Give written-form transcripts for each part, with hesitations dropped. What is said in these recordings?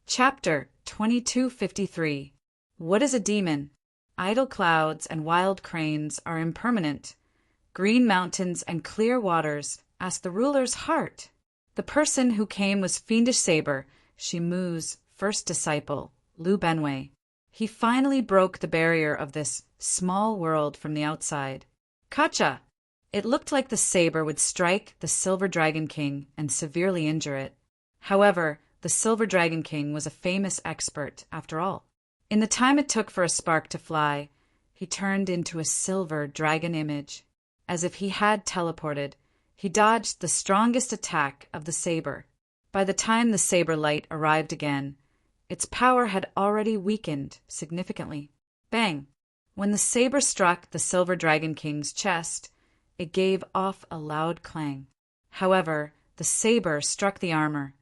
Chapter 2253. What is a demon? Idle clouds and wild cranes are impermanent. Green mountains and clear waters ask the ruler's heart. The person who came was Fiendish Saber, Shimu's first disciple, Lu Benwei. He finally broke the barrier of this small world from the outside. Kacha! It looked like the saber would strike the Silver Dragon King and severely injure it. However, the Silver Dragon King was a famous expert, after all. In the time it took for a spark to fly, he turned into a silver dragon image. As if he had teleported, he dodged the strongest attack of the saber. By the time the saber light arrived again, its power had already weakened significantly. Bang! When the saber struck the Silver Dragon King's chest, it gave off a loud clang. However, the saber struck the armor,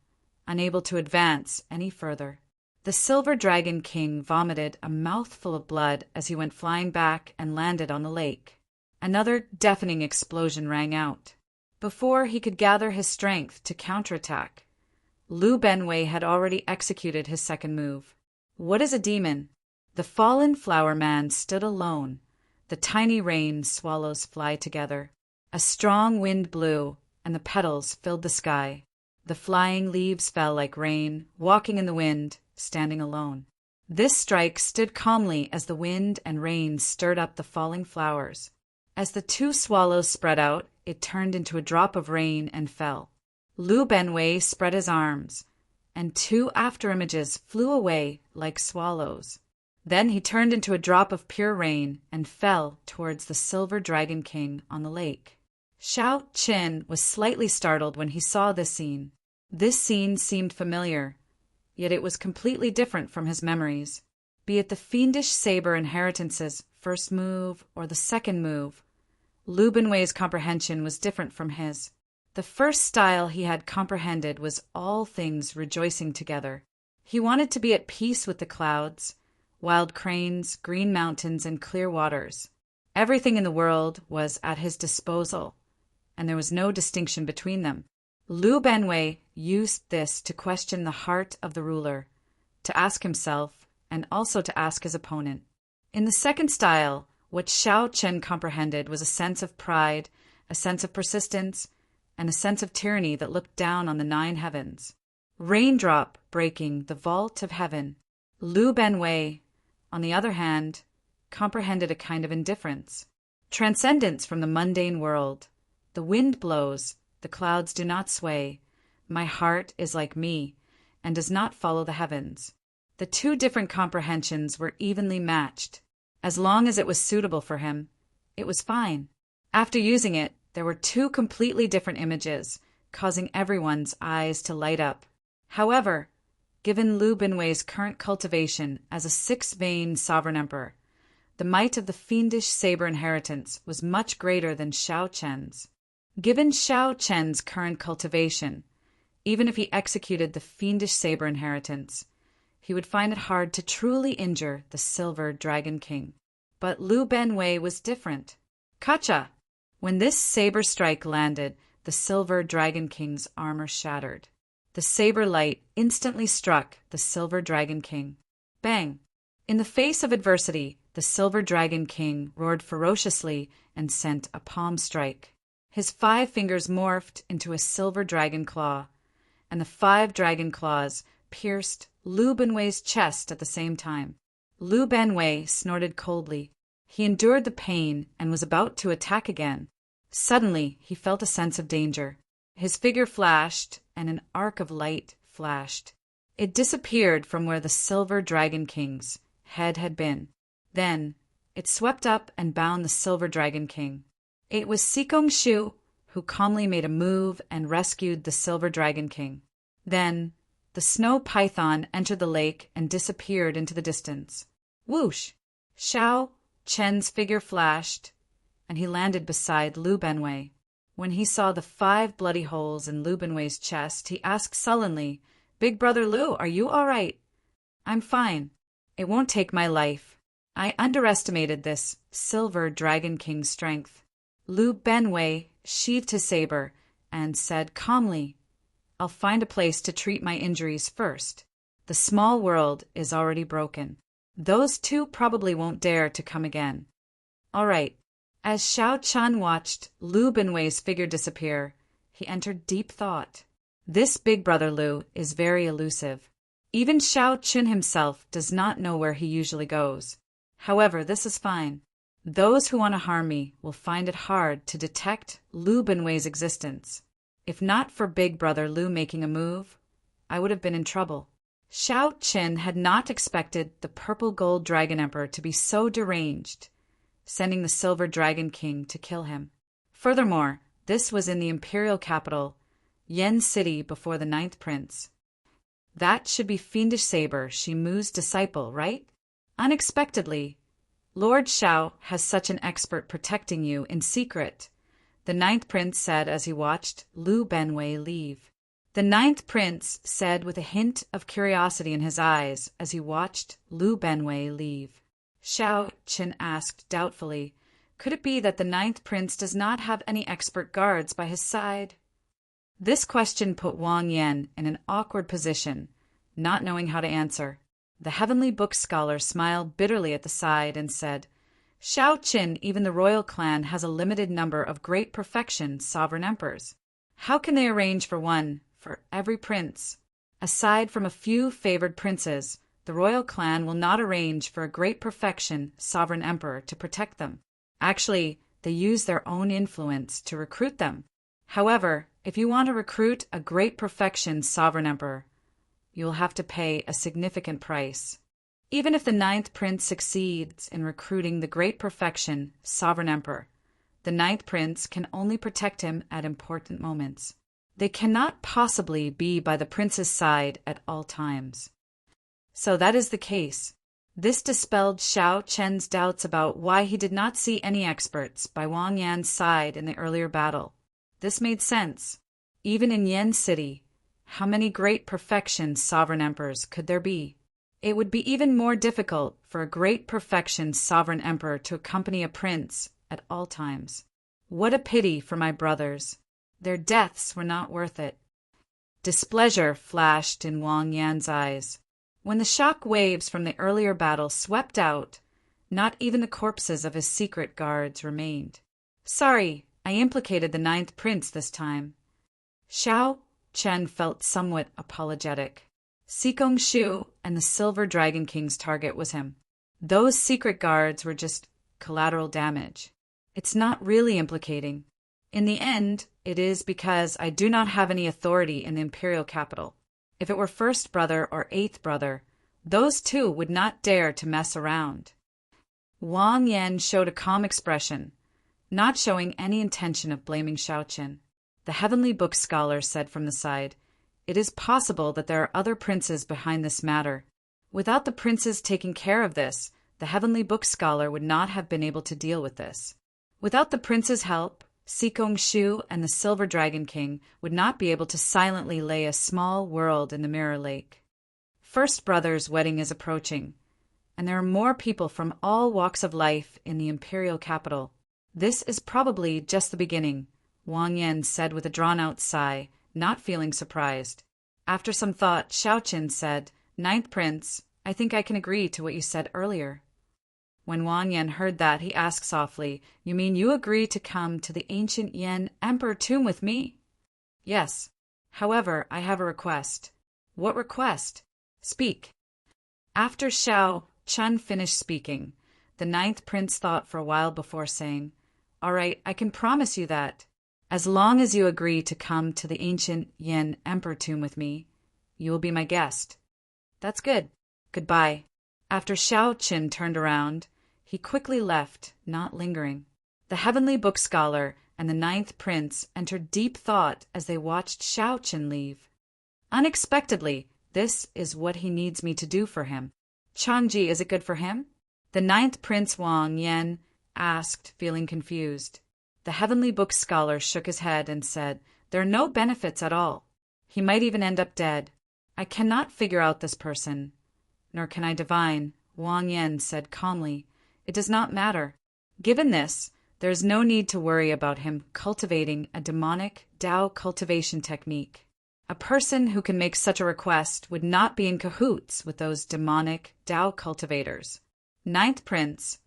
unable to advance any further. The Silver Dragon King vomited a mouthful of blood as he went flying back and landed on the lake. Another deafening explosion rang out. Before he could gather his strength to counterattack, Lu Benwei had already executed his second move. What is a demon? The fallen flower man stood alone. The tiny rain swallows fly together. A strong wind blew, and the petals filled the sky. The flying leaves fell like rain, walking in the wind, standing alone. This strike stood calmly as the wind and rain stirred up the falling flowers. As the two swallows spread out, it turned into a drop of rain and fell. Lu Benwei spread his arms, and two afterimages flew away like swallows. Then he turned into a drop of pure rain and fell towards the Silver Dragon King on the lake. Xiao Qin was slightly startled when he saw this scene. This scene seemed familiar, yet it was completely different from his memories. Be it the Fiendish Saber Inheritance's first move or the second move, Lu Benwei's comprehension was different from his. The first style he had comprehended was all things rejoicing together. He wanted to be at peace with the clouds, wild cranes, green mountains, and clear waters. Everything in the world was at his disposal, and there was no distinction between them. Lu Benwei used this to question the heart of the ruler, to ask himself, and also to ask his opponent. In the second style, what Xiao Qin comprehended was a sense of pride, a sense of persistence, and a sense of tyranny that looked down on the 9 heavens. Raindrop breaking the vault of heaven. Lu Benwei, on the other hand, comprehended a kind of indifference. Transcendence from the mundane world. The wind blows, the clouds do not sway. My heart is like me, and does not follow the heavens. The two different comprehensions were evenly matched. As long as it was suitable for him, it was fine. After using it, there were two completely different images, causing everyone's eyes to light up. However, given Lu Benwei's current cultivation as a 6-vein sovereign emperor, the might of the Fiendish Saber Inheritance was much greater than Xiao Qin's. Given Xiao Qin's current cultivation, even if he executed the Fiendish Saber Inheritance, he would find it hard to truly injure the Silver Dragon King. But Lu Benwei was different. Kacha! When this saber strike landed, the Silver Dragon King's armor shattered. The saber light instantly struck the Silver Dragon King. Bang! In the face of adversity, the Silver Dragon King roared ferociously and sent a palm strike. His 5 fingers morphed into a silver dragon claw, and the 5 dragon claws pierced Lu Benwei's chest at the same time. Lu Benwei snorted coldly. He endured the pain and was about to attack again. Suddenly, he felt a sense of danger. His figure flashed, and an arc of light flashed. It disappeared from where the Silver Dragon King's head had been. Then, it swept up and bound the Silver Dragon King. It was Sikong Shu who calmly made a move and rescued the Silver Dragon King. Then, the snow python entered the lake and disappeared into the distance. Whoosh! Xiao Qin's figure flashed, and he landed beside Lu Benwei. When he saw the 5 bloody holes in Lu Benwei's chest, he asked sullenly, "Big brother Lu, are you all right?" "I'm fine. It won't take my life. I underestimated this Silver Dragon King's strength." Lu Benwei sheathed his saber and said calmly, "I'll find a place to treat my injuries first." The small world is already broken. Those two probably won't dare to come again. All right. As Xiao Chun watched Lu Binwei's figure disappear, he entered deep thought. This big brother Lu is very elusive. Even Xiao Chun himself does not know where he usually goes. However, this is fine. Those who want to harm me will find it hard to detect Lu Binwei's existence. If not for big brother Lu making a move, I would have been in trouble. Xiao Chun had not expected the purple gold dragon emperor to be so deranged, sending the silver dragon king to kill him. Furthermore, this was in the imperial capital, Yen City, before the ninth prince. That should be Fiendish Saber, Shimu's disciple, right? Unexpectedly, Lord Xiao has such an expert protecting you in secret, the ninth prince said as he watched Lu Binwei leave. The ninth prince said with a hint of curiosity in his eyes as he watched Lu Binwei leave. Xiao Chun asked doubtfully, could it be that the ninth prince does not have any expert guards by his side? This question put Wang Yan in an awkward position, not knowing how to answer. The heavenly book scholar smiled bitterly at the side and said, Xiao Chun, even the royal clan has a limited number of great perfection sovereign emperors. How can they arrange for one for every prince? Aside from a few favored princes, the royal clan will not arrange for a great perfection sovereign emperor to protect them. Actually, they use their own influence to recruit them. However, if you want to recruit a great perfection sovereign emperor, you will have to pay a significant price. Even if the ninth prince succeeds in recruiting the great perfection sovereign emperor, the ninth prince can only protect him at important moments. They cannot possibly be by the prince's side at all times. So that is the case. This dispelled Xiao Chun's doubts about why he did not see any experts by Wang Yan's side in the earlier battle. This made sense. Even in Yen City, how many great perfection sovereign emperors could there be? It would be even more difficult for a great perfection sovereign emperor to accompany a prince at all times. What a pity for my brothers. Their deaths were not worth it. Displeasure flashed in Wang Yan's eyes. When the shock waves from the earlier battle swept out, not even the corpses of his secret guards remained. Sorry, I implicated the ninth prince this time. Xiao Chun felt somewhat apologetic. Sikong Shu and the Silver Dragon King's target was him. Those secret guards were just collateral damage. It's not really implicating. In the end, it is because I do not have any authority in the imperial capital. If it were first brother or eighth brother, those two would not dare to mess around. Wang Yan showed a calm expression, not showing any intention of blaming Xiao Chun. The heavenly book scholar said from the side, it is possible that there are other princes behind this matter. Without the princes taking care of this, the heavenly book scholar would not have been able to deal with this. Without the prince's help, Sikong Shu and the Silver Dragon King would not be able to silently lay a small world in the Mirror Lake. First brother's wedding is approaching, and there are more people from all walks of life in the imperial capital. This is probably just the beginning, Wang Yan said with a drawn-out sigh, not feeling surprised. After some thought, Xiao Chun said, Ninth Prince, I think I can agree to what you said earlier. When Wang Yan heard that, he asked softly, You mean you agree to come to the ancient Yen Emperor tomb with me? Yes. However, I have a request. What request? Speak. After Xiao Chun finished speaking, the ninth prince thought for a while before saying, All right, I can promise you that. As long as you agree to come to the ancient Yen Emperor tomb with me, you will be my guest. That's good. Goodbye. After Xiao Chun turned around, he quickly left, not lingering. The heavenly book scholar and the ninth prince entered deep thought as they watched Xiao Chun leave. Unexpectedly, this is what he needs me to do for him. Changji, is it good for him? The ninth prince Wang Yan asked, feeling confused. The heavenly book scholar shook his head and said, There are no benefits at all. He might even end up dead. I cannot figure out this person, nor can I divine, Wang Yan said calmly. It does not matter. Given this, there is no need to worry about him cultivating a demonic Tao cultivation technique. A person who can make such a request would not be in cahoots with those demonic Tao cultivators. Ninth Prince,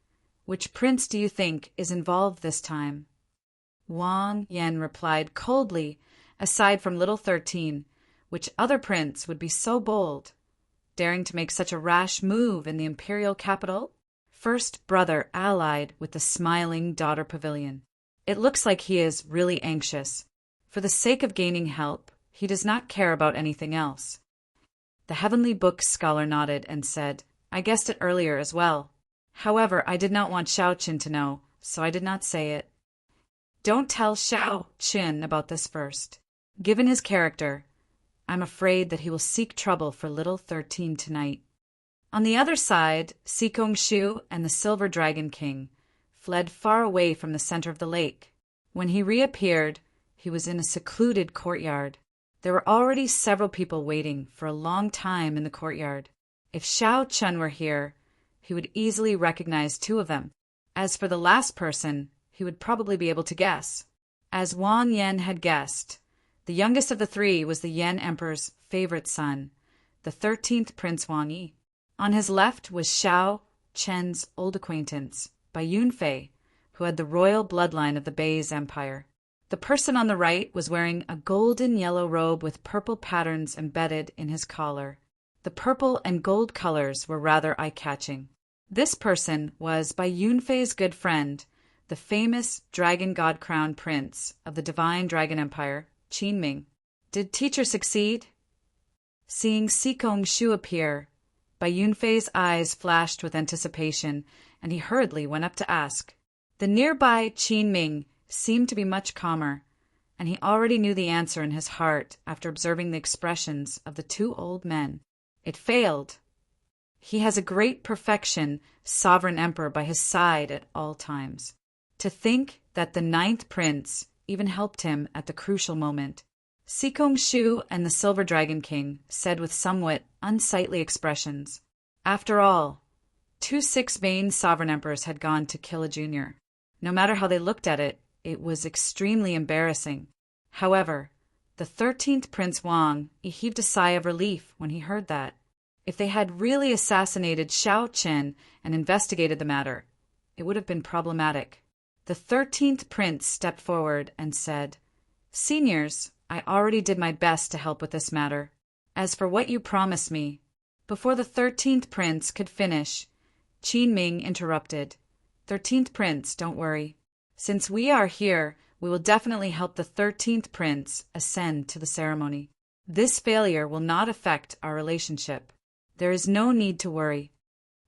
which prince do you think is involved this time? Wang Yan replied coldly, aside from little 13, which other prince would be so bold, daring to make such a rash move in the imperial capital? First brother allied with the smiling daughter pavilion. It looks like he is really anxious. For the sake of gaining help, he does not care about anything else. The Heavenly Book scholar nodded and said, I guessed it earlier as well. However, I did not want Xiao Qin to know, so I did not say it. Don't tell Xiao Qin about this first. Given his character, I'm afraid that he will seek trouble for little 13 tonight. On the other side, Sikong Shu and the Silver Dragon King fled far away from the center of the lake. When he reappeared, he was in a secluded courtyard. There were already several people waiting for a long time in the courtyard. If Xiao Chun were here, he would easily recognize two of them. As for the last person, he would probably be able to guess. As Wang Yan had guessed, the youngest of the three was the Yan Emperor's favorite son, the 13th Prince Wang Yi. On his left was Xiao Chen's old acquaintance, Bai Yunfei, who had the royal bloodline of the Bei's empire. The person on the right was wearing a golden yellow robe with purple patterns embedded in his collar. The purple and gold colors were rather eye-catching. This person was Bai Yunfei's good friend, the famous Dragon God Crown Prince of the Divine Dragon Empire, Qin Ming. Did teacher succeed? Seeing Sikong Shu appear, Bai Yunfei's eyes flashed with anticipation, and he hurriedly went up to ask. The nearby Qin Ming seemed to be much calmer, and he already knew the answer in his heart after observing the expressions of the two old men. It failed. He has a great perfection sovereign emperor by his side at all times. To think that the 9th prince even helped him at the crucial moment. Sikong Shu and the Silver Dragon King said with somewhat unsightly expressions. After all, 2 6-vein sovereign emperors had gone to kill a junior. No matter how they looked at it, it was extremely embarrassing. However, the 13th Prince Wang heaved a sigh of relief when he heard that. If they had really assassinated Xiao Qin and investigated the matter, it would have been problematic. The 13th Prince stepped forward and said, Seniors, I already did my best to help with this matter. As for what you promised me, before the 13th Prince could finish, Qin Ming interrupted. 13th Prince, don't worry. Since we are here, we will definitely help the 13th Prince ascend to the ceremony. This failure will not affect our relationship. There is no need to worry.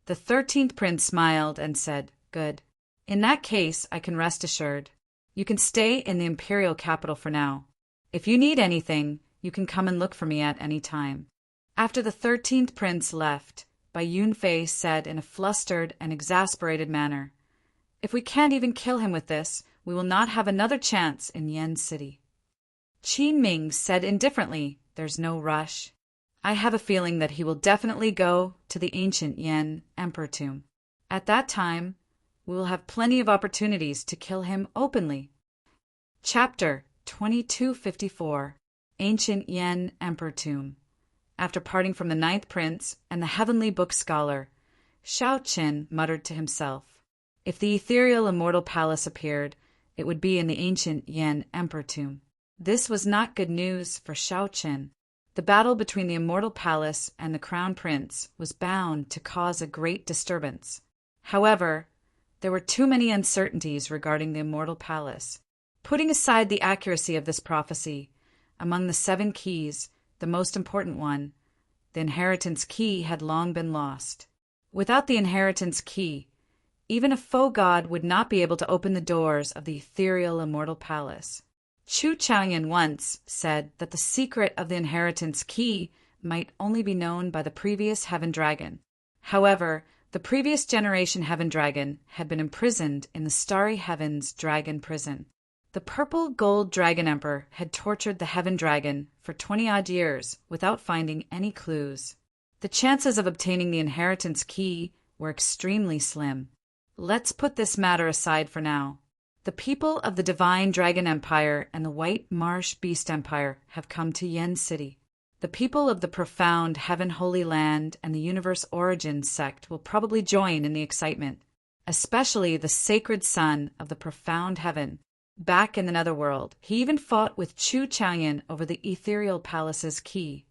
The 13th Prince smiled and said, Good. In that case, I can rest assured. You can stay in the imperial capital for now. If you need anything, you can come and look for me at any time. After the 13th Prince left, Bai Yunfei said in a flustered and exasperated manner, If we can't even kill him with this, we will not have another chance in Yen City. Qin Ming said indifferently, There's no rush. I have a feeling that he will definitely go to the ancient Yen Emperor tomb. At that time, we will have plenty of opportunities to kill him openly. Chapter 2254 Ancient Yen Emperor Tomb. After parting from the 9th Prince and the Heavenly Book scholar, Xiao Qin muttered to himself, If the ethereal Immortal Palace appeared, it would be in the ancient Yen Emperor tomb. This was not good news for Xiao Qin. The battle between the Immortal Palace and the Crown Prince was bound to cause a great disturbance. However, there were too many uncertainties regarding the Immortal Palace. Putting aside the accuracy of this prophecy, among the 7 keys, the most important one, the inheritance key, had long been lost. Without the inheritance key, even a faux god would not be able to open the doors of the ethereal Immortal Palace. Chu Chaoyan once said that the secret of the inheritance key might only be known by the previous Heaven Dragon. However, the previous generation Heaven Dragon had been imprisoned in the Starry Heavens Dragon Prison. The purple gold Dragon Emperor had tortured the Heaven Dragon for 20-odd years without finding any clues. The chances of obtaining the inheritance key were extremely slim. Let's put this matter aside for now. The people of the Divine Dragon Empire and the White Marsh Beast Empire have come to Yen City. The people of the Profound Heaven Holy Land and the Universe Origins sect will probably join in the excitement, especially the Sacred Son of the Profound Heaven. Back in the Netherworld, he even fought with Chu Chaoyan over the Ethereal Palace's key.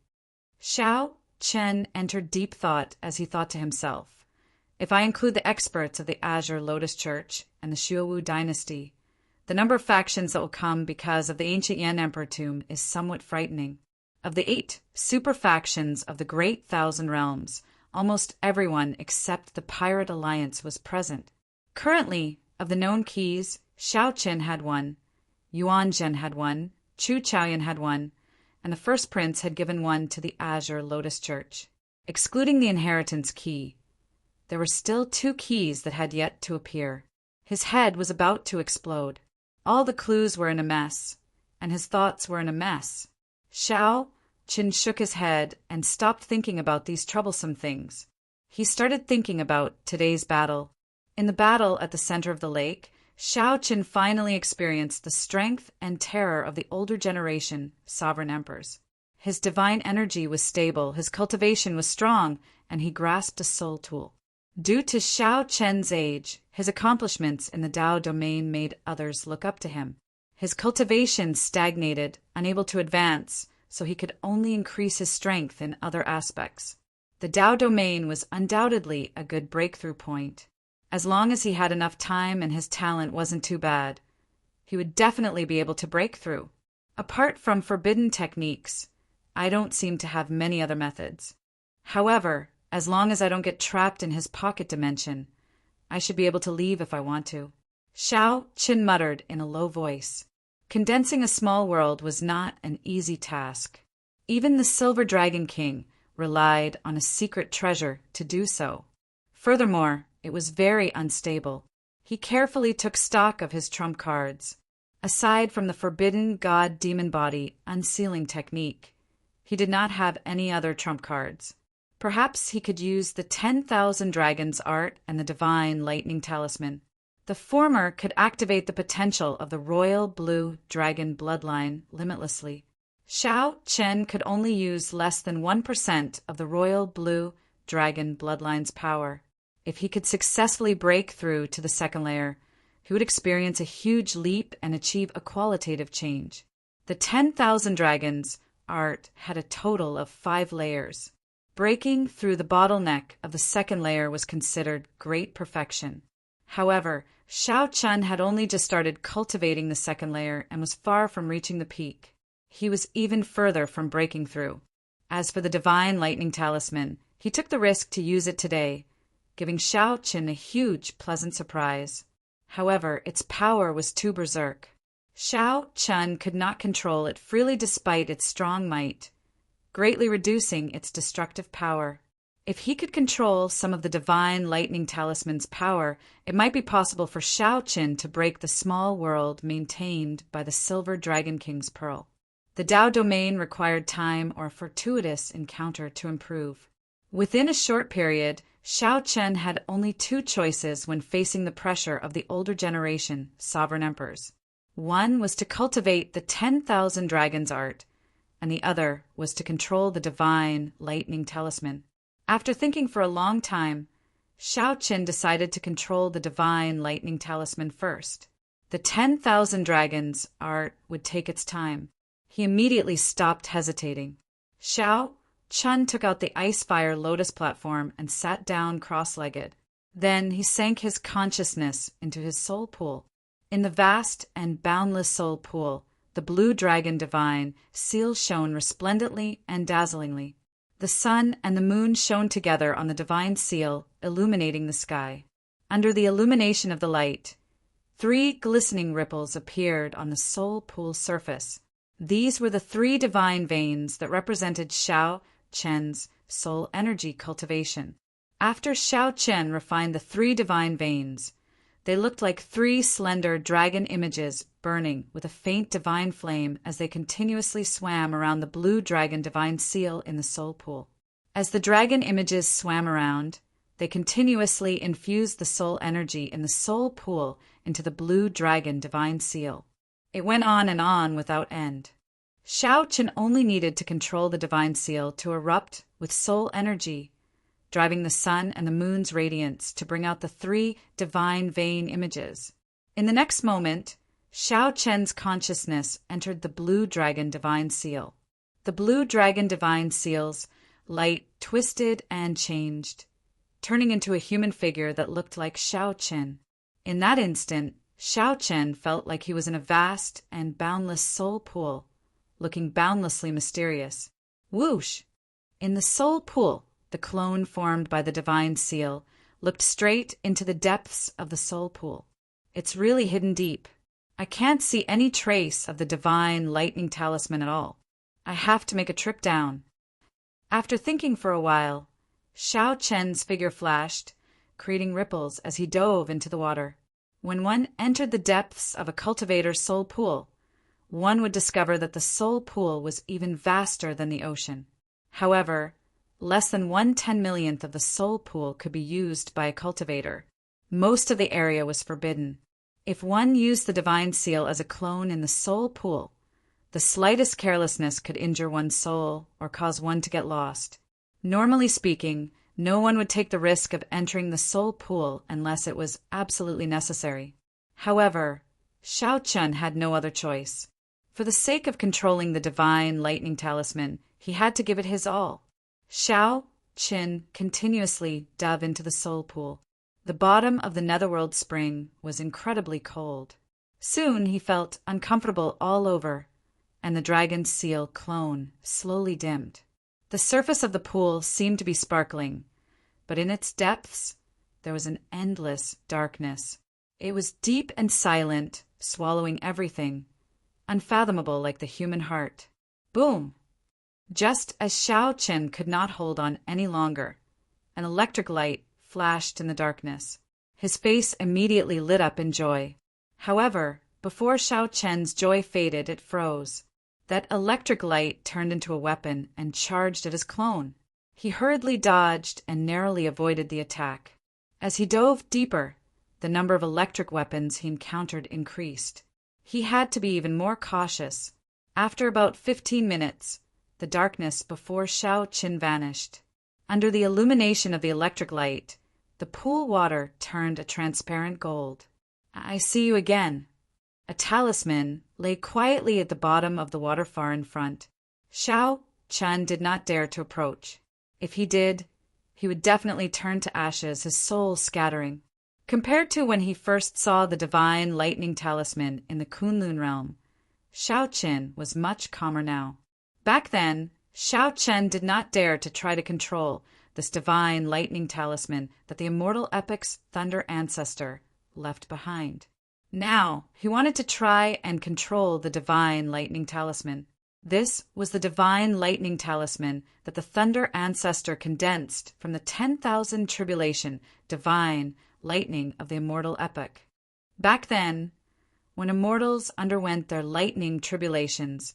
Xiao Chen entered deep thought as he thought to himself, if I include the experts of the Azure Lotus Church and the Xuewu dynasty, the number of factions that will come because of the ancient Yen Emperor tomb is somewhat frightening. Of the 8 super factions of the Great Thousand Realms, almost everyone except the Pirate Alliance was present. Currently, of the known keys, Xiao Qin had one, Yuan Zhen had one, Chu Chaoyan had one, and the First Prince had given one to the Azure Lotus Church. Excluding the inheritance key, there were still 2 keys that had yet to appear. His head was about to explode. All the clues were in a mess, and his thoughts were in a mess. Xiao Qin shook his head and stopped thinking about these troublesome things. He started thinking about today's battle. In the battle at the center of the lake, Xiao Qin finally experienced the strength and terror of the older generation sovereign emperors. His divine energy was stable, his cultivation was strong, and he grasped a soul tool. Due to Xiao Chen's age, his accomplishments in the Dao domain made others look up to him. His cultivation stagnated, unable to advance, so he could only increase his strength in other aspects. The Dao domain was undoubtedly a good breakthrough point. As long as he had enough time and his talent wasn't too bad, he would definitely be able to break through. Apart from forbidden techniques, I don't seem to have many other methods. However, as long as I don't get trapped in his pocket dimension, I should be able to leave if I want to. Xiao Qin muttered in a low voice. Condensing a small world was not an easy task. Even the Silver Dragon King relied on a secret treasure to do so. Furthermore, it was very unstable. He carefully took stock of his trump cards. Aside from the forbidden god-demon body unsealing technique, he did not have any other trump cards. Perhaps he could use the 10,000 Dragons art and the Divine Lightning Talisman. The former could activate the potential of the Royal Blue Dragon bloodline limitlessly. Xiao Chen could only use less than 1% of the Royal Blue Dragon bloodline's power. If he could successfully break through to the second layer, he would experience a huge leap and achieve a qualitative change. The 10,000 Dragons art had a total of 5 layers. Breaking through the bottleneck of the second layer was considered great perfection. However, Xiao Chen had only just started cultivating the second layer and was far from reaching the peak. He was even further from breaking through. As for the Divine Lightning Talisman, he took the risk to use it today, giving Xiao Qin a huge, pleasant surprise. However, its power was too berserk. Xiao Chen could not control it freely despite its strong might, greatly reducing its destructive power. If he could control some of the Divine Lightning Talisman's power, it might be possible for Xiao Qin to break the small world maintained by the Silver Dragon King's Pearl. The Dao domain required time or a fortuitous encounter to improve. Within a short period, Xiao Chen had only 2 choices when facing the pressure of the older generation sovereign emperors. One was to cultivate the 10,000 Dragons art, and the other was to control the Divine Lightning Talisman. After thinking for a long time, Xiao Qin decided to control the Divine Lightning Talisman first. The 10,000 Dragons art would take its time. He immediately stopped hesitating. Xiao Chen took out the Icefire Lotus platform and sat down cross-legged. Then he sank his consciousness into his soul pool. In the vast and boundless soul pool, the Blue Dragon Divine seal shone resplendently and dazzlingly. The sun and the moon shone together on the divine seal, illuminating the sky. Under the illumination of the light, 3 glistening ripples appeared on the soul pool surface. These were the 3 divine veins that represented Xiao Chen's soul energy cultivation. After Xiao Chen refined the 3 divine veins, they looked like 3 slender dragon images burning with a faint divine flame as they continuously swam around the Blue Dragon Divine Seal in the soul pool. As the dragon images swam around, They continuously infused the soul energy in the soul pool into the blue dragon divine seal. It went on and on without end. Shao Chen only needed to control the divine seal to erupt with soul energy, driving the sun and the moon's radiance to bring out the 3 divine vein images. In the next moment, Shao Chen's consciousness entered the blue dragon divine seal. The blue dragon divine seal's light twisted and changed, turning into a human figure that looked like Shao Chen. In that instant, Shao Chen felt like he was in a vast and boundless soul pool, looking boundlessly mysterious. Whoosh! In the soul pool, the clone formed by the divine seal looked straight into the depths of the soul pool. It's really hidden deep. I can't see any trace of the divine lightning talisman at all. I have to make a trip down. After thinking for a while, Shao Chen's figure flashed, creating ripples as he dove into the water. When one entered the depths of a cultivator's soul pool, one would discover that the soul pool was even vaster than the ocean. However, less than 1/10,000,000th of the soul pool could be used by a cultivator. Most of the area was forbidden. If one used the divine seal as a clone in the soul pool, the slightest carelessness could injure one's soul or cause one to get lost. Normally speaking, no one would take the risk of entering the soul pool unless it was absolutely necessary. However, Shao Chen had no other choice. For the sake of controlling the divine lightning talisman, he had to give it his all. Shao Chen continuously dove into the soul pool. The bottom of the netherworld spring was incredibly cold. Soon he felt uncomfortable all over, and the dragon's seal clone slowly dimmed. The surface of the pool seemed to be sparkling, but in its depths there was an endless darkness. It was deep and silent, swallowing everything, unfathomable like the human heart. Boom! Just as Shao Chen could not hold on any longer, an electric light flashed in the darkness. His face immediately lit up in joy. However, before Shao Chen's joy faded, it froze. That electric light turned into a weapon and charged at his clone. He hurriedly dodged and narrowly avoided the attack. As he dove deeper, the number of electric weapons he encountered increased. He had to be even more cautious. After about 15 minutes, the darkness before Shao Chen vanished. Under the illumination of the electric light, the pool water turned a transparent gold. I see you again. A talisman lay quietly at the bottom of the water far in front. Shao Chen did not dare to approach. If he did, he would definitely turn to ashes, his soul scattering. Compared to when he first saw the divine lightning talisman in the Kunlun realm, Shao Chen was much calmer now. Back then, Shao Chen did not dare to try to control this divine lightning talisman that the Immortal Epic's Thunder Ancestor left behind. Now, he wanted to try and control the divine lightning talisman. This was the divine lightning talisman that the Thunder Ancestor condensed from the 10,000 tribulation divine lightning of the Immortal Epic. Back then, when immortals underwent their lightning tribulations,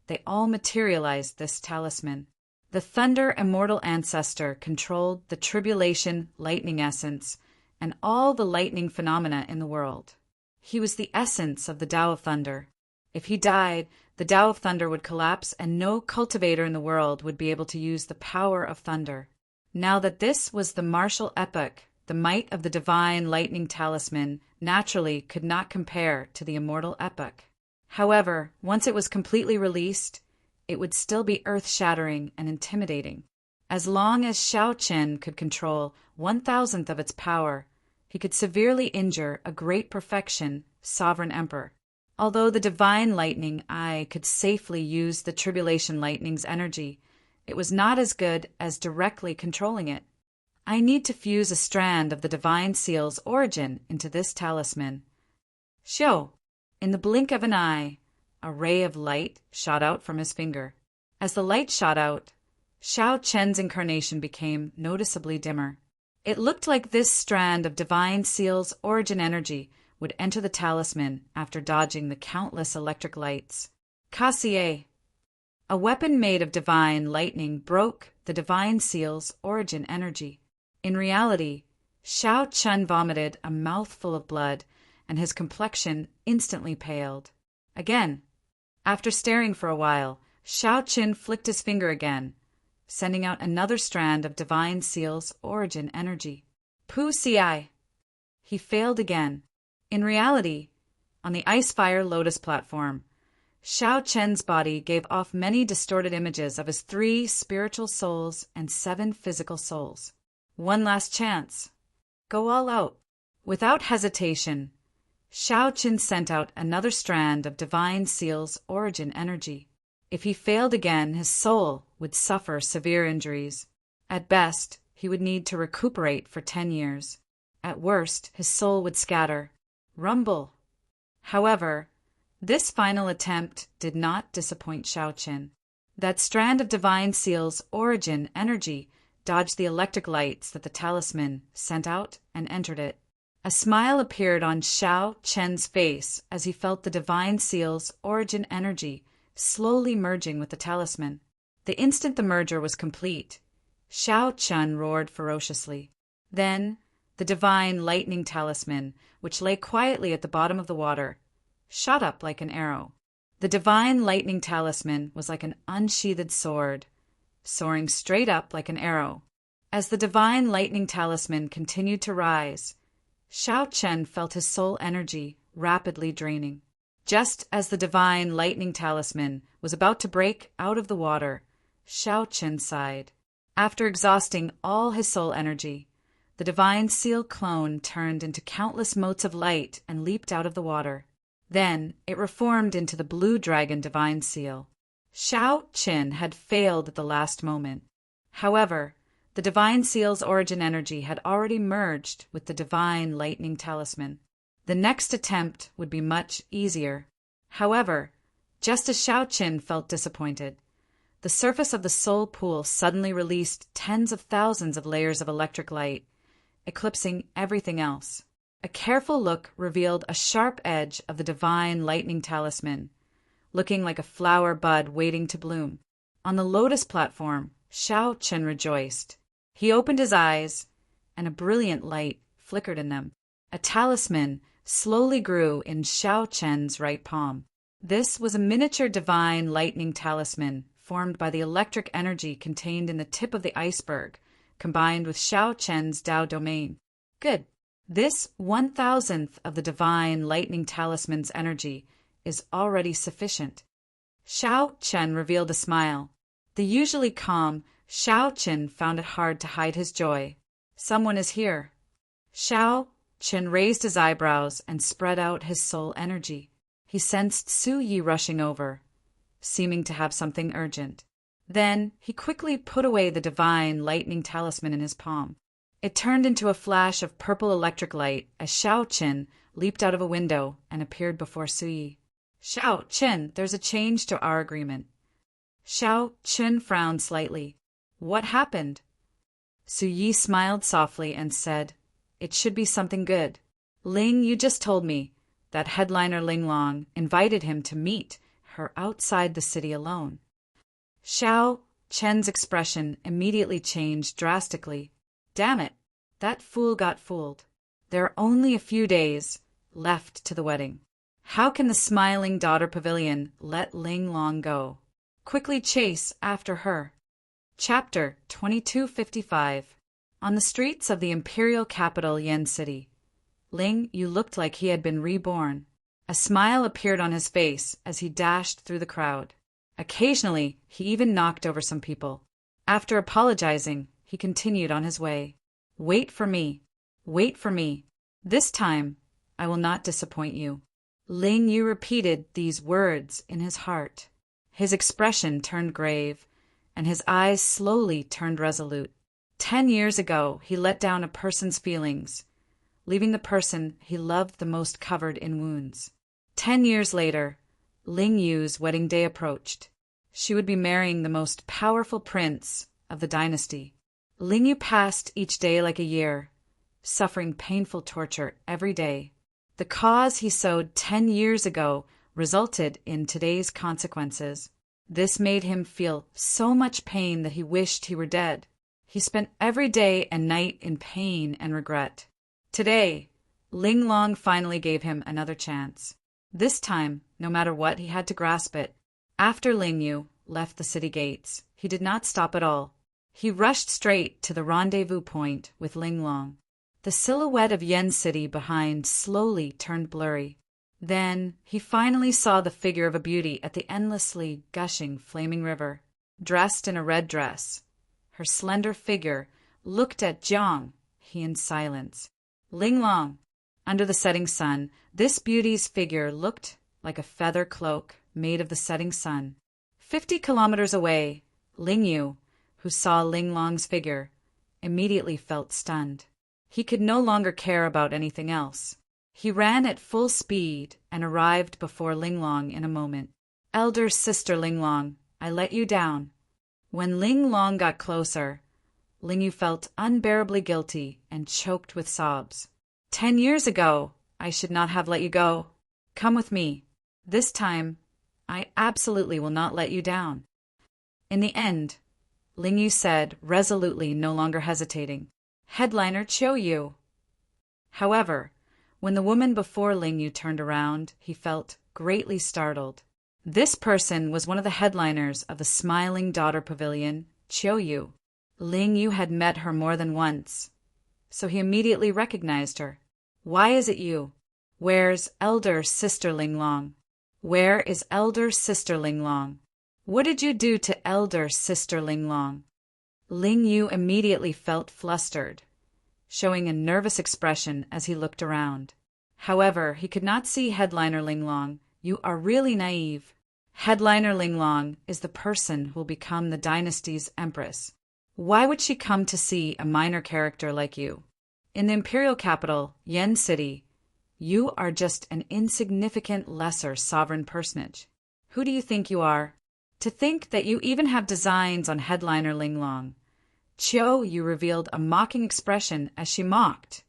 they all materialized this talisman. The Thunder Immortal Ancestor controlled the tribulation lightning essence and all the lightning phenomena in the world. He was the essence of the Tao of Thunder. If he died, the Tao of Thunder would collapse and no cultivator in the world would be able to use the power of thunder. Now that this was the martial epoch, the might of the divine lightning talisman naturally could not compare to the Immortal Epic. However, once it was completely released, it would still be earth-shattering and intimidating. As long as Shao Chen could control 1,000th of its power, he could severely injure a great perfection, sovereign emperor. Although the divine lightning eye could safely use the tribulation lightning's energy, it was not as good as directly controlling it. I need to fuse a strand of the divine seal's origin into this talisman. Xiao! In the blink of an eye, a ray of light shot out from his finger. As the light shot out, Shao Chen's incarnation became noticeably dimmer. It looked like this strand of divine seal's origin energy would enter the talisman after dodging the countless electric lights. Cassier! A weapon made of divine lightning broke the divine seal's origin energy. In reality, Xiao Chun vomited a mouthful of blood, and his complexion instantly paled. Again, after staring for a while, Xiao Chun flicked his finger again, sending out another strand of Divine Seal's origin energy. Pu Ci. He failed again. In reality, on the Icefire Lotus platform, Xiao Chen's body gave off many distorted images of his 3 spiritual souls and 7 physical souls. One last chance. Go all out. Without hesitation, Xiao Chen sent out another strand of Divine Seal's origin energy. If he failed again, his soul would suffer severe injuries. At best, he would need to recuperate for 10 years. At worst, his soul would scatter. Rumble. However, this final attempt did not disappoint Xiao Chen. That strand of Divine Seal's origin energy dodged the electric lights that the talisman sent out and entered it. A smile appeared on Xiao Chen's face as he felt the Divine Seal's origin energy slowly merging with the talisman. The instant the merger was complete, Xiao Chen roared ferociously. Then, the Divine Lightning Talisman, which lay quietly at the bottom of the water, shot up like an arrow. The Divine Lightning Talisman was like an unsheathed sword, soaring straight up like an arrow. As the Divine Lightning Talisman continued to rise, Xiao Chen felt his soul energy rapidly draining. Just as the Divine Lightning Talisman was about to break out of the water, Xiao Chen sighed. After exhausting all his soul energy, the Divine Seal clone turned into countless motes of light and leaped out of the water. Then it reformed into the Blue Dragon Divine Seal. Xiao Chen had failed at the last moment. However, the Divine Seal's origin energy had already merged with the Divine Lightning Talisman. The next attempt would be much easier. However, just as Xiao Chen felt disappointed, the surface of the soul pool suddenly released tens of thousands of layers of electric light, eclipsing everything else. A careful look revealed a sharp edge of the Divine Lightning Talisman, looking like a flower bud waiting to bloom. On the lotus platform, Xiao Chen rejoiced. He opened his eyes, and a brilliant light flickered in them. A talisman slowly grew in Xiao Chen's right palm. This was a miniature Divine Lightning Talisman formed by the electric energy contained in the tip of the iceberg, combined with Xiao Chen's Dao domain. Good. This 1,000th of the Divine Lightning Talisman's energy is already sufficient. Xiao Chen revealed a smile. The usually calm Xiao Chen found it hard to hide his joy. Someone is here. Xiao Chen raised his eyebrows and spread out his soul energy. He sensed Su Yi rushing over, seeming to have something urgent. Then he quickly put away the Divine Lightning Talisman in his palm. It turned into a flash of purple electric light as Xiao Chen leaped out of a window and appeared before Su Yi. Xiao Chen, there's a change to our agreement. Xiao Chen frowned slightly. What happened? Su Yi smiled softly and said, It should be something good. Ling, you just told me that headliner Ling Long invited him to meet her outside the city alone. Xiao Chen's expression immediately changed drastically. Damn it, that fool got fooled. There are only a few days left to the wedding. How can the smiling daughter pavilion let Ling Long go? Quickly chase after her. Chapter 2255. On the streets of the imperial capital Yen City, Ling Yu looked like he had been reborn. A smile appeared on his face as he dashed through the crowd. Occasionally, he even knocked over some people. After apologizing, he continued on his way. Wait for me. Wait for me. This time, I will not disappoint you. Ling Yu repeated these words in his heart. His expression turned grave, and his eyes slowly turned resolute. 10 years ago, he let down a person's feelings, leaving the person he loved the most covered in wounds. 10 years later, Ling Yu's wedding day approached. She would be marrying the most powerful prince of the dynasty. Ling Yu passed each day like a year, suffering painful torture every day. The cause he sowed 10 years ago resulted in today's consequences. This made him feel so much pain that he wished he were dead. He spent every day and night in pain and regret. Today, Ling Long finally gave him another chance. This time, no matter what, he had to grasp it. After Ling Yu left the city gates, he did not stop at all. He rushed straight to the rendezvous point with Ling Long. The silhouette of Yen City behind slowly turned blurry. Then he finally saw the figure of a beauty at the endlessly gushing flaming river, dressed in a red dress. Her slender figure looked at Jiang He in silence. Ling Long. Under the setting sun, this beauty's figure looked like a feather cloak made of the setting sun. 50 kilometers away, Ling Yu, who saw Ling Long's figure, immediately felt stunned. He could no longer care about anything else. He ran at full speed and arrived before Ling Long in a moment. "Elder sister Ling Long, I let you down." When Ling Long got closer, Ling Yu felt unbearably guilty and choked with sobs. 10 years ago, I should not have let you go. Come with me. This time, I absolutely will not let you down. In the end, Ling Yu said, resolutely, no longer hesitating, "Headliner Chiu Yu." However, when the woman before Ling Yu turned around, he felt greatly startled. This person was one of the headliners of the Smiling Daughter Pavilion, Chiu Yu. Ling Yu had met her more than once, so he immediately recognized her. "Why is it you? Where's elder sister Ling Long? Where is elder sister Ling Long? What did you do to elder sister Ling Long?" Ling Yu immediately felt flustered, showing a nervous expression as he looked around. However, he could not see headliner Ling Long. "You are really naive. Headliner Ling Long is the person who will become the dynasty's empress. Why would she come to see a minor character like you? In the imperial capital, Yen City, you are just an insignificant lesser sovereign personage. Who do you think you are? To think that you even have designs on headliner Ling Long." Chiu Yu revealed a mocking expression as she mocked.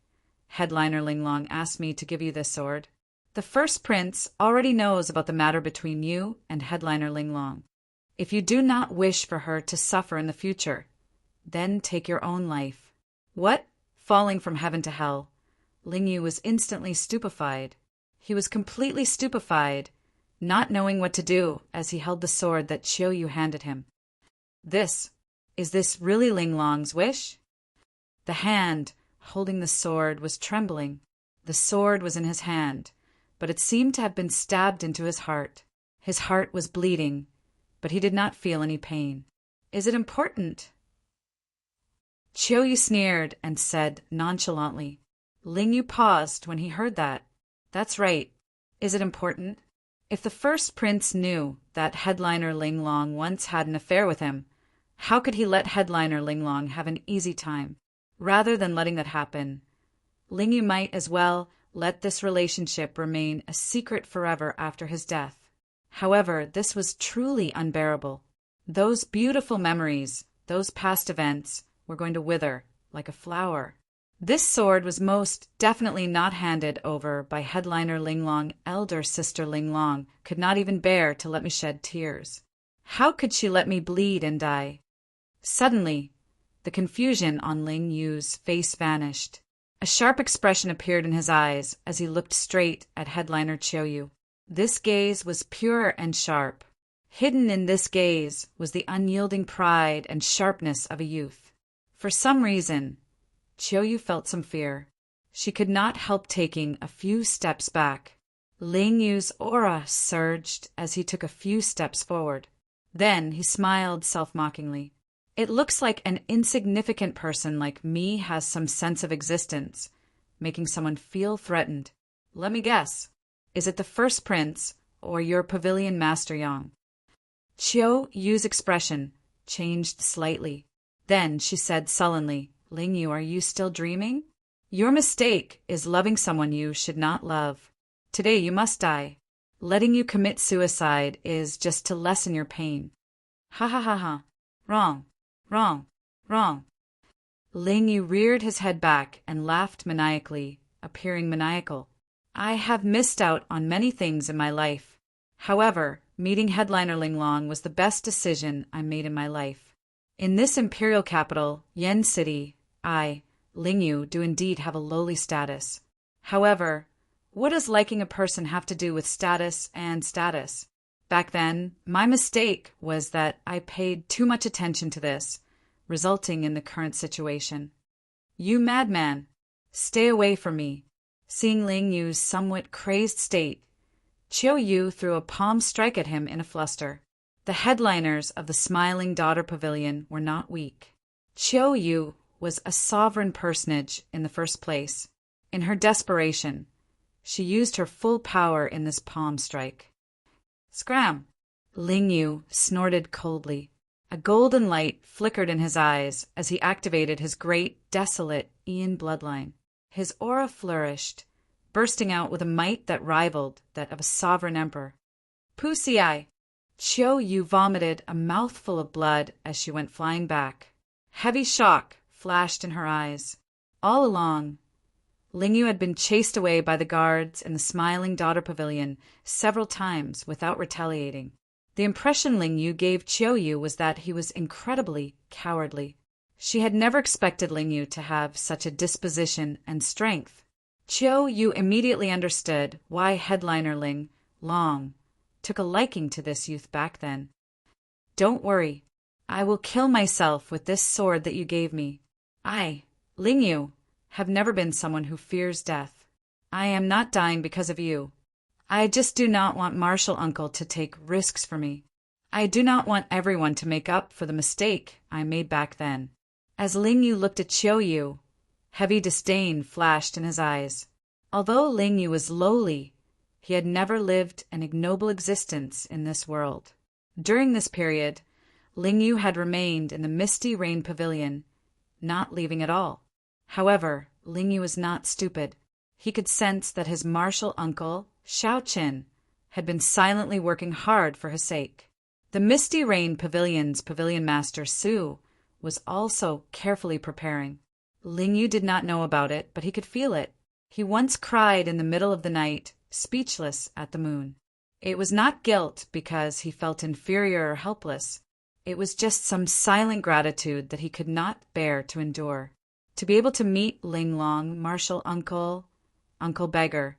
"Headliner Ling Long asked me to give you this sword. The first prince already knows about the matter between you and headliner Ling Long. If you do not wish for her to suffer in the future, then take your own life." What? Falling from heaven to hell? Ling Yu was instantly stupefied. He was completely stupefied, not knowing what to do as he held the sword that Chiu Yu handed him. Is this really Ling Long's wish? The hand holding the sword was trembling. The sword was in his hand, but it seemed to have been stabbed into his heart. His heart was bleeding, but he did not feel any pain. "Is it important?" Chiu Yu sneered and said nonchalantly. Ling Yu paused when he heard that. "That's right. Is it important? If the first prince knew that headliner Ling Long once had an affair with him, how could he let headliner Ling Long have an easy time? Rather than letting that happen, Ling Yu might as well let this relationship remain a secret forever after his death. However, this was truly unbearable. Those beautiful memories, those past events, were going to wither like a flower. This sword was most definitely not handed over by headliner Ling Long. Elder sister Ling Long could not even bear to let me shed tears. How could she let me bleed and die? Suddenly, the confusion on Ling Yu's face vanished. A sharp expression appeared in his eyes as he looked straight at headliner Chiu Yu. This gaze was pure and sharp. Hidden in this gaze was the unyielding pride and sharpness of a youth. For some reason, Chiu Yu felt some fear. She could not help taking a few steps back. Ling Yu's aura surged as he took a few steps forward. Then he smiled self-mockingly. "It looks like an insignificant person like me has some sense of existence, making someone feel threatened. Let me guess. Is it the first prince or your pavilion master Yang?" Chiu Yu's expression changed slightly. Then she said sullenly, "Ling Yu, are you still dreaming? Your mistake is loving someone you should not love. Today you must die. Letting you commit suicide is just to lessen your pain." "Ha ha ha ha. Wrong, wrong, wrong." Ling Yu reared his head back and laughed maniacally, appearing maniacal. "I have missed out on many things in my life. However, meeting headliner Ling Long was the best decision I made in my life. In this imperial capital, Yen City, I, Lingyu, do indeed have a lowly status. However, what does liking a person have to do with status and status? Back then, my mistake was that I paid too much attention to this, resulting in the current situation. You madman! Stay away from me. Seeing Ling Yu's somewhat crazed state, Chiu Yu threw a palm strike at him in a fluster. The headliners of the Smiling Daughter Pavilion were not weak. Chiu Yu was a sovereign personage in the first place. In her desperation, she used her full power in this palm strike. Scram! Ling Yu snorted coldly. A golden light flickered in his eyes as he activated his great, desolate Ian bloodline. His aura flourished, bursting out with a might that rivaled that of a sovereign emperor. Pussy-eye! Chiu Yu vomited a mouthful of blood as she went flying back. Heavy shock flashed in her eyes. All along, Ling Yu had been chased away by the guards in the Smiling Daughter Pavilion several times without retaliating. The impression Ling Yu gave Chiu Yu was that he was incredibly cowardly. She had never expected Ling Yu to have such a disposition and strength. Chiu Yu immediately understood why headliner Ling Long took a liking to this youth back then. Don't worry, I will kill myself with this sword that you gave me. I, Ling Yu, have never been someone who fears death. I am not dying because of you. I just do not want Martial Uncle to take risks for me. I do not want everyone to make up for the mistake I made back then. As Ling Yu looked at Chiu Yu, heavy disdain flashed in his eyes. Although Ling Yu was lowly, he had never lived an ignoble existence in this world. During this period, Ling Yu had remained in the Misty Rain Pavilion, not leaving at all. However, Ling Yu was not stupid. He could sense that his martial uncle, Xiao Qin, had been silently working hard for his sake. The Misty Rain Pavilion's pavilion master, Su, was also carefully preparing. Ling Yu did not know about it, but he could feel it. He once cried in the middle of the night, speechless at the moon. It was not guilt because he felt inferior or helpless. It was just some silent gratitude that he could not bear to endure. To be able to meet Ling Long, Martial Uncle, Uncle Beggar,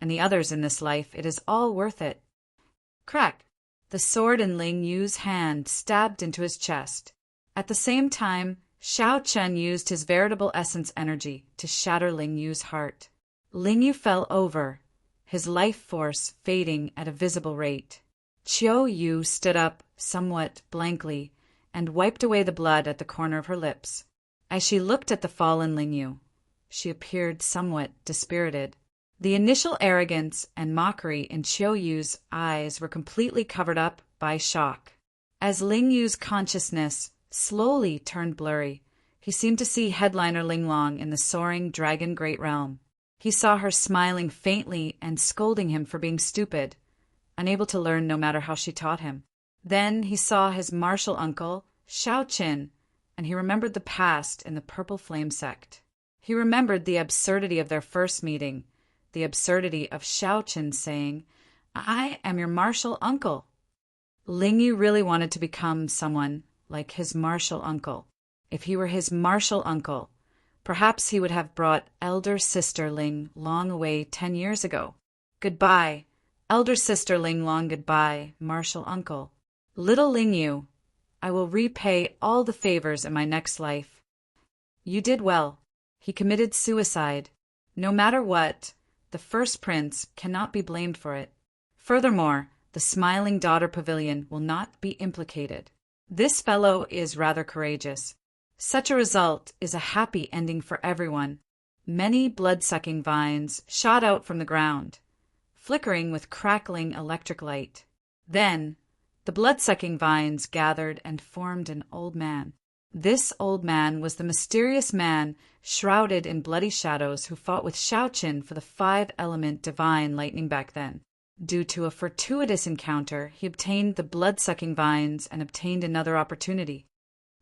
and the others in this life, it is all worth it. Crack! The sword in Ling Yu's hand stabbed into his chest. At the same time, Xiao Chen used his veritable essence energy to shatter Ling Yu's heart. Ling Yu fell over, his life force fading at a visible rate. Chiu Yu stood up somewhat blankly and wiped away the blood at the corner of her lips. As she looked at the fallen Ling Yu, she appeared somewhat dispirited. The initial arrogance and mockery in Chiu Yu's eyes were completely covered up by shock. As Ling Yu's consciousness slowly turned blurry, he seemed to see headliner Ling Long in the soaring dragon great realm. He saw her smiling faintly and scolding him for being stupid, unable to learn no matter how she taught him. Then he saw his martial uncle, Xiao Qin, and he remembered the past in the Purple Flame sect. He remembered the absurdity of their first meeting, the absurdity of Xiao Qin saying, "I am your martial uncle." Ling Yu really wanted to become someone like his martial uncle. If he were his martial uncle, perhaps he would have brought elder sister Ling Long away 10 years ago. Goodbye, elder sister Ling Long, goodbye, martial uncle. Little Ling Yu, I will repay all the favors in my next life. You did well. He committed suicide. No matter what, the first prince cannot be blamed for it. Furthermore, the Smiling Daughter Pavilion will not be implicated. This fellow is rather courageous. Such a result is a happy ending for everyone. Many blood-sucking vines shot out from the ground, flickering with crackling electric light. Then, the blood-sucking vines gathered and formed an old man. This old man was the mysterious man shrouded in bloody shadows who fought with Xiao Qin for the 5-element divine lightning back then. Due to a fortuitous encounter, he obtained the blood-sucking vines and obtained another opportunity.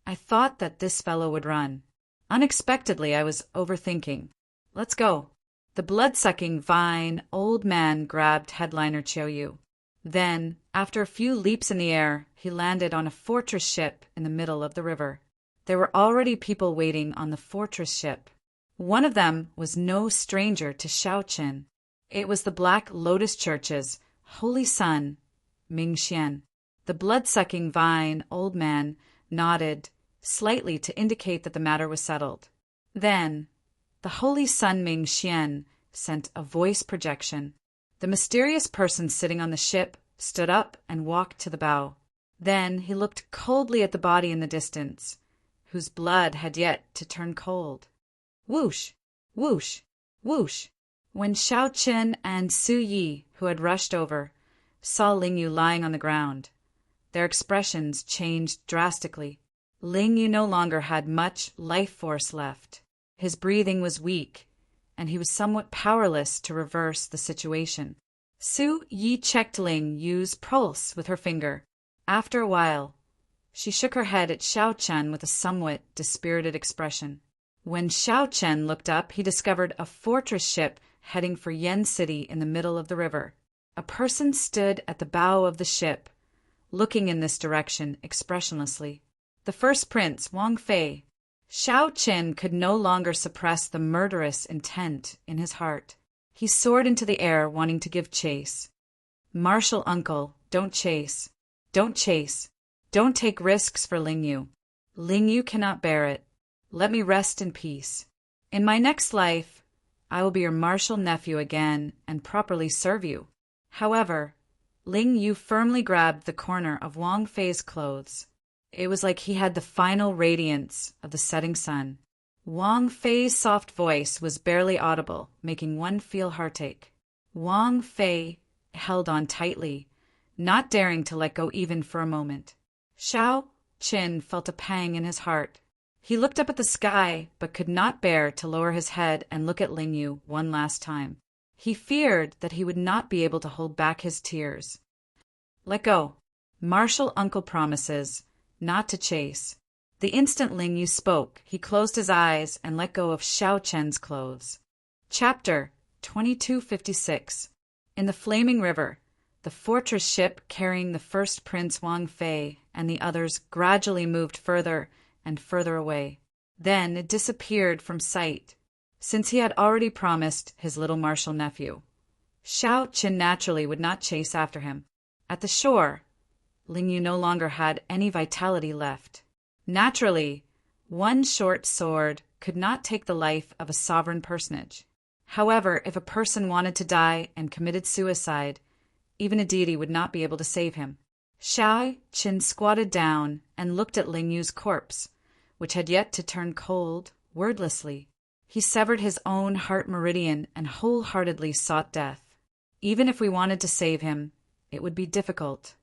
I thought that this fellow would run. Unexpectedly, I was overthinking. Let's go. The blood-sucking vine old man grabbed headliner Chiu Yu. Then, after a few leaps in the air, he landed on a fortress ship in the middle of the river. There were already people waiting on the fortress ship. One of them was no stranger to Shaoqin. It was the Black Lotus Church's Holy Son, Mingxian. The blood-sucking vine old man nodded slightly to indicate that the matter was settled. Then, the Holy Sun Mingxian sent a voice projection. The mysterious person sitting on the ship stood up and walked to the bow. Then he looked coldly at the body in the distance, whose blood had yet to turn cold. Whoosh! Whoosh! Whoosh! When Shaoqin and Su Yi, who had rushed over, saw Ling Yu lying on the ground, their expressions changed drastically. Ling Yu no longer had much life force left. His breathing was weak, and he was somewhat powerless to reverse the situation. Su Yi checked Ling Yu's pulse with her finger. After a while, she shook her head at Xiao Chen with a somewhat dispirited expression. When Xiao Chen looked up, he discovered a fortress ship heading for Yen City in the middle of the river. A person stood at the bow of the ship, looking in this direction expressionlessly. The first prince, Wang Fei. Xiao Chen could no longer suppress the murderous intent in his heart. He soared into the air, wanting to give chase. Martial uncle, don't chase. Don't chase. Don't take risks for Ling Yu. Ling Yu cannot bear it. Let me rest in peace. In my next life, I will be your martial nephew again and properly serve you. However, Ling Yu firmly grabbed the corner of Wang Fei's clothes. It was like he had the final radiance of the setting sun. Wang Fei's soft voice was barely audible, making one feel heartache. Wang Fei held on tightly, not daring to let go even for a moment. Xiao Qin felt a pang in his heart. He looked up at the sky, but could not bear to lower his head and look at Ling Yu one last time. He feared that he would not be able to hold back his tears. Let go. Martial uncle promises not to chase. The instant Ling Yu spoke, he closed his eyes and let go of Xiao Chen's clothes. Chapter 2256. In the flaming river, the fortress ship carrying the first Prince Wang Fei and the others gradually moved further and further away. Then it disappeared from sight, since he had already promised his little martial nephew. Xiao Qin naturally would not chase after him. At the shore, Ling Yu no longer had any vitality left. Naturally, one short sword could not take the life of a sovereign personage. However, if a person wanted to die and committed suicide, even a deity would not be able to save him. Xiao Qin squatted down and looked at Ling Yu's corpse, which had yet to turn cold, wordlessly. He severed his own heart meridian and wholeheartedly sought death. Even if we wanted to save him, it would be difficult.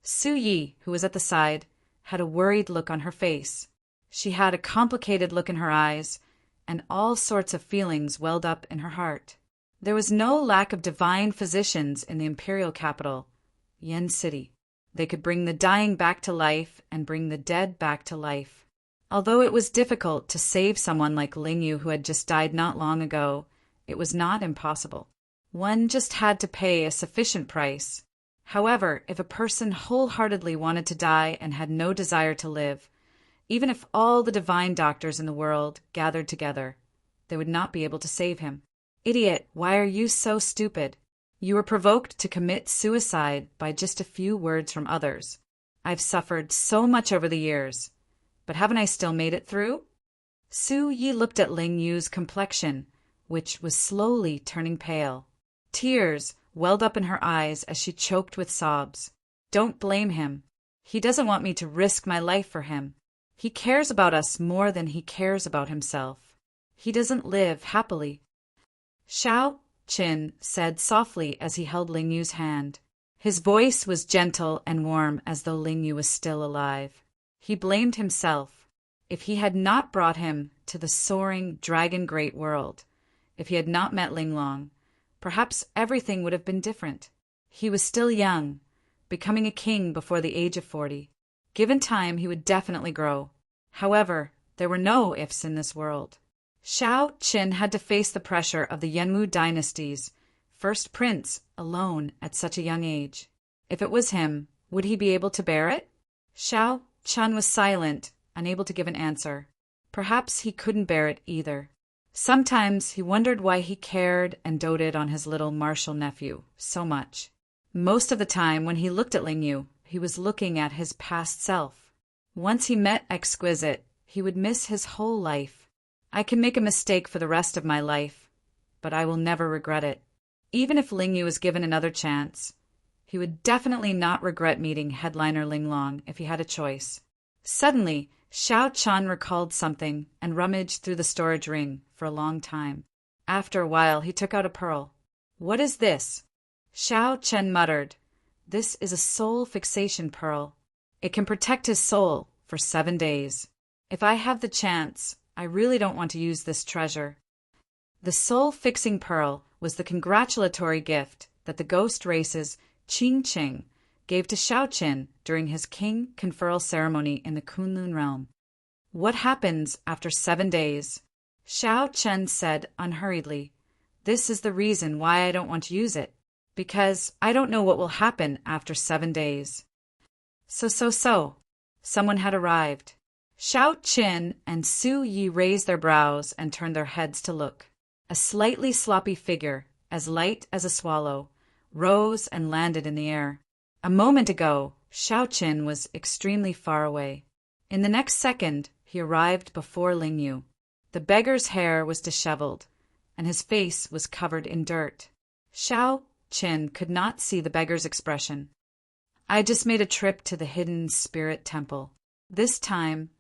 Su Yi, who was at the side, had a worried look on her face. She had a complicated look in her eyes, and all sorts of feelings welled up in her heart. There was no lack of divine physicians in the imperial capital, Yen City. They could bring the dying back to life and bring the dead back to life. Although it was difficult to save someone like Ling Yu who had just died not long ago, it was not impossible. One just had to pay a sufficient price. However, if a person wholeheartedly wanted to die and had no desire to live, even if all the divine doctors in the world gathered together, they would not be able to save him. Idiot, why are you so stupid? You were provoked to commit suicide by just a few words from others. I've suffered so much over the years, but haven't I still made it through? Su Yi looked at Ling Yu's complexion, which was slowly turning pale. Tears welled up in her eyes as she choked with sobs. Don't blame him. He doesn't want me to risk my life for him. He cares about us more than he cares about himself. He doesn't live happily. Xiao Qin said softly as he held Ling Yu's hand. His voice was gentle and warm as though Ling Yu was still alive. He blamed himself. If he had not brought him to the soaring dragon great world, if he had not met Ling Long, perhaps everything would have been different. He was still young, becoming a king before the age of 40. Given time, he would definitely grow. However, there were no ifs in this world. Xiao Qin had to face the pressure of the Yanwu dynasty's first prince alone at such a young age. If it was him, would he be able to bear it? Xiao Chen was silent unable to give an answer. Perhaps he couldn't bear it either. Sometimes he wondered why he cared and doted on his little martial nephew so much. Most of the time when he looked at Lingyu, he was looking at his past self. Once he met Exquisite, he would miss his whole life. I can make a mistake for the rest of my life, but I will never regret it. Even if Lingyu was given another chance, he would definitely not regret meeting headliner Linglong if he had a choice. Suddenly, Xiao Chun recalled something and rummaged through the storage ring for a long time. After a while, he took out a pearl. "What is this?" Xiao Chen muttered, "This is a soul fixation pearl. It can protect his soul for 7 days. If I have the chance, I really don't want to use this treasure." The soul-fixing pearl was the congratulatory gift that the ghost race's Qing Qing gave to Xiao Qin during his king conferral ceremony in the Kunlun realm. "What happens after 7 days?" Xiao Chen said unhurriedly. "This is the reason why I don't want to use it, because I don't know what will happen after 7 days. So. Someone had arrived. Xiao Qin and Su Yi raised their brows and turned their heads to look. A slightly sloppy figure, as light as a swallow, rose and landed in the air. A moment ago, Xiao Qin was extremely far away. In the next second, he arrived before Lingyu. The beggar's hair was disheveled, and his face was covered in dirt. Xiao Qin could not see the beggar's expression. "I just made a trip to the hidden spirit temple. This time,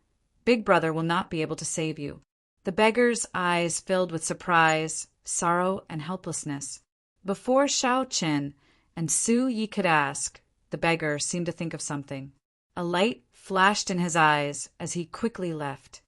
Big Brother will not be able to save you." The beggar's eyes filled with surprise, sorrow, and helplessness. Before Xiao Qin and Su Yi could ask, the beggar seemed to think of something. A light flashed in his eyes as he quickly left.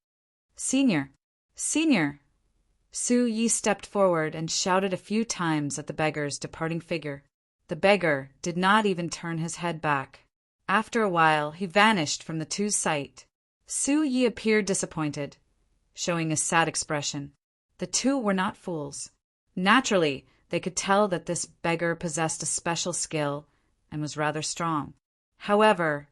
Senior! Su Yi stepped forward and shouted a few times at the beggar's departing figure. The beggar did not even turn his head back. After a while, he vanished from the two's sight. Su Yi appeared disappointed, showing a sad expression. The two were not fools. Naturally, they could tell that this beggar possessed a special skill and was rather strong. However,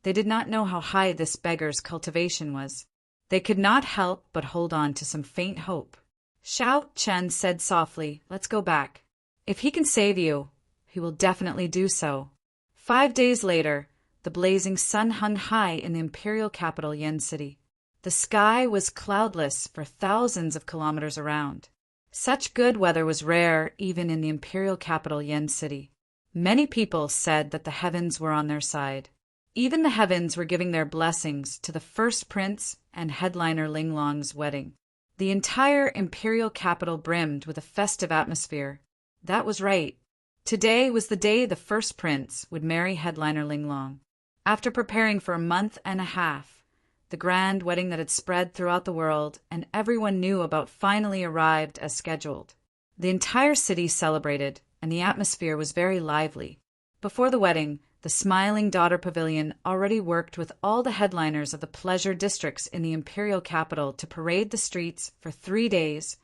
they did not know how high this beggar's cultivation was. They could not help but hold on to some faint hope. Xiao Chen said softly, "Let's go back. If he can save you, he will definitely do so." 5 days later, the blazing sun hung high in the imperial capital Yen City. The sky was cloudless for thousands of kilometers around. Such good weather was rare even in the imperial capital Yen City. Many people said that the heavens were on their side. Even the heavens were giving their blessings to the first prince and headliner Linglong's wedding. The entire imperial capital brimmed with a festive atmosphere. That was right. Today was the day the first prince would marry headliner Linglong. After preparing for a month and a half, the grand wedding that had spread throughout the world and everyone knew about finally arrived as scheduled. The entire city celebrated, and the atmosphere was very lively. Before the wedding, the Smiling Daughter Pavilion already worked with all the headliners of the pleasure districts in the imperial capital to parade the streets for 3 days,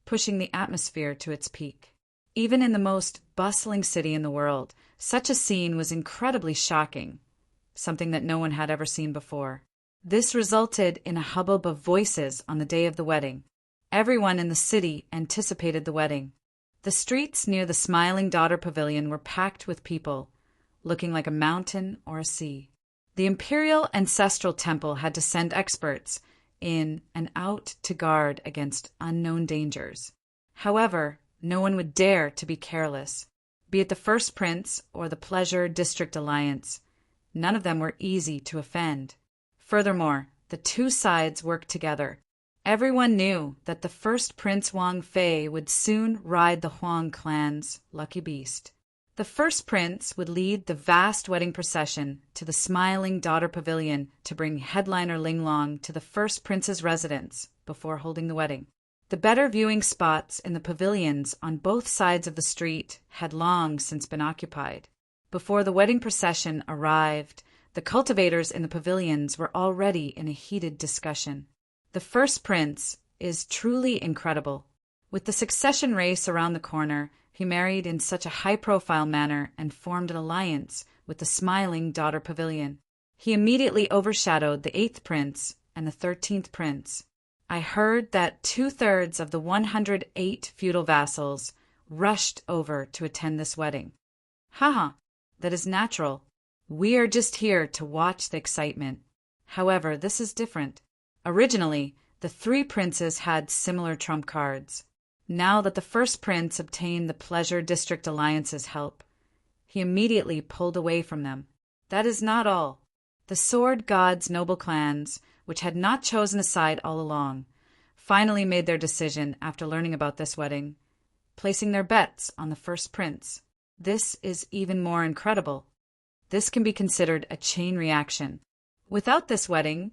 pushing the atmosphere to its peak. Even in the most bustling city in the world, such a scene was incredibly shocking, something that no one had ever seen before. This resulted in a hubbub of voices on the day of the wedding. Everyone in the city anticipated the wedding. The streets near the Smiling Daughter Pavilion were packed with people, looking like a mountain or a sea. The Imperial Ancestral Temple had to send experts in and out to guard against unknown dangers. However, no one would dare to be careless. Be it the First Prince or the Pleasure District Alliance, none of them were easy to offend. Furthermore, the two sides worked together. Everyone knew that the first Prince Wang Fei would soon ride the Huang clan's lucky beast. The first prince would lead the vast wedding procession to the Smiling Daughter Pavilion to bring headliner Linglong to the first prince's residence before holding the wedding. The better viewing spots in the pavilions on both sides of the street had long since been occupied. Before the wedding procession arrived, the cultivators in the pavilions were already in a heated discussion. The first prince is truly incredible. With the succession race around the corner, he married in such a high-profile manner and formed an alliance with the Smiling Daughter Pavilion. He immediately overshadowed the 8th prince and the 13th prince. I heard that 2/3 of the 108 feudal vassals rushed over to attend this wedding. Haha, that is natural. We are just here to watch the excitement. However, this is different. Originally, the three princes had similar trump cards. Now that the first prince obtained the Pleasure District Alliance's help, he immediately pulled away from them. That is not all. The Sword God's noble clans, which had not chosen a side all along, finally made their decision after learning about this wedding, placing their bets on the first prince. This is even more incredible. This can be considered a chain reaction. Without this wedding,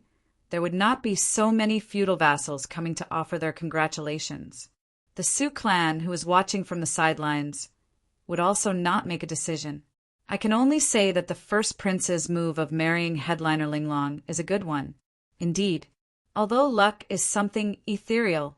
there would not be so many feudal vassals coming to offer their congratulations. The Sioux clan, who was watching from the sidelines, would also not make a decision. I can only say that the first prince's move of marrying headliner Linglong is a good one. Indeed, although luck is something ethereal,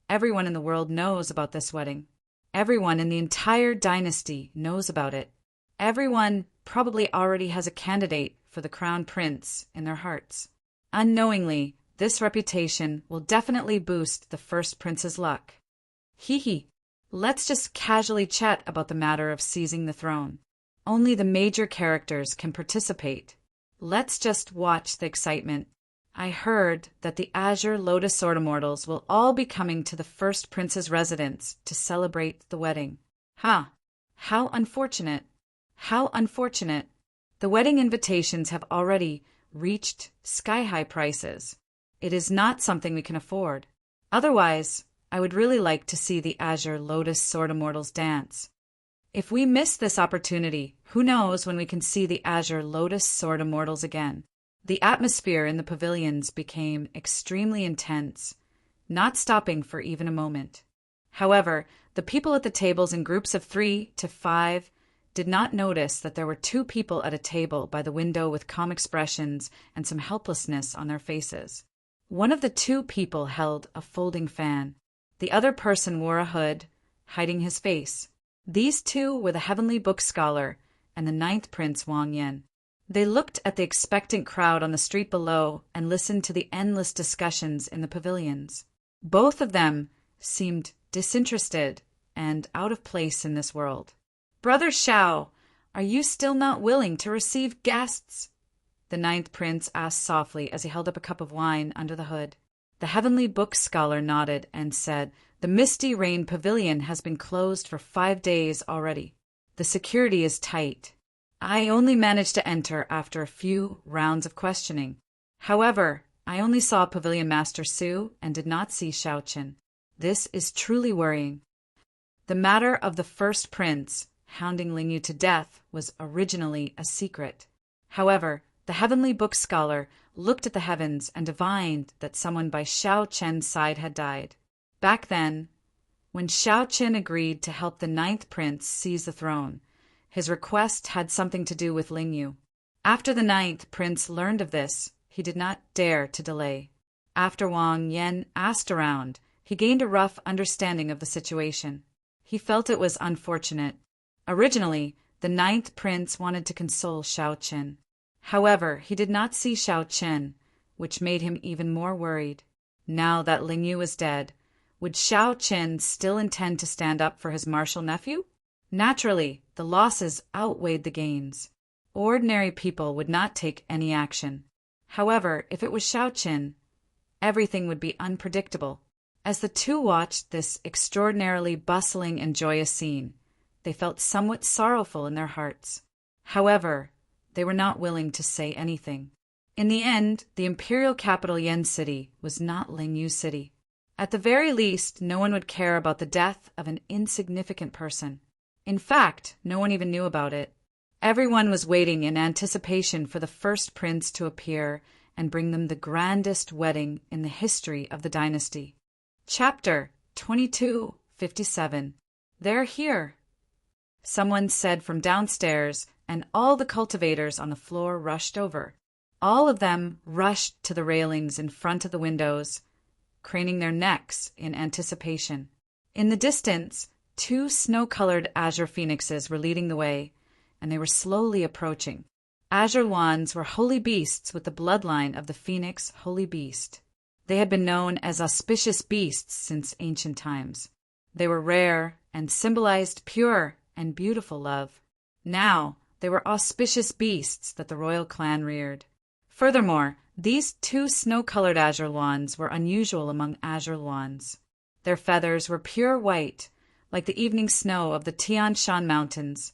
everyone in the world knows about this wedding. Everyone in the entire dynasty knows about it. Everyone probably already has a candidate for the crown prince in their hearts. Unknowingly, this reputation will definitely boost the first prince's luck. Hee. Let's just casually chat about the matter of seizing the throne. Only the major characters can participate. Let's just watch the excitement. I heard that the Azure Lotus Sword Immortals will all be coming to the first prince's residence to celebrate the wedding. How unfortunate. How unfortunate. The wedding invitations have already reached sky-high prices. It is not something we can afford. Otherwise, I would really like to see the Azure Lotus Sword Immortals dance. If we miss this opportunity, who knows when we can see the Azure Lotus Sword Immortals again. The atmosphere in the pavilions became extremely intense, not stopping for even a moment. However, the people at the tables in groups of 3 to 5 did not notice that there were 2 people at a table by the window with calm expressions and some helplessness on their faces. One of the 2 people held a folding fan. The other person wore a hood, hiding his face. These 2 were the Heavenly Book Scholar and the 9th Prince Wang Yen. They looked at the expectant crowd on the street below and listened to the endless discussions in the pavilions. Both of them seemed disinterested and out of place in this world. "Brother Shao, are you still not willing to receive guests?" the 9th Prince asked softly as he held up a cup of wine under the hood. The Heavenly Book Scholar nodded and said, "The Misty Rain Pavilion has been closed for 5 days already. The security is tight. I only managed to enter after a few rounds of questioning. However, I only saw Pavilion Master Su and did not see Shao Qin. This is truly worrying." The matter of the first prince hounding Lingyu to death was originally a secret. However, the Heavenly Book Scholar looked at the heavens and divined that someone by Shao Qian's side had died. Back then, when Shao Qin agreed to help the 9th Prince seize the throne, his request had something to do with Lingyu. After the 9th Prince learned of this, he did not dare to delay. After Wang Yen asked around, he gained a rough understanding of the situation. He felt it was unfortunate. Originally, the 9th Prince wanted to console Shao Qin. However, he did not see Shao Qin, which made him even more worried. Now that Lingyu was dead, would Shao Qin still intend to stand up for his martial nephew? Naturally, the losses outweighed the gains. Ordinary people would not take any action. However, if it was Shao Qin, everything would be unpredictable. As the 2 watched this extraordinarily bustling and joyous scene, they felt somewhat sorrowful in their hearts. However, they were not willing to say anything. In the end, the imperial capital Yen City was not Lingyu City. At the very least, no one would care about the death of an insignificant person. In fact, no one even knew about it. Everyone was waiting in anticipation for the first prince to appear and bring them the grandest wedding in the history of the dynasty. Chapter 2257. They're here, someone said from downstairs, and all the cultivators on the floor rushed over. All of them rushed to the railings in front of the windows, craning their necks in anticipation. In the distance, 2 snow-colored azure phoenixes were leading the way, and they were slowly approaching. Azure wands were holy beasts with the bloodline of the phoenix holy beast. They had been known as auspicious beasts since ancient times. They were rare and symbolized pure and beautiful love. Now, they were auspicious beasts that the royal clan reared. Furthermore, these two snow-colored azure wands were unusual among azure wands. Their feathers were pure white, like the evening snow of the Tian Shan Mountains,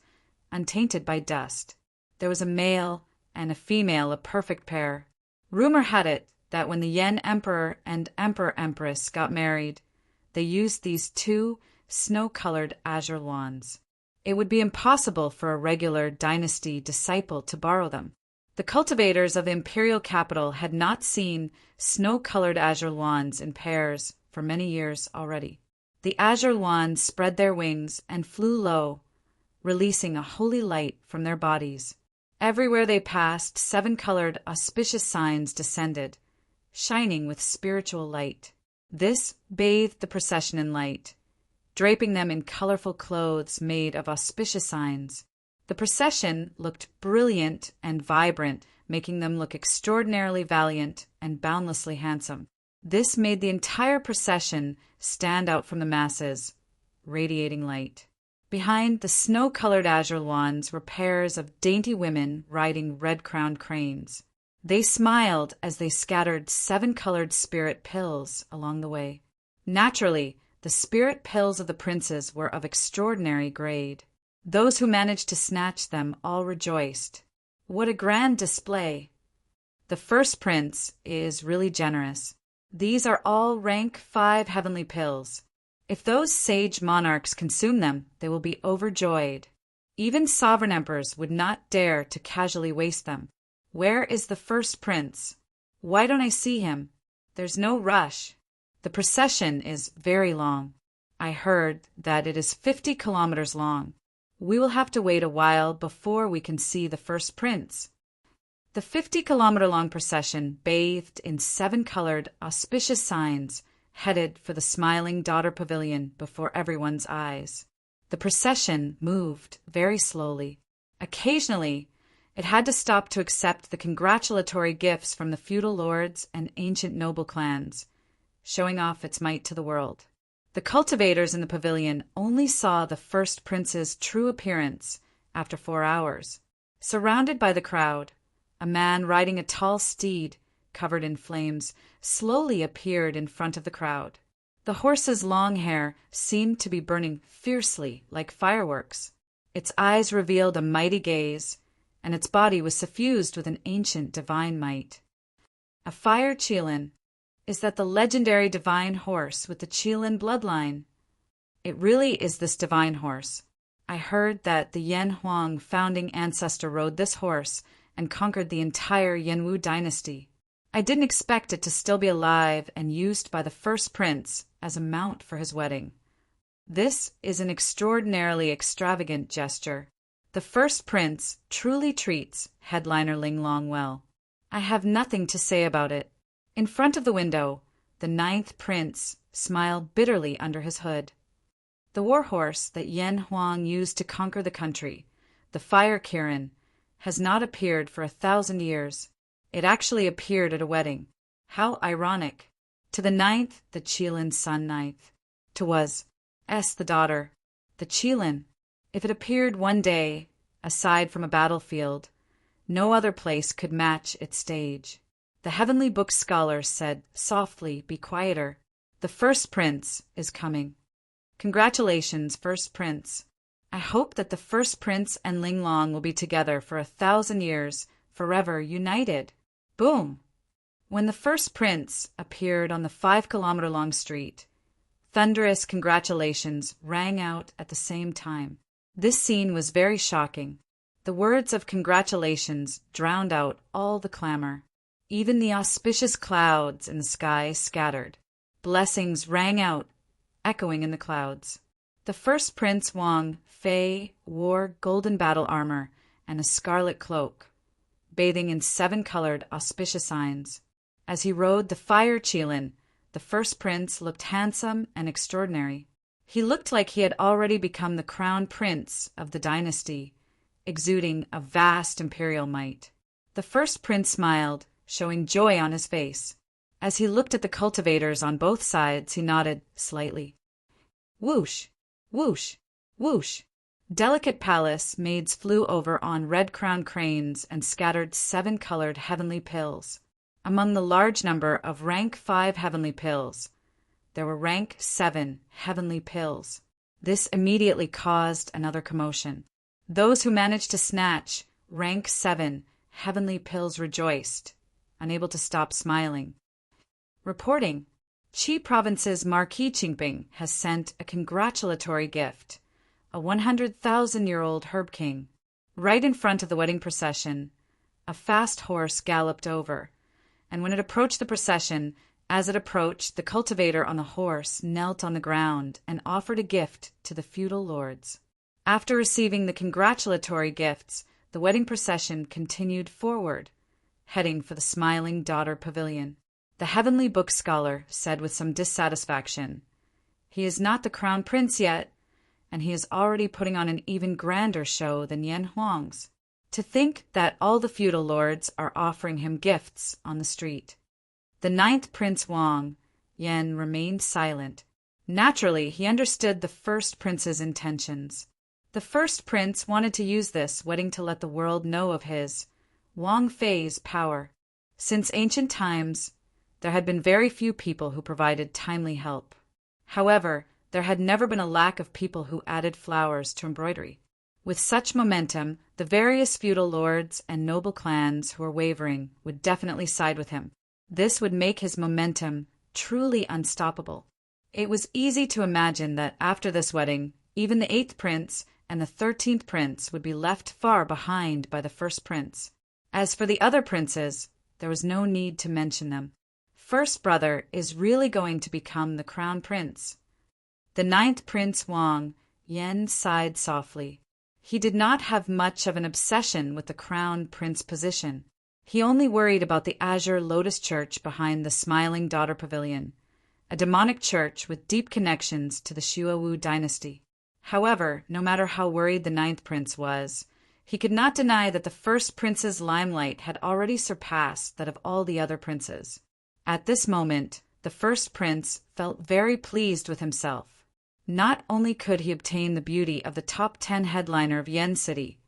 untainted by dust. There was a male and a female, a perfect pair. Rumor had it that when the Yen Emperor and Empress got married, they used these two snow-colored azure wands. It would be impossible for a regular dynasty disciple to borrow them. The cultivators of the imperial capital had not seen snow-colored azure wands in pairs for many years already. The azure wands spread their wings and flew low, releasing a holy light from their bodies. Everywhere they passed, 7-colored auspicious signs descended, shining with spiritual light. This bathed the procession in light, draping them in colorful clothes made of auspicious signs. The procession looked brilliant and vibrant, making them look extraordinarily valiant and boundlessly handsome. This made the entire procession stand out from the masses, radiating light. Behind the snow-colored azure wands were pairs of dainty women riding red-crowned cranes. They smiled as they scattered 7-colored spirit pills along the way. Naturally, the spirit pills of the princes were of extraordinary grade. Those who managed to snatch them all rejoiced. What a grand display! The first prince is really generous. These are all rank 5 heavenly pills. If those sage monarchs consume them, they will be overjoyed. Even sovereign emperors would not dare to casually waste them. Where is the first prince? Why don't I see him? There's no rush. The procession is very long. I heard that it is 50 kilometers long. We will have to wait a while before we can see the first prince. The 50-kilometer-long procession, bathed in 7-colored, auspicious signs, headed for the smiling daughter pavilion before everyone's eyes. The procession moved very slowly. Occasionally, it had to stop to accept the congratulatory gifts from the feudal lords and ancient noble clans, showing off its might to the world. The cultivators in the pavilion only saw the first prince's true appearance after 4 hours. Surrounded by the crowd, a man riding a tall steed, covered in flames, slowly appeared in front of the crowd. The horse's long hair seemed to be burning fiercely like fireworks. Its eyes revealed a mighty gaze, and its body was suffused with an ancient divine might. A fire Qilin. Is that the legendary divine horse with the Qilin bloodline? It really is this divine horse. I heard that the Yan Huang founding ancestor rode this horse and conquered the entire Yanwu dynasty. I didn't expect it to still be alive and used by the first prince as a mount for his wedding. This is an extraordinarily extravagant gesture. The first prince truly treats headliner Ling Long well. I have nothing to say about it. In front of the window, the 9th prince smiled bitterly under his hood. The war horse that Yan Huang used to conquer the country, the fire Kirin, has not appeared for 1,000 years. It actually appeared at a wedding. How ironic. To the 9th, the Qilin's son 9th. To was the daughter, the Qilin. If it appeared one day, aside from a battlefield, no other place could match its stage. The heavenly book scholars said, softly, be quieter. The first prince is coming. Congratulations, first prince. I hope that the first prince and Ling Long will be together for 1,000 years, forever united. Boom! When the first prince appeared on the 5-kilometer-long street, thunderous congratulations rang out at the same time. This scene was very shocking. The words of congratulations drowned out all the clamor. Even the auspicious clouds in the sky scattered. Blessings rang out, echoing in the clouds. The first Prince Wang Fei wore golden battle armor and a scarlet cloak, bathing in 7-colored auspicious signs. As he rode the fire Qilin, the first prince looked handsome and extraordinary. He looked like he had already become the crown prince of the dynasty, exuding a vast imperial might. The first prince smiled, showing joy on his face. As he looked at the cultivators on both sides, he nodded slightly. Whoosh! Whoosh! Whoosh! Delicate palace maids flew over on red-crowned cranes and scattered 7-colored heavenly pills. Among the large number of rank 5 heavenly pills, there were rank 7 heavenly pills. This immediately caused another commotion. Those who managed to snatch rank 7 heavenly pills rejoiced, unable to stop smiling. Reporting, Qi Province's Marquis Qingping has sent a congratulatory gift, a 100,000-year-old herb king. Right in front of the wedding procession, a fast horse galloped over, and when it approached the procession, as it approached, the cultivator on the horse knelt on the ground and offered a gift to the feudal lords. After receiving the congratulatory gifts, the wedding procession continued forward, heading for the Smiling Daughter Pavilion. The heavenly book scholar said with some dissatisfaction, "He is not the crown prince yet, and he is already putting on an even grander show than Yan Huang's. To think that all the feudal lords are offering him gifts on the street." The 9th Prince Wang, Yan, remained silent. Naturally, he understood the first prince's intentions. The first prince wanted to use this wedding to let the world know of his, Wang Fei's, power. Since ancient times, there had been very few people who provided timely help. However, there had never been a lack of people who added flowers to embroidery. With such momentum, the various feudal lords and noble clans who were wavering would definitely side with him. This would make his momentum truly unstoppable. It was easy to imagine that after this wedding, even the 8th prince and the 13th prince would be left far behind by the first prince. As for the other princes, there was no need to mention them. First brother is really going to become the crown prince. The 9th Prince Wang, Yan, sighed softly. He did not have much of an obsession with the crown prince position. He only worried about the Azure Lotus Church behind the Smiling Daughter Pavilion, a demonic church with deep connections to the Xuewu dynasty. However, no matter how worried the 9th prince was, he could not deny that the first prince's limelight had already surpassed that of all the other princes. At this moment, the first prince felt very pleased with himself. Not only could he obtain the beauty of the top 10 headliner of Yen City,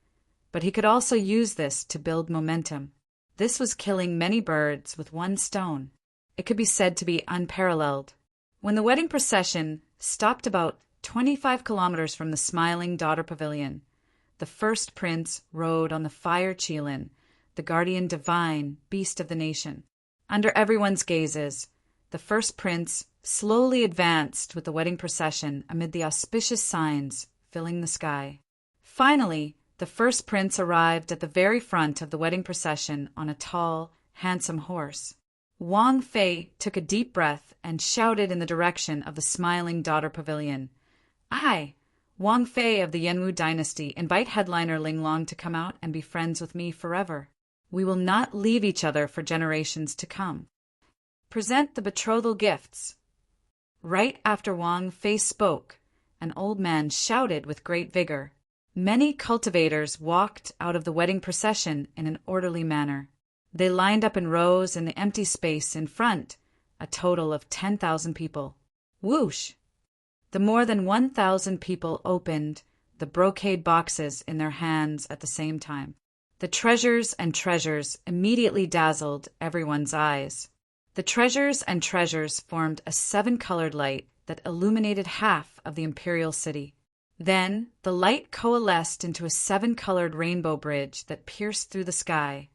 but he could also use this to build momentum. This was killing many birds with one stone. It could be said to be unparalleled. When the wedding procession stopped about 25 kilometers from the Smiling Daughter Pavilion, the first prince rode on the fire Qilin, the guardian divine beast of the nation. Under everyone's gazes, the first prince slowly advanced with the wedding procession amid the auspicious signs filling the sky. Finally, the first prince arrived at the very front of the wedding procession on a tall, handsome horse. Wang Fei took a deep breath and shouted in the direction of the Smiling Daughter Pavilion, "I, Wang Fei of the Yanwu dynasty, invite headliner Linglong to come out and be friends with me forever. We will not leave each other for generations to come. Present the betrothal gifts." Right after Wang Fei spoke, an old man shouted with great vigor. Many cultivators walked out of the wedding procession in an orderly manner. They lined up in rows in the empty space in front, a total of 10,000 people. Whoosh! The more than 1,000 people opened the brocade boxes in their hands at the same time. The treasures and treasures immediately dazzled everyone's eyes. The treasures and treasures formed a 7-colored light that illuminated half of the imperial city. Then the light coalesced into a 7-colored rainbow bridge that pierced through the sky,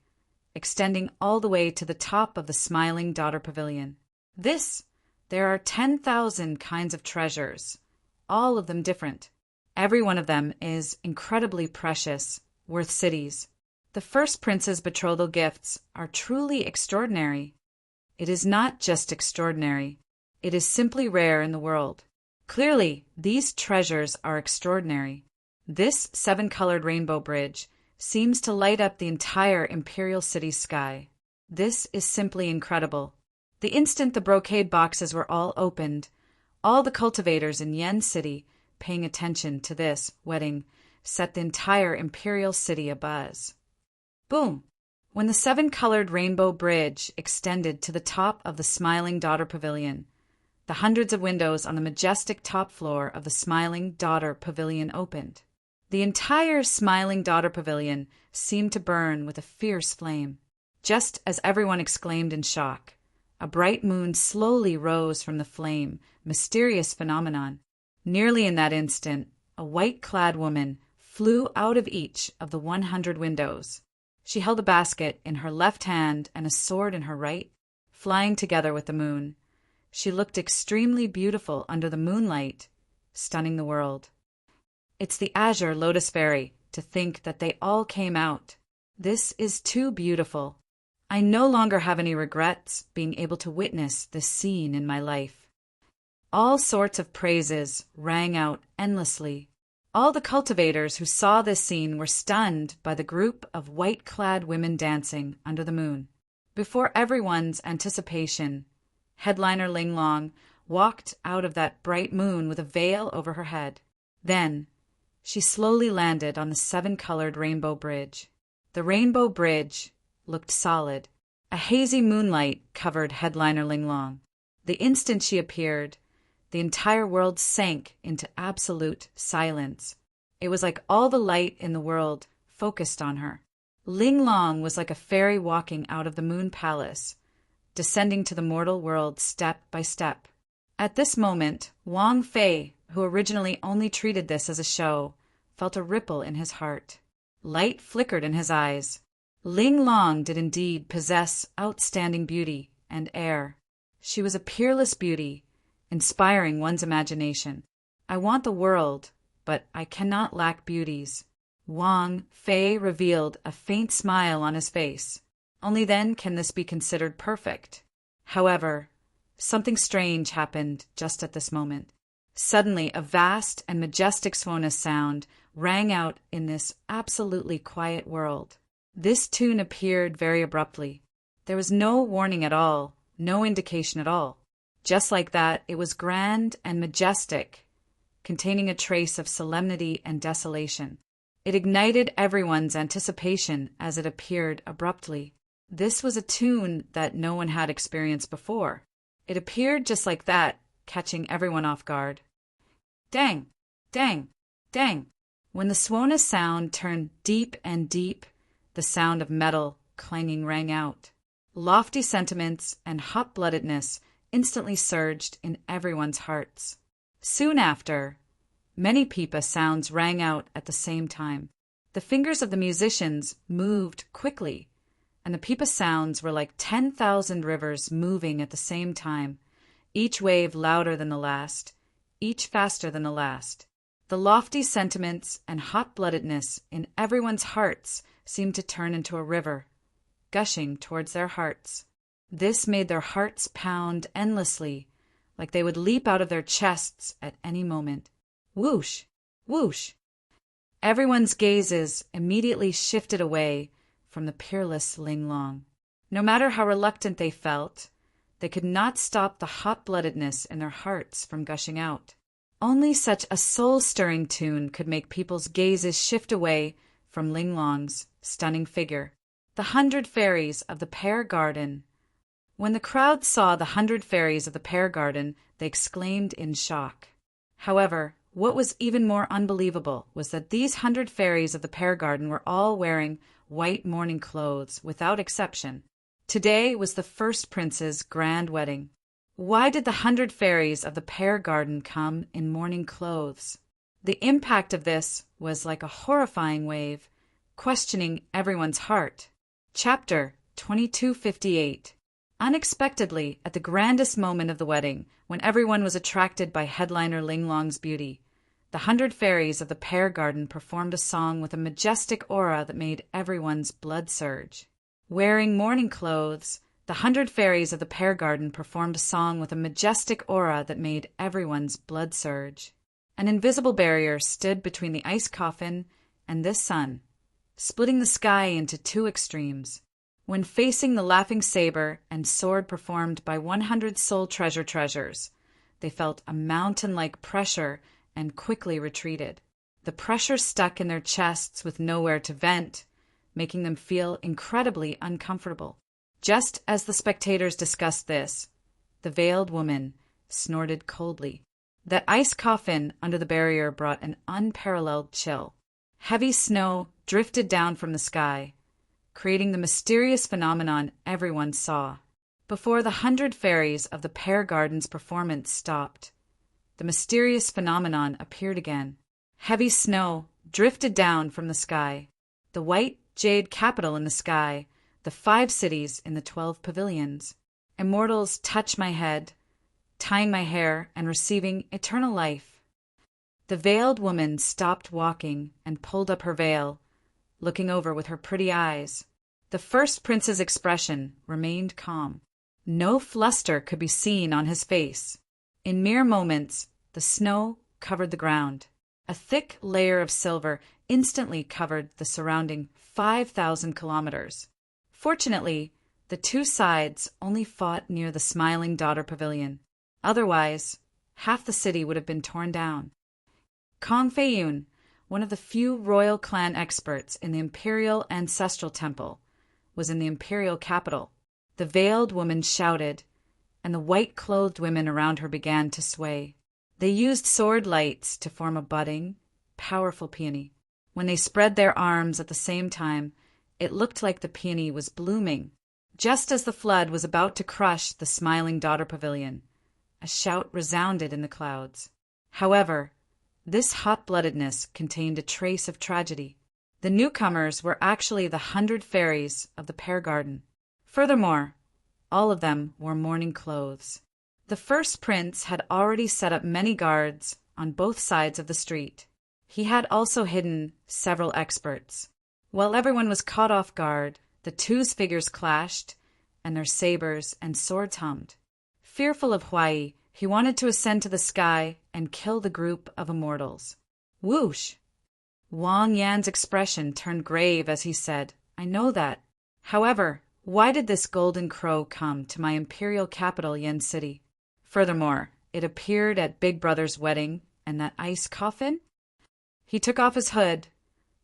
extending all the way to the top of the Smiling Daughter Pavilion. There are 10,000 kinds of treasures, all of them different. Every one of them is incredibly precious, worth cities. The first prince's betrothal gifts are truly extraordinary. It is not just extraordinary, it is simply rare in the world. Clearly, these treasures are extraordinary. This 7-colored rainbow bridge seems to light up the entire imperial city's sky. This is simply incredible. The instant the brocade boxes were all opened, all the cultivators in Yen City, paying attention to this wedding, set the entire imperial city abuzz. Boom! When the seven-colored rainbow bridge extended to the top of the Smiling Daughter Pavilion, the hundreds of windows on the majestic top floor of the Smiling Daughter Pavilion opened. The entire Smiling Daughter Pavilion seemed to burn with a fierce flame. Just as everyone exclaimed in shock, a bright moon slowly rose from the flame, mysterious phenomenon. Nearly in that instant, a white-clad woman flew out of each of the 100 windows. She held a basket in her left hand and a sword in her right, flying together with the moon. She looked extremely beautiful under the moonlight, stunning the world. It's the Azure Lotus Fairy, to think that they all came out. This is too beautiful. I no longer have any regrets being able to witness this scene in my life. All sorts of praises rang out endlessly. All the cultivators who saw this scene were stunned by the group of white-clad women dancing under the moon. Before everyone's anticipation, headliner Ling Long walked out of that bright moon with a veil over her head. Then, she slowly landed on the seven-colored rainbow bridge. The rainbow bridge looked solid. A hazy moonlight covered headliner Ling Long. The instant she appeared, the entire world sank into absolute silence. It was like all the light in the world focused on her. Ling Long was like a fairy walking out of the moon palace, descending to the mortal world step by step. At this moment, Wang Fei, who originally only treated this as a show, felt a ripple in his heart. Light flickered in his eyes. Ling Long did indeed possess outstanding beauty and air. She was a peerless beauty, inspiring one's imagination. I want the world, but I cannot lack beauties. Wang Fei revealed a faint smile on his face. Only then can this be considered perfect. However, something strange happened just at this moment. Suddenly, a vast and majestic Swana sound rang out in this absolutely quiet world. This tune appeared very abruptly. There was no warning at all, no indication at all. Just like that, it was grand and majestic, containing a trace of solemnity and desolation. It ignited everyone's anticipation as it appeared abruptly. This was a tune that no one had experienced before. It appeared just like that, catching everyone off guard. Dang! Dang! Dang! When the Swana sound turned deep and deep, the sound of metal clanging rang out. Lofty sentiments and hot-bloodedness instantly surged in everyone's hearts. Soon after, many pipa sounds rang out at the same time. The fingers of the musicians moved quickly, and the pipa sounds were like 10,000 rivers moving at the same time, each wave louder than the last, each faster than the last. The lofty sentiments and hot-bloodedness in everyone's hearts seemed to turn into a river, gushing towards their hearts. This made their hearts pound endlessly, like they would leap out of their chests at any moment. Whoosh! Whoosh! Everyone's gazes immediately shifted away from the peerless Ling Long. No matter how reluctant they felt, they could not stop the hot-bloodedness in their hearts from gushing out. Only such a soul-stirring tune could make people's gazes shift away from Ling Long's stunning figure. The 100 Fairies of the Pear Garden. When the crowd saw the 100 fairies of the Pear Garden, they exclaimed in shock. However, what was even more unbelievable was that these 100 fairies of the Pear Garden were all wearing white mourning clothes, without exception. Today was the first prince's grand wedding. Why did the 100 fairies of the Pear Garden come in mourning clothes? The impact of this was like a horrifying wave, questioning everyone's heart. Chapter 2258. Unexpectedly, at the grandest moment of the wedding, when everyone was attracted by headliner Ling Long's beauty, the 100 fairies of the Pear Garden performed a song with a majestic aura that made everyone's blood surge. Wearing mourning clothes, the 100 fairies of the Pear Garden performed a song with a majestic aura that made everyone's blood surge. An invisible barrier stood between the ice coffin and this sun, splitting the sky into two extremes. When facing the laughing saber and sword performed by 100 soul treasures, they felt a mountain-like pressure and quickly retreated. the pressure stuck in their chests with nowhere to vent, making them feel incredibly uncomfortable. Just as the spectators discussed this, the veiled woman snorted coldly. That ice coffin under the barrier brought an unparalleled chill. Heavy snow drifted down from the sky, creating the mysterious phenomenon everyone saw. Before the 100 fairies of the Pear Garden's performance stopped, the mysterious phenomenon appeared again. Heavy snow drifted down from the sky. The white jade capital in the sky, the 5 cities in the 12 pavilions. Immortals touch my head, tying my hair and receiving eternal life. The veiled woman stopped walking and pulled up her veil, looking over with her pretty eyes. The first prince's expression remained calm. No fluster could be seen on his face. In mere moments, the snow covered the ground. A thick layer of silver instantly covered the surrounding 5,000 kilometers. Fortunately, the 2 sides only fought near the Smiling Daughter Pavilion. Otherwise, half the city would have been torn down. Kong Feiyun, one of the few royal clan experts in the Imperial Ancestral Temple, was in the imperial capital. The veiled woman shouted, and the white-clothed women around her began to sway. They used sword lights to form a budding, powerful peony. When they spread their arms at the same time, it looked like the peony was blooming. Just as the flood was about to crush the Smiling Daughter Pavilion, a shout resounded in the clouds. However, this hot-bloodedness contained a trace of tragedy. The newcomers were actually the 100 fairies of the Pear Garden. Furthermore, all of them wore mourning clothes. The first prince had already set up many guards on both sides of the street. He had also hidden several experts. While everyone was caught off guard, the 2's figures clashed, and their sabers and swords hummed. Fearful of Huai, he wanted to ascend to the sky and kill the group of immortals. Whoosh! Wang Yan's expression turned grave as he said, "I know that. However, why did this golden crow come to my imperial capital, Yen City? Furthermore, it appeared at Big Brother's wedding, and that ice coffin?" He took off his hood,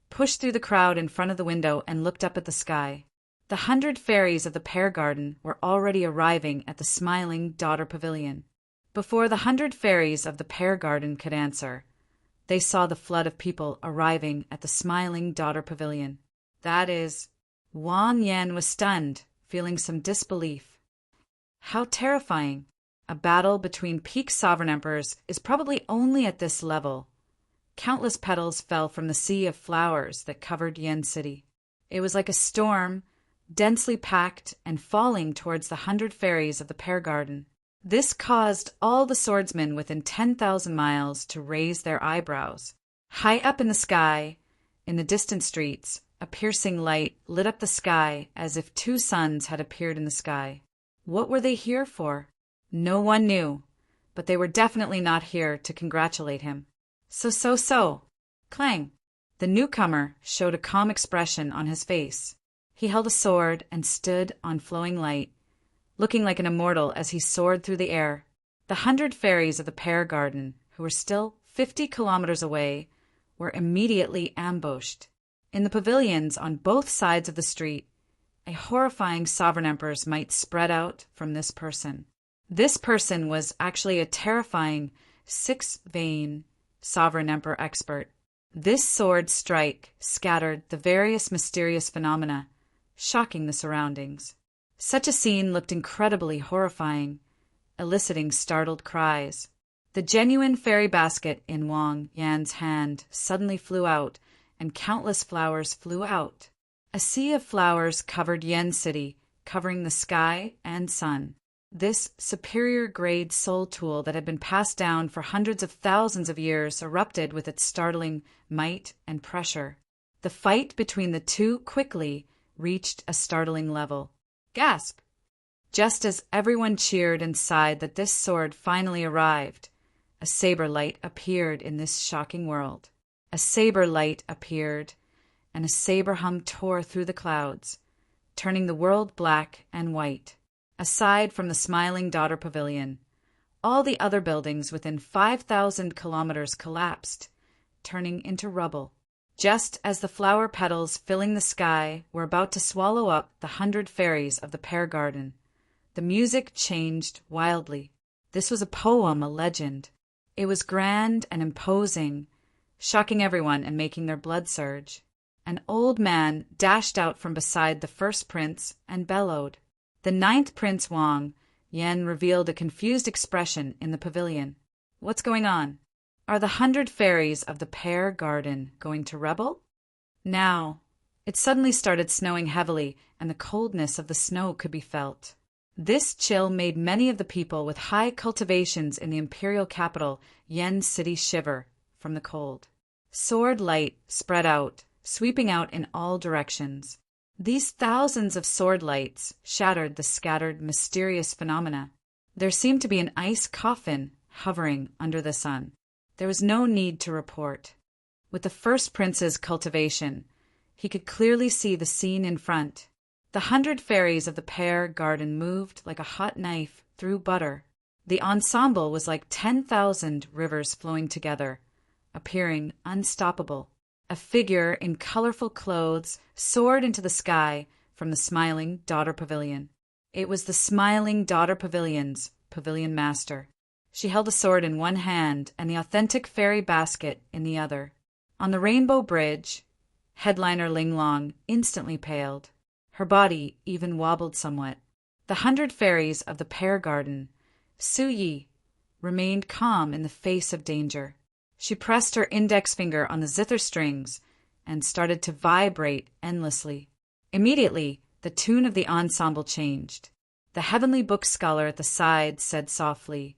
pushed through the crowd in front of the window, and looked up at the sky. The 100 fairies of the Pear Garden were already arriving at the Smiling Daughter Pavilion. Before the 100 fairies of the Pear Garden could answer, they saw the flood of people arriving at the Smiling Daughter Pavilion. That is, Wang Yan was stunned, feeling some disbelief. How terrifying! A battle between peak sovereign emperors is probably only at this level. Countless petals fell from the sea of flowers that covered Yen City. It was like a storm, densely packed and falling towards the 100 fairies of the Pear Garden. This caused all the swordsmen within 10,000 miles to raise their eyebrows. High up in the sky, in the distant streets, a piercing light lit up the sky as if 2 suns had appeared in the sky. What were they here for? No one knew, but they were definitely not here to congratulate him. So. Clang! The newcomer showed a calm expression on his face. He held a sword and stood on flowing light, looking like an immortal as he soared through the air. The 100 fairies of the Pear Garden, who were still 50 kilometers away, were immediately ambushed. In the pavilions on both sides of the street, a horrifying sovereign emperor's might spread out from this person. This person was actually a terrifying 6-vein sovereign emperor expert. This sword strike scattered the various mysterious phenomena, shocking the surroundings. Such a scene looked incredibly horrifying, eliciting startled cries. The genuine fairy basket in Wang Yan's hand suddenly flew out, and countless flowers flew out. A sea of flowers covered Yen City, covering the sky and sun. This superior-grade soul tool that had been passed down for hundreds of thousands of years erupted with its startling might and pressure. The fight between the 2 quickly reached a startling level. Gasp! Just as everyone cheered and sighed that this sword finally arrived, a saber light appeared in this shocking world. A saber light appeared, and a saber hum tore through the clouds, turning the world black and white. Aside from the Smiling Daughter Pavilion, all the other buildings within 5,000 kilometers collapsed, turning into rubble. Just as the flower petals filling the sky were about to swallow up the 100 fairies of the pear garden, the music changed wildly. This was a poem, a legend. It was grand and imposing, shocking everyone and making their blood surge. An old man dashed out from beside the first prince and bellowed. The 9th Prince Wang Yan revealed a confused expression in the pavilion. What's going on? Are the 100 fairies of the pear garden going to rebel? Now, it suddenly started snowing heavily, and the coldness of the snow could be felt. This chill made many of the people with high cultivations in the imperial capital, Yen City, shiver from the cold. Sword light spread out, sweeping out in all directions. These thousands of sword lights shattered the scattered, mysterious phenomena. There seemed to be an ice coffin hovering under the sun. There was no need to report. With the first prince's cultivation, he could clearly see the scene in front. The 100 fairies of the pear garden moved like a hot knife through butter. The ensemble was like 10,000 rivers flowing together, appearing unstoppable. A figure in colorful clothes soared into the sky from the Smiling Daughter Pavilion. It was the Smiling Daughter Pavilion's pavilion master. She held a sword in one hand and the authentic fairy basket in the other. On the Rainbow Bridge, headliner Ling Long instantly paled. Her body even wobbled somewhat. The 100 fairies of the pear garden, Su Yi, remained calm in the face of danger. She pressed her index finger on the zither strings and started to vibrate endlessly. Immediately, the tune of the ensemble changed. The heavenly book scholar at the side said softly,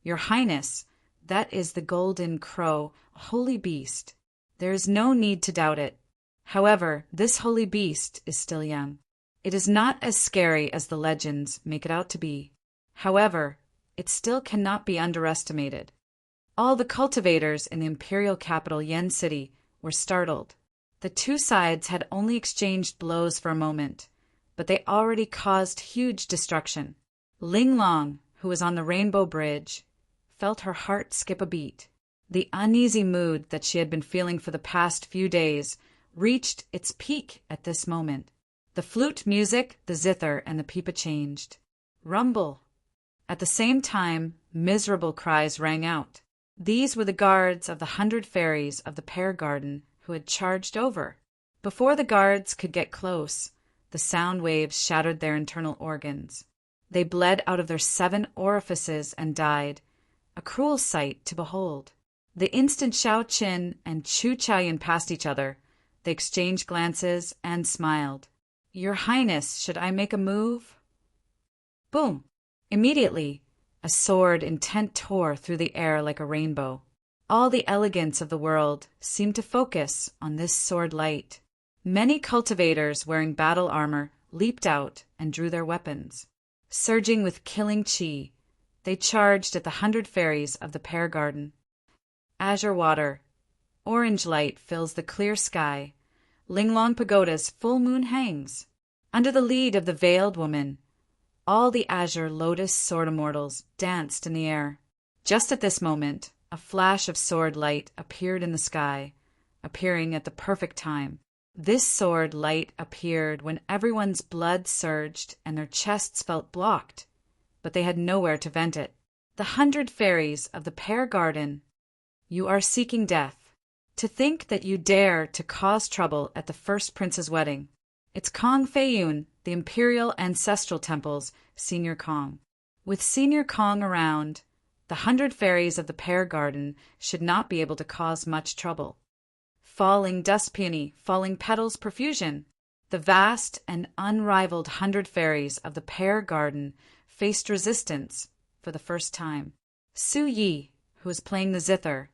"Your Highness, that is the golden crow, a holy beast. There is no need to doubt it. However, this holy beast is still young. It is not as scary as the legends make it out to be. However, it still cannot be underestimated." All the cultivators in the imperial capital Yen City were startled. The two sides had only exchanged blows for a moment, but they already caused huge destruction. Ling Long, who was on the Rainbow Bridge, felt her heart skip a beat. The uneasy mood that she had been feeling for the past few days reached its peak at this moment. The flute music, the zither, and the pipa changed. Rumble! At the same time, miserable cries rang out. These were the guards of the 100 fairies of the pear garden who had charged over. Before the guards could get close, the sound waves shattered their internal organs. They bled out of their 7 orifices and died, a cruel sight to behold. The instant Xiao Qin and Chu Chaoyan passed each other, they exchanged glances and smiled. "Your Highness, should I make a move?" Boom! Immediately, a sword intent tore through the air like a rainbow. All the elegance of the world seemed to focus on this sword light. Many cultivators wearing battle armor leaped out and drew their weapons. Surging with killing chi, they charged at the 100 fairies of the pear garden. Azure water, orange light fills the clear sky. Linglong Pagoda's full moon hangs. Under the lead of the veiled woman, all the azure lotus sword immortals danced in the air. Just at this moment, a flash of sword light appeared in the sky, appearing at the perfect time. This sword light appeared when everyone's blood surged and their chests felt blocked, but they had nowhere to vent it. The 100 fairies of the pear garden, you are seeking death. To think that you dare to cause trouble at the first prince's wedding. It's Kong Feiyun, the Imperial Ancestral Temple's Senior Kong. With Senior Kong around, the 100 fairies of the pear garden should not be able to cause much trouble. Falling dust peony, falling petals profusion. The vast and unrivaled 100 fairies of the pear garden faced resistance for the first time. Su Yi, who was playing the zither,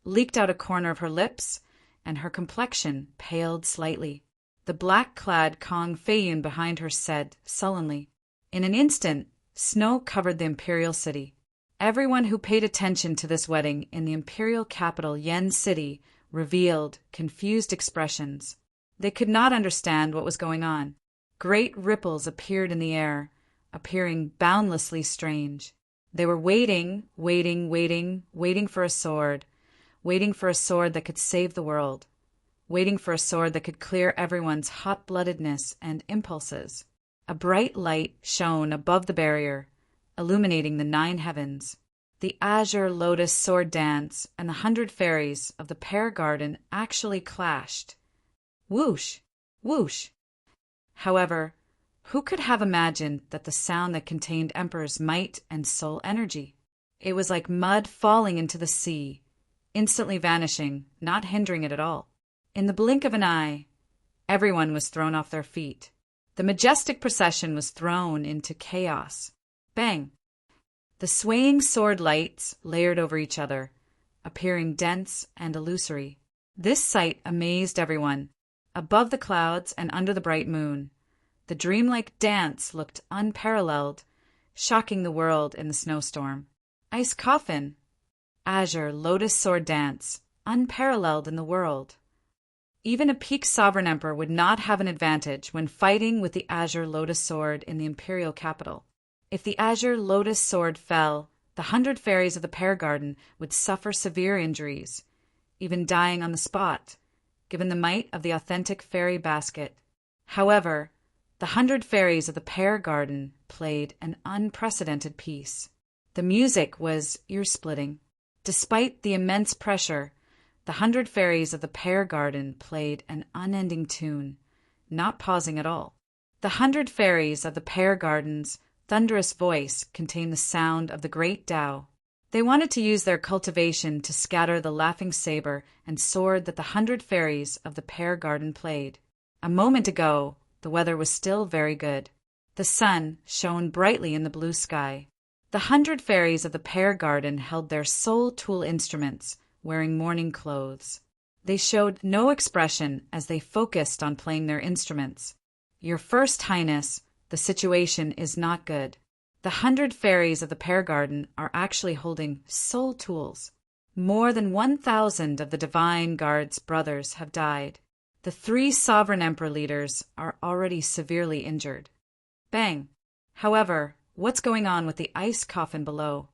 leaked out a corner of her lips, and her complexion paled slightly. The black-clad Kong Feiyun behind her said sullenly. In an instant, snow covered the imperial city. Everyone who paid attention to this wedding in the imperial capital Yen City revealed confused expressions. They could not understand what was going on. Great ripples appeared in the air, appearing boundlessly strange. They were waiting for a sword, waiting for a sword that could save the world, waiting for a sword that could clear everyone's hot-bloodedness and impulses. A bright light shone above the barrier, illuminating the 9 heavens. The azure lotus sword dance and the 100 fairies of the pear garden actually clashed. Whoosh! Whoosh! However, who could have imagined that the sound that contained Emperor's might and soul energy? It was like mud falling into the sea, instantly vanishing, not hindering it at all. In the blink of an eye, everyone was thrown off their feet. The majestic procession was thrown into chaos. Bang! The swaying sword lights layered over each other, appearing dense and illusory. This sight amazed everyone. Above the clouds and under the bright moon, the dreamlike dance looked unparalleled, shocking the world in the snowstorm. Ice coffin, azure lotus sword dance, unparalleled in the world. Even a peak sovereign emperor would not have an advantage when fighting with the azure lotus sword in the imperial capital. If the azure lotus sword fell, the 100 fairies of the pear garden would suffer severe injuries, even dying on the spot, given the might of the authentic fairy basket. However, the 100 fairies of the pear garden played an unprecedented piece. The music was ear-splitting. Despite the immense pressure, the 100 fairies of the pear garden played an unending tune, not pausing at all. The 100 fairies of the pear garden's thunderous voice contained the sound of the great Tao. They wanted to use their cultivation to scatter the laughing saber and sword that the 100 fairies of the pear garden played. A moment ago, the weather was still very good. The sun shone brightly in the blue sky. The 100 fairies of the pear garden held their soul tool instruments, wearing mourning clothes. They showed no expression as they focused on playing their instruments. Your First Highness, the situation is not good. The 100 fairies of the pear garden are actually holding soul tools. More than 1,000 of the Divine Guard's brothers have died. The 3 sovereign emperor leaders are already severely injured. Bang! However, what's going on with the ice coffin below?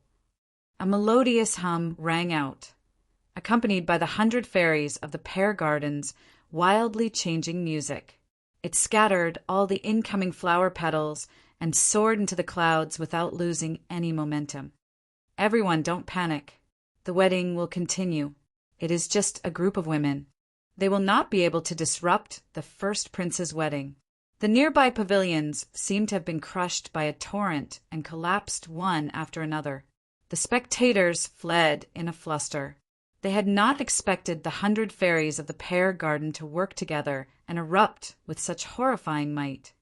A melodious hum rang out, accompanied by the 100 fairies of the pear garden's wildly changing music. It scattered all the incoming flower petals and soared into the clouds without losing any momentum. Everyone, don't panic. The wedding will continue. It is just a group of women. They will not be able to disrupt the first prince's wedding. The nearby pavilions seemed to have been crushed by a torrent and collapsed one after another. The spectators fled in a fluster. They had not expected the 100 fairies of the pear garden to work together and erupt with such horrifying might.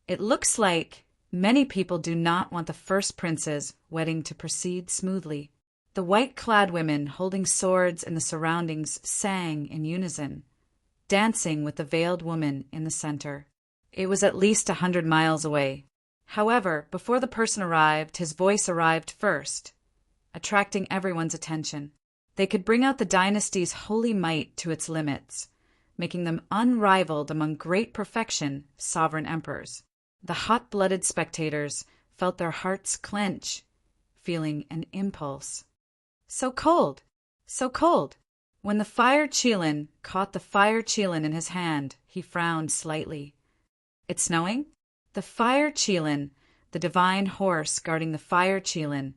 It looks like many people do not want the first prince's wedding to proceed smoothly. The white-clad women holding swords in the surroundings sang in unison, dancing with the veiled woman in the center. It was at least 100 miles away. However, before the person arrived, his voice arrived first, attracting everyone's attention. They could bring out the dynasty's holy might to its limits, making them unrivaled among great perfection sovereign emperors. The hot-blooded spectators felt their hearts clench, feeling an impulse. So cold! So cold! When the fire Qilin caught the fire Qilin in his hand, he frowned slightly. It's snowing? The fire Qilin, the divine horse guarding the fire Qilin,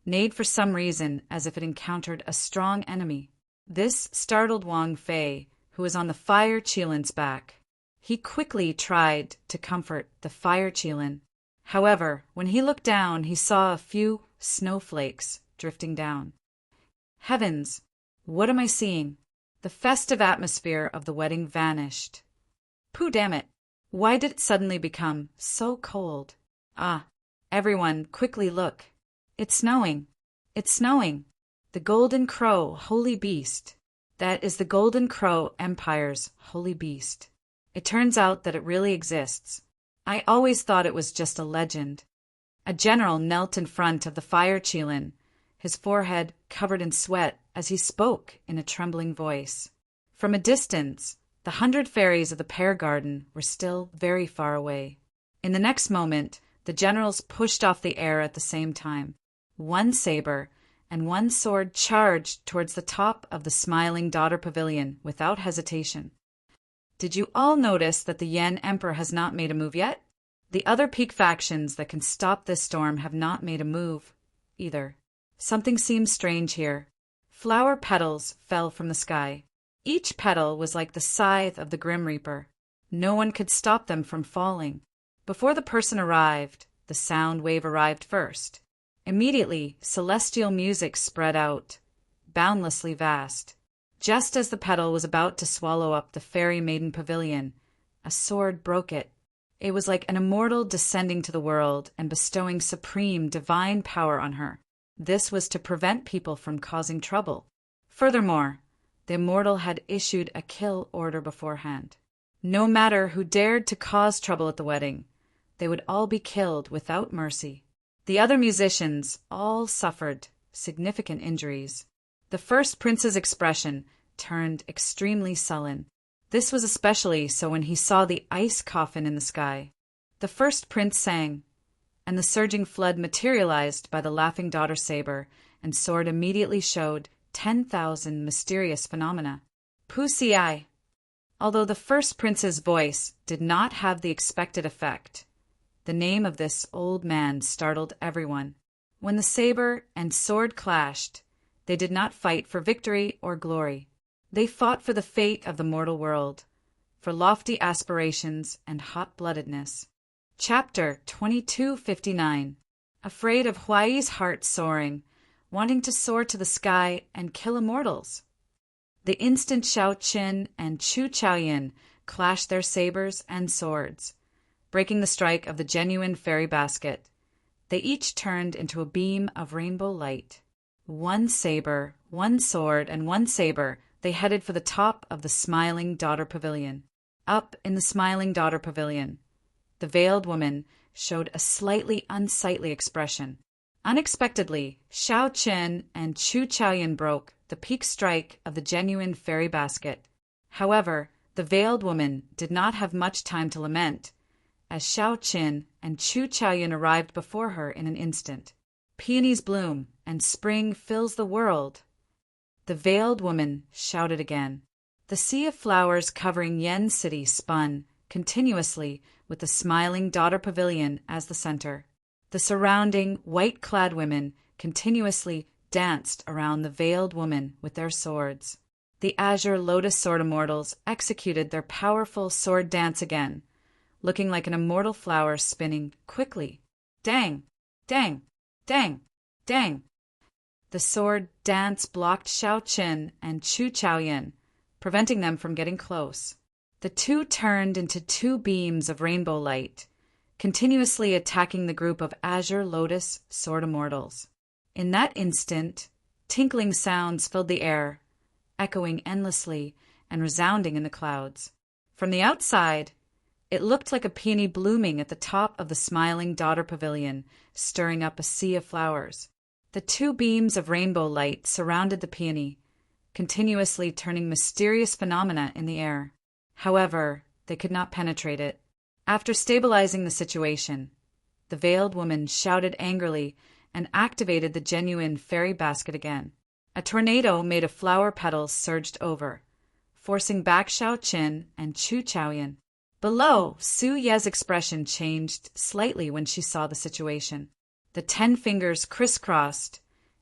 neighed for some reason as if it encountered a strong enemy. This startled Wang Fei, who was on the fire Qilin's back. He quickly tried to comfort the fire Qilin. However, when he looked down, he saw a few snowflakes drifting down. Heavens! What am I seeing? The festive atmosphere of the wedding vanished. Pooh, damn it! Why did it suddenly become so cold? Ah, everyone, quickly look. It's snowing. It's snowing. The Golden Crow, holy beast. That is the Golden Crow Empire's holy beast. It turns out that it really exists. I always thought it was just a legend. A general knelt in front of the fire Qilin, his forehead covered in sweat as he spoke in a trembling voice. From a distance, the 100 fairies of the pear garden were still very far away. In the next moment, the generals pushed off the air at the same time. One saber, and one sword charged towards the top of the Smiling Daughter Pavilion without hesitation. Did you all notice that the Yen Emperor has not made a move yet? The other peak factions that can stop this storm have not made a move either. Something seems strange here. Flower petals fell from the sky. Each petal was like the scythe of the Grim Reaper. No one could stop them from falling. Before the person arrived, the sound wave arrived first. Immediately, celestial music spread out, boundlessly vast. Just as the petal was about to swallow up the fairy maiden pavilion, a sword broke it. It was like an immortal descending to the world and bestowing supreme divine power on her. This was to prevent people from causing trouble. Furthermore, the immortal had issued a kill order beforehand. No matter who dared to cause trouble at the wedding, they would all be killed without mercy. The other musicians all suffered significant injuries. The first prince's expression turned extremely sullen. This was especially so when he saw the ice coffin in the sky. The first prince sang, and the surging flood materialized by the laughing daughter saber, and sword immediately showed 10,000 mysterious phenomena. Pusii! Although the first prince's voice did not have the expected effect, the name of this old man startled everyone. When the saber and sword clashed, they did not fight for victory or glory. They fought for the fate of the mortal world, for lofty aspirations and hot-bloodedness. Chapter 2259. Afraid of Huai's heart soaring, wanting to soar to the sky and kill immortals. The instant Xiao Qin and Chu Chaoyin clashed their sabers and swords, breaking the strike of the genuine fairy basket. They each turned into a beam of rainbow light. One saber, one sword, and one saber, they headed for the top of the Smiling Daughter Pavilion. Up in the Smiling Daughter Pavilion, the veiled woman showed a slightly unsightly expression. Unexpectedly, Xiao Qin and Chu Chaoyin broke the peak strike of the genuine fairy basket. However, the veiled woman did not have much time to lament, as Xiao Qin and Chu Chaoyin arrived before her in an instant. Peonies bloom, and spring fills the world. The veiled woman shouted again. The sea of flowers covering Yen City spun continuously with the Smiling Daughter Pavilion as the center. The surrounding white-clad women continuously danced around the veiled woman with their swords. The Azure Lotus Sword Immortals executed their powerful sword dance again, looking like an immortal flower spinning quickly. Dang! Dang! Dang! Dang! The sword dance blocked Xiao Qin and Chu Chaoyin, preventing them from getting close. The two turned into two beams of rainbow light, continuously attacking the group of Azure Lotus Sword Immortals. In that instant, tinkling sounds filled the air, echoing endlessly and resounding in the clouds. From the outside, it looked like a peony blooming at the top of the Smiling Daughter Pavilion, stirring up a sea of flowers. The two beams of rainbow light surrounded the peony, continuously turning mysterious phenomena in the air. However, they could not penetrate it. After stabilizing the situation, the veiled woman shouted angrily and activated the genuine fairy basket again. A tornado made of flower petals surged over, forcing back Xiao Qin and Chu Chaoyin. Below, Su Ye's expression changed slightly when she saw the situation. The 10 fingers crisscrossed,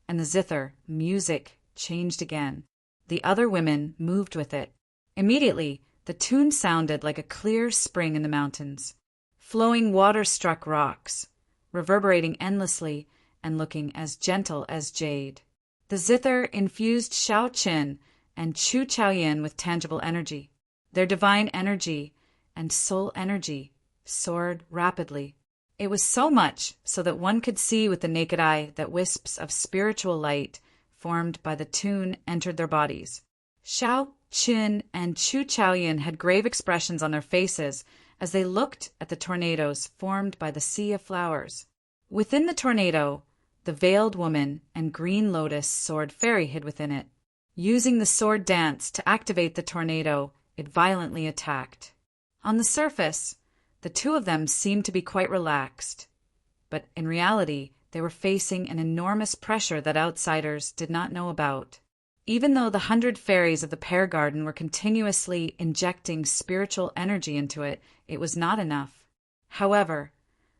and the zither, music, changed again. The other women moved with it. Immediately, the tune sounded like a clear spring in the mountains. Flowing water struck rocks, reverberating endlessly and looking as gentle as jade. The zither infused Xiao Qin and Chu Chaoyin with tangible energy. Their divine energy and soul energy soared rapidly. It was so much so that one could see with the naked eye that wisps of spiritual light formed by the tune entered their bodies. Xiao Qin and Chu Chaoyin had grave expressions on their faces as they looked at the tornadoes formed by the sea of flowers. Within the tornado, the veiled woman and green lotus sword fairy hid within it. Using the sword dance to activate the tornado, it violently attacked. On the surface, the two of them seemed to be quite relaxed, but in reality, they were facing an enormous pressure that outsiders did not know about. Even though the 100 fairies of the pear garden were continuously injecting spiritual energy into it, it was not enough. However,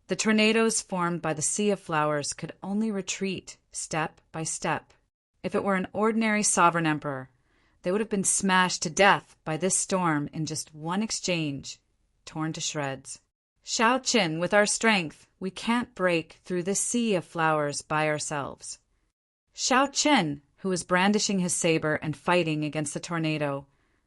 the tornadoes formed by the sea of flowers could only retreat step by step. If it were an ordinary sovereign emperor, they would have been smashed to death by this storm in just one exchange, torn to shreds. Shao Qin, with our strength, we can't break through this sea of flowers by ourselves. Shao Qin, who was brandishing his saber and fighting against the tornado,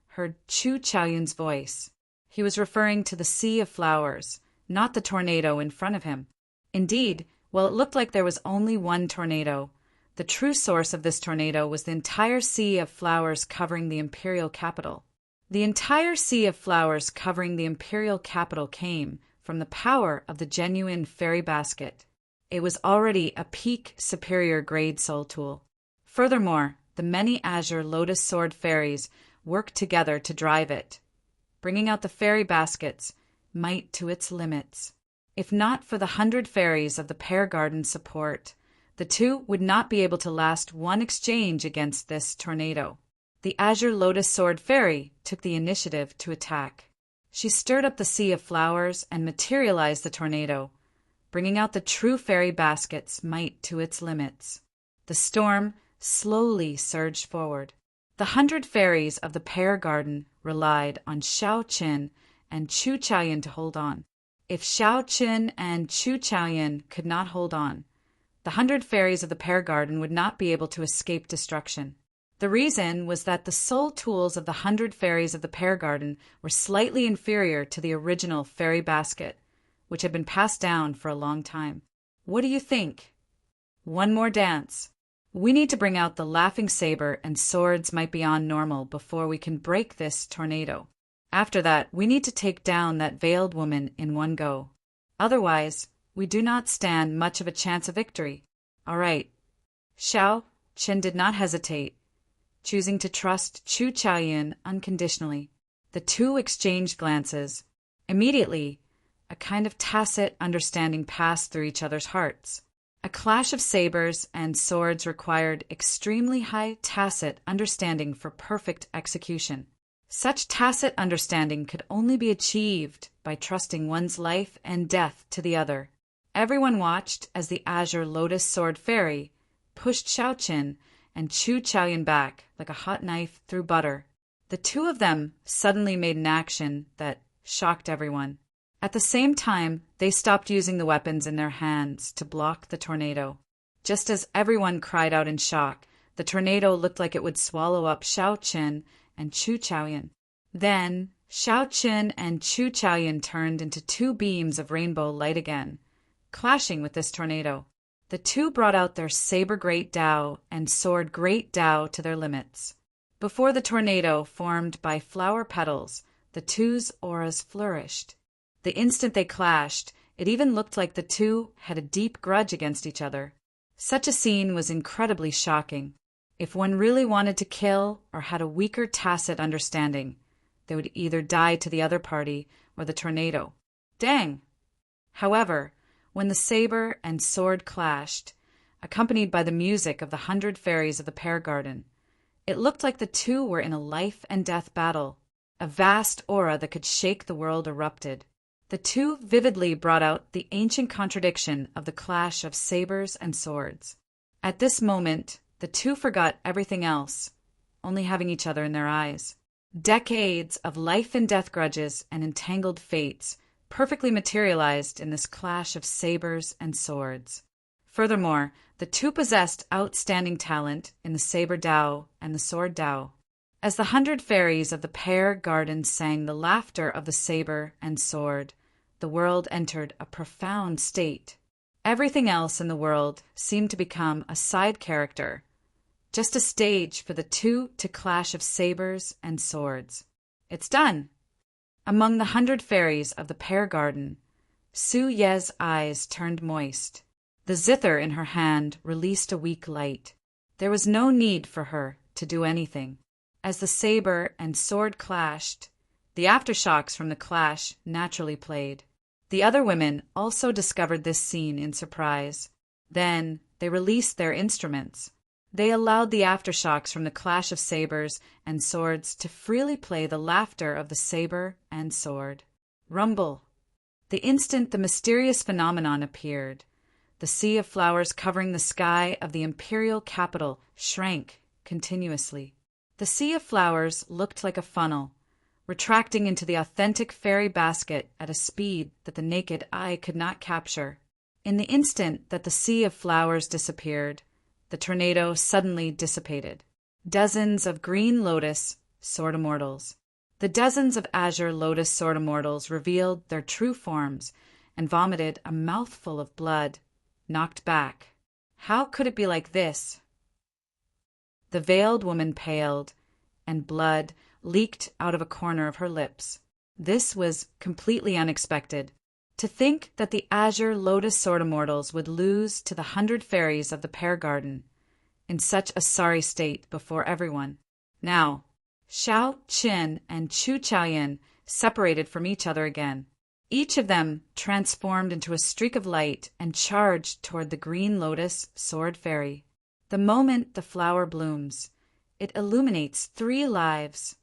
heard Chu Chaoyun's voice. He was referring to the sea of flowers, not the tornado in front of him. Indeed, while it looked like there was only one tornado, the true source of this tornado was the entire sea of flowers covering the imperial capital. The entire sea of flowers covering the imperial capital came from the power of the genuine fairy basket. It was already a peak superior grade soul tool. Furthermore, the many azure lotus sword fairies worked together to drive it, bringing out the fairy basket's might to its limits. If not for the 100 fairies of the pear garden support, the two would not be able to last one exchange against this tornado. The azure lotus sword fairy took the initiative to attack. She stirred up the sea of flowers and materialized the tornado, bringing out the true fairy basket's might to its limits. The storm slowly surged forward. The 100 fairies of the pear garden relied on Shao Qin and Chu Chaoyun to hold on. If Shao Qin and Chu Chaoyun could not hold on, the 100 fairies of the pear garden would not be able to escape destruction. The reason was that the soul tools of the 100 fairies of the pear garden were slightly inferior to the original fairy basket, which had been passed down for a long time. What do you think? One more dance. We need to bring out the laughing saber and swords might beyond normal before we can break this tornado. After that, we need to take down that veiled woman in one go. Otherwise, we do not stand much of a chance of victory. All right. Shao Qin did not hesitate, choosing to trust Chu Chaoyun unconditionally. The two exchanged glances. Immediately, a kind of tacit understanding passed through each other's hearts. A clash of sabers and swords required extremely high tacit understanding for perfect execution. Such tacit understanding could only be achieved by trusting one's life and death to the other. Everyone watched as the azure lotus sword fairy pushed Shao Qin and Chu Chaoyun back like a hot knife through butter. The two of them suddenly made an action that shocked everyone. At the same time, they stopped using the weapons in their hands to block the tornado. Just as everyone cried out in shock, the tornado looked like it would swallow up Shao Qin and Chu Chaoyun. Then, Shao Qin and Chu Chaoyun turned into two beams of rainbow light again, clashing with this tornado. The two brought out their saber great Dao and sword great Dao to their limits. Before the tornado formed by flower petals, the two's auras flourished. The instant they clashed, it even looked like the two had a deep grudge against each other. Such a scene was incredibly shocking. If one really wanted to kill or had a weaker tacit understanding, they would either die to the other party or the tornado. Dang! However, when the saber and sword clashed, accompanied by the music of the 100 fairies of the pear garden, it looked like the two were in a life and death battle. A vast aura that could shake the world erupted. The two vividly brought out the ancient contradiction of the clash of sabers and swords. At this moment, the two forgot everything else, only having each other in their eyes. Decades of life and death grudges and entangled fates perfectly materialized in this clash of sabers and swords. Furthermore, the two possessed outstanding talent in the saber Dao and the sword Dao. As the 100 fairies of the pear garden sang the laughter of the saber and sword, the world entered a profound state. Everything else in the world seemed to become a side character, just a stage for the two to clash of sabers and swords. It's done! Among the 100 fairies of the pear garden, Su Ye's eyes turned moist. The zither in her hand released a weak light. There was no need for her to do anything. As the saber and sword clashed, the aftershocks from the clash naturally played. The other women also discovered this scene in surprise. Then they released their instruments. They allowed the aftershocks from the clash of sabers and swords to freely play the laughter of the saber and sword. Rumble. The instant the mysterious phenomenon appeared, the sea of flowers covering the sky of the imperial capital shrank continuously. The sea of flowers looked like a funnel, retracting into the authentic fairy basket at a speed that the naked eye could not capture. In the instant that the sea of flowers disappeared, the tornado suddenly dissipated. Dozens of green lotus sword immortals. The dozens of azure lotus sword immortals revealed their true forms and vomited a mouthful of blood, knocked back. How could it be like this? The veiled woman paled, and blood leaked out of a corner of her lips. This was completely unexpected. To think that the azure lotus sword immortals would lose to the 100 fairies of the pear garden in such a sorry state before everyone. Now, Xiao Qin and Chu Chaoyan separated from each other again. Each of them transformed into a streak of light and charged toward the green lotus sword fairy. The moment the flower blooms, it illuminates 3 lives.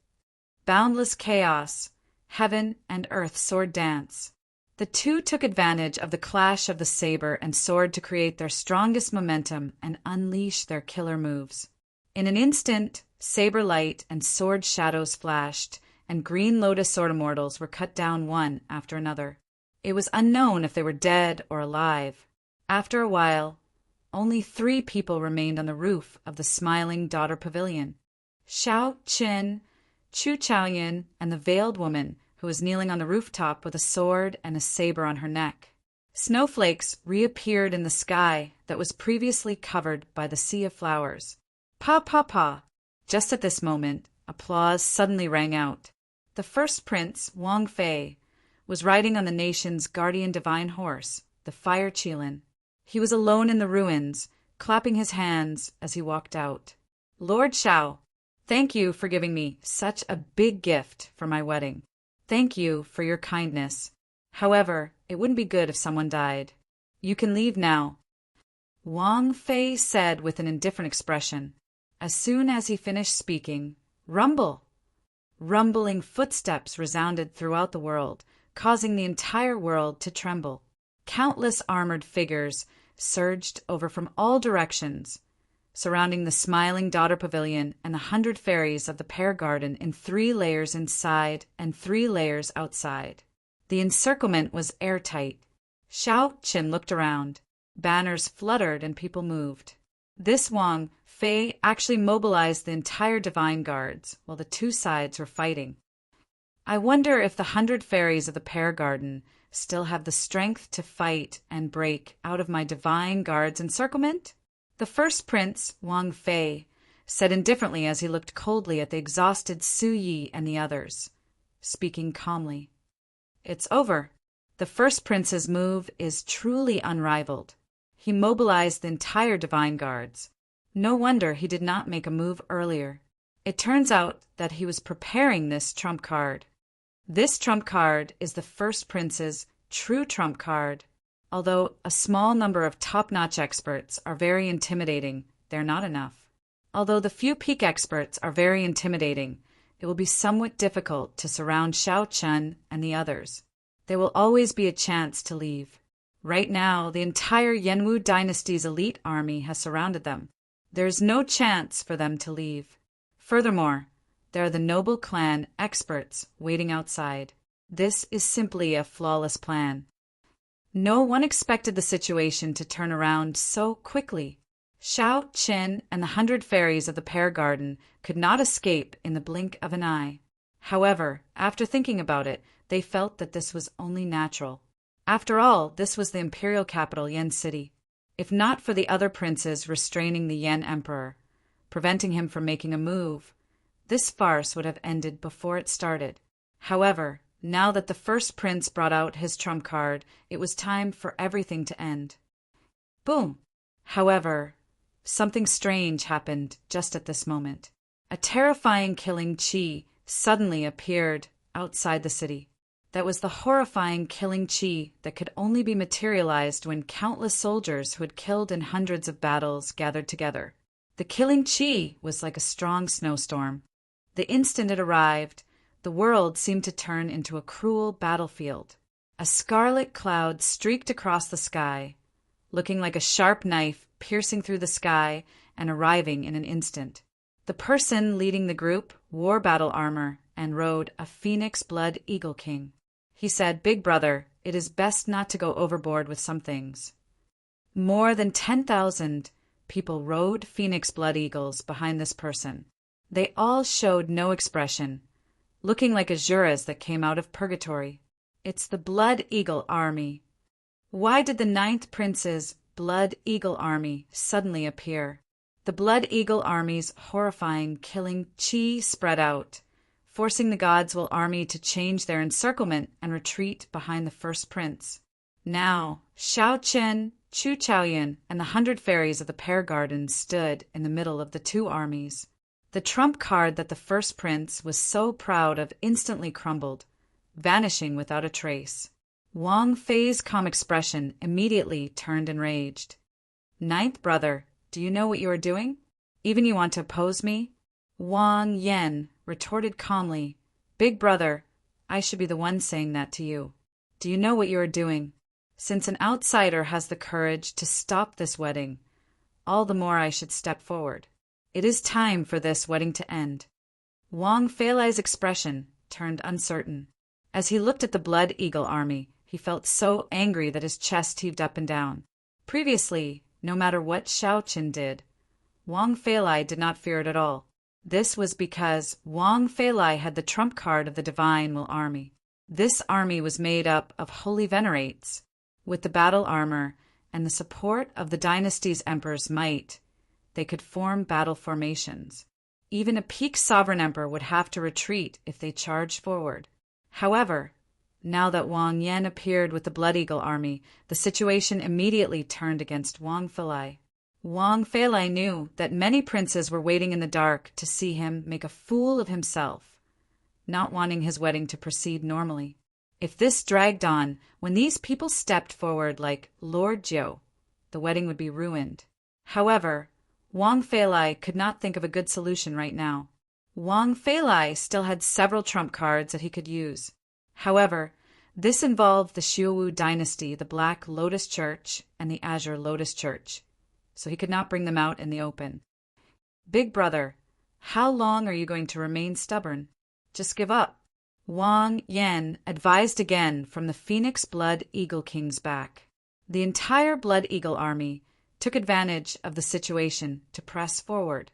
Boundless chaos, heaven and earth sword dance. The two took advantage of the clash of the saber and sword to create their strongest momentum and unleash their killer moves. In an instant, saber light and sword shadows flashed, and green lotus sword immortals were cut down one after another. It was unknown if they were dead or alive. After a while, only 3 people remained on the roof of the smiling daughter pavilion: Xiao Qin, Chu Chaoyan, and the veiled woman who was kneeling on the rooftop with a sword and a saber on her neck. Snowflakes reappeared in the sky that was previously covered by the sea of flowers. Pa, pa, pa! Just at this moment, applause suddenly rang out. The first prince, Wang Fei, was riding on the nation's guardian divine horse, the Fire Qilin. He was alone in the ruins, clapping his hands as he walked out. Lord Xiao, thank you for giving me such a big gift for my wedding. Thank you for your kindness. However, it wouldn't be good if someone died. You can leave now. Wang Fei said with an indifferent expression. As soon as he finished speaking, rumble! Rumbling footsteps resounded throughout the world, causing the entire world to tremble. Countless armored figures surged over from all directions, surrounding the smiling daughter pavilion and the 100 fairies of the pear garden in 3 layers inside and 3 layers outside. The encirclement was airtight. Xiao Qin looked around. Banners fluttered and people moved. This Wang Fei actually mobilized the entire divine guards while the 2 sides were fighting. I wonder if the 100 fairies of the pear garden still have the strength to fight and break out of my divine guards' encirclement? The first prince, Wang Fei, said indifferently as he looked coldly at the exhausted Su Yi and the others, speaking calmly. It's over. The first prince's move is truly unrivaled. He mobilized the entire divine guards. No wonder he did not make a move earlier. It turns out that he was preparing this trump card. This trump card is the first prince's true trump card. Although a small number of top-notch experts are very intimidating, they're not enough. Although the few peak experts are very intimidating, it will be somewhat difficult to surround Xiao Chen and the others. There will always be a chance to leave. Right now, the entire Yanwu dynasty's elite army has surrounded them. There is no chance for them to leave. Furthermore, there are the noble clan experts waiting outside. This is simply a flawless plan. No one expected the situation to turn around so quickly. Xiao Qin and the 100 fairies of the pear garden could not escape in the blink of an eye. However, after thinking about it, they felt that this was only natural. After all, this was the imperial capital, Yan City. If not for the other princes restraining the Yan emperor, preventing him from making a move, this farce would have ended before it started. However, now that the first prince brought out his trump card, it was time for everything to end. Boom! However, something strange happened just at this moment. A terrifying killing chi suddenly appeared outside the city. That was the horrifying killing chi that could only be materialized when countless soldiers who had killed in hundreds of battles gathered together. The killing chi was like a strong snowstorm. The instant it arrived, the world seemed to turn into a cruel battlefield. A scarlet cloud streaked across the sky, looking like a sharp knife piercing through the sky and arriving in an instant. The person leading the group wore battle armor and rode a phoenix blood eagle king. He said, "Big brother, it is best not to go overboard with some things." More than 10,000 people rode phoenix blood eagles behind this person. They all showed no expression, looking like Asuras that came out of purgatory. It's the Blood Eagle Army. Why did the 9th Prince's Blood Eagle Army suddenly appear? The Blood Eagle Army's horrifying killing chi spread out, forcing the God's Will Army to change their encirclement and retreat behind the first prince. Now, Xiao Qian, Chu Chaoyan, and the 100 fairies of the Pear Garden stood in the middle of the two armies. The trump card that the first prince was so proud of instantly crumbled, vanishing without a trace. Wang Fei's calm expression immediately turned enraged. "Ninth brother, do you know what you are doing? Even you want to oppose me?" Wang Yan retorted calmly, "Big brother, I should be the one saying that to you. Do you know what you are doing? Since an outsider has the courage to stop this wedding, all the more I should step forward. It is time for this wedding to end." Wang Feilai's expression turned uncertain. As he looked at the Blood Eagle Army, he felt so angry that his chest heaved up and down. Previously, no matter what Xiao Qin did, Wang Feilai did not fear it at all. This was because Wang Feilai had the trump card of the Divine Will Army. This army was made up of holy venerates. With the battle armor and the support of the dynasty's emperor's might, they could form battle formations. Even a peak sovereign emperor would have to retreat if they charged forward. However, now that Wang Yan appeared with the Blood Eagle Army, the situation immediately turned against Wang Feilai. Wang Feilai knew that many princes were waiting in the dark to see him make a fool of himself, not wanting his wedding to proceed normally. If this dragged on, when these people stepped forward like Lord Jiu, the wedding would be ruined. However, Wang Feilai could not think of a good solution right now. Wang Feilai still had several trump cards that he could use. However, this involved the Xiuwu dynasty, the Black Lotus Church, and the Azure Lotus Church, so he could not bring them out in the open. "Big brother, how long are you going to remain stubborn? Just give up." Wang Yan advised again from the Phoenix Blood Eagle King's back. The entire Blood Eagle Army took advantage of the situation to press forward.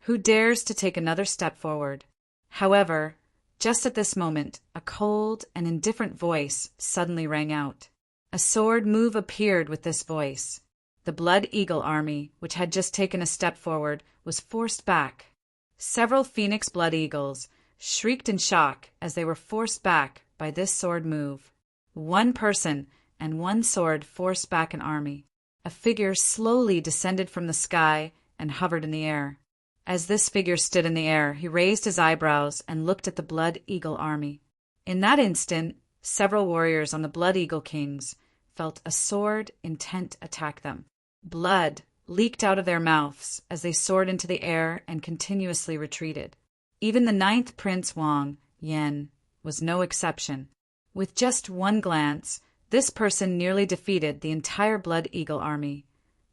Who dares to take another step forward? However, just at this moment, a cold and indifferent voice suddenly rang out. A sword move appeared with this voice. The Blood Eagle Army, which had just taken a step forward, was forced back. Several Phoenix Blood Eagles shrieked in shock as they were forced back by this sword move. One person and one sword forced back an army. A figure slowly descended from the sky and hovered in the air. As this figure stood in the air, he raised his eyebrows and looked at the Blood Eagle Army. In that instant, several warriors on the Blood Eagle Kings felt a sword intent attack them. Blood leaked out of their mouths as they soared into the air and continuously retreated. Even the 9th Prince Wang Yan was no exception. With just one glance, this person nearly defeated the entire Blood Eagle Army,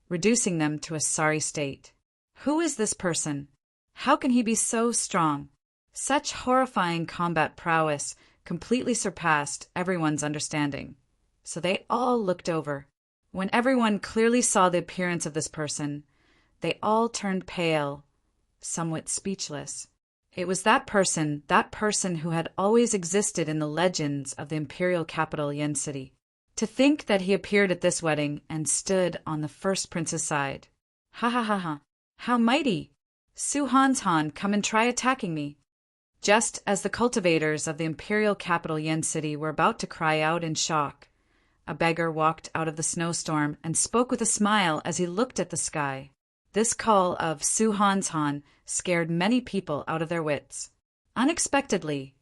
reducing them to a sorry state. Who is this person? How can he be so strong? Such horrifying combat prowess completely surpassed everyone's understanding. So they all looked over. When everyone clearly saw the appearance of this person, they all turned pale, somewhat speechless. It was that person who had always existed in the legends of the imperial capital Yen City. To think that he appeared at this wedding and stood on the first prince's side. Ha ha ha ha. How mighty! Su Han's Han, come and try attacking me. Just as the cultivators of the imperial capital Yen City were about to cry out in shock, a beggar walked out of the snowstorm and spoke with a smile as he looked at the sky. This call of Su Han's Han scared many people out of their wits. Unexpectedly,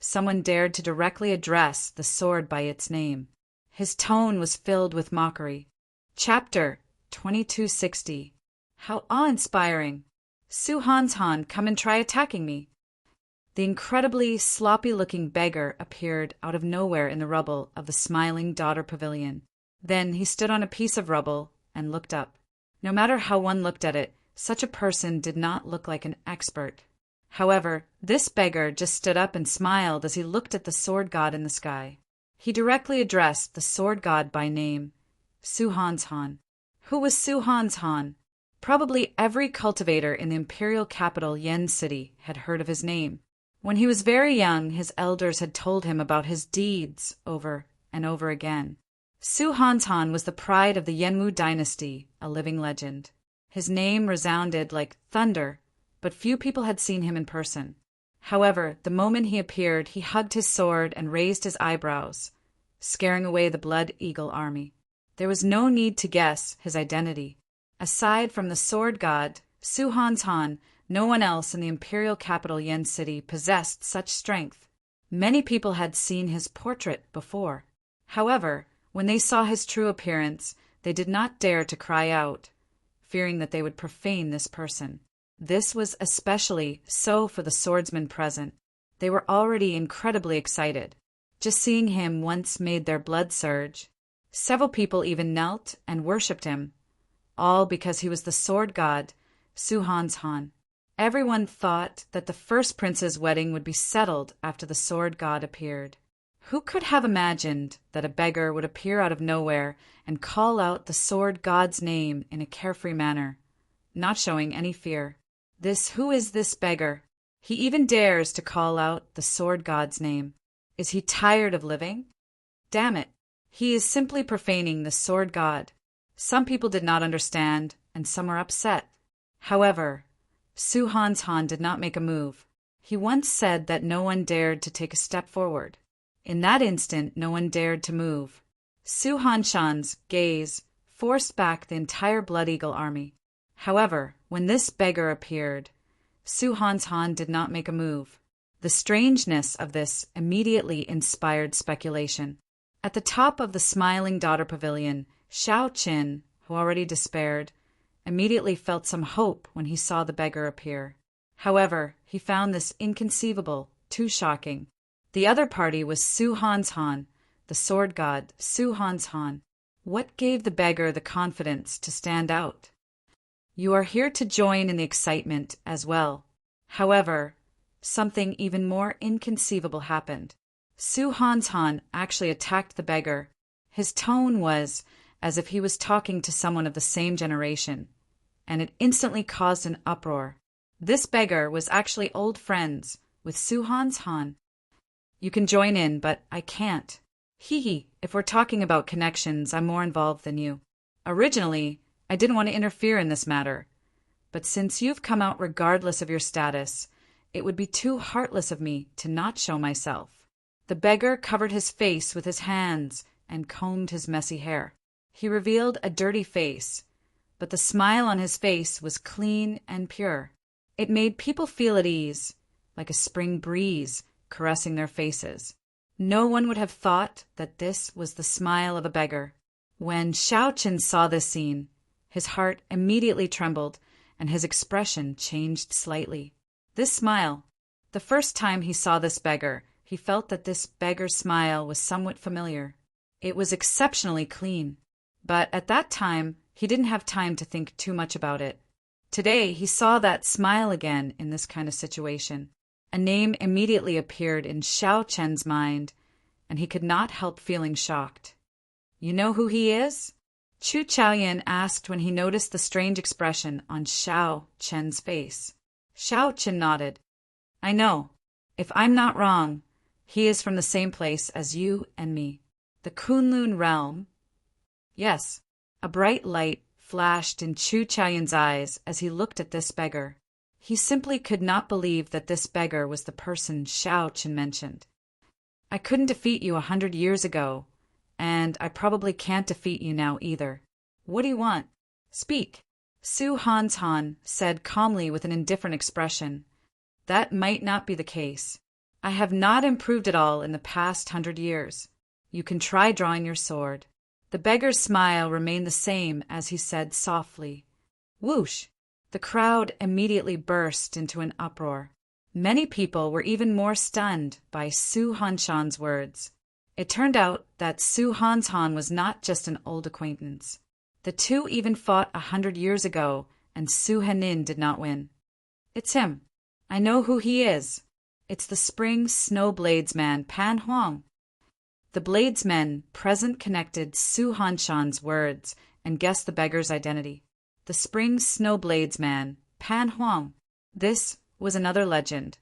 someone dared to directly address the sword by its name. His tone was filled with mockery. Chapter 2260. How awe-inspiring! Su-Han's-Han, come and try attacking me. The incredibly sloppy-looking beggar appeared out of nowhere in the rubble of the Smiling Daughter Pavilion. Then he stood on a piece of rubble and looked up. No matter how one looked at it, such a person did not look like an expert. However, this beggar just stood up and smiled as he looked at the sword god in the sky. He directly addressed the sword god by name, Su-Han's-Han. Who was Su-Han's-Han? Probably every cultivator in the imperial capital Yen City had heard of his name. When he was very young, his elders had told him about his deeds over and over again. Su-Han's-Han was the pride of the Yenwu dynasty, a living legend. His name resounded like thunder, but few people had seen him in person. However, the moment he appeared, he hugged his sword and raised his eyebrows, scaring away the Blood Eagle army. There was no need to guess his identity. Aside from the sword god, Su-Han's-Han, no one else in the imperial capital Yen City possessed such strength. Many people had seen his portrait before. However, when they saw his true appearance, they did not dare to cry out, fearing that they would profane this person. This was especially so for the swordsmen present. They were already incredibly excited. Just seeing him once made their blood surge. Several people even knelt and worshipped him, all because he was the sword god, Su-Han's-Han. Everyone thought that the first prince's wedding would be settled after the sword god appeared. Who could have imagined that a beggar would appear out of nowhere and call out the sword god's name in a carefree manner, not showing any fear? Who is this beggar? He even dares to call out the sword god's name. Is he tired of living? Damn it, he is simply profaning the sword god. Some people did not understand, and some were upset. However, Su-Han's-Han did not make a move. He once said that no one dared to take a step forward. In that instant, no one dared to move. Su-Han's gaze forced back the entire Blood Eagle army. However, when this beggar appeared, Su-Han's did not make a move. The strangeness of this immediately inspired speculation. At the top of the Smiling Daughter Pavilion, Shao Qin, who already despaired, immediately felt some hope when he saw the beggar appear. However, he found this inconceivable, too shocking. The other party was Su-Han's, the sword god, Su-Han's. What gave the beggar the confidence to stand out? You are here to join in the excitement as well. However, something even more inconceivable happened. Su-Han's actually attacked the beggar. His tone was as if he was talking to someone of the same generation, and it instantly caused an uproar. This beggar was actually old friends with Su-Han's. You can join in, but I can't. Hee, if we're talking about connections, I'm more involved than you. Originally, I didn't want to interfere in this matter, but since you've come out regardless of your status, it would be too heartless of me to not show myself. The beggar covered his face with his hands and combed his messy hair. He revealed a dirty face, but the smile on his face was clean and pure. It made people feel at ease, like a spring breeze caressing their faces. No one would have thought that this was the smile of a beggar. When Shao Qin saw this scene, his heart immediately trembled and his expression changed slightly. This smile, the first time he saw this beggar, he felt that this beggar's smile was somewhat familiar. It was exceptionally clean, but at that time, he didn't have time to think too much about it. Today, he saw that smile again in this kind of situation. A name immediately appeared in Shao Chen's mind, and he could not help feeling shocked. You know who he is? Chu Chaoyan asked when he noticed the strange expression on Shao Chen's face. Shao Chen nodded. I know. If I'm not wrong, he is from the same place as you and me. The Kunlun realm. Yes, a bright light flashed in Chu Chaoyan's eyes as he looked at this beggar. He simply could not believe that this beggar was the person Shao Chen mentioned. I couldn't defeat you 100 years ago, and I probably can't defeat you now either. What do you want? Speak. Su-Han's said calmly with an indifferent expression. That might not be the case. I have not improved at all in the past 100 years. You can try drawing your sword." The beggar's smile remained the same as he said softly, "Whoosh!" The crowd immediately burst into an uproar. Many people were even more stunned by Su Hanshan's words. It turned out that Su Hanshan was not just an old acquaintance. The two even fought 100 years ago, and Su Henin did not win. "It's him. I know who he is. It's the spring snow bladesman Pan Huang." The bladesmen present connected Su Hanshan's words and guessed the beggar's identity. The spring snow bladesman Pan Huang. This was another legend,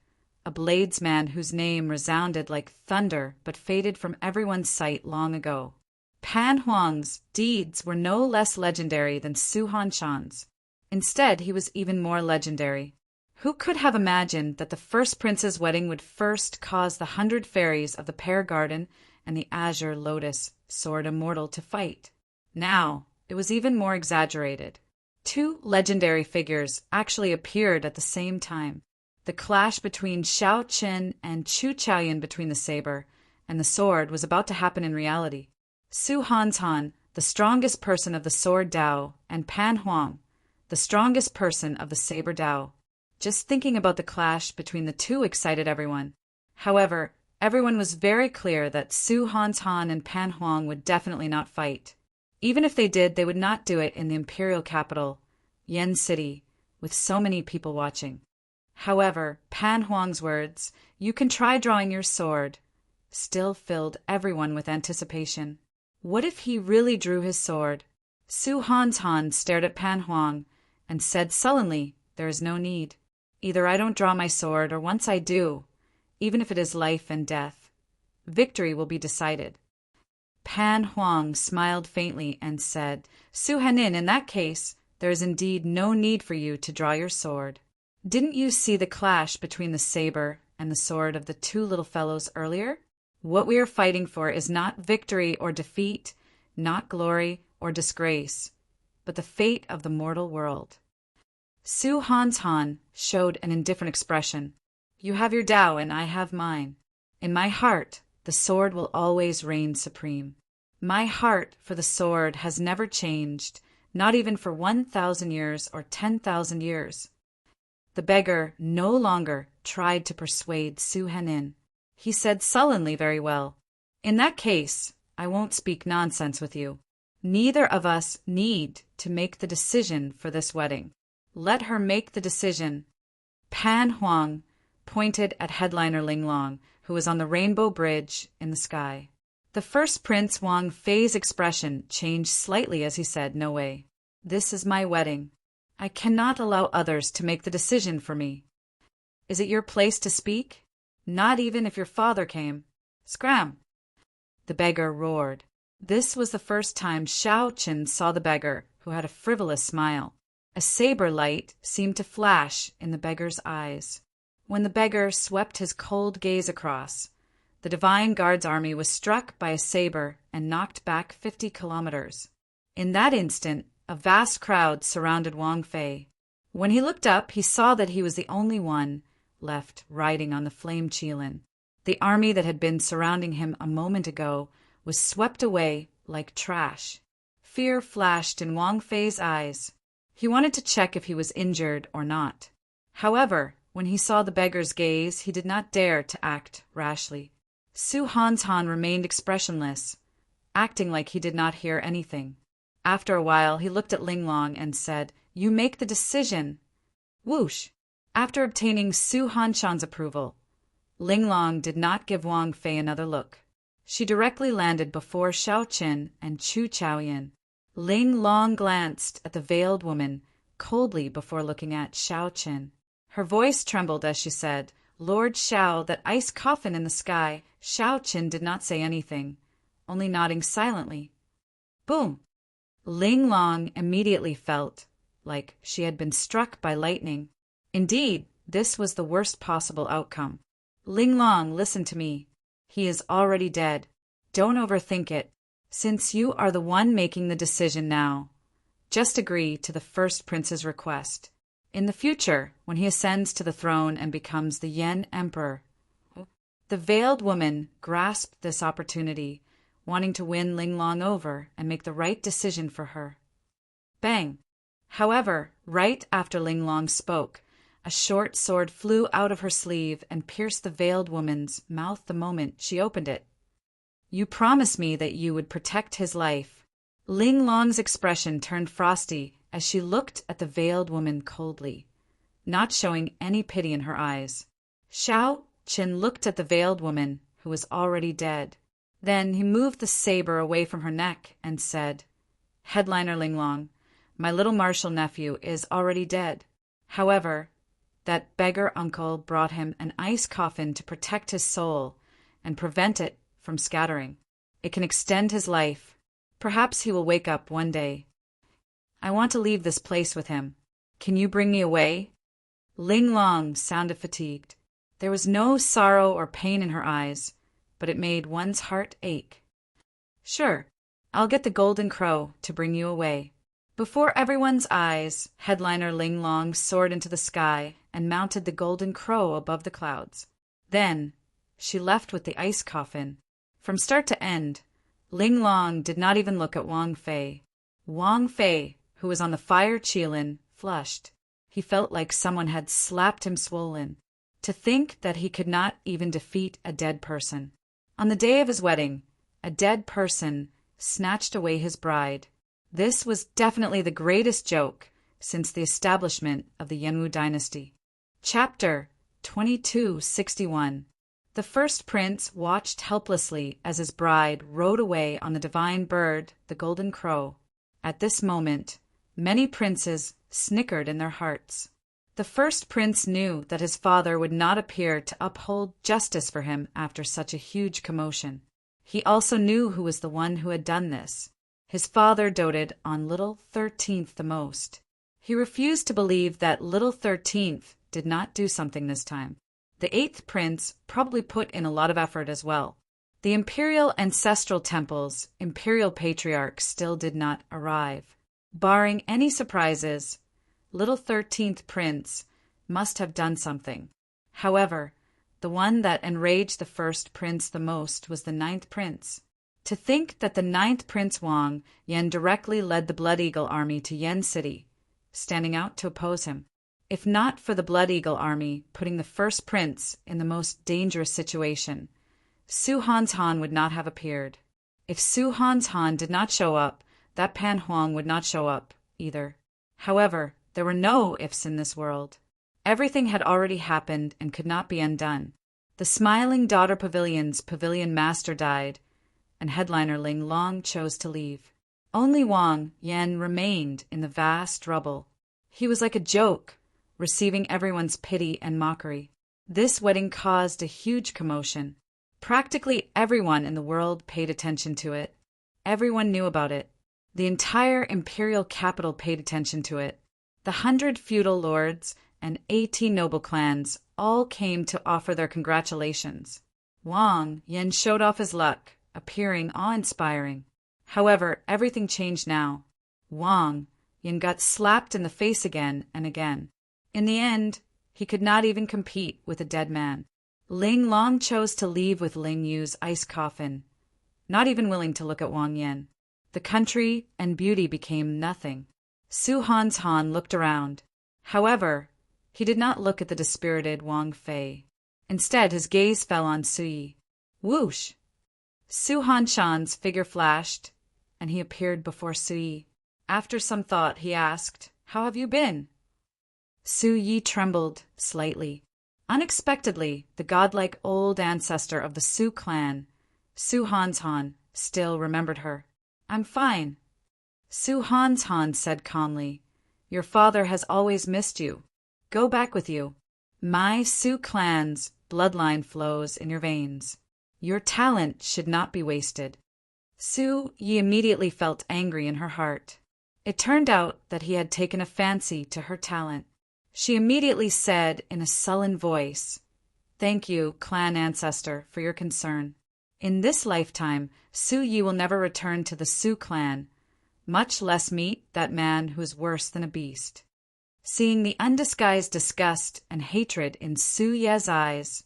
a bladesman whose name resounded like thunder but faded from everyone's sight long ago. Pan Huang's deeds were no less legendary than Su Hanshan's. Instead, he was even more legendary. Who could have imagined that the first prince's wedding would first cause the 100 fairies of the Pear Garden and the Azure Lotus Sword Immortal to fight? Now, it was even more exaggerated. Two legendary figures actually appeared at the same time. The clash between Xiao Qin and Chu Chaoyan between the saber and the sword was about to happen in reality. Su Hanshan, the strongest person of the sword Dao, and Pan Huang, the strongest person of the saber Dao. Just thinking about the clash between the two excited everyone. However, everyone was very clear that Su Hanshan and Pan Huang would definitely not fight. Even if they did, they would not do it in the imperial capital, Yen City, with so many people watching. However, Pan Huang's words, "You can try drawing your sword," still filled everyone with anticipation. What if he really drew his sword? Su Hanshan stared at Pan Huang and said sullenly, "There is no need. Either I don't draw my sword, or once I do, even if it is life and death, victory will be decided." Pan Huang smiled faintly and said, "Su Henin, in that case, there is indeed no need for you to draw your sword. Didn't you see the clash between the saber and the sword of the two little fellows earlier? What we are fighting for is not victory or defeat, not glory or disgrace, but the fate of the mortal world." Su Hanshan showed an indifferent expression. "You have your Tao and I have mine. In my heart, the sword will always reign supreme. My heart for the sword has never changed, not even for 1,000 years or 10,000 years." The beggar no longer tried to persuade Su Henin. He said sullenly, "Very well. In that case, I won't speak nonsense with you. Neither of us need to make the decision for this wedding. Let her make the decision." Pan Huang pointed at headliner Linglong, who was on the rainbow bridge in the sky. The first Prince Wang Fei's expression changed slightly as he said, "No way. This is my wedding. I cannot allow others to make the decision for me." "Is it your place to speak?" "Not even if your father came." "Scram!" The beggar roared. This was the first time Xiao Qin saw the beggar, who had a frivolous smile. A saber light seemed to flash in the beggar's eyes. When the beggar swept his cold gaze across, the Divine Guard's army was struck by a saber and knocked back 50 kilometers. In that instant, a vast crowd surrounded Wang Fei. When he looked up, he saw that he was the only one left riding on the flame Qilin. The army that had been surrounding him a moment ago was swept away like trash. Fear flashed in Wang Fei's eyes. He wanted to check if he was injured or not. However, when he saw the beggar's gaze, he did not dare to act rashly. Su Hanshan remained expressionless, acting like he did not hear anything. After a while, he looked at Linglong and said, "You make the decision." Whoosh! After obtaining Su Hanshan's approval, Linglong did not give Wang Fei another look. She directly landed before Xiao Qin and Chu Chaoyan. Linglong glanced at the veiled woman coldly before looking at Xiao Qin. Her voice trembled as she said, "Lord Xiao, that ice coffin in the sky." Xiao Qin did not say anything, only nodding silently. Boom! Linglong immediately felt like she had been struck by lightning. Indeed, this was the worst possible outcome. "Linglong, listen to me. He is already dead. Don't overthink it. Since you are the one making the decision now, just agree to the first prince's request. In the future, when he ascends to the throne and becomes the Yen Emperor, The veiled woman grasped this opportunity, wanting to win Linglong over and make the right decision for her. Bang! However, right after Linglong spoke, a short sword flew out of her sleeve and pierced the veiled woman's mouth the moment she opened it. You promised me that you would protect his life. Linglong's expression turned frosty as she looked at the veiled woman coldly, not showing any pity in her eyes. Xiao Qin looked at the veiled woman, who was already dead. Then he moved the saber away from her neck and said, Headliner Linglong, my little martial nephew is already dead. However, that beggar uncle brought him an ice coffin to protect his soul and prevent it from scattering. It can extend his life. Perhaps he will wake up one day. I want to leave this place with him. Can you bring me away? Linglong sounded fatigued. There was no sorrow or pain in her eyes, but it made one's heart ache. Sure, I'll get the golden crow to bring you away. Before everyone's eyes, Headliner Linglong soared into the sky and mounted the golden crow above the clouds. Then she left with the ice coffin. From start to end, Linglong did not even look at Wang Fei. Wang Fei, who was on the fire Qilin, flushed. He felt like someone had slapped him swollen. To think that he could not even defeat a dead person. On the day of his wedding, a dead person snatched away his bride. This was definitely the greatest joke since the establishment of the Yanwu dynasty. Chapter 2261. The first prince watched helplessly as his bride rode away on the divine bird, the golden crow. At this moment, many princes snickered in their hearts. The first prince knew that his father would not appear to uphold justice for him after such a huge commotion. He also knew who was the one who had done this. His father doted on little 13th the most. He refused to believe that little 13th did not do something this time. The 8th prince probably put in a lot of effort as well. The imperial ancestral temple's imperial patriarch still did not arrive. Barring any surprises, little 13th prince must have done something. However, the one that enraged the first prince the most was the 9th prince. To think that the 9th Prince Wang Yan directly led the Blood Eagle army to Yen City, standing out to oppose him. If not for the Blood Eagle army putting the first prince in the most dangerous situation, Su Han's Han would not have appeared. If Su Han's Han did not show up, that Pan Huang would not show up either. However, there were no ifs in this world. Everything had already happened and could not be undone. The Smiling Daughter Pavilion's pavilion master died, and Headliner Linglong chose to leave. Only Wang Yan remained in the vast rubble. He was like a joke, receiving everyone's pity and mockery. This wedding caused a huge commotion. Practically everyone in the world paid attention to it. Everyone knew about it. The entire imperial capital paid attention to it. The 100 feudal lords and 18 noble clans all came to offer their congratulations. Wang Yan showed off his luck, appearing awe-inspiring. However, everything changed now. Wang Yan got slapped in the face again and again. In the end, he could not even compete with a dead man. Linglong chose to leave with Ling Yu's ice coffin, not even willing to look at Wang Yan. The country and beauty became nothing. Su Han's Han looked around. However, he did not look at the dispirited Wang Fei. Instead, his gaze fell on Sui. Whoosh! Su Han Shan's figure flashed, and he appeared before Sui. After some thought, he asked, "How have you been?" Su Yi trembled slightly. Unexpectedly, the godlike old ancestor of the Su clan, Su Han's Han, still remembered her. "I'm fine." Su Han's Han said calmly, "Your father has always missed you. Go back with you. My Su clan's bloodline flows in your veins. Your talent should not be wasted." Su Yi immediately felt angry in her heart. It turned out that he had taken a fancy to her talent. She immediately said in a sullen voice, "Thank you, clan ancestor, for your concern. In this lifetime, Su Yi will never return to the Su clan, much less meet that man who is worse than a beast." Seeing the undisguised disgust and hatred in Su Ye's eyes,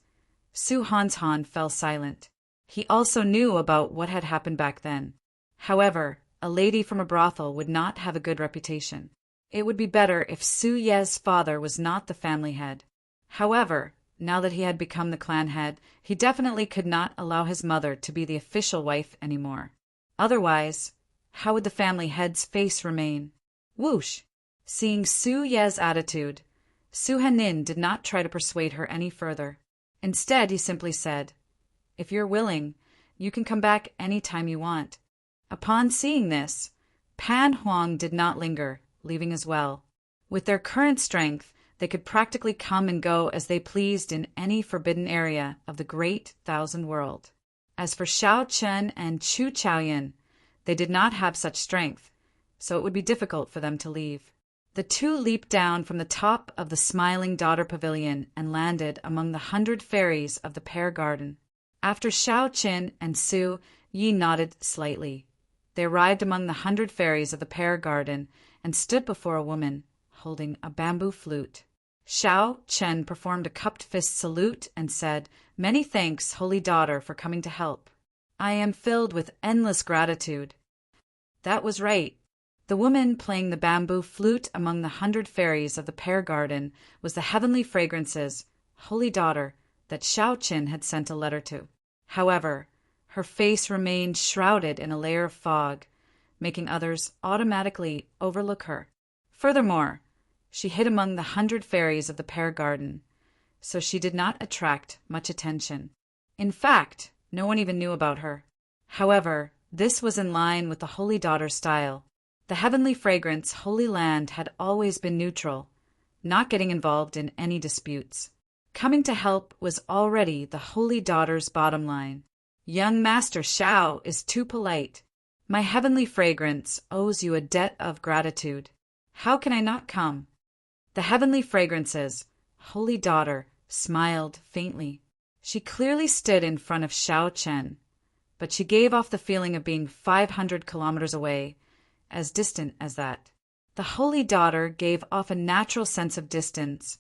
Su Hanshan fell silent. He also knew about what had happened back then. However, a lady from a brothel would not have a good reputation. It would be better if Su Ye's father was not the family head. However, now that he had become the clan head, he definitely could not allow his mother to be the official wife anymore. Otherwise, how would the family head's face remain? Whoosh! Seeing Su Ye's attitude, Su Henin did not try to persuade her any further. Instead, he simply said, "If you're willing, you can come back any time you want." Upon seeing this, Pan Huang did not linger, leaving as well. With their current strength, they could practically come and go as they pleased in any forbidden area of the Great Thousand World. As for Xiao Chen and Chu Chaoyan, they did not have such strength, so it would be difficult for them to leave. The two leaped down from the top of the Smiling Daughter Pavilion and landed among the 100 fairies of the Pear Garden. After Xiao Chen and Su Yi nodded slightly, they arrived among the 100 fairies of the Pear Garden and stood before a woman holding a bamboo flute. Xiao Chen performed a cupped fist salute and said, "Many thanks, Holy Daughter, for coming to help. I am filled with endless gratitude." That was right. The woman playing the bamboo flute among the 100 fairies of the Pear Garden was the Heavenly Fragrance's Holy Daughter that Xiao Chen had sent a letter to. However, her face remained shrouded in a layer of fog, making others automatically overlook her. Furthermore, she hid among the 100 fairies of the Pear Garden, so she did not attract much attention. In fact, no one even knew about her. However, this was in line with the Holy Daughter style. The Heavenly Fragrance Holy Land had always been neutral, not getting involved in any disputes. Coming to help was already the Holy Daughter's bottom line. Young Master Xiao is too polite. My Heavenly Fragrance owes you a debt of gratitude. How can I not come? The Heavenly Fragrance's Holy Daughter smiled faintly. She clearly stood in front of Xiao Chen, but she gave off the feeling of being 500 kilometers away, as distant as that. The Holy Daughter gave off a natural sense of distance,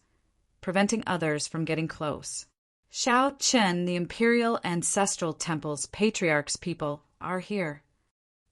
preventing others from getting close. Xiao Chen, the Imperial Ancestral Temple's Patriarch's people, are here,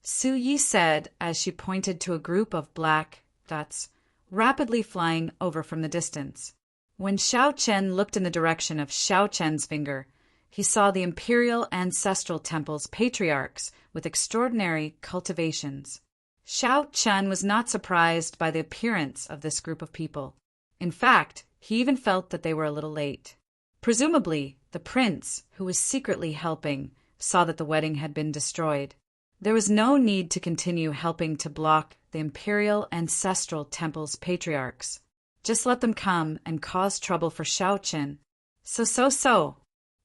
Su Yi said as she pointed to a group of black dots rapidly flying over from the distance. When Xiao Chen looked in the direction of Xiao Chen's finger, he saw the Imperial Ancestral Temple's patriarchs with extraordinary cultivations. Xiao Chen was not surprised by the appearance of this group of people. In fact, he even felt that they were a little late. Presumably, the prince, who was secretly helping, saw that the wedding had been destroyed. There was no need to continue helping to block the Imperial Ancestral Temple's patriarchs. Just let them come and cause trouble for Xiao Chen. So.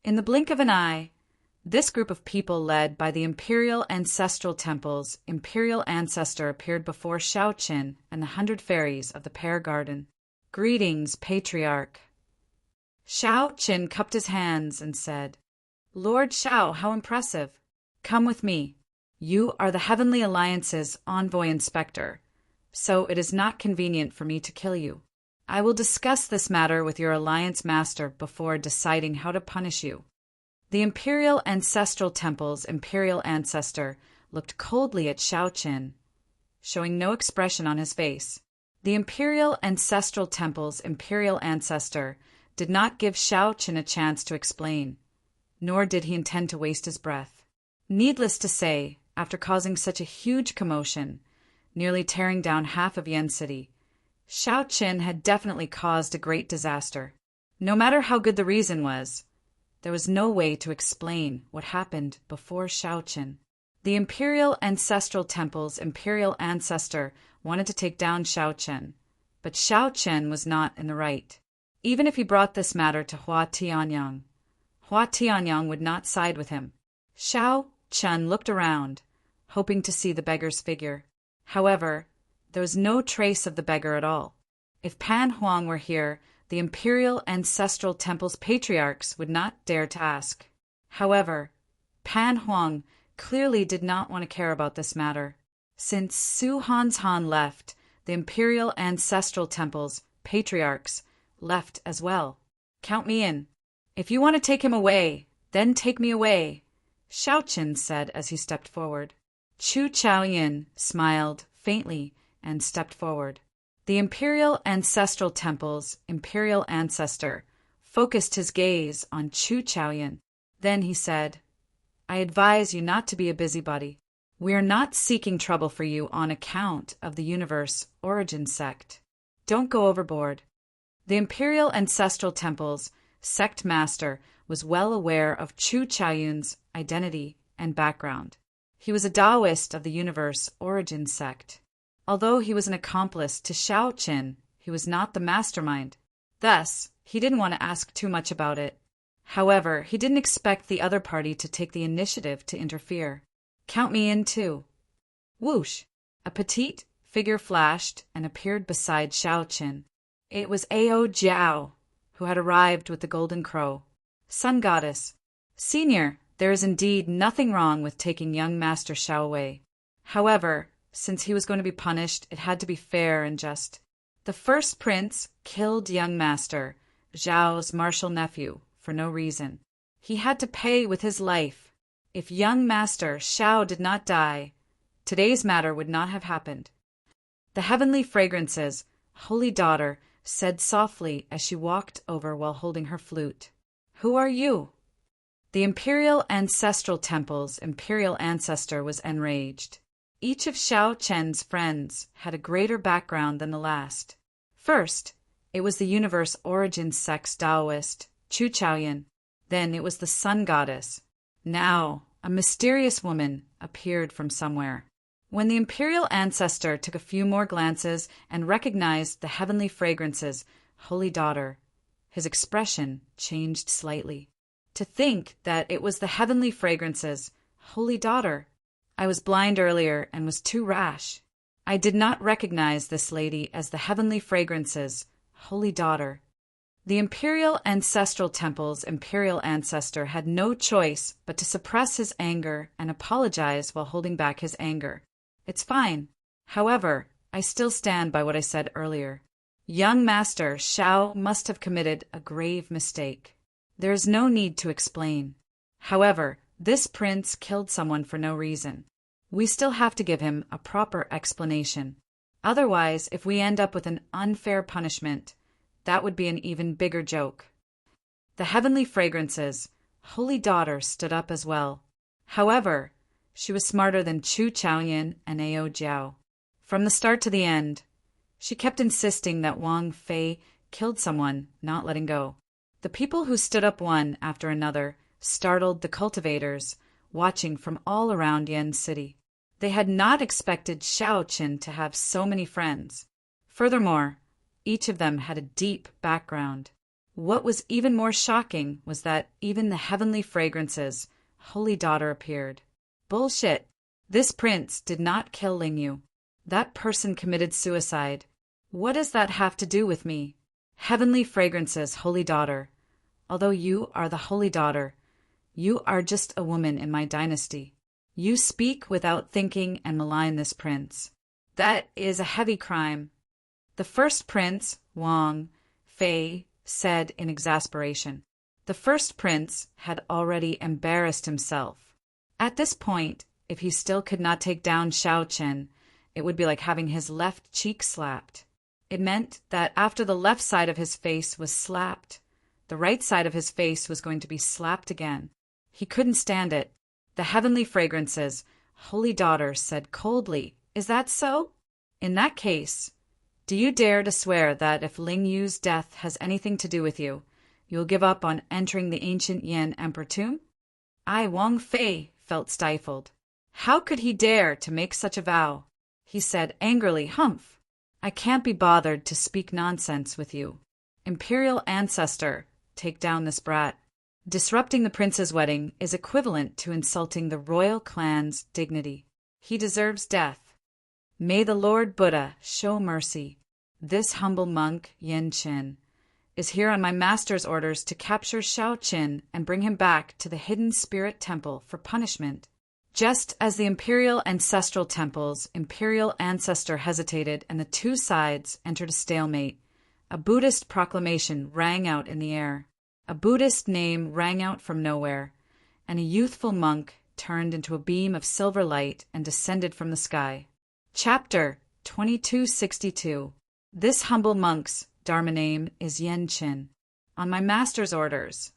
In the blink of an eye, this group of people led by the Imperial Ancestral Temple's Imperial Ancestor appeared before Xiao Chen and the 100 fairies of the Pear Garden. "Greetings, Patriarch." Xiao Chen cupped his hands and said, "Lord Xiao, how impressive. Come with me. You are the Heavenly Alliance's envoy inspector, so it is not convenient for me to kill you. I will discuss this matter with your Alliance Master before deciding how to punish you." The Imperial Ancestral Temple's Imperial Ancestor looked coldly at Xiao Chen, showing no expression on his face. The Imperial Ancestral Temple's Imperial Ancestor did not give Xiao Chen a chance to explain, nor did he intend to waste his breath. Needless to say, after causing such a huge commotion, nearly tearing down half of Yen City, Xiao Chen had definitely caused a great disaster. No matter how good the reason was, there was no way to explain what happened before Xiao Chen. The Imperial Ancestral Temple's Imperial Ancestor wanted to take down Xiao Chen, but Xiao Chen was not in the right. Even if he brought this matter to Hua Tianyang would not side with him. Xiao Chen looked around, hoping to see the beggar's figure. However, there was no trace of the beggar at all. If Pan Huang were here, the Imperial Ancestral Temple's patriarchs would not dare to ask. However, Pan Huang clearly did not want to care about this matter. Since Su Hanshan left, the Imperial Ancestral Temple's patriarchs left as well. "Count me in. If you want to take him away, then take me away, Xiaoqin said as he stepped forward. Chu Chaoyin smiled faintly and stepped forward. The Imperial Ancestral Temple's Imperial Ancestor focused his gaze on Chu Chaoyin. Then he said, I advise you not to be a busybody. We are not seeking trouble for you on account of the Universe Origin Sect. Don't go overboard. The Imperial Ancestral Temple's sect master was well aware of Chu Chaoyun's identity and background. He was a Taoist of the Universe Origin Sect. Although he was an accomplice to Xiaoqin, he was not the mastermind. Thus, he didn't want to ask too much about it. However, he didn't expect the other party to take the initiative to interfere. Count me in too. Whoosh! A petite figure flashed and appeared beside Xiaoqin. It was Ao Jiao, who had arrived with the golden crow. Sun Goddess. Senior, there is indeed nothing wrong with taking young Master Xiao away. However, since he was going to be punished, it had to be fair and just. The first prince killed young Master, Zhao's martial nephew, for no reason. He had to pay with his life. If young Master Xiao did not die, today's matter would not have happened. The heavenly fragrances, holy daughter, said softly as she walked over while holding her flute. Who are you? The Imperial Ancestral Temple's Imperial Ancestor was enraged. Each of Xiaoqin's friends had a greater background than the last. First, it was the Universe Origin Sect's Taoist, Chu Chaoyin. Then it was the Sun Goddess. Now, a mysterious woman appeared from somewhere. When the Imperial Ancestor took a few more glances and recognized the heavenly fragrances, holy daughter, his expression changed slightly. To think that it was the heavenly fragrances, holy daughter. I was blind earlier and was too rash. I did not recognize this lady as the heavenly fragrances, holy daughter. The Imperial Ancestral Temple's Imperial Ancestor had no choice but to suppress his anger and apologize while holding back his anger. It's fine. However, I still stand by what I said earlier. Young Master Xiao must have committed a grave mistake. There is no need to explain. However, this prince killed someone for no reason. We still have to give him a proper explanation. Otherwise, if we end up with an unfair punishment, that would be an even bigger joke. The heavenly fragrances, holy daughter, stood up as well. However, she was smarter than Chu Chaoyin and Ao Jiao. From the start to the end, she kept insisting that Wang Fei killed someone, not letting go. The people who stood up one after another startled the cultivators, watching from all around Yan City. They had not expected Xiaoqin to have so many friends. Furthermore, each of them had a deep background. What was even more shocking was that even the heavenly fragrances, holy daughter, appeared. Bullshit. This prince did not kill Lingyu. That person committed suicide. What does that have to do with me? Heavenly fragrances, holy daughter. Although you are the holy daughter, you are just a woman in my dynasty. You speak without thinking and malign this prince. That is a heavy crime. The first prince, Wang Fei, said in exasperation. The first prince had already embarrassed himself. At this point, if he still could not take down Xiaoqin, it would be like having his left cheek slapped. It meant that after the left side of his face was slapped, the right side of his face was going to be slapped again. He couldn't stand it. The heavenly fragrances, holy daughter, said coldly, "Is that so? In that case, do you dare to swear that if Ling Yu's death has anything to do with you, you'll give up on entering the ancient Yan Emperor tomb?" I, Wang Fei, felt stifled. How could he dare to make such a vow? He said angrily, "Humph! I can't be bothered to speak nonsense with you. Imperial ancestor, take down this brat. Disrupting the prince's wedding is equivalent to insulting the royal clan's dignity. He deserves death. May the Lord Buddha show mercy. This humble monk, Yin Qin, is here on my master's orders to capture Xiaoqin and bring him back to the hidden spirit temple for punishment." Just as the Imperial Ancestral Temple's Imperial Ancestor hesitated and the two sides entered a stalemate, a Buddhist proclamation rang out in the air. a Buddhist name rang out from nowhere, and a youthful monk turned into a beam of silver light and descended from the sky. Chapter 2262. This humble monk's Dharma name is Yen Qin. On my master's orders,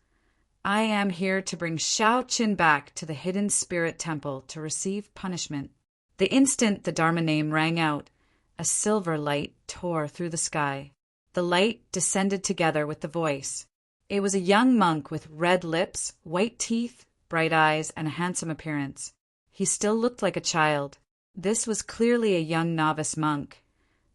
I am here to bring Shao Qin back to the hidden spirit temple to receive punishment. The instant the Dharma name rang out, a silver light tore through the sky. The light descended together with the voice. It was a young monk with red lips, white teeth, bright eyes, and a handsome appearance. He still looked like a child. This was clearly a young novice monk,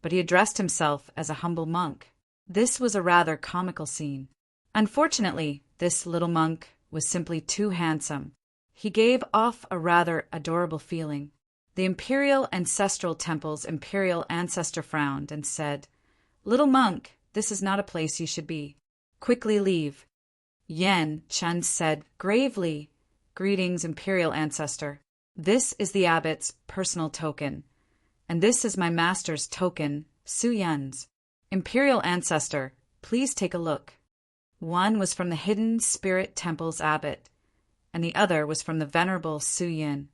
but he addressed himself as a humble monk. This was a rather comical scene. Unfortunately, this little monk was simply too handsome. He gave off a rather adorable feeling. The imperial ancestral temple's imperial ancestor frowned and said, "Little monk, this is not a place you should be. Quickly leave." Yen Qin said gravely, "Greetings, imperial ancestor. This is the abbot's personal token, and this is my master's token, Su Yan's. Imperial ancestor, please take a look." One was from the hidden spirit temple's abbot, and the other was from the venerable Su Yin.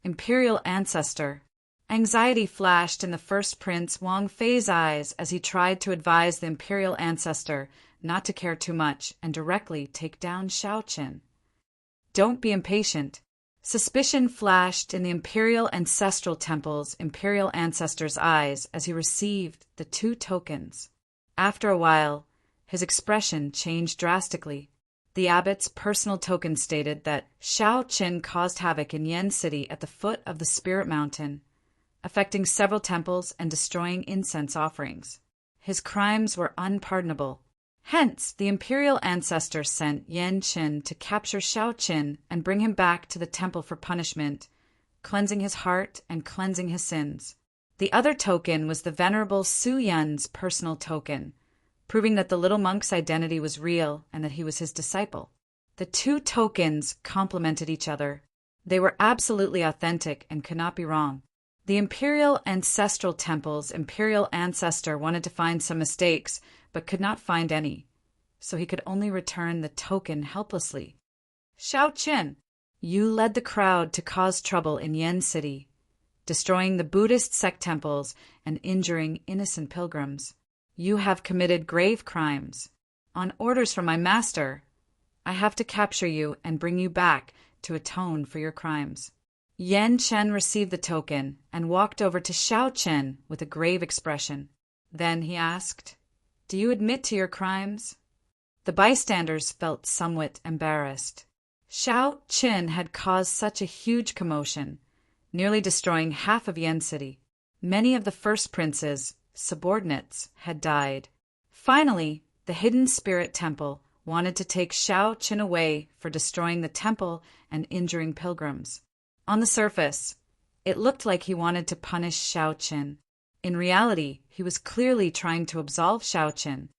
Imperial ancestor. Anxiety flashed in the first Prince Wang Fei's eyes as he tried to advise the imperial ancestor not to care too much and directly take down Shao Qin. Don't be impatient. Suspicion flashed in the imperial ancestral temple's imperial ancestor's eyes as he received the two tokens. After a while, his expression changed drastically. The abbot's personal token stated that Shao Qin caused havoc in Yen City at the foot of the Spirit Mountain, affecting several temples and destroying incense offerings. His crimes were unpardonable. Hence, the imperial ancestor sent Yen Qin to capture Shao Qin and bring him back to the temple for punishment, cleansing his heart and cleansing his sins. The other token was the venerable Su Yan's personal token, proving that the little monk's identity was real and that he was his disciple. The two tokens complemented each other. They were absolutely authentic and could not be wrong. The imperial ancestral temple's imperial ancestor wanted to find some mistakes, but could not find any, so he could only return the token helplessly. Shao Qin, you led the crowd to cause trouble in Yen City, destroying the Buddhist sect temples and injuring innocent pilgrims. You have committed grave crimes. On orders from my master, I have to capture you and bring you back to atone for your crimes. Yen Qin received the token and walked over to Shao Qin with a grave expression. Then he asked, "Do you admit to your crimes?" The bystanders felt somewhat embarrassed. Shao Qin had caused such a huge commotion, nearly destroying half of Yen City. Many of the first prince's subordinates had died. Finally, the hidden spirit temple wanted to take Shao Qin away for destroying the temple and injuring pilgrims. On the surface, it looked like he wanted to punish Shao Qin. In reality, he was clearly trying to absolve Shao Qin.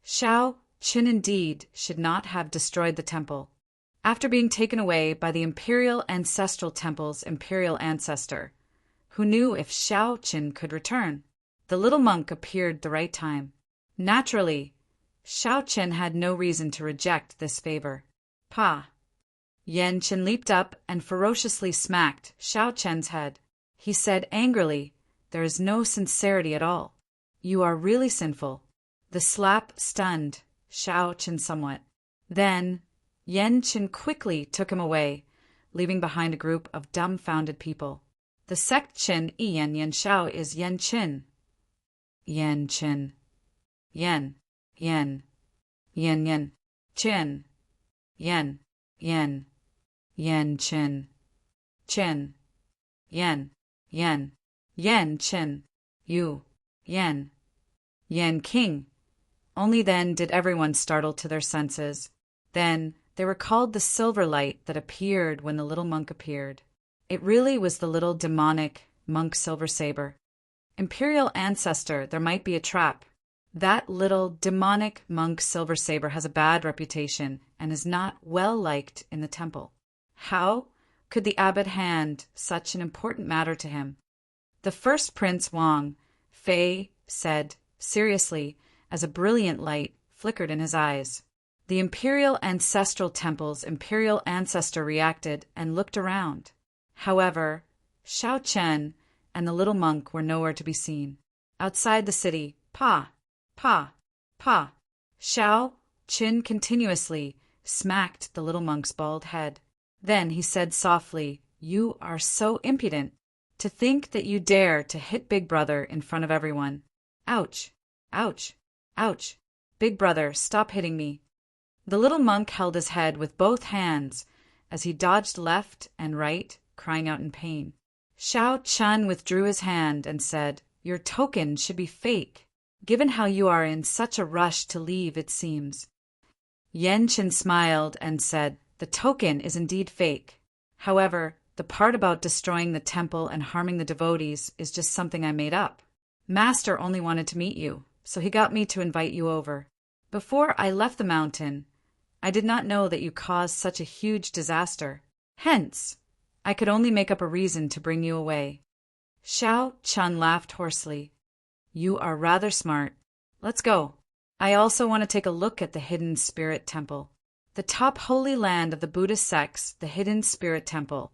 Shao Qin indeed should not have destroyed the temple. After being taken away by the imperial ancestral temple's imperial ancestor, who knew if Shao Qin could return, the little monk appeared the right time. Naturally, Shao Qin had no reason to reject this favor. Pa! Yen Qin leaped up and ferociously smacked Shao Qin's head. He said angrily, "There is no sincerity at all. You are really sinful." The slap stunned Shao Qin somewhat. Then, Yen Qin quickly took him away, leaving behind a group of dumbfounded people. The sect Qin Yen Yen Shao is Yen Qin. Yen Qin. Yen. Yen. Yen Yen. Qin. Yen. Yen. Yen Qin. Qin. Yen. Yen. Yen Qin. Yu. Yen. Yen King. Only then did everyone startle to their senses. Then they recalled the silver light that appeared when the little monk appeared. It really was the little demonic monk Silver Saber. Imperial ancestor, there might be a trap. That little demonic monk Silver Saber has a bad reputation and is not well liked in the temple. How could the abbot hand such an important matter to him? The first Prince Wang Fei said seriously as a brilliant light flickered in his eyes. The imperial ancestral temple's imperial ancestor reacted and looked around. However, Xiao Chen and the little monk were nowhere to be seen. Outside the city, pa, pa, pa, Xiao Chen continuously smacked the little monk's bald head. Then he said softly, "You are so impudent. To think that you dare to hit Big Brother in front of everyone. Ouch, ouch, ouch. Big Brother, stop hitting me." The little monk held his head with both hands as he dodged left and right, crying out in pain. Xiao Chen withdrew his hand and said, "Your token should be fake, given how you are in such a rush to leave, it seems." Yan Qin smiled and said, "The token is indeed fake. However, the part about destroying the temple and harming the devotees is just something I made up. Master only wanted to meet you, so he got me to invite you over. Before I left the mountain, I did not know that you caused such a huge disaster. Hence, I could only make up a reason to bring you away." Xiao Chen laughed hoarsely. "You are rather smart. Let's go. I also want to take a look at the Hidden Spirit Temple. The top holy land of the Buddhist sects, the Hidden Spirit Temple,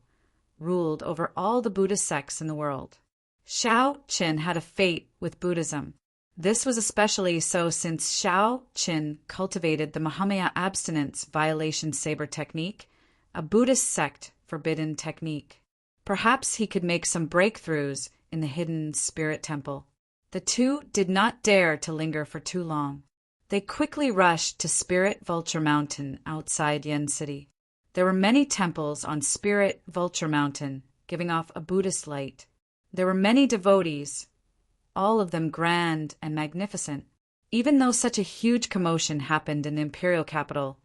ruled over all the Buddhist sects in the world. Xiao Chen had a fate with Buddhism. This was especially so since Xiao Chen cultivated the Mahamaya abstinence violation saber technique, a Buddhist sect forbidden technique. Perhaps he could make some breakthroughs in the Hidden Spirit Temple. The two did not dare to linger for too long. They quickly rushed to Spirit Vulture Mountain outside Yen City. There were many temples on Spirit Vulture Mountain, giving off a Buddhist light. There were many devotees, all of them grand and magnificent. Even though such a huge commotion happened in the imperial capital,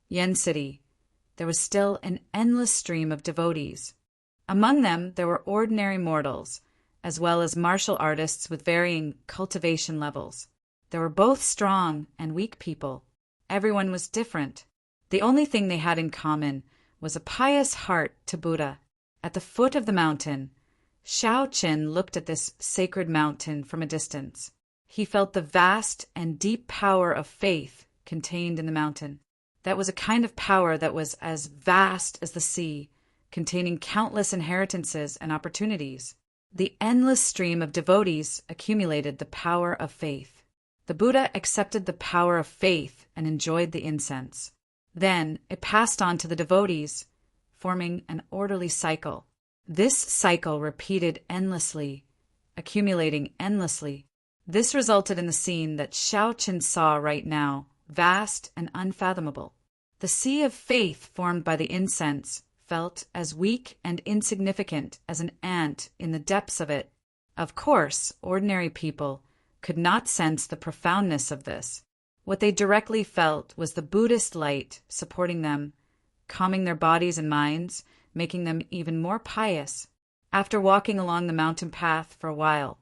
Yen City, there was still an endless stream of devotees. Among them, there were ordinary mortals, as well as martial artists with varying cultivation levels. There were both strong and weak people. Everyone was different. The only thing they had in common was a pious heart to Buddha. At the foot of the mountain, Xiao Chen looked at this sacred mountain from a distance. He felt the vast and deep power of faith contained in the mountain. That was a kind of power that was as vast as the sea, containing countless inheritances and opportunities. The endless stream of devotees accumulated the power of faith. The Buddha accepted the power of faith and enjoyed the incense. Then it passed on to the devotees, forming an orderly cycle. This cycle repeated endlessly, accumulating endlessly. This resulted in the scene that Xiao Chen saw right now, vast and unfathomable. The sea of faith formed by the incense felt as weak and insignificant as an ant in the depths of it. Of course, ordinary people could not sense the profoundness of this. What they directly felt was the Buddhist light supporting them, calming their bodies and minds, making them even more pious. After walking along the mountain path for a while,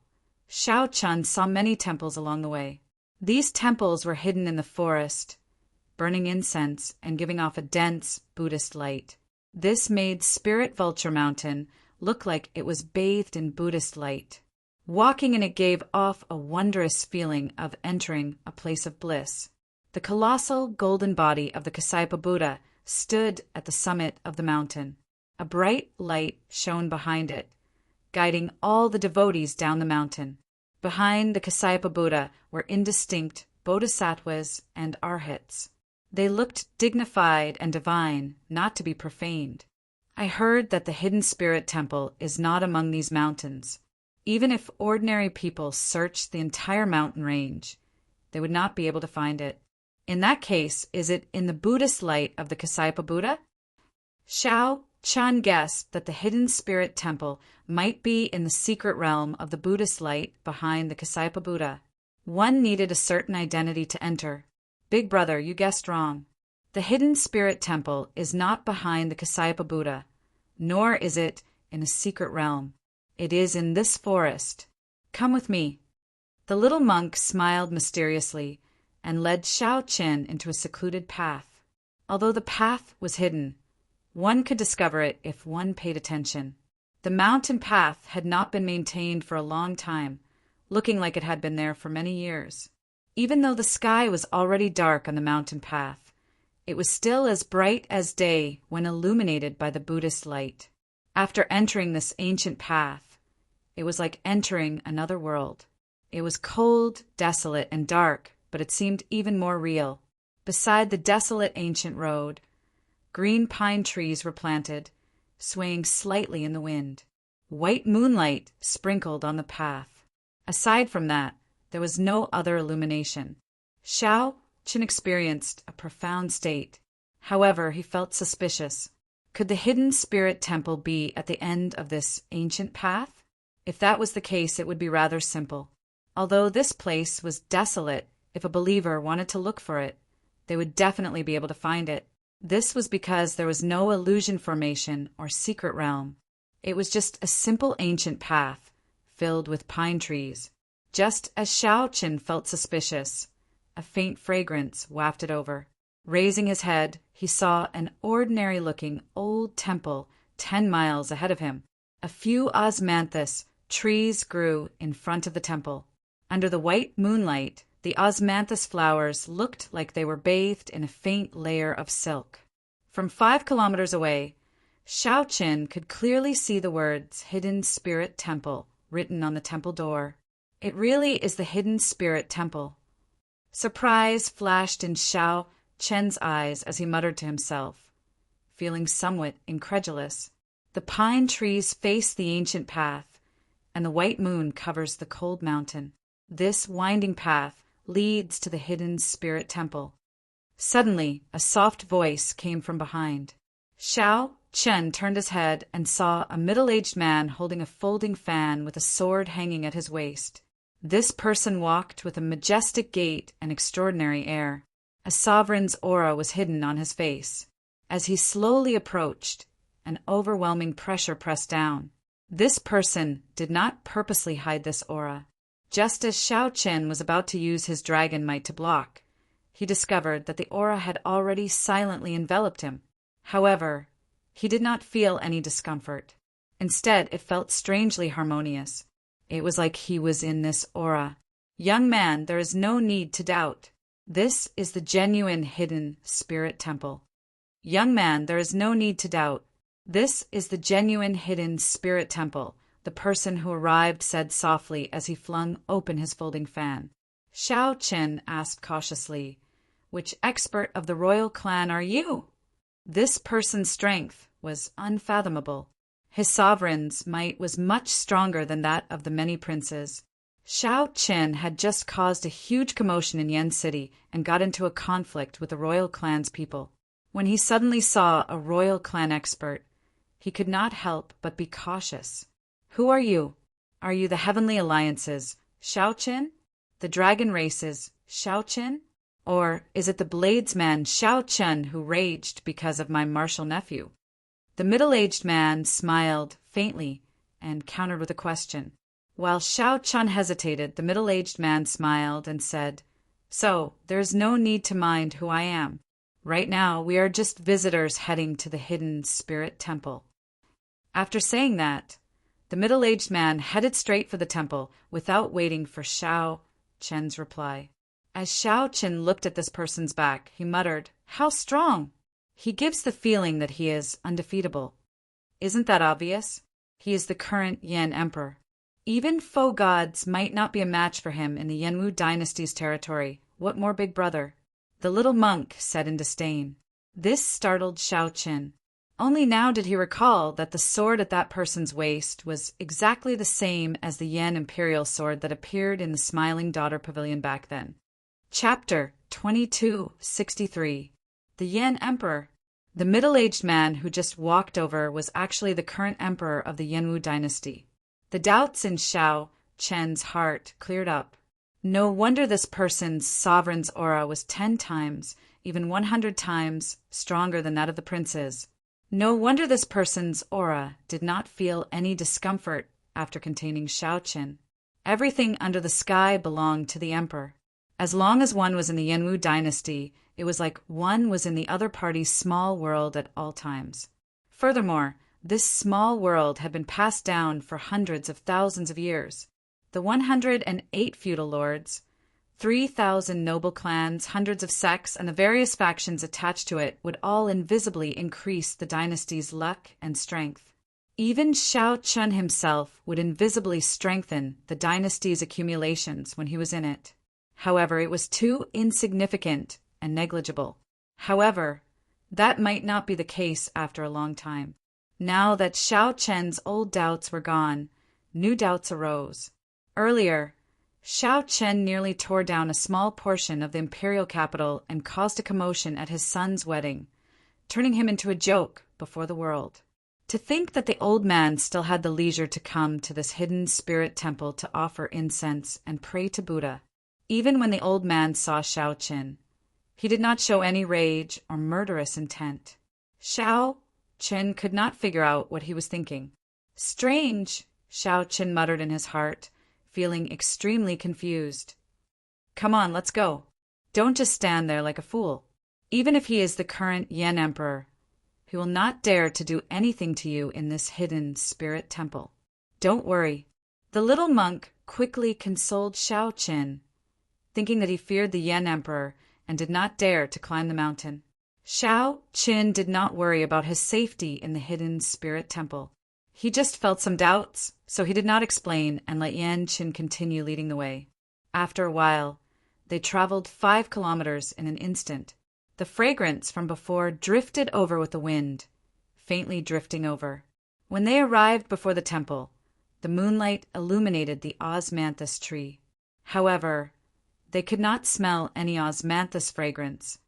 Xiao Chen saw many temples along the way. These temples were hidden in the forest, burning incense and giving off a dense Buddhist light. This made Spirit Vulture Mountain look like it was bathed in Buddhist light. Walking in it gave off a wondrous feeling of entering a place of bliss. The colossal golden body of the Kasapa Buddha stood at the summit of the mountain. A bright light shone behind it, guiding all the devotees down the mountain. Behind the Kasapa Buddha were indistinct bodhisattvas and arhats. They looked dignified and divine, not to be profaned. I heard that the Hidden Spirit Temple is not among these mountains. Even if ordinary people searched the entire mountain range, they would not be able to find it. In that case, is it in the Buddhist light of the Kasapa Buddha? Xiao Chen guessed that the Hidden Spirit Temple might be in the secret realm of the Buddhist light behind the Kasapa Buddha. One needed a certain identity to enter. Big brother, you guessed wrong. The Hidden Spirit Temple is not behind the Kasapa Buddha, nor is it in a secret realm. It is in this forest. Come with me. The little monk smiled mysteriously and led Xiao Chen into a secluded path. Although the path was hidden, one could discover it if one paid attention. The mountain path had not been maintained for a long time, looking like it had been there for many years. Even though the sky was already dark on the mountain path, It was still as bright as day when illuminated by the Buddhist light. After entering this ancient path, it was like entering another world. It was cold, desolate, and dark, but it seemed even more real. Beside the desolate ancient road, green pine trees were planted, swaying slightly in the wind. White moonlight sprinkled on the path. Aside from that, there was no other illumination. Xiao Qin experienced a profound state. However, he felt suspicious. Could the hidden spirit temple be at the end of this ancient path? If that was the case, it would be rather simple. Although this place was desolate, if a believer wanted to look for it, they would definitely be able to find it. This was because there was no illusion formation or secret realm. It was just a simple ancient path, filled with pine trees. Just as Xiao Qin felt suspicious, a faint fragrance wafted over. Raising his head, he saw an ordinary-looking old temple 10 miles ahead of him. A few osmanthus trees grew in front of the temple. Under the white moonlight, the osmanthus flowers looked like they were bathed in a faint layer of silk. From 5 kilometers away, Xiao Qin could clearly see the words Hidden Spirit Temple written on the temple door. It really is the Hidden Spirit Temple. Surprise flashed in Xiao Qin's eyes as he muttered to himself, feeling somewhat incredulous. The pine trees face the ancient path, and the white moon covers the cold mountain. This winding path leads to the Hidden Spirit Temple. Suddenly, a soft voice came from behind. Xiao Qin turned his head and saw a middle-aged man holding a folding fan with a sword hanging at his waist. This person walked with a majestic gait and extraordinary air. A sovereign's aura was hidden on his face. As he slowly approached, an overwhelming pressure pressed down. This person did not purposely hide this aura. Just as Xiao Qin was about to use his dragon might to block, he discovered that the aura had already silently enveloped him. However, he did not feel any discomfort. Instead, it felt strangely harmonious. It was like he was in this aura. Young man, there is no need to doubt. This is the genuine Hidden Spirit Temple. Young man, there is no need to doubt. This is the genuine Hidden Spirit Temple, the person who arrived said softly as he flung open his folding fan. Xiao Qin asked cautiously, "Which expert of the royal clan are you?" This person's strength was unfathomable. His sovereign's might was much stronger than that of the many princes. Xiao Qin had just caused a huge commotion in Yen City and got into a conflict with the royal clan's people. When he suddenly saw a royal clan expert, he could not help but be cautious. "Who are you? Are you the Heavenly Alliance's Xiao Qin? The Dragon Race's Xiao Qin? Or is it the Bladesman Xiao Qin who raged because of my martial nephew?" The middle-aged man smiled faintly and countered with a question. While Xiao Qin hesitated, the middle-aged man smiled and said, "So, there is no need to mind who I am. Right now, we are just visitors heading to the Hidden Spirit Temple." After saying that, the middle-aged man headed straight for the temple without waiting for Xiao Qin's reply. As Xiao Qin looked at this person's back, he muttered, "How strong! He gives the feeling that he is undefeatable. Isn't that obvious? He is the current Yan Emperor. Even foe gods might not be a match for him in the Yenwu dynasty's territory. What more Big Brother?" The little monk said in disdain. This startled Xiao Qin. Only now did he recall that the sword at that person's waist was exactly the same as the Yan imperial sword that appeared in the Smiling Daughter Pavilion back then. Chapter 2263. The Yan Emperor. The middle-aged man who just walked over was actually the current emperor of the Yenwu dynasty. The doubts in Xiao Qin's heart cleared up. No wonder this person's sovereign's aura was 10 times, even 100 times, stronger than that of the prince's. No wonder this person's aura did not feel any discomfort after containing Xiao Qin. Everything under the sky belonged to the emperor. As long as one was in the Yenwu dynasty, it was like one was in the other party's small world at all times. Furthermore, this small world had been passed down for hundreds of thousands of years. The 108 feudal lords, 3,000 noble clans, hundreds of sects, and the various factions attached to it would all invisibly increase the dynasty's luck and strength. Even Shao Chun himself would invisibly strengthen the dynasty's accumulations when he was in it. However, it was too insignificant and negligible. However, that might not be the case after a long time. Now that Shao Chen's old doubts were gone, new doubts arose. Earlier, Shao Chen nearly tore down a small portion of the imperial capital and caused a commotion at his son's wedding, turning him into a joke before the world. To think that the old man still had the leisure to come to this hidden spirit temple to offer incense and pray to Buddha. Even when the old man saw Shao Chen, he did not show any rage or murderous intent. Shao Chen could not figure out what he was thinking. Strange, Shao Chen muttered in his heart, feeling extremely confused. Come on, let's go. Don't just stand there like a fool. Even if he is the current Yan Emperor, he will not dare to do anything to you in this hidden spirit temple. Don't worry. The little monk quickly consoled Shao Chen, thinking that he feared the Yan Emperor and did not dare to climb the mountain. Shao Chen did not worry about his safety in the hidden spirit temple. He just felt some doubts, so he did not explain and let Yan Chen continue leading the way. After a while, they traveled 5 kilometers in an instant. The fragrance from before drifted over with the wind, faintly drifting over. When they arrived before the temple, the moonlight illuminated the osmanthus tree. However, they could not smell any osmanthus fragrance.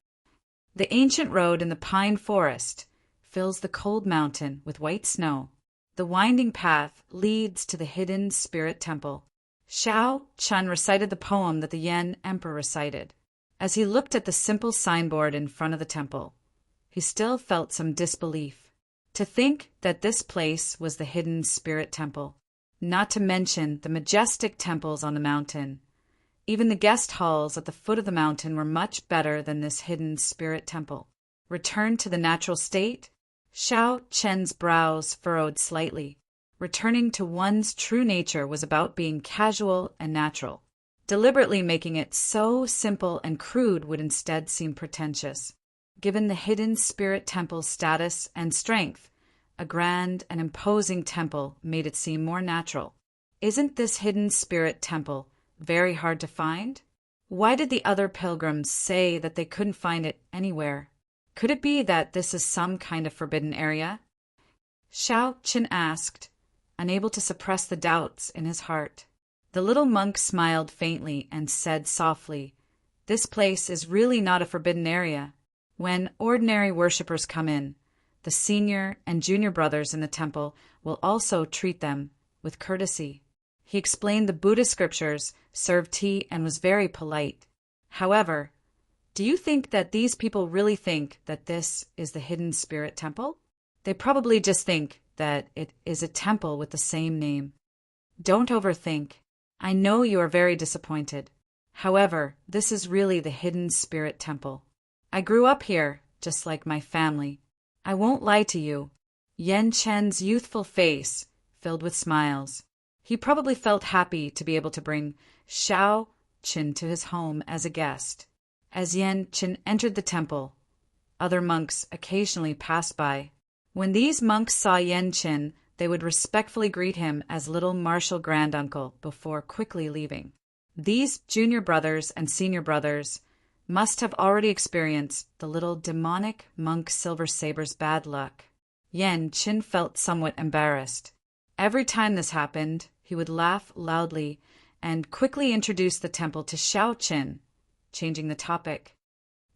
The ancient road in the pine forest fills the cold mountain with white snow. The winding path leads to the hidden spirit temple. Shao Chun recited the poem that the Yan Emperor recited. As he looked at the simple signboard in front of the temple, he still felt some disbelief. To think that this place was the hidden spirit temple, not to mention the majestic temples on the mountain. Even the guest halls at the foot of the mountain were much better than this hidden spirit temple. Returned to the natural state, Shao Chen's brows furrowed slightly. Returning to one's true nature was about being casual and natural. Deliberately making it so simple and crude would instead seem pretentious. Given the hidden spirit temple's status and strength, a grand and imposing temple made it seem more natural. Isn't this hidden spirit temple very hard to find? Why did the other pilgrims say that they couldn't find it anywhere? Could it be that this is some kind of forbidden area? Shao Chen asked, unable to suppress the doubts in his heart. The little monk smiled faintly and said softly, "This place is really not a forbidden area. When ordinary worshippers come in, the senior and junior brothers in the temple will also treat them with courtesy." He explained the Buddhist scriptures, served tea, and was very polite. However, do you think that these people really think that this is the hidden spirit temple? They probably just think that it is a temple with the same name. Don't overthink. I know you are very disappointed. However, this is really the hidden spirit temple. I grew up here, just like my family. I won't lie to you. Yan Chen's youthful face filled with smiles. He probably felt happy to be able to bring Shao Chen to his home as a guest. As Yan Chen entered the temple, other monks occasionally passed by. When these monks saw Yan Chen, they would respectfully greet him as little martial granduncle before quickly leaving. These junior brothers and senior brothers must have already experienced the little demonic monk Silver Saber's bad luck. Yan Chen felt somewhat embarrassed. Every time this happened, he would laugh loudly and quickly introduce the temple to Shao Chen, changing the topic.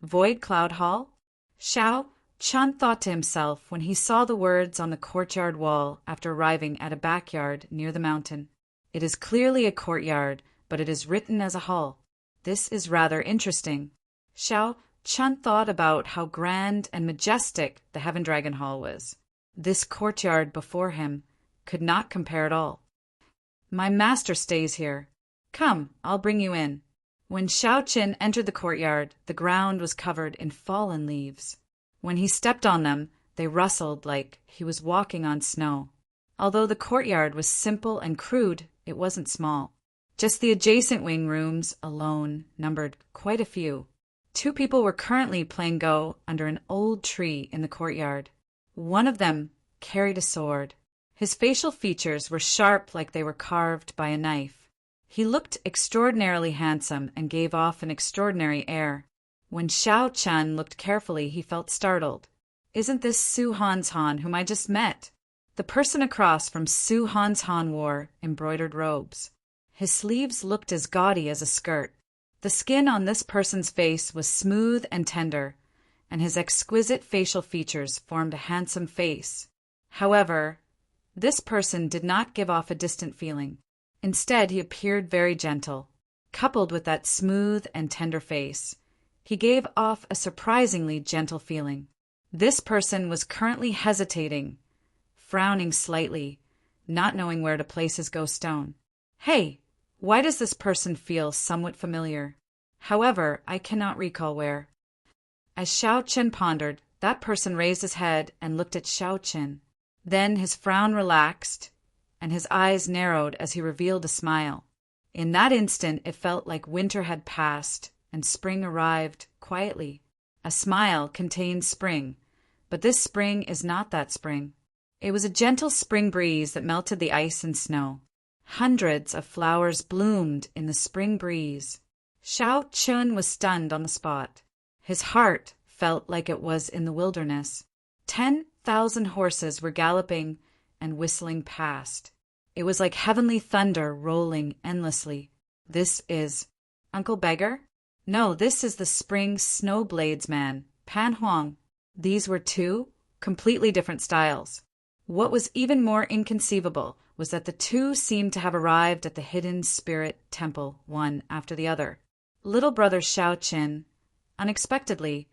Void Cloud Hall? Shao Chun thought to himself when he saw the words on the courtyard wall after arriving at a backyard near the mountain. It is clearly a courtyard, but it is written as a hall. This is rather interesting. Shao Chun thought about how grand and majestic the Heaven Dragon Hall was. This courtyard before him could not compare at all. My master stays here. Come, I'll bring you in. When Shao Chen entered the courtyard, the ground was covered in fallen leaves. When he stepped on them, they rustled like he was walking on snow. Although the courtyard was simple and crude, it wasn't small. Just the adjacent wing rooms alone numbered quite a few. 2 people were currently playing Go under an old tree in the courtyard. One of them carried a sword. His facial features were sharp like they were carved by a knife. He looked extraordinarily handsome and gave off an extraordinary air. When Xiao Chen looked carefully, he felt startled. Isn't this Su Han's Han whom I just met? The person across from Su Han's Han wore embroidered robes. His sleeves looked as gaudy as a skirt. The skin on this person's face was smooth and tender, and his exquisite facial features formed a handsome face. However, this person did not give off a distant feeling. Instead, he appeared very gentle. Coupled with that smooth and tender face, he gave off a surprisingly gentle feeling. This person was currently hesitating, frowning slightly, not knowing where to place his ghost stone. Hey, why does this person feel somewhat familiar? However, I cannot recall where. As Xiao Chen pondered, that person raised his head and looked at Xiao Chen. Then his frown relaxed, and his eyes narrowed as he revealed a smile. In that instant, it felt like winter had passed and spring arrived quietly. A smile contains spring, but this spring is not that spring. It was a gentle spring breeze that melted the ice and snow. Hundreds of flowers bloomed in the spring breeze. Xiao Chen was stunned on the spot. His heart felt like it was in the wilderness. 10,000 horses were galloping and whistling past. It was like heavenly thunder rolling endlessly. This is Uncle Beggar? No, this is the spring snowbladesman, Pan Huang. These were 2 completely different styles. What was even more inconceivable was that the 2 seemed to have arrived at the hidden spirit temple one after the other. Little brother Xiao Chen, unexpectedly,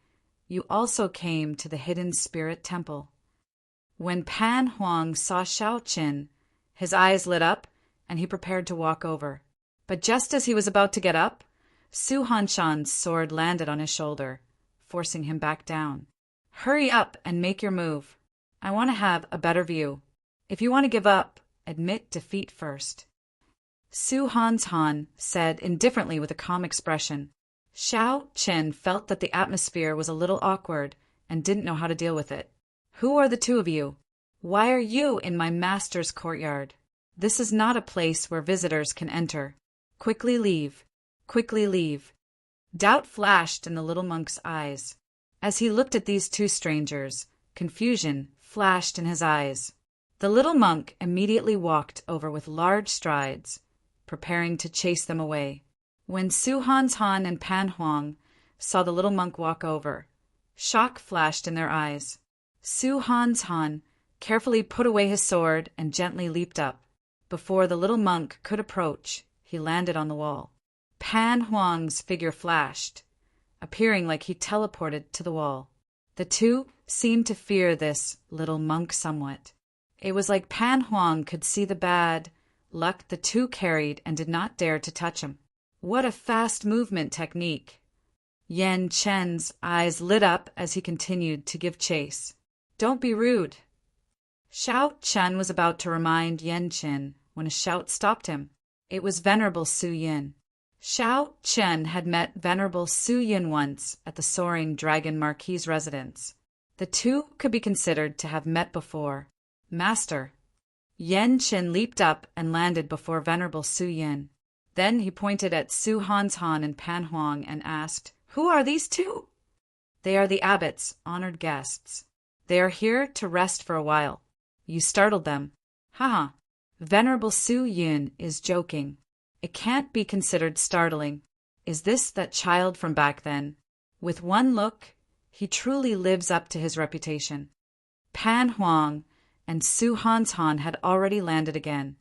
you also came to the hidden spirit temple. When Pan Huang saw Xiao Chen, his eyes lit up and he prepared to walk over. But just as he was about to get up, Su Hanshan's sword landed on his shoulder, forcing him back down. Hurry up and make your move. I want to have a better view. If you want to give up, admit defeat first. Su Han's Han said indifferently with a calm expression. Xiao Chen felt that the atmosphere was a little awkward and didn't know how to deal with it. Who are the 2 of you? Why are you in my master's courtyard? This is not a place where visitors can enter. Quickly leave. Quickly leave. Doubt flashed in the little monk's eyes. As he looked at these 2 strangers, confusion flashed in his eyes. The little monk immediately walked over with large strides, preparing to chase them away. When Su Han's Han and Pan Huang saw the little monk walk over, shock flashed in their eyes. Su Han's Han carefully put away his sword and gently leaped up. Before the little monk could approach, he landed on the wall. Pan Huang's figure flashed, appearing like he teleported to the wall. The 2 seemed to fear this little monk somewhat. It was like Pan Huang could see the bad luck the 2 carried and did not dare to touch him. What a fast movement technique! Yan Chen's eyes lit up as he continued to give chase. Don't be rude. Xiao Chen was about to remind Yan Chen when a shout stopped him. It was Venerable Su Yin. Xiao Chen had met Venerable Su Yin once at the Soaring Dragon Marquis's residence. The 2 could be considered to have met before. Master. Yan Chen leaped up and landed before Venerable Su Yin. Then he pointed at Su Han's Han and Pan Huang and asked, Who are these 2? They are the abbot's honored guests. They are here to rest for a while. You startled them. Haha. Venerable Su Yin is joking. It can't be considered startling. Is this that child from back then? With one look, he truly lives up to his reputation. Pan Huang and Su Han's Han had already landed again.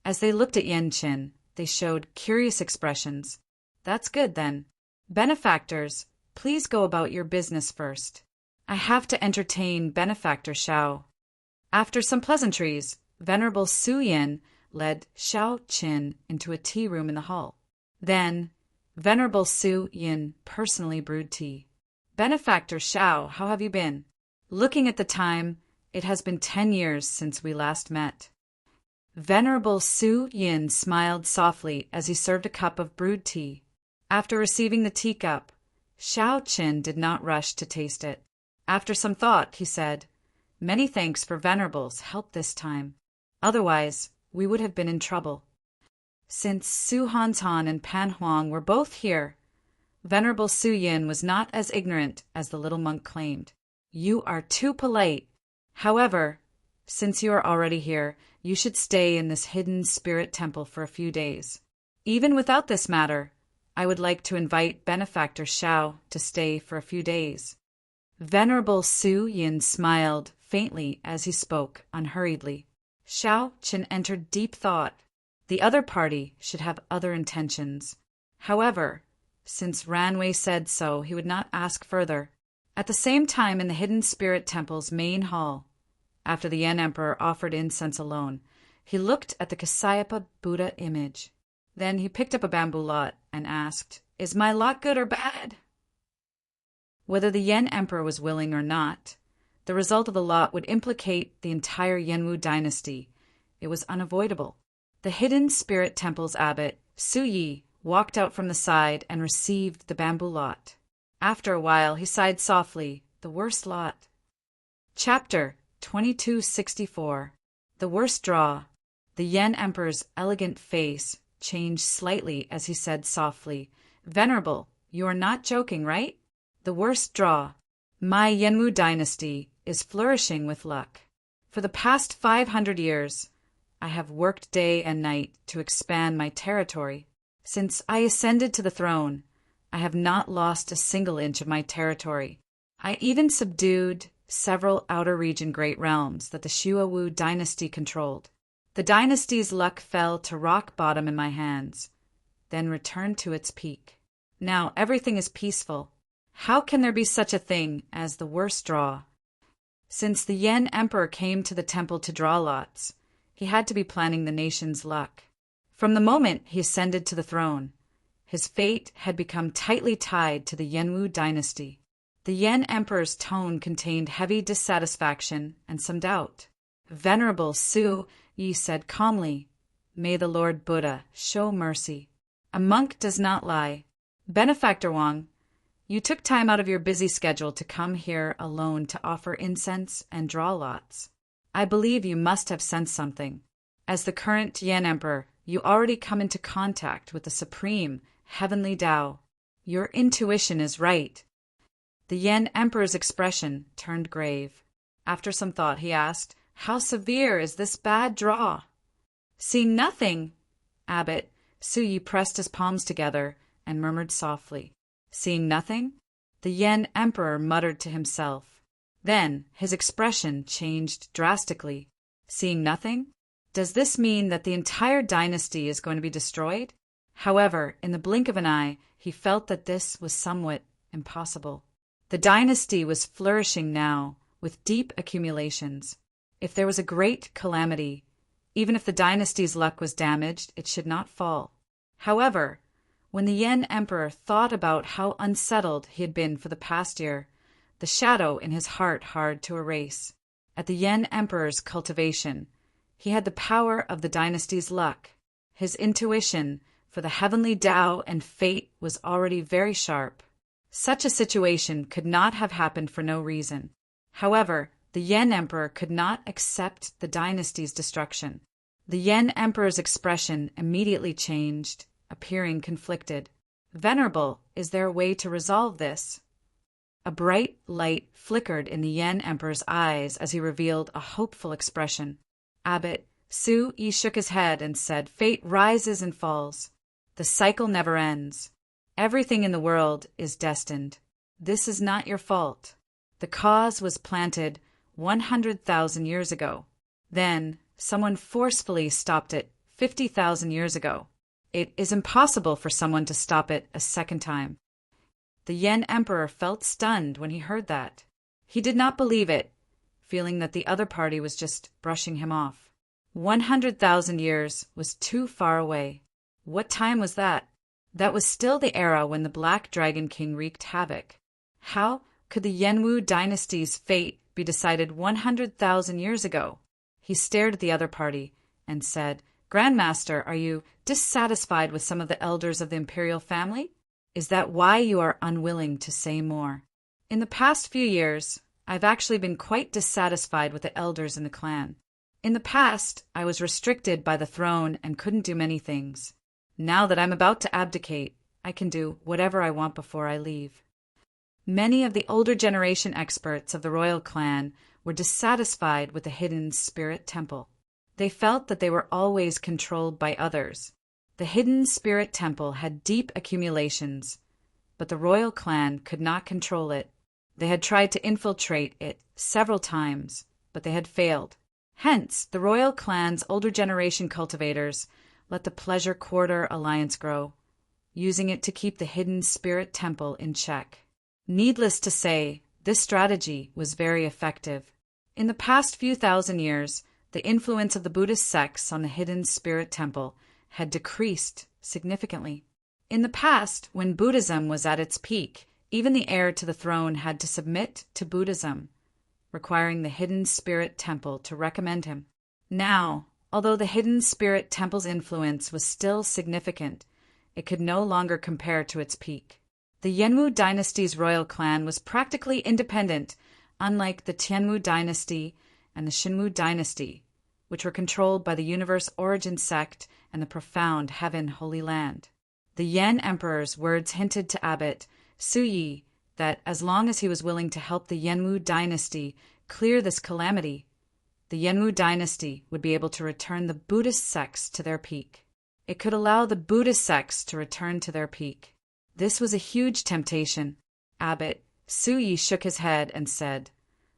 As they looked at Yan Chen, they showed curious expressions. That's good, then. Benefactors, please go about your business first. I have to entertain Benefactor Xiao. After some pleasantries, Venerable Su Yin led Xiao Chen into a tea room in the hall. Then, Venerable Su Yin personally brewed tea. Benefactor Xiao, how have you been? Looking at the time, it has been 10 years since we last met. Venerable Su Yin smiled softly as he served a cup of brewed tea. After receiving the teacup, Shao Qin did not rush to taste it. After some thought, he said, "Many thanks for Venerable's help this time. Otherwise, we would have been in trouble." Since Su Hantan and Pan Huang were both here, Venerable Su Yin was not as ignorant as the little monk claimed. "You are too polite. However, since you are already here, you should stay in this hidden spirit temple for a few days. Even without this matter, I would like to invite Benefactor Shao to stay for a few days." Venerable Su Yin smiled faintly as he spoke unhurriedly. Shao Qin entered deep thought. The other party should have other intentions. However, since Ranwei said so, he would not ask further. At the same time, in the hidden spirit temple's main hall, after the Yen Emperor offered incense alone, he looked at the Kasayapa Buddha image. Then he picked up a bamboo lot and asked, "Is my lot good or bad?" Whether the Yen Emperor was willing or not, the result of the lot would implicate the entire Yenwu dynasty. It was unavoidable. The hidden spirit temple's abbot, Su Yi, walked out from the side and received the bamboo lot. After a while, he sighed softly, "The worst lot." Chapter 2264. The Worst Draw. The Yen Emperor's elegant face changed slightly as he said softly, "Venerable, you are not joking, right? The worst draw. My Yenwu dynasty is flourishing with luck. For the past 500 years, I have worked day and night to expand my territory. Since I ascended to the throne, I have not lost a single inch of my territory. I even subdued several outer region great realms that the Shuawu dynasty controlled. The dynasty's luck fell to rock bottom in my hands, then returned to its peak. Now everything is peaceful. How can there be such a thing as the worst draw?" Since the Yen Emperor came to the temple to draw lots, he had to be planning the nation's luck. From the moment he ascended to the throne, his fate had become tightly tied to the Yenwu dynasty. The Yen Emperor's tone contained heavy dissatisfaction and some doubt. Venerable Su Yi said calmly, "May the Lord Buddha show mercy. A monk does not lie. Benefactor Wang, you took time out of your busy schedule to come here alone to offer incense and draw lots. I believe you must have sensed something. As the current Yen Emperor, you already come into contact with the supreme heavenly Tao. Your intuition is right." The Yen Emperor's expression turned grave. After some thought, he asked, "How severe is this bad draw?" "Seeing nothing." Abbot Su Yi pressed his palms together and murmured softly, "Seeing nothing?" The Yen Emperor muttered to himself. Then his expression changed drastically. "Seeing nothing? Does this mean that the entire dynasty is going to be destroyed?" However, in the blink of an eye, he felt that this was somewhat impossible. The dynasty was flourishing now, with deep accumulations. If there was a great calamity, even if the dynasty's luck was damaged, it should not fall. However, when the Yen Emperor thought about how unsettled he had been for the past year, the shadow in his heart hard to erase. At the Yen Emperor's cultivation, he had the power of the dynasty's luck. His intuition for the heavenly Tao and fate was already very sharp. Such a situation could not have happened for no reason. However, the Yen Emperor could not accept the dynasty's destruction. The Yen Emperor's expression immediately changed, appearing conflicted. "Venerable, is there a way to resolve this?" A bright light flickered in the Yen Emperor's eyes as he revealed a hopeful expression. Abbot Su Yi shook his head and said, "Fate rises and falls. The cycle never ends. Everything in the world is destined. This is not your fault. The cause was planted 100,000 years ago. Then someone forcefully stopped it 50,000 years ago. It is impossible for someone to stop it a second time." The Yen Emperor felt stunned when he heard that. He did not believe it, feeling that the other party was just brushing him off. 100,000 years was too far away. What time was that? That was still the era when the Black Dragon King wreaked havoc. How could the Yenwu dynasty's fate be decided 100,000 years ago? He stared at the other party, and said, "Grandmaster, are you dissatisfied with some of the elders of the imperial family? Is that why you are unwilling to say more?" In the past few years, I've actually been quite dissatisfied with the elders in the clan. In the past, I was restricted by the throne and couldn't do many things. Now that I'm about to abdicate, I can do whatever I want before I leave. Many of the older generation experts of the royal clan were dissatisfied with the hidden spirit temple. They felt that they were always controlled by others. The hidden spirit temple had deep accumulations, but the royal clan could not control it. They had tried to infiltrate it several times, but they had failed. Hence, the royal clan's older generation cultivators let the Pleasure Quarter alliance grow, using it to keep the hidden spirit temple in check. Needless to say, this strategy was very effective. In the past few thousand years, the influence of the Buddhist sects on the hidden spirit temple had decreased significantly. In the past, when Buddhism was at its peak, even the heir to the throne had to submit to Buddhism, requiring the hidden spirit temple to recommend him. Now, although the hidden spirit temple's influence was still significant, it could no longer compare to its peak. The Yenwu dynasty's royal clan was practically independent, unlike the Tianwu dynasty and the Xinwu dynasty, which were controlled by the Universe Origin sect and the Profound Heaven Holy Land. The Yan Emperor's words hinted to Abbot Su Yi that as long as he was willing to help the Yenwu dynasty clear this calamity, the Yenwu dynasty would be able to return the Buddhist sects to their peak. It could allow the Buddhist sects to return to their peak. This was a huge temptation. Abbot Su Yi shook his head and said,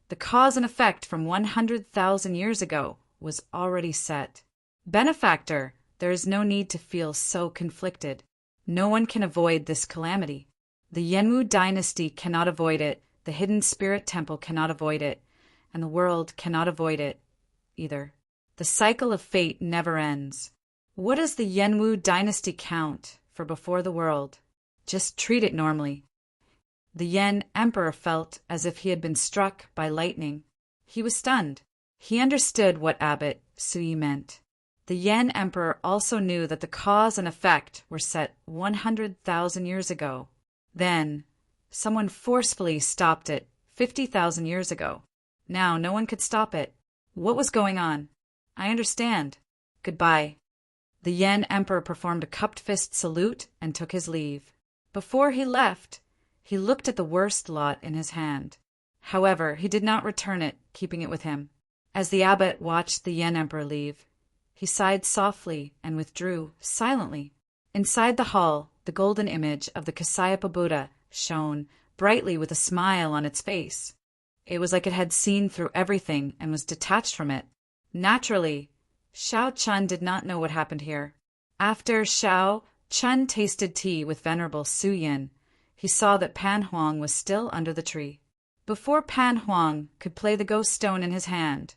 "The cause and effect from 100,000 years ago was already set. Benefactor, there is no need to feel so conflicted. No one can avoid this calamity. The Yenwu dynasty cannot avoid it, the hidden spirit temple cannot avoid it, and the world cannot avoid it either. The cycle of fate never ends. What does the Yenwu dynasty count for before the world? Just treat it normally." The Yen Emperor felt as if he had been struck by lightning. He was stunned. He understood what Abbot Su Yi meant. The Yen Emperor also knew that the cause and effect were set 100,000 years ago. Then, someone forcefully stopped it 50,000 years ago. Now no one could stop it. What was going on? I understand. Goodbye. The Yen Emperor performed a cupped fist salute and took his leave. Before he left, he looked at the worst lot in his hand. However, he did not return it, keeping it with him. As the abbot watched the Yen Emperor leave, he sighed softly and withdrew silently. Inside the hall, the golden image of the Kasayapa Buddha shone brightly with a smile on its face. It was like it had seen through everything and was detached from it. Naturally, Shao Chun did not know what happened here. After Shao Chun tasted tea with Venerable Su Yin, he saw that Pan Huang was still under the tree. Before Pan Huang could play the ghost stone in his hand,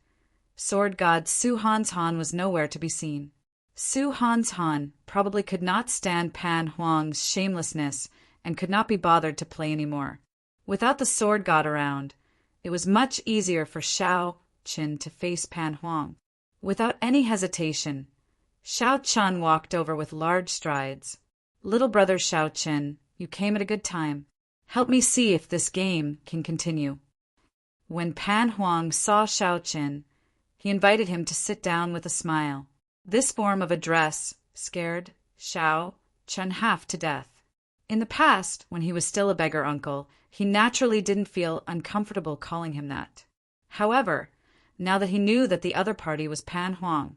sword god Su Han's Han was nowhere to be seen. Su Han's Han probably could not stand Pan Huang's shamelessness and could not be bothered to play anymore. Without the sword god around, it was much easier for Shao Chun to face Pan Huang. Without any hesitation, Shao Chun walked over with large strides. "Little brother Shao Chun, you came at a good time. Help me see if this game can continue." When Pan Huang saw Shao Chun, he invited him to sit down with a smile. This form of address scared Shao Chun half to death. In the past, when he was still a beggar uncle, he naturally didn't feel uncomfortable calling him that. However, now that he knew that the other party was Pan Huang,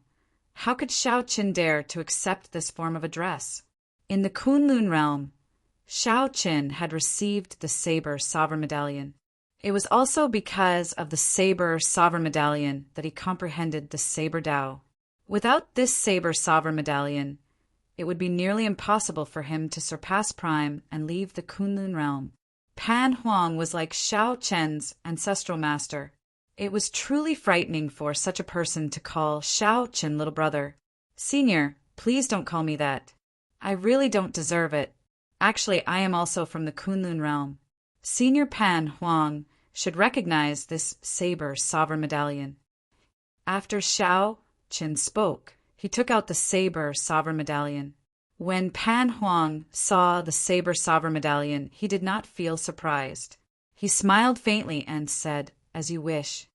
how could Shao Chun dare to accept this form of address? In the Kunlun realm, Shao Chun had received the Saber Sovereign Medallion. It was also because of the Saber Sovereign Medallion that he comprehended the Saber Tao. Without this Saber Sovereign Medallion, it would be nearly impossible for him to surpass Prime and leave the Kunlun realm. Pan Huang was like Shao Chun's ancestral master. It was truly frightening for such a person to call Shao Chun little brother. "Senior, please don't call me that. I really don't deserve it. Actually, I am also from the Kunlun realm." Senior Pan Huang should recognize this Saber Sovereign Medallion. After Shao Chun spoke, He took out the saber sovereign medallion. When Pan Huang saw the saber sovereign medallion, he did not feel surprised. He smiled faintly and said, "As you wish.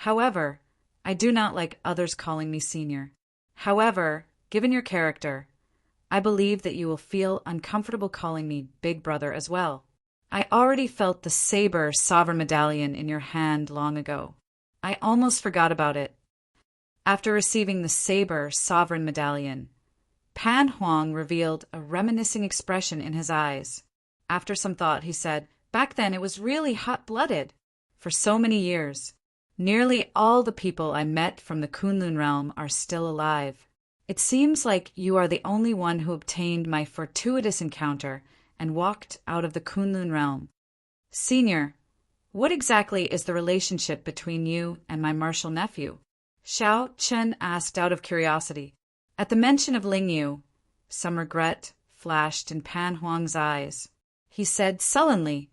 However, I do not like others calling me senior. However, given your character, I believe that you will feel uncomfortable calling me big brother as well. I already felt the saber sovereign medallion in your hand long ago. I almost forgot about it." After receiving the saber sovereign medallion, Pan Huang revealed a reminiscing expression in his eyes. After some thought, he said, "Back then it was really hot-blooded. For so many years, nearly all the people I met from the Kunlun realm are still alive. It seems like you are the only one who obtained my fortuitous encounter and walked out of the Kunlun realm. Senior, what exactly is the relationship between you and my martial nephew?" Xiao Chen asked out of curiosity. At the mention of Ling Yu, some regret flashed in Pan Huang's eyes. He said sullenly,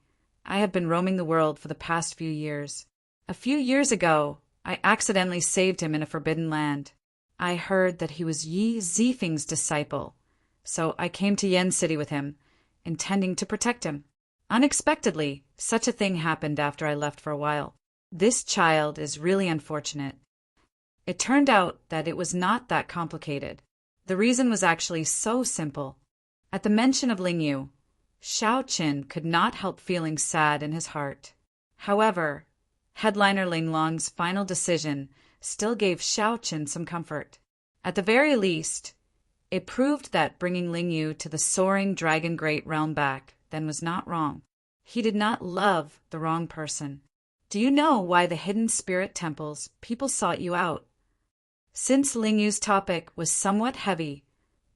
"I have been roaming the world for the past few years. A few years ago, I accidentally saved him in a forbidden land. I heard that he was Yi Zifeng's disciple, so I came to Yen City with him, intending to protect him. Unexpectedly, such a thing happened after I left for a while. This child is really unfortunate." It turned out that it was not that complicated. The reason was actually so simple. At the mention of Ling Yu, Xiao Qin could not help feeling sad in his heart. However, headliner Ling Long's final decision still gave Xiao Qin some comfort. At the very least, it proved that bringing Ling Yu to the soaring Dragon Great realm back then was not wrong. He did not love the wrong person. "Do you know why the hidden spirit temples people sought you out?" Since Ling Yu's topic was somewhat heavy,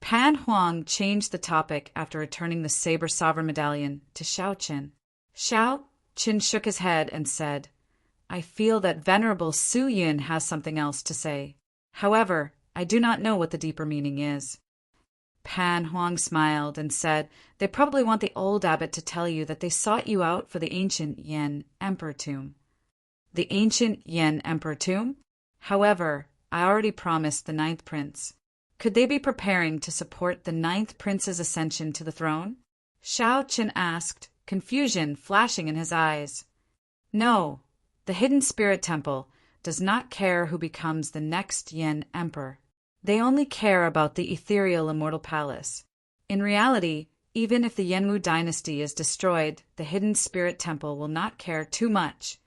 Pan Huang changed the topic after returning the saber sovereign medallion to Xiao Qin. Xiao Qin shook his head and said, "I feel that Venerable Su Yin has something else to say. However, I do not know what the deeper meaning is." Pan Huang smiled and said, "They probably want the old abbot to tell you that they sought you out for the ancient Yen Emperor tomb." "The ancient Yen Emperor tomb? However, I already promised the 9th prince. Could they be preparing to support the 9th prince's ascension to the throne?" Xiao Qin asked, confusion flashing in his eyes. "No, the hidden spirit temple does not care who becomes the next Yen emperor. They only care about the ethereal immortal palace. In reality, even if the Yenwu dynasty is destroyed, the hidden spirit temple will not care too much,"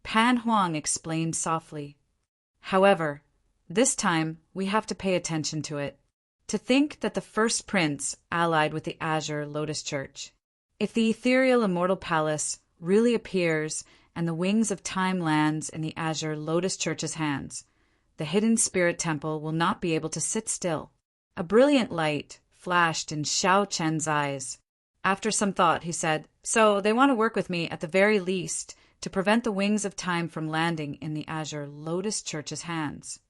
Pan Huang explained softly. "However, this time we have to pay attention to it. To think that the first prince allied with the Azure Lotus Church. If the ethereal immortal palace really appears and the wings of time lands in the Azure Lotus Church's hands, the hidden spirit temple will not be able to sit still." A brilliant light flashed in Xiao Chen's eyes. After some thought, he said, "So they want to work with me at the very least to prevent the wings of time from landing in the Azure Lotus Church's hands."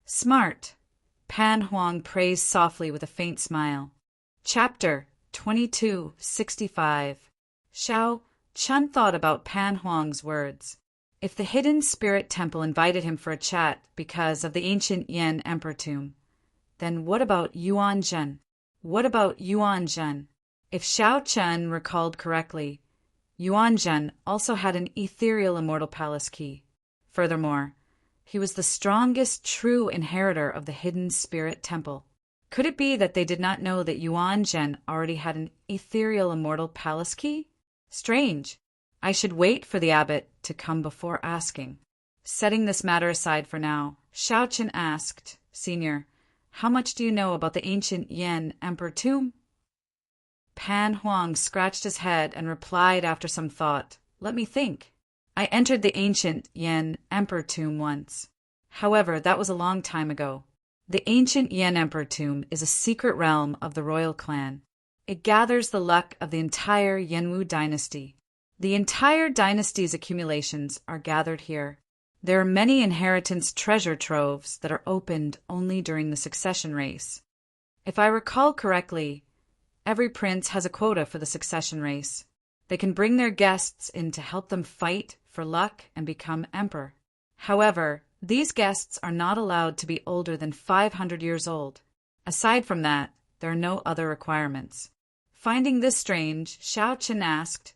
"Smart," Pan Huang praised softly with a faint smile. Chapter 2265. Xiao Chen thought about Pan Huang's words. If the hidden spirit temple invited him for a chat because of the ancient Yen Emperor tomb, then what about Yuan Zhen? What about Yuan Zhen? If Xiao Chen recalled correctly, Yuan Zhen also had an ethereal immortal palace key. Furthermore, he was the strongest true inheritor of the hidden spirit temple. Could it be that they did not know that Yuan Zhen already had an ethereal immortal palace key? Strange. I should wait for the abbot to come before asking. Setting this matter aside for now, Xiao Chen asked, "Senior, how much do you know about the ancient Yen Emperor tomb?" Pan Huang scratched his head and replied after some thought, "Let me think. I entered the ancient Yen Emperor tomb once. However, that was a long time ago. The ancient Yen Emperor tomb is a secret realm of the royal clan. It gathers the luck of the entire Yenwu dynasty. The entire dynasty's accumulations are gathered here. There are many inheritance treasure troves that are opened only during the succession race. If I recall correctly, every prince has a quota for the succession race. They can bring their guests in to help them fight for luck and become emperor. However, These guests are not allowed to be older than 500 years old. Aside from that, there are no other requirements. Finding this strange, Xiao Qin asked,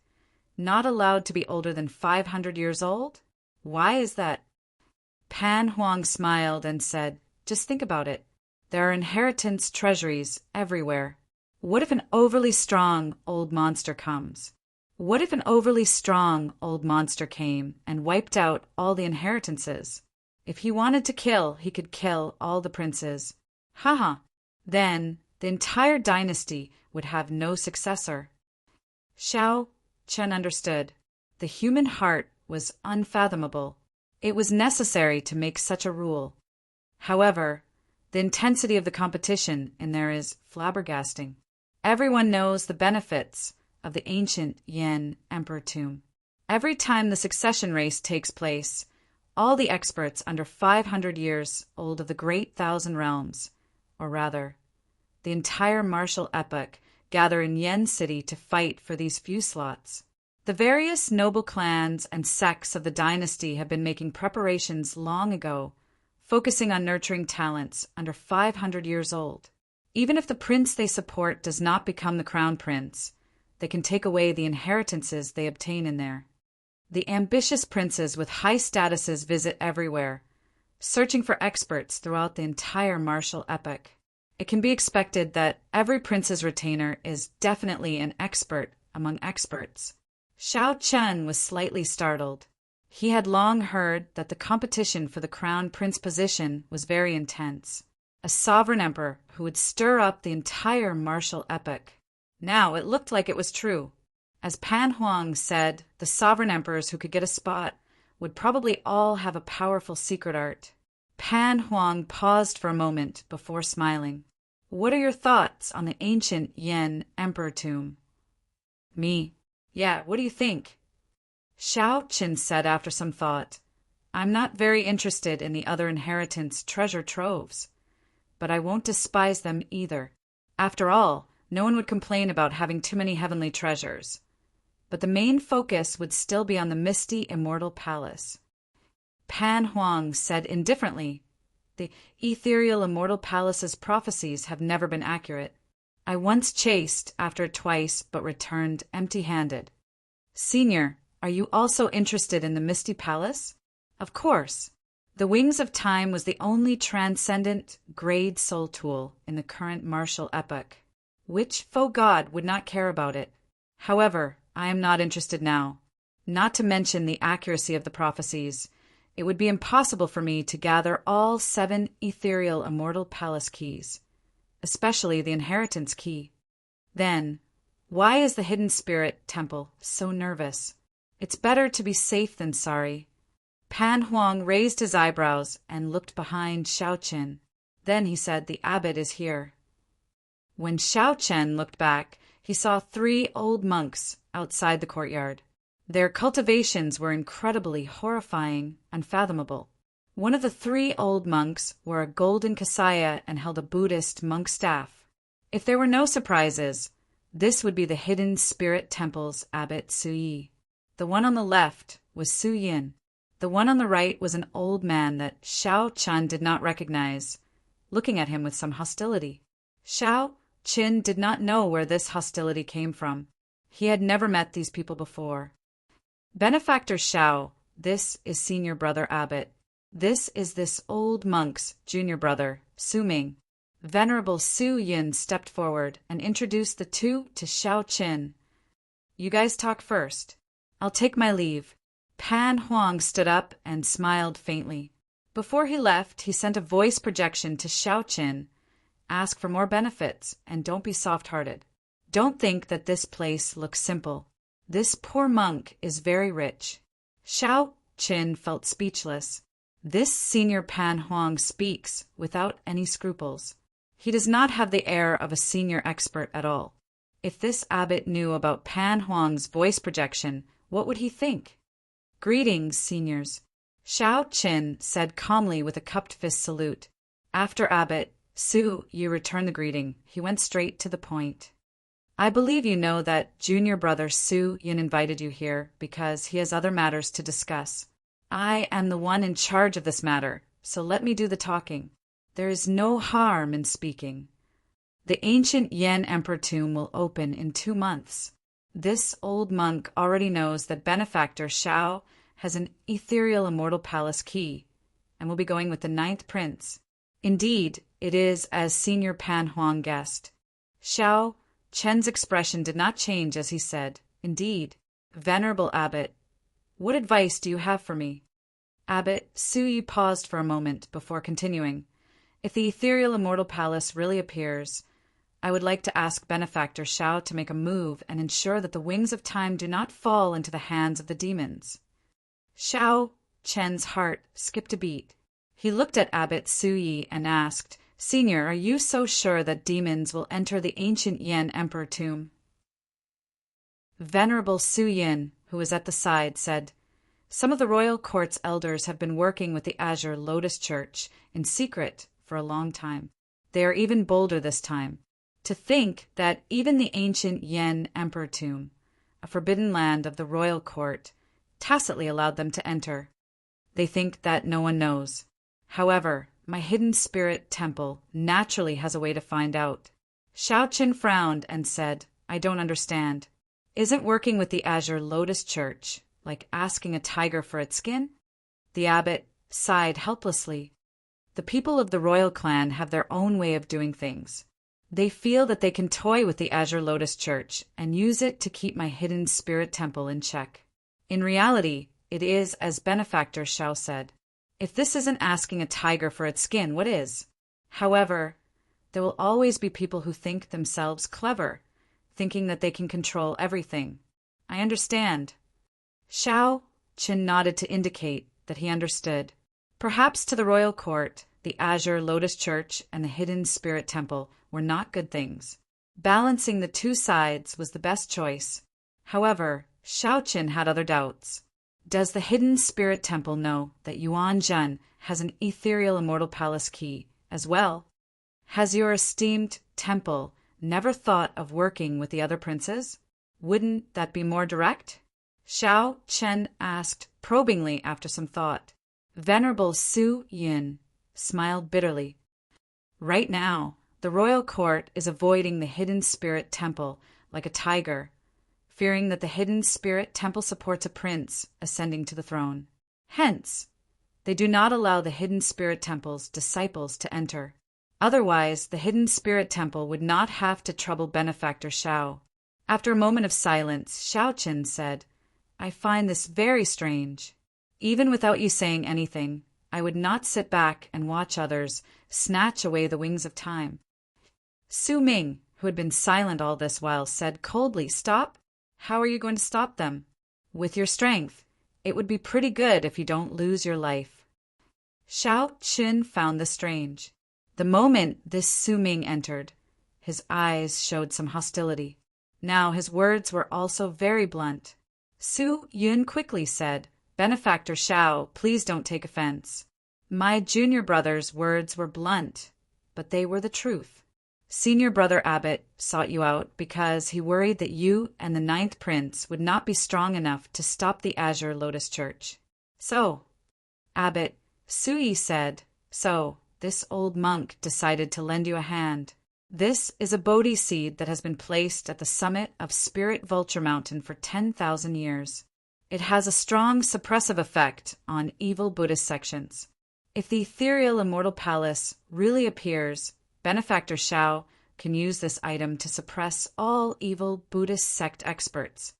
"Not allowed to be older than 500 years old? Why is that?" Pan Huang smiled and said, "Just think about it. There are inheritance treasuries everywhere. What if an overly strong old monster comes? What if an overly strong old monster came and wiped out all the inheritances? If he wanted to kill, he could kill all the princes. Haha. Then the entire dynasty would have no successor." Xiao Chen understood. The human heart was unfathomable. It was necessary to make such a rule. However, the intensity of the competition in there is flabbergasting. Everyone knows the benefits of the ancient Yin Emperor tomb. Every time the succession race takes place, all the experts under 500 years old of the Great Thousand Realms, or rather, the entire martial epoch, gather in Yen City to fight for these few slots. The various noble clans and sects of the dynasty have been making preparations long ago, focusing on nurturing talents under 500 years old. Even if the prince they support does not become the crown prince, they can take away the inheritances they obtain in there. The ambitious princes with high statuses visit everywhere, searching for experts throughout the entire martial epoch. It can be expected that every prince's retainer is definitely an expert among experts. Xiao Chen was slightly startled. He had long heard that the competition for the crown prince position was very intense. A sovereign emperor who would stir up the entire martial epoch. Now it looked like it was true. As Pan Huang said, the sovereign emperors who could get a spot would probably all have a powerful secret art. Pan Huang paused for a moment before smiling. "What are your thoughts on the ancient Yin Emperor tomb?" "Me? Yeah, what do you think?" Xiao Qin said after some thought, "I'm not very interested in the other inheritance treasure troves, but I won't despise them either. After all, no one would complain about having too many heavenly treasures. But the main focus would still be on the misty Immortal Palace." Pan Huang said indifferently, "The ethereal Immortal Palace's prophecies have never been accurate. I once chased after it twice but returned empty-handed." "Senior, are you also interested in the Misty Palace?" "Of course. The Wings of Time was the only transcendent grade soul tool in the current martial epoch. Which faux god would not care about it? However, I am not interested now. Not to mention the accuracy of the prophecies, it would be impossible for me to gather all 7 ethereal Immortal Palace keys, especially the inheritance key. Then, why is the Hidden Spirit Temple so nervous? It's better to be safe than sorry." Pan Huang raised his eyebrows and looked behind Xiao Qin. Then he said, "The abbot is here." When Xiao Chen looked back, he saw 3 old monks outside the courtyard. Their cultivations were incredibly horrifying, unfathomable. One of the 3 old monks wore a golden kasaya and held a Buddhist monk staff. If there were no surprises, this would be the Hidden Spirit Temple's Abbot Suyi. The one on the left was Su Yin. The one on the right was an old man that Xiao Chen did not recognize, looking at him with some hostility. Xiao Qin did not know where this hostility came from. He had never met these people before. "Benefactor Xiao, this is senior brother Abbot. This is this old monk's junior brother, Su Ming." Venerable Su Yin stepped forward and introduced the two to Xiao Qin. "You guys talk first. I'll take my leave." Pan Huang stood up and smiled faintly. Before he left, he sent a voice projection to Xiao Qin. "Ask for more benefits, and don't be soft-hearted. Don't think that this place looks simple. This poor monk is very rich." Xiao Qin felt speechless. This senior Pan Huang speaks without any scruples. He does not have the air of a senior expert at all. If this abbot knew about Pan Huang's voice projection, what would he think? "Greetings, seniors," Xiao Qin said calmly with a cupped fist salute. After Abbot Su Yi returned the greeting, he went straight to the point. "I believe you know that junior brother Su Yin invited you here because he has other matters to discuss. I am the one in charge of this matter, so let me do the talking. There is no harm in speaking. The ancient Yen Emperor tomb will open in 2 months. This old monk already knows that benefactor Shao has an ethereal immortal palace key, and will be going with the 9th prince. Indeed, it is as Senior Pan Huang guessed. Shao Chen's expression did not change as he said, "Indeed, Venerable Abbot, what advice do you have for me?" Abbot Su Yi paused for a moment before continuing. "If the ethereal immortal palace really appears, I would like to ask benefactor Shao to make a move and ensure that the wings of time do not fall into the hands of the demons." Shao Chen's heart skipped a beat. He looked at Abbot Su Yi and asked, "Senior, are you so sure that demons will enter the ancient Yen Emperor tomb?" Venerable Su Yin, who was at the side, said, "Some of the royal court's elders have been working with the Azure Lotus Church in secret for a long time. They are even bolder this time. To think that even the ancient Yen Emperor tomb, a forbidden land of the royal court, tacitly allowed them to enter. They think that no one knows. However, my hidden spirit temple naturally has a way to find out." Shao Qin frowned and said, "I don't understand. Isn't working with the Azure Lotus Church like asking a tiger for its skin?" The abbot sighed helplessly. "The people of the royal clan have their own way of doing things. They feel that they can toy with the Azure Lotus Church and use it to keep my hidden spirit temple in check. In reality, it is as benefactor Shao said. If this isn't asking a tiger for its skin, what is? However, there will always be people who think themselves clever, thinking that they can control everything. I understand." Shao Qin nodded to indicate that he understood. Perhaps to the royal court, the Azure Lotus Church and the Hidden Spirit Temple were not good things. Balancing the two sides was the best choice. However, Shao Qin had other doubts. Does the Hidden Spirit Temple know that Yuan Zhen has an ethereal immortal palace key as well? Has your esteemed temple never thought of working with the other princes? Wouldn't that be more direct? Shao Chen asked probingly after some thought. Venerable Su Yin smiled bitterly. Right now, the royal court is avoiding the Hidden Spirit Temple like a tiger, fearing that the Hidden Spirit Temple supports a prince ascending to the throne. Hence, they do not allow the Hidden Spirit Temple's disciples to enter. Otherwise, the Hidden Spirit Temple would not have to trouble benefactor Shao. After a moment of silence, Shao Qin said, I find this very strange. Even without you saying anything, I would not sit back and watch others snatch away the wings of time. Su Ming, who had been silent all this while, said coldly, Stop? How are you going to stop them? With your strength. It would be pretty good if you don't lose your life. Shao Qin found this strange. The moment this Su Ming entered, his eyes showed some hostility. Now his words were also very blunt. Su Yun quickly said, Benefactor Shao, please don't take offense. My junior brother's words were blunt, but they were the truth. Senior brother Abbot sought you out because he worried that you and the 9th prince would not be strong enough to stop the Azure Lotus Church. So, Abbot Sui said, So, this old monk decided to lend you a hand. This is a Bodhi seed that has been placed at the summit of Spirit Vulture Mountain for 10,000 years. It has a strong suppressive effect on evil Buddhist sections. If the ethereal immortal palace really appears, Benefactor Shao can use this item to suppress all evil Buddhist sect experts.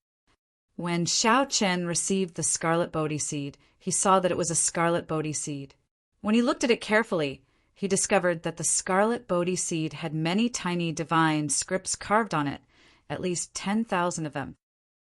When Shao Chen received the scarlet Bodhi seed, he saw that it was a scarlet Bodhi seed. When he looked at it carefully, he discovered that the scarlet Bodhi seed had many tiny divine scripts carved on it, at least 10,000 of them.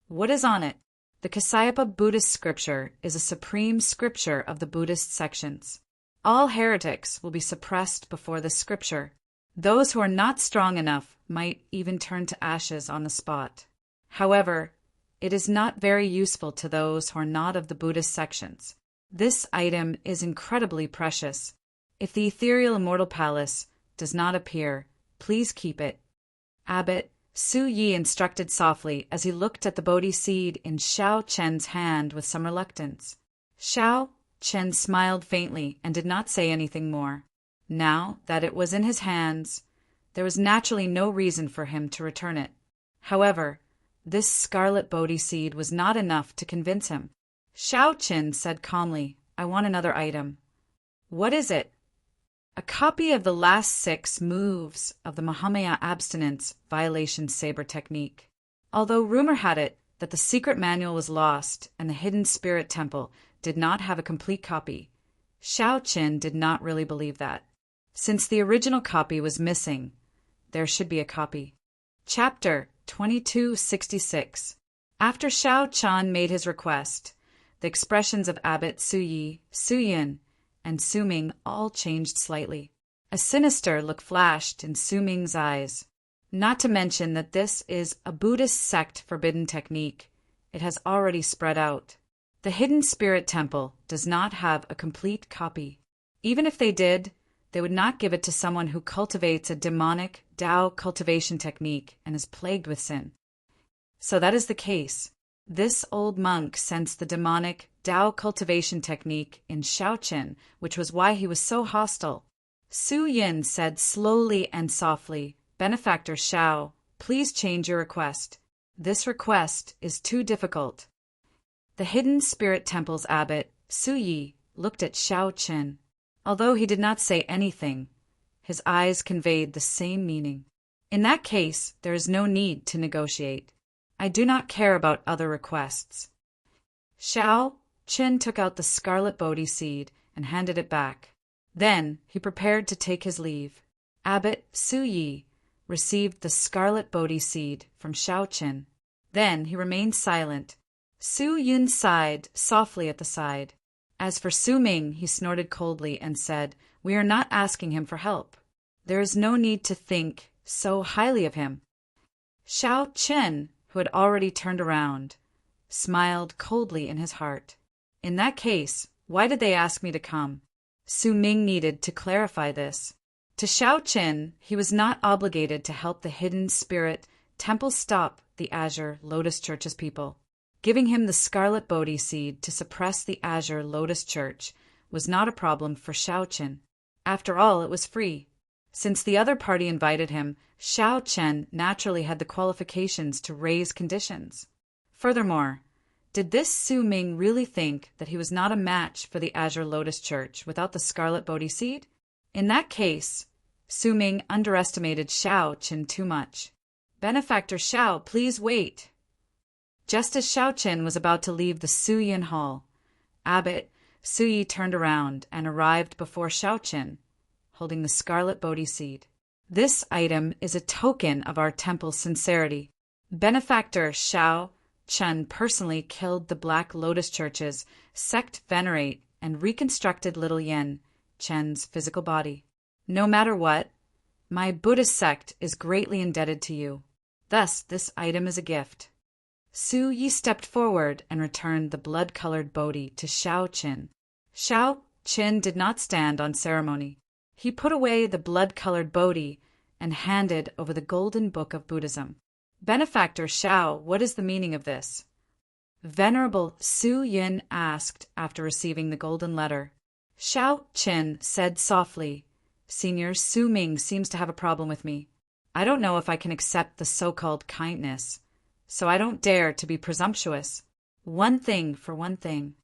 What is on it? The Kasayapa Buddhist scripture is a supreme scripture of the Buddhist sections. All heretics will be suppressed before this scripture. Those who are not strong enough might even turn to ashes on the spot. However, it is not very useful to those who are not of the Buddhist sections. This item is incredibly precious. If the ethereal immortal palace does not appear, please keep it. Abbot Su Yi instructed softly as he looked at the Bodhi seed in Shao Chen's hand with some reluctance. Xiao Chen smiled faintly and did not say anything more. Now that it was in his hands, there was naturally no reason for him to return it. However, this scarlet Bodhi seed was not enough to convince him. Xiao Chen said calmly, "I want another item." "What is it?" "A copy of the last 6 moves of the Mahamaya abstinence violation saber technique." Although rumor had it that the secret manual was lost and the hidden spirit temple did not have a complete copy, Xiao Chen did not really believe that. Since the original copy was missing, there should be a copy. Chapter 2266. After Xiao Chen made his request, the expressions of Abbot Suyi, Suyin, and Suming all changed slightly. A sinister look flashed in Suming's eyes. Not to mention that this is a Buddhist sect forbidden technique. It has already spread out. The Hidden Spirit Temple does not have a complete copy. Even if they did, they would not give it to someone who cultivates a demonic Tao cultivation technique and is plagued with sin. So that is the case. This old monk sensed the demonic Tao cultivation technique in Xiao Chen, which was why he was so hostile. Su Yin said slowly and softly, "Benefactor Xiao, please change your request. This request is too difficult." The Hidden Spirit Temple's abbot, Su Yi, looked at Xiao Chen. Although he did not say anything, his eyes conveyed the same meaning. "In that case, there is no need to negotiate. I do not care about other requests." Xiao Chen took out the scarlet Bodhi seed and handed it back. Then he prepared to take his leave. Abbot Su Yi received the scarlet Bodhi seed from Xiao Chen. Then he remained silent. Su Yun sighed softly at the side. As for Su Ming, he snorted coldly and said, "We are not asking him for help. There is no need to think so highly of him." Xiao Chen, who had already turned around, smiled coldly in his heart. "In that case, why did they ask me to come?" Su Ming needed to clarify this. To Xiao Chen, he was not obligated to help the Hidden Spirit Temple stop the Azure Lotus Church's people. Giving him the scarlet Bodhi seed to suppress the Azure Lotus Church was not a problem for Xiao Chen. After all, it was free. Since the other party invited him, Xiao Chen naturally had the qualifications to raise conditions. Furthermore, did this Su Ming really think that he was not a match for the Azure Lotus Church without the scarlet Bodhi seed? In that case, Su Ming underestimated Xiao Chen too much. "Benefactor Xiao, please wait." Just as Xiao Chen was about to leave the Su Yin Hall, Abbot Su Yi turned around and arrived before Xiao Chen, holding the scarlet Bodhi seed. "This item is a token of our temple's sincerity. Benefactor Xiao Chen personally killed the Black Lotus Church's sect venerate and reconstructed little Yen Chen's physical body. No matter what, my Buddhist sect is greatly indebted to you. Thus, this item is a gift." Su Yi stepped forward and returned the blood-colored Bodhi to Xiao Chen. Xiao Chen did not stand on ceremony. He put away the blood-colored Bodhi and handed over the Golden Book of Buddhism. "Benefactor Xiao, what is the meaning of this?" Venerable Su Yin asked after receiving the golden letter. Xiao Chen said softly, "Senior Su Ming seems to have a problem with me. I don't know if I can accept the so-called kindness, so I don't dare to be presumptuous. One thing for one thing."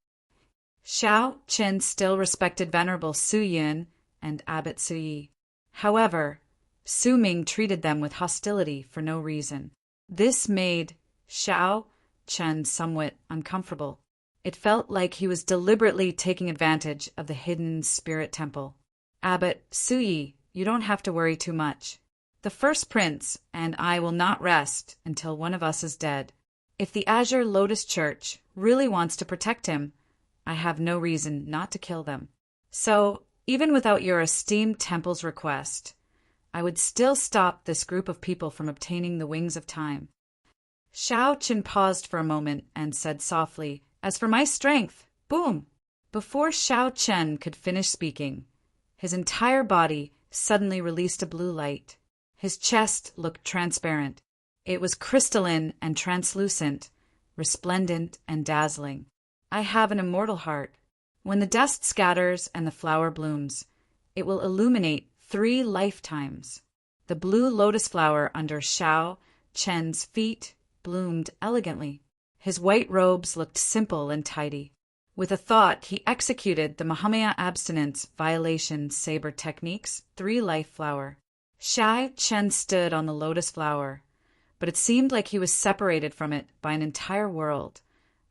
Xiao Chen still respected Venerable Su Yin and Abbot Su Yi. However, Su Ming treated them with hostility for no reason. This made Xiao Chen somewhat uncomfortable. It felt like he was deliberately taking advantage of the Hidden Spirit Temple. "Abbot Su Yi, you don't have to worry too much. The first prince and I will not rest until one of us is dead. If the Azure Lotus Church really wants to protect him, I have no reason not to kill them. So, even without your esteemed temple's request, I would still stop this group of people from obtaining the wings of time." Xiao Chen paused for a moment and said softly, "As for my strength, boom!" Before Xiao Chen could finish speaking, his entire body suddenly released a blue light. His chest looked transparent. It was crystalline and translucent, resplendent and dazzling. "I have an immortal heart," When the dust scatters and the flower blooms, it will illuminate 3 lifetimes. The blue lotus flower under Xiao Chen's feet bloomed elegantly. His white robes looked simple and tidy. With a thought, he executed the Mahamaya abstinence violation saber technique's 3-life flower. Xiao Chen stood on the lotus flower, but it seemed like he was separated from it by an entire world,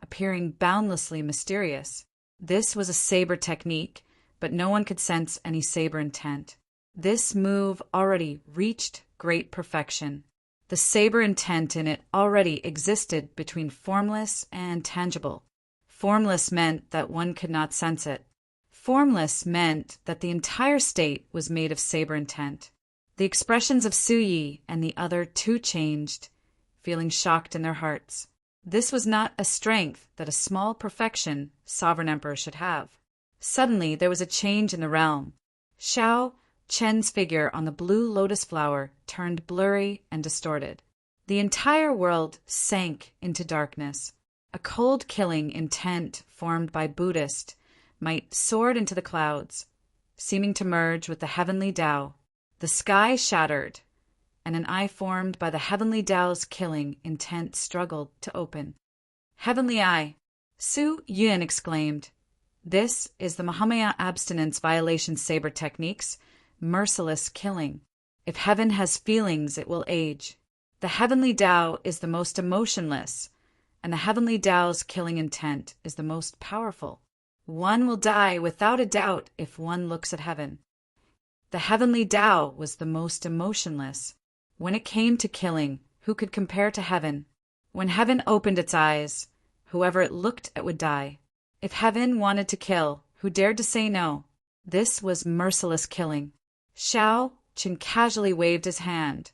appearing boundlessly mysterious. This was a saber technique, but no one could sense any saber intent. This move already reached great perfection. The saber intent in it already existed between formless and tangible. Formless meant that one could not sense it. Formless meant that the entire state was made of saber intent. The expressions of Su Yi and the other two changed, feeling shocked in their hearts. This was not a strength that a small perfection sovereign emperor should have. Suddenly there was a change in the realm. Xiao Chen's figure on the blue lotus flower turned blurry and distorted. The entire world sank into darkness. A cold killing intent formed by Buddhist might soared into the clouds, seeming to merge with the heavenly Tao. The sky shattered, and an eye formed by the heavenly Tao's killing intent struggled to open. Heavenly eye! Su Yun exclaimed. This is the Mahamaya abstinence violation saber technique's merciless killing. If heaven has feelings, it will age. The heavenly Tao is the most emotionless, and the heavenly Tao's killing intent is the most powerful. One will die without a doubt if one looks at heaven. The heavenly Tao was the most emotionless. When it came to killing, who could compare to heaven? When heaven opened its eyes, whoever it looked at would die. If heaven wanted to kill, who dared to say no? This was merciless killing. Xiao Chen casually waved his hand,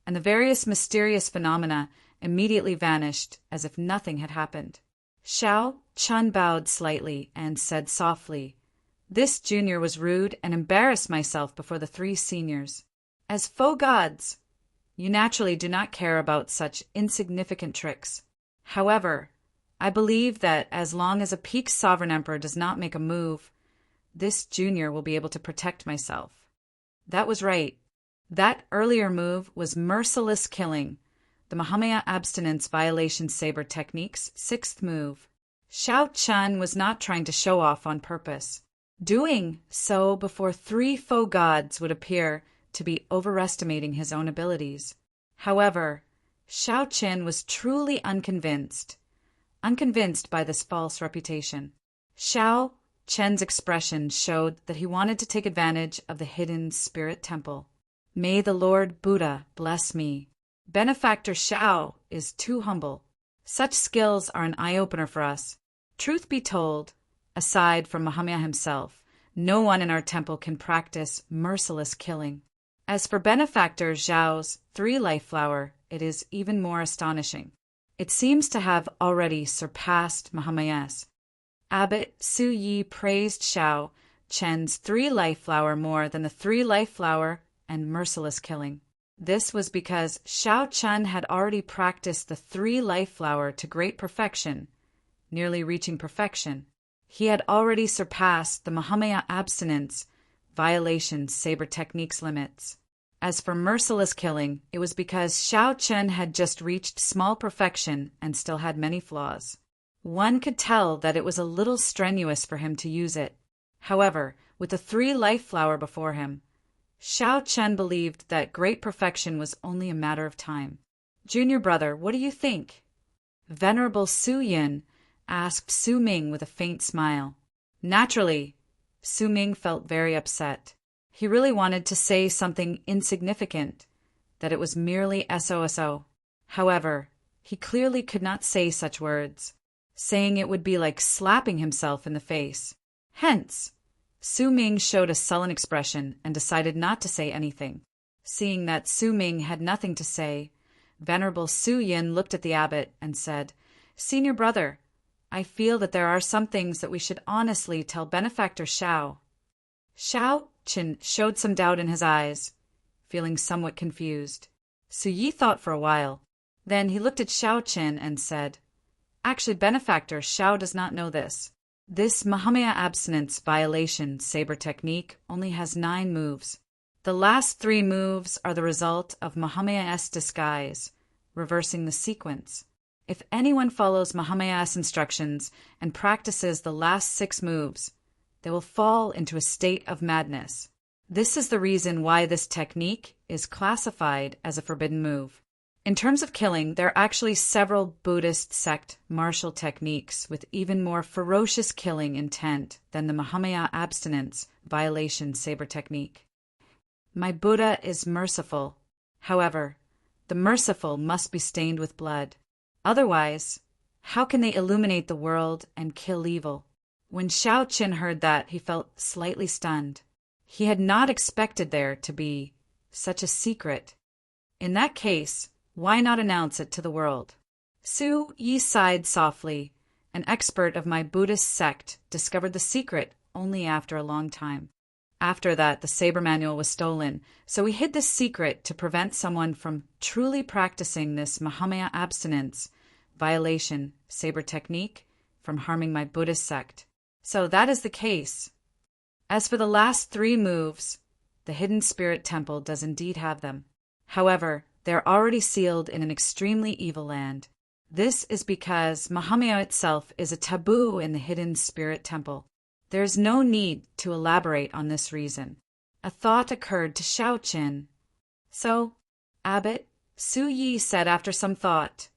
and the various mysterious phenomena immediately vanished as if nothing had happened. Xiao Chen bowed slightly and said softly, "This junior was rude and embarrassed myself before the 3 seniors. As faux gods, you naturally do not care about such insignificant tricks. However, I believe that as long as a peak sovereign emperor does not make a move, this junior will be able to protect myself." That was right. That earlier move was merciless killing, the Mahamaya abstinence violation saber technique's 6th move. Xiao Chen was not trying to show off on purpose. Doing so before 3 faux gods would appear to be overestimating his own abilities. However, Xiao Chen was truly unconvinced by this false reputation. Xiao Chen's expression showed that he wanted to take advantage of the hidden spirit temple. May the Lord Buddha bless me. Benefactor Xiao is too humble. Such skills are an eye-opener for us. Truth be told, aside from Mahamaya himself, no one in our temple can practice merciless killing. As for Benefactor Zhao's 3-life flower, it is even more astonishing. It seems to have already surpassed Mahamaya's. Abbot Su Yi praised Xiao Chen's 3-life flower more than the 3-life flower and merciless killing. This was because Xiao Chen had already practiced the 3-life flower to great perfection, nearly reaching perfection. He had already surpassed the Mahamaya abstinence violation saber technique's limits. As for merciless killing, it was because Xiao Chen had just reached small perfection and still had many flaws. One could tell that it was a little strenuous for him to use it. However, with the 3-life flower before him, Xiao Chen believed that great perfection was only a matter of time. "Junior brother, what do you think?" Venerable Su Yin asked Su Ming with a faint smile. Naturally, Su Ming felt very upset. He really wanted to say something insignificant, that it was merely SOSO. However, he clearly could not say such words. Saying it would be like slapping himself in the face. Hence, Su Ming showed a sullen expression and decided not to say anything. Seeing that Su Ming had nothing to say, Venerable Su Yin looked at the abbot and said, "Senior brother, I feel that there are some things that we should honestly tell Benefactor Xiao." Xiao Chen showed some doubt in his eyes, feeling somewhat confused. Su Yi thought for a while. Then he looked at Xiao Chen and said, "Actually, Benefactor, Xiao does not know this." This Mahamaya abstinence violation saber technique only has 9 moves. The last 3 moves are the result of Mahamaya's disguise, reversing the sequence. If anyone follows Mahamaya's instructions and practices the last 6 moves, they will fall into a state of madness. This is the reason why this technique is classified as a forbidden move. In terms of killing, there are actually several Buddhist sect martial techniques with even more ferocious killing intent than the Mahamaya abstinence violation saber technique. My Buddha is merciful. However, the merciful must be stained with blood. Otherwise, how can they illuminate the world and kill evil? When Xiao Qin heard that, he felt slightly stunned. He had not expected there to be such a secret. In that case, why not announce it to the world? Su Yi sighed softly. An expert of my Buddhist sect discovered the secret only after a long time. After that, the saber manual was stolen, so we hid this secret to prevent someone from truly practicing this Mahamaya abstinence violation saber technique from harming my Buddhist sect. So that is the case. As for the last 3 moves, the hidden spirit temple does indeed have them. However, they are already sealed in an extremely evil land. This is because Mahamaya itself is a taboo in the hidden spirit temple. There is no need to elaborate on this reason. A thought occurred to Xiao Qin. So, Abbot, Su Yi said after some thought,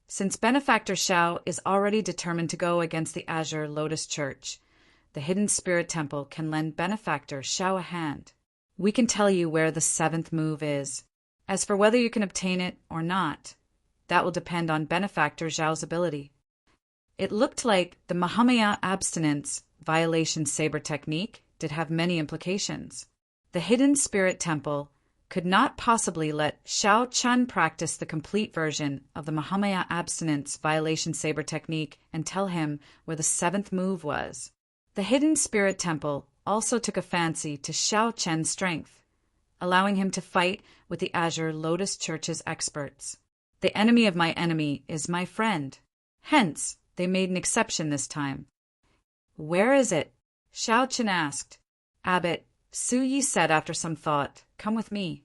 since Benefactor Xiao is already determined to go against the Azure Lotus Church, the hidden spirit temple can lend Benefactor Xiao a hand. We can tell you where the 7th move is. As for whether you can obtain it or not, that will depend on Benefactor Xiao's ability. It looked like the Mahamaya abstinence violation saber technique did have many implications. The hidden spirit temple could not possibly let Xiao Chun practice the complete version of the Mahamaya abstinence violation saber technique and tell him where the 7th move was. The hidden spirit temple also took a fancy to Xiao Chen's strength, allowing him to fight with the Azure Lotus Church's experts. The enemy of my enemy is my friend. Hence, they made an exception this time. Where is it? Xiao Chen asked. Abbot, Su Yi said after some thought, come with me.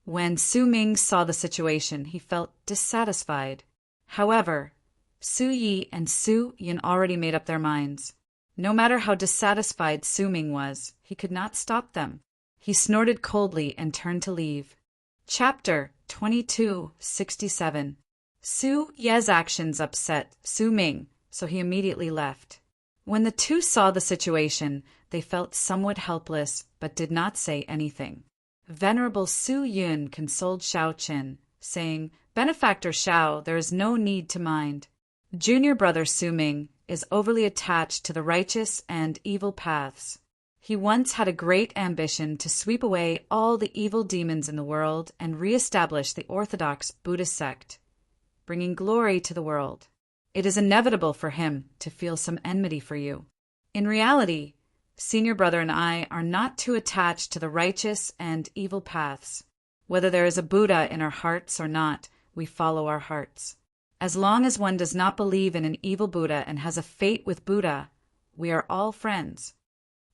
When Su Ming saw the situation, he felt dissatisfied. However, Su Yi and Su Yin already made up their minds. No matter how dissatisfied Su Ming was, he could not stop them. He snorted coldly and turned to leave. Chapter 2267. Su Ye's actions upset Su Ming, so he immediately left. When the two saw the situation, they felt somewhat helpless, but did not say anything. Venerable Su Yun consoled Xiao Qin, saying, Benefactor Xiao, there is no need to mind. Junior brother Su Ming is overly attached to the righteous and evil paths. He once had a great ambition to sweep away all the evil demons in the world and re-establish the orthodox Buddhist sect, bringing glory to the world. It is inevitable for him to feel some enmity for you. In reality, senior brother and I are not too attached to the righteous and evil paths. Whether there is a Buddha in our hearts or not, we follow our hearts. As long as one does not believe in an evil Buddha and has a fate with Buddha, we are all friends.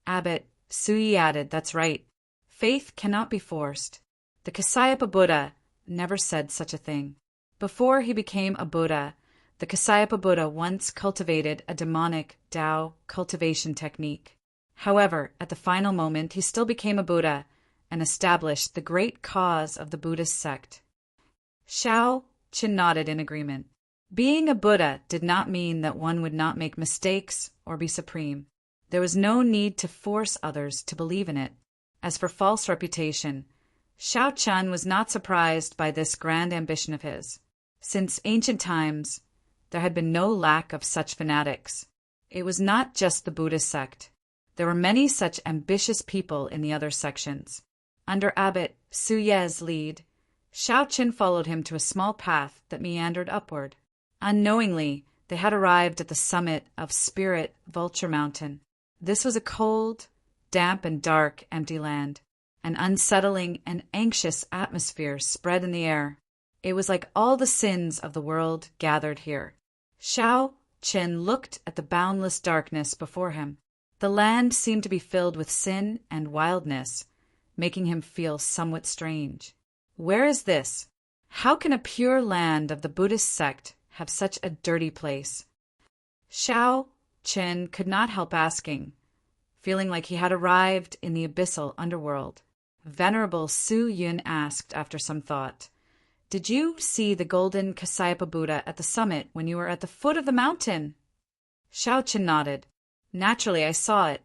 Abbot, Su Yi added, that's right. Faith cannot be forced. The Kasayapa Buddha never said such a thing. Before he became a Buddha, the Kasayapa Buddha once cultivated a demonic Tao cultivation technique. However, at the final moment, he still became a Buddha and established the great cause of the Buddhist sect. Xiao Qin nodded in agreement. Being a Buddha did not mean that one would not make mistakes or be supreme. There was no need to force others to believe in it. As for false reputation, Xiao Chun was not surprised by this grand ambition of his. Since ancient times, there had been no lack of such fanatics. It was not just the Buddhist sect. There were many such ambitious people in the other sections. Under Abbot Su Ye's lead, Xiao Qin followed him to a small path that meandered upward. Unknowingly, they had arrived at the summit of Spirit Vulture Mountain. This was a cold, damp and dark, empty land. An unsettling and anxious atmosphere spread in the air. It was like all the sins of the world gathered here. Xiao Chen looked at the boundless darkness before him. The land seemed to be filled with sin and wildness, making him feel somewhat strange. Where is this? How can a pure land of the Buddhist sect have such a dirty place? Xiao Chen could not help asking, feeling like he had arrived in the abyssal underworld. Venerable Su Yun asked after some thought, "Did you see the golden Kasyapa Buddha at the summit when you were at the foot of the mountain?" Xiao Chen nodded. "Naturally, I saw it.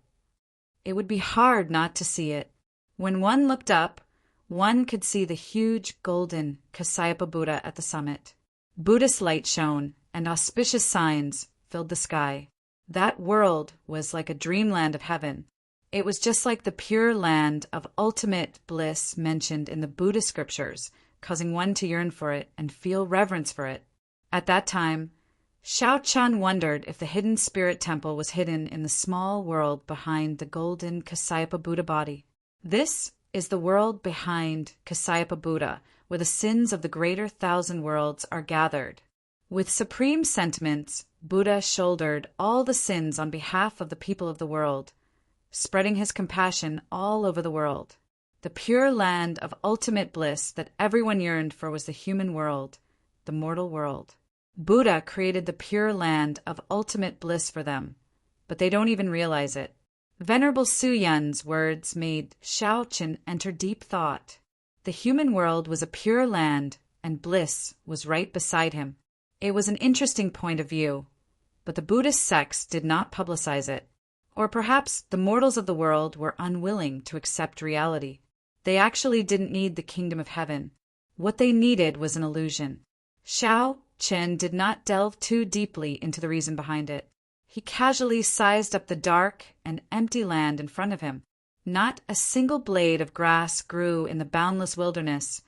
It would be hard not to see it. When one looked up, one could see the huge golden Kasyapa Buddha at the summit. Buddhist light shone, and auspicious signs filled the sky. That world was like a dreamland of heaven. It was just like the pure land of ultimate bliss mentioned in the Buddhist scriptures, causing one to yearn for it and feel reverence for it. At that time, Xiao Chen wondered if the hidden spirit temple was hidden in the small world behind the golden Kasyapa Buddha body. This is the world behind Kasyapa Buddha, where the sins of the greater 1,000 worlds are gathered. With supreme sentiments, Buddha shouldered all the sins on behalf of the people of the world, spreading his compassion all over the world. The pure land of ultimate bliss that everyone yearned for was the human world, the mortal world. Buddha created the pure land of ultimate bliss for them, but they don't even realize it. Venerable Su Yun's words made Xiao Chen enter deep thought. The human world was a pure land, and bliss was right beside him. It was an interesting point of view, but the Buddhist sects did not publicize it. Or perhaps the mortals of the world were unwilling to accept reality. They actually didn't need the kingdom of heaven. What they needed was an illusion. Xiao Chen did not delve too deeply into the reason behind it. He casually sized up the dark and empty land in front of him. Not a single blade of grass grew in the boundless wilderness,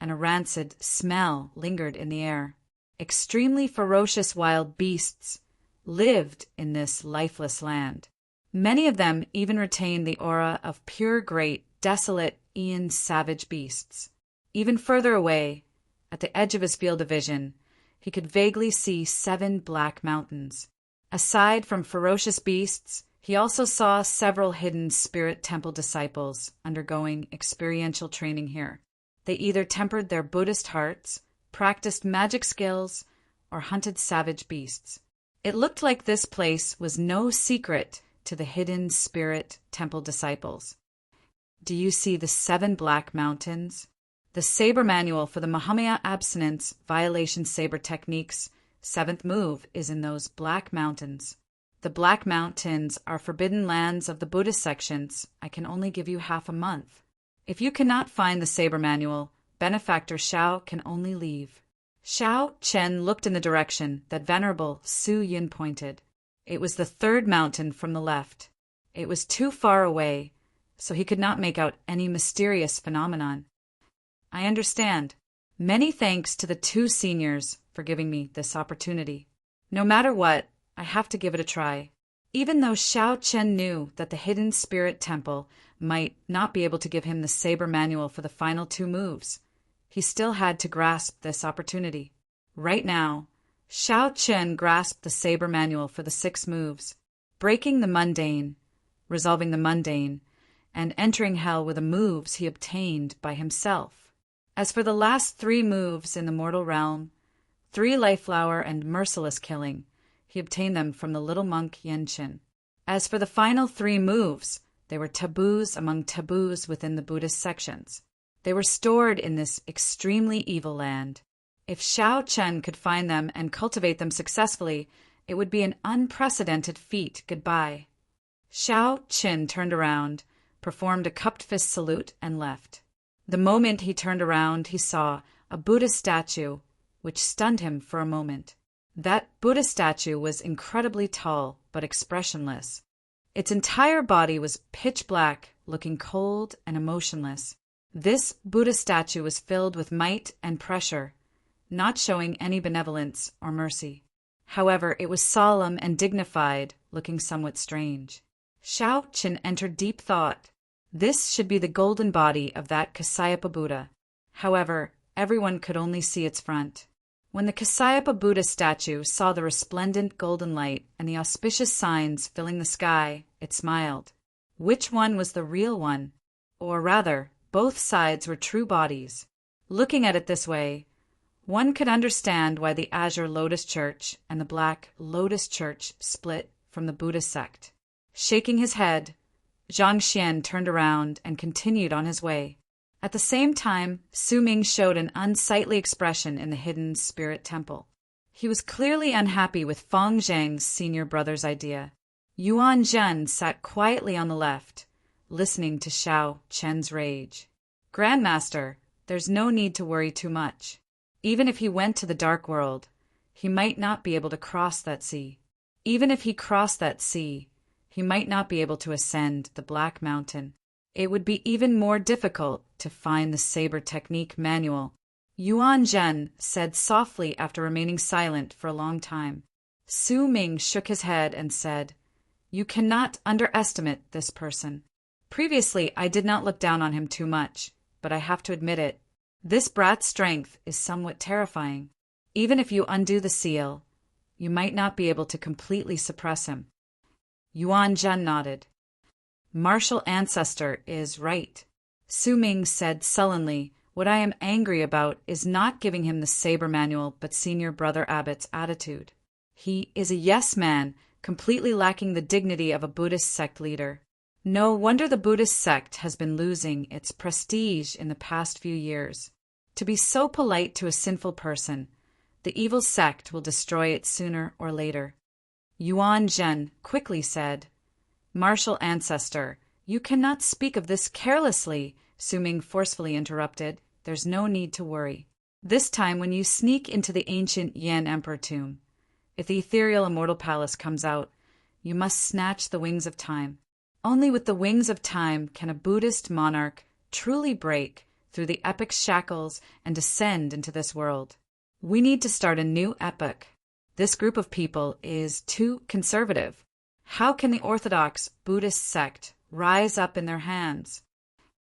and a rancid smell lingered in the air. Extremely ferocious wild beasts lived in this lifeless land. Many of them even retained the aura of pure, great, desolate, eon savage beasts. Even further away, at the edge of his field of vision, he could vaguely see 7 black mountains. Aside from ferocious beasts, he also saw several hidden spirit temple disciples undergoing experiential training here. They either tempered their Buddhist hearts, practiced magic skills, or hunted savage beasts. It looked like this place was no secret to the hidden spirit temple disciples. Do you see the 7 black mountains? The saber manual for the Mahamaya abstinence violation saber techniques 7th move is in those black mountains. The black mountains are forbidden lands of the Buddhist sections. I can only give you half a month. If you cannot find the saber manual, benefactor Xiao can only leave. Xiao Chen looked in the direction that Venerable Su Yun pointed. It was the 3rd mountain from the left. It was too far away, so he could not make out any mysterious phenomenon. I understand. Many thanks to the 2 seniors for giving me this opportunity. No matter what, I have to give it a try. Even though Xiao Chen knew that the hidden spirit temple might not be able to give him the saber manual for the final 2 moves, he still had to grasp this opportunity. Right now, Xiao Chen grasped the saber manual for the 6 moves, breaking the mundane, resolving the mundane, and entering hell were the moves he obtained by himself. As for the last 3 moves in the mortal realm, 3 life flower and merciless killing, he obtained them from the little monk Yenchen. As for the final 3 moves, they were taboos among taboos within the Buddhist sections. They were stored in this extremely evil land. If Xiao Chen could find them and cultivate them successfully, it would be an unprecedented feat. Goodbye. Xiao Chen turned around, performed a cupped fist salute, and left. The moment he turned around, he saw a Buddha statue, which stunned him for a moment. That Buddha statue was incredibly tall, but expressionless. Its entire body was pitch black, looking cold and emotionless. This Buddha statue was filled with might and pressure, not showing any benevolence or mercy. However, it was solemn and dignified, looking somewhat strange. Xiao Chen entered deep thought. This should be the golden body of that Kasyapa Buddha. However, everyone could only see its front. When the Kasayapa Buddha statue saw the resplendent golden light and the auspicious signs filling the sky, it smiled. Which one was the real one? Or rather, both sides were true bodies. Looking at it this way, one could understand why the Azure Lotus Church and the Black Lotus Church split from the Buddhist sect. Shaking his head, Zhang Xian turned around and continued on his way. At the same time, Su Ming showed an unsightly expression in the hidden spirit temple. He was clearly unhappy with Feng Zhang's senior brother's idea. Yuan Zhen sat quietly on the left, listening to Xiao Chen's rage. Grandmaster, there's no need to worry too much. Even if he went to the dark world, he might not be able to cross that sea. Even if he crossed that sea, he might not be able to ascend the Black Mountain. It would be even more difficult to find the saber technique manual. Yuan Zhen said softly after remaining silent for a long time. Su Ming shook his head and said, "You cannot underestimate this person. Previously, I did not look down on him too much, but I have to admit it. This brat's strength is somewhat terrifying. Even if you undo the seal, you might not be able to completely suppress him." Yuan Zhen nodded. "Martial ancestor is right." Su Ming said sullenly, "What I am angry about is not giving him the saber manual but senior brother Abbott's attitude. He is a yes man, completely lacking the dignity of a Buddhist sect leader. No wonder the Buddhist sect has been losing its prestige in the past few years. To be so polite to a sinful person, the evil sect will destroy it sooner or later." Yuan Zhen quickly said, "Martial ancestor, you cannot speak of this carelessly," Su Ming forcefully interrupted. "There's no need to worry. This time when you sneak into the ancient Yan Emperor tomb, if the ethereal Immortal Palace comes out, you must snatch the wings of time. Only with the wings of time can a Buddhist monarch truly break through the epic shackles and descend into this world. We need to start a new epoch. This group of people is too conservative. How can the orthodox Buddhist sect rise up in their hands?"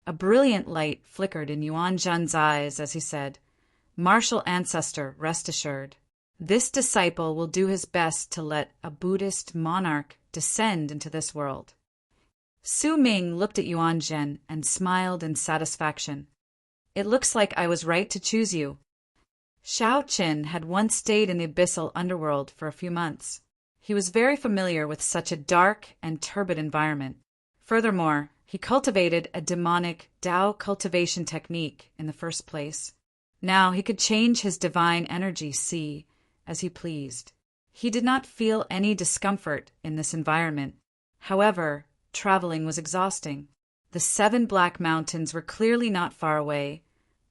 A brilliant light flickered in Yuan Zhen's eyes as he said, "Martial ancestor, rest assured. This disciple will do his best to let a Buddhist monarch descend into this world." Su Ming looked at Yuan Zhen and smiled in satisfaction. "It looks like I was right to choose you." Xiao Qin had once stayed in the abyssal underworld for a few months. He was very familiar with such a dark and turbid environment. Furthermore, he cultivated a demonic Tao cultivation technique in the first place. Now he could change his divine energy Qi as he pleased. He did not feel any discomfort in this environment. However, traveling was exhausting. The 7 Black Mountains were clearly not far away,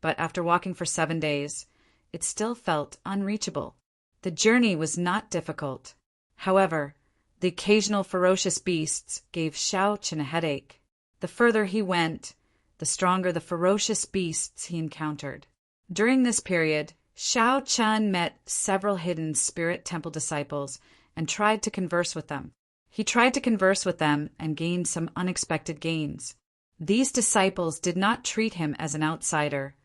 but after walking for 7 days, it still felt unreachable. The journey was not difficult. However, the occasional ferocious beasts gave Xiao Qin a headache. The further he went, the stronger the ferocious beasts he encountered. During this period, Xiao Qin met several hidden spirit temple disciples and tried to converse with them. He tried to converse with them and gained some unexpected gains. These disciples did not treat him as an outsider,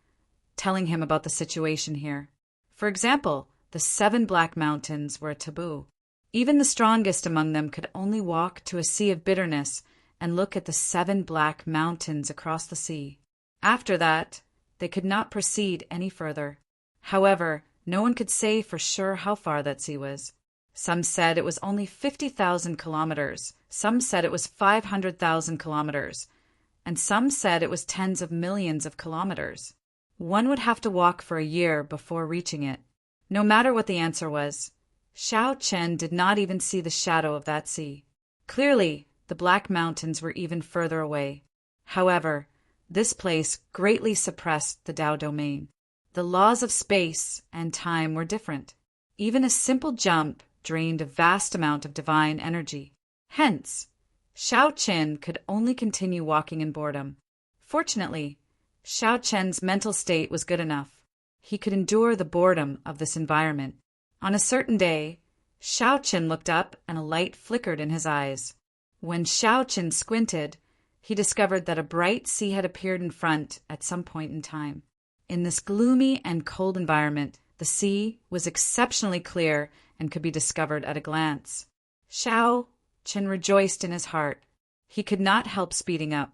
telling him about the situation here. For example, the 7 Black Mountains were a taboo. Even the strongest among them could only walk to a sea of bitterness and look at the 7 Black Mountains across the sea. After that, they could not proceed any further. However, no one could say for sure how far that sea was. Some said it was only 50,000 kilometers, some said it was 500,000 kilometers, and some said it was tens of millions of kilometers. One would have to walk for a year before reaching it. No matter what the answer was, Xiao Qin did not even see the shadow of that sea. Clearly, the Black Mountains were even further away. However, this place greatly suppressed the Tao domain. The laws of space and time were different. Even a simple jump drained a vast amount of divine energy. Hence, Xiao Qin could only continue walking in boredom. Fortunately, Xiao Qin's mental state was good enough. He could endure the boredom of this environment. On a certain day, Xiao Qin looked up and a light flickered in his eyes. When Xiao Qin squinted, he discovered that a bright sea had appeared in front at some point in time. In this gloomy and cold environment, The sea was exceptionally clear and could be discovered at a glance. Xiao Chen rejoiced in his heart. He could not help speeding up.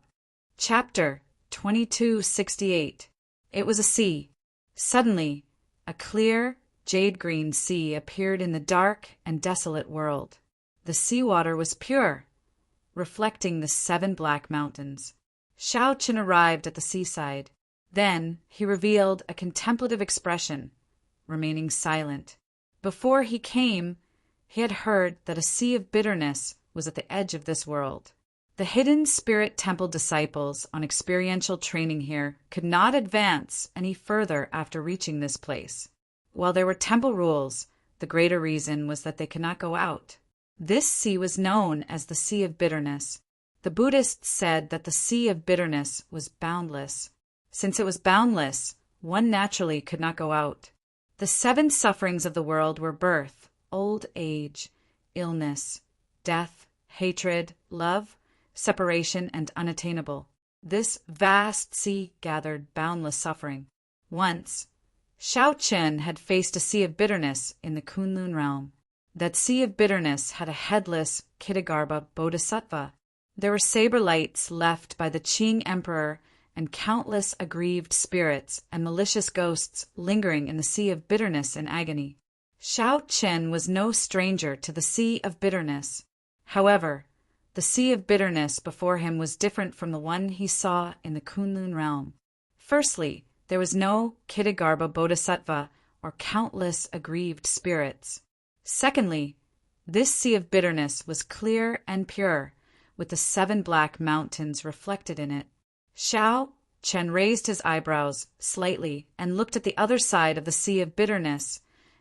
Chapter 2268. It was a sea. Suddenly, a clear, jade-green sea appeared in the dark and desolate world. The seawater was pure, reflecting the 7 black mountains. Xiao Chen arrived at the seaside. Then he revealed a contemplative expression, remaining silent. Before he came, he had heard that a sea of bitterness was at the edge of this world. The hidden spirit temple disciples on experiential training here could not advance any further after reaching this place. While there were temple rules, the greater reason was that they could not go out. This sea was known as the Sea of Bitterness. The Buddhists said that the Sea of Bitterness was boundless. Since it was boundless, one naturally could not go out. The 7 sufferings of the world were birth, old age, illness, death, hatred, love, separation, and unattainable. This vast sea gathered boundless suffering. Once, Xiao Chen had faced a sea of bitterness in the Kunlun realm. That sea of bitterness had a headless Kittagarbha bodhisattva. There were saber lights left by the Qing emperor and countless aggrieved spirits and malicious ghosts lingering in the sea of bitterness and agony. Xiao Chen was no stranger to the sea of bitterness. However, the sea of bitterness before him was different from the one he saw in the Kunlun realm. Firstly, there was no Kittagarbha bodhisattva or countless aggrieved spirits. Secondly, this sea of bitterness was clear and pure, with the 7 black mountains reflected in it. Xiao Chen raised his eyebrows slightly and looked at the other side of the sea of bitterness,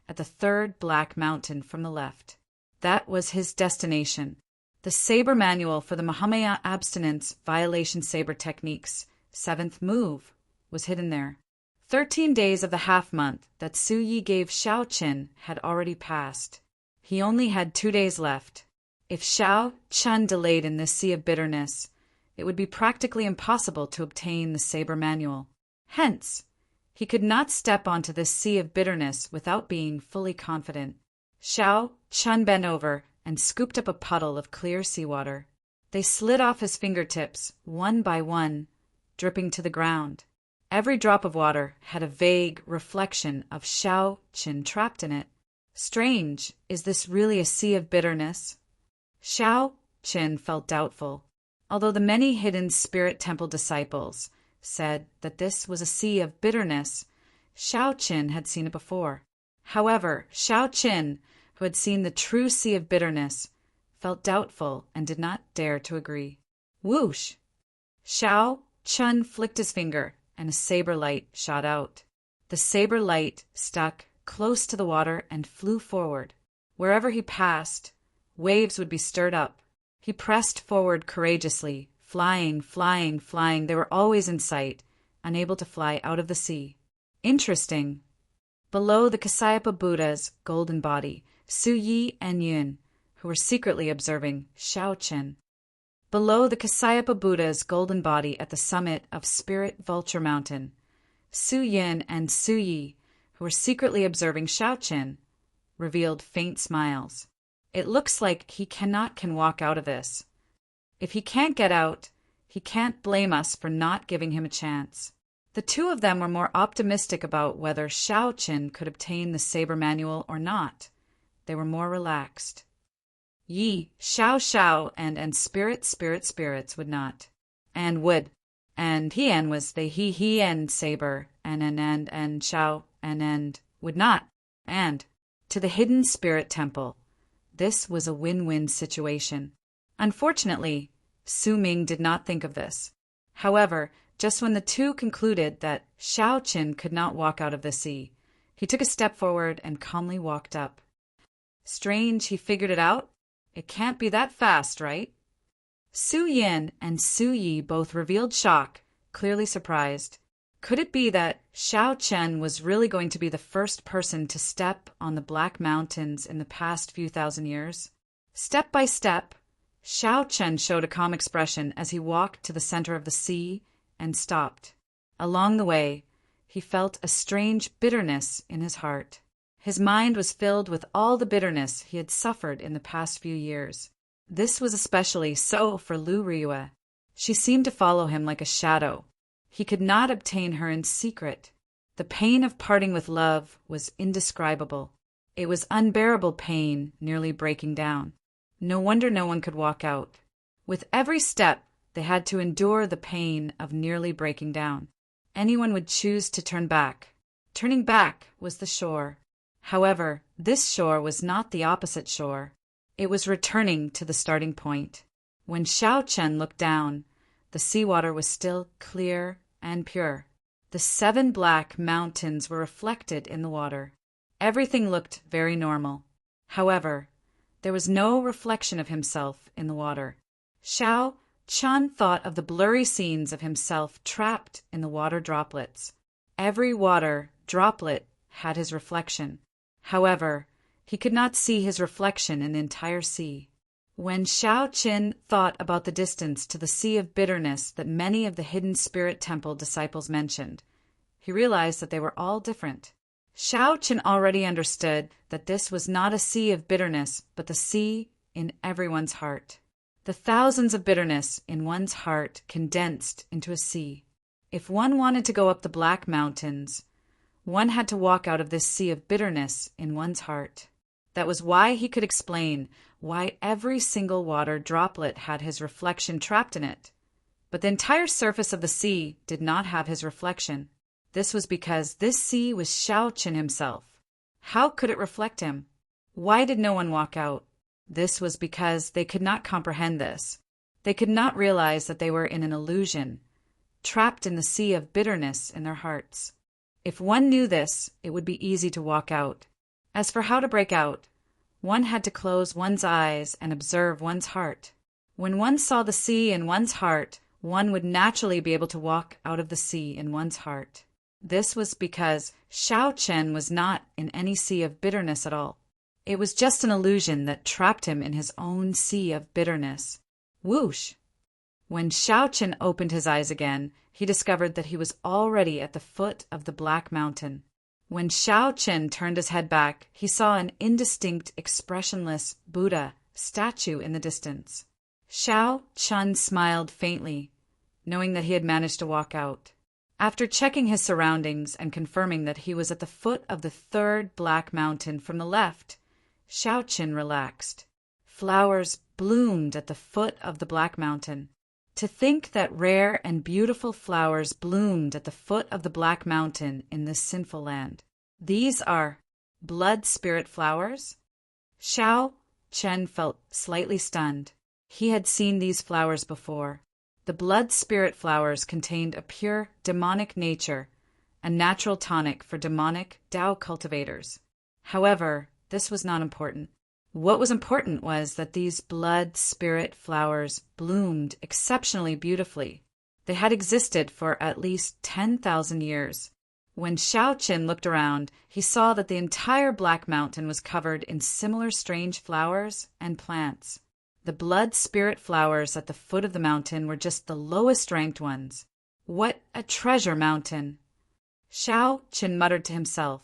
at the 3rd black mountain from the left. That was his destination. The saber manual for the Mahamaya abstinence violation saber techniques, 7th move, was hidden there. 13 days of the half-month that Su Yi gave Xiao Chen had already passed. He only had 2 days left. If Xiao Chen delayed in this sea of bitterness, it would be practically impossible to obtain the saber manual. Hence, he could not step onto this sea of bitterness without being fully confident. Xiao Chen bent over and scooped up a puddle of clear seawater. They slid off his fingertips, one by one, dripping to the ground. Every drop of water had a vague reflection of Xiao Chen trapped in it. Strange, is this really a sea of bitterness? Xiao Chen felt doubtful, although the many hidden spirit temple disciples said that this was a sea of bitterness. Xiao Chen had seen it before. However, Xiao Chen, who had seen the true sea of bitterness, felt doubtful and did not dare to agree. Whoosh! Xiao Chen flicked his finger, and a saber light shot out. The saber light stuck close to the water and flew forward. Wherever he passed, waves would be stirred up. He pressed forward courageously, flying, flying, flying. They were always in sight, unable to fly out of the sea. Interesting. Below the Kasyapa Buddha's golden body, Su Yi and Yun, who were secretly observing Xiao Chen. Below the Kasyapa Buddha's golden body at the summit of Spirit Vulture Mountain, Su Yin and Su Yi, who were secretly observing Xiao Chen, revealed faint smiles. It looks like he can walk out of this. If he can't get out, he can't blame us for not giving him a chance. The 2 of them were more optimistic about whether Xiao Chen could obtain the saber manual or not. They were more relaxed. Yi, Xiao, and spirits would not. And would. And Hien was the he saber, and Xiao, and would not. And to the hidden spirit temple, this was a win-win situation. Unfortunately, Su Ming did not think of this. However, just when the 2 concluded that Xiao Chen could not walk out of the sea, he took a step forward and calmly walked up. Strange, he figured it out. It can't be that fast, right? Su Yin and Su Yi both revealed shock, clearly surprised. Could it be that Xiao Chen was really going to be the first person to step on the Black Mountains in the past few thousand years? Step by step, Xiao Chen showed a calm expression as he walked to the center of the sea and stopped. Along the way, he felt a strange bitterness in his heart. His mind was filled with all the bitterness he had suffered in the past few years. This was especially so for Lu Ryue. She seemed to follow him like a shadow. He could not obtain her in secret. The pain of parting with love was indescribable. It was unbearable pain, nearly breaking down. No wonder no one could walk out. With every step, they had to endure the pain of nearly breaking down. Anyone would choose to turn back. Turning back was the shore. However, this shore was not the opposite shore. It was returning to the starting point. When Xiao Chen looked down, the seawater was still clear and pure. The 7 black mountains were reflected in the water. Everything looked very normal. However, there was no reflection of himself in the water. Xiao Chen thought of the blurry scenes of himself trapped in the water droplets. Every water droplet had his reflection. However, he could not see his reflection in the entire sea. When Xiao Chen thought about the distance to the sea of bitterness that many of the hidden spirit temple disciples mentioned, he realized that they were all different. Xiao Chen already understood that this was not a sea of bitterness, but the sea in everyone's heart. The thousands of bitterness in one's heart condensed into a sea. If one wanted to go up the Black Mountains, one had to walk out of this sea of bitterness in one's heart. That was why he could explain why every single water droplet had his reflection trapped in it. But the entire surface of the sea did not have his reflection. This was because this sea was Xiao Chen himself. How could it reflect him? Why did no one walk out? This was because they could not comprehend this. They could not realize that they were in an illusion, trapped in the sea of bitterness in their hearts. If one knew this, it would be easy to walk out. As for how to break out, one had to close one's eyes and observe one's heart. When one saw the sea in one's heart, one would naturally be able to walk out of the sea in one's heart. This was because Xiao Chen was not in any sea of bitterness at all. It was just an illusion that trapped him in his own sea of bitterness. Whoosh! When Xiao Chen opened his eyes again, he discovered that he was already at the foot of the Black Mountain. When Xiao Chen turned his head back, he saw an indistinct, expressionless Buddha statue in the distance. Xiao Chen smiled faintly, knowing that he had managed to walk out. After checking his surroundings and confirming that he was at the foot of the 3rd Black Mountain from the left, Xiao Chen relaxed. Flowers bloomed at the foot of the Black Mountain. To think that rare and beautiful flowers bloomed at the foot of the Black Mountain in this sinful land. These are blood spirit flowers? Xiao Chen felt slightly stunned. He had seen these flowers before. The blood spirit flowers contained a pure demonic nature, a natural tonic for demonic Tao cultivators. However, this was not important. What was important was that these blood spirit flowers bloomed exceptionally beautifully. They had existed for at least 10,000 years. When Xiao Chen looked around, he saw that the entire Black Mountain was covered in similar strange flowers and plants. The blood spirit flowers at the foot of the mountain were just the lowest ranked ones. What a treasure mountain! Xiao Chen muttered to himself.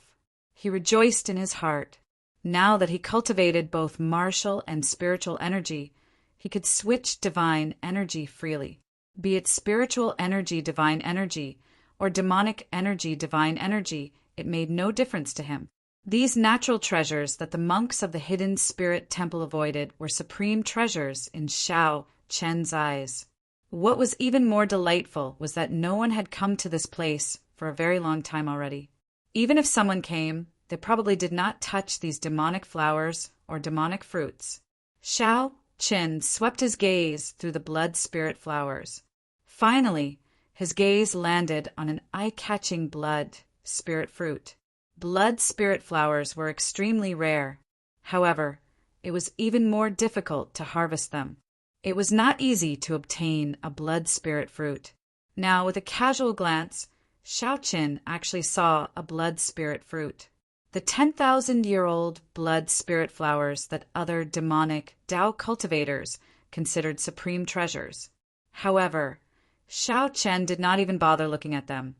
He rejoiced in his heart. Now that he cultivated both martial and spiritual energy, he could switch divine energy freely. Be it spiritual energy, divine energy, or demonic energy, divine energy, it made no difference to him. These natural treasures that the monks of the hidden spirit temple avoided were supreme treasures in Xiao Chen's eyes. What was even more delightful was that no one had come to this place for a very long time already. Even if someone came, they probably did not touch these demonic flowers or demonic fruits. Xiao Chen swept his gaze through the blood spirit flowers. Finally, his gaze landed on an eye-catching blood spirit fruit. Blood spirit flowers were extremely rare. However, it was even more difficult to harvest them. It was not easy to obtain a blood spirit fruit. Now, with a casual glance, Xiao Chen actually saw a blood spirit fruit. The 10,000-year-old blood spirit flowers that other demonic Tao cultivators considered supreme treasures. However, Xiao Chen did not even bother looking at them.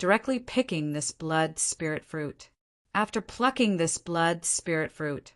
directly picking this blood spirit fruit. After plucking this blood spirit fruit,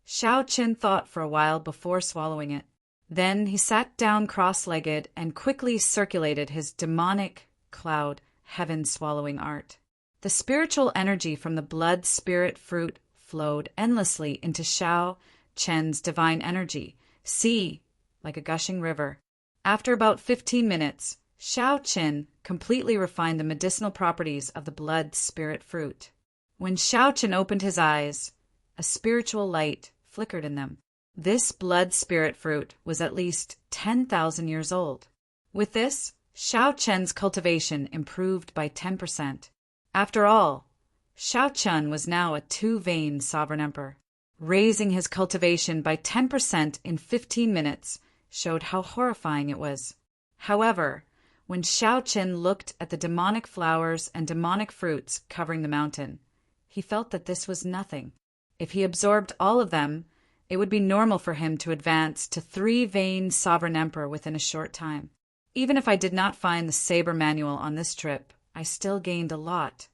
Shao Chen thought for a while before swallowing it. Then he sat down cross-legged and quickly circulated his demonic cloud heaven-swallowing art. The spiritual energy from the blood spirit fruit flowed endlessly into Shao Chen's divine energy, sea like a gushing river. After about 15 minutes, Shao Chen completely refined the medicinal properties of the blood spirit fruit. When Shao Chen opened his eyes, a spiritual light flickered in them. This blood spirit fruit was at least 10,000 years old. With this, Shao Chen's cultivation improved by 10%. After all, Shao Chen was now a two-vein sovereign emperor. Raising his cultivation by 10% in 15 minutes showed how horrifying it was. However, when Shao Chen looked at the demonic flowers and demonic fruits covering the mountain, he felt that this was nothing. If he absorbed all of them, it would be normal for him to advance to three-vein sovereign emperor within a short time. Even if I did not find the saber manual on this trip, I still gained a lot.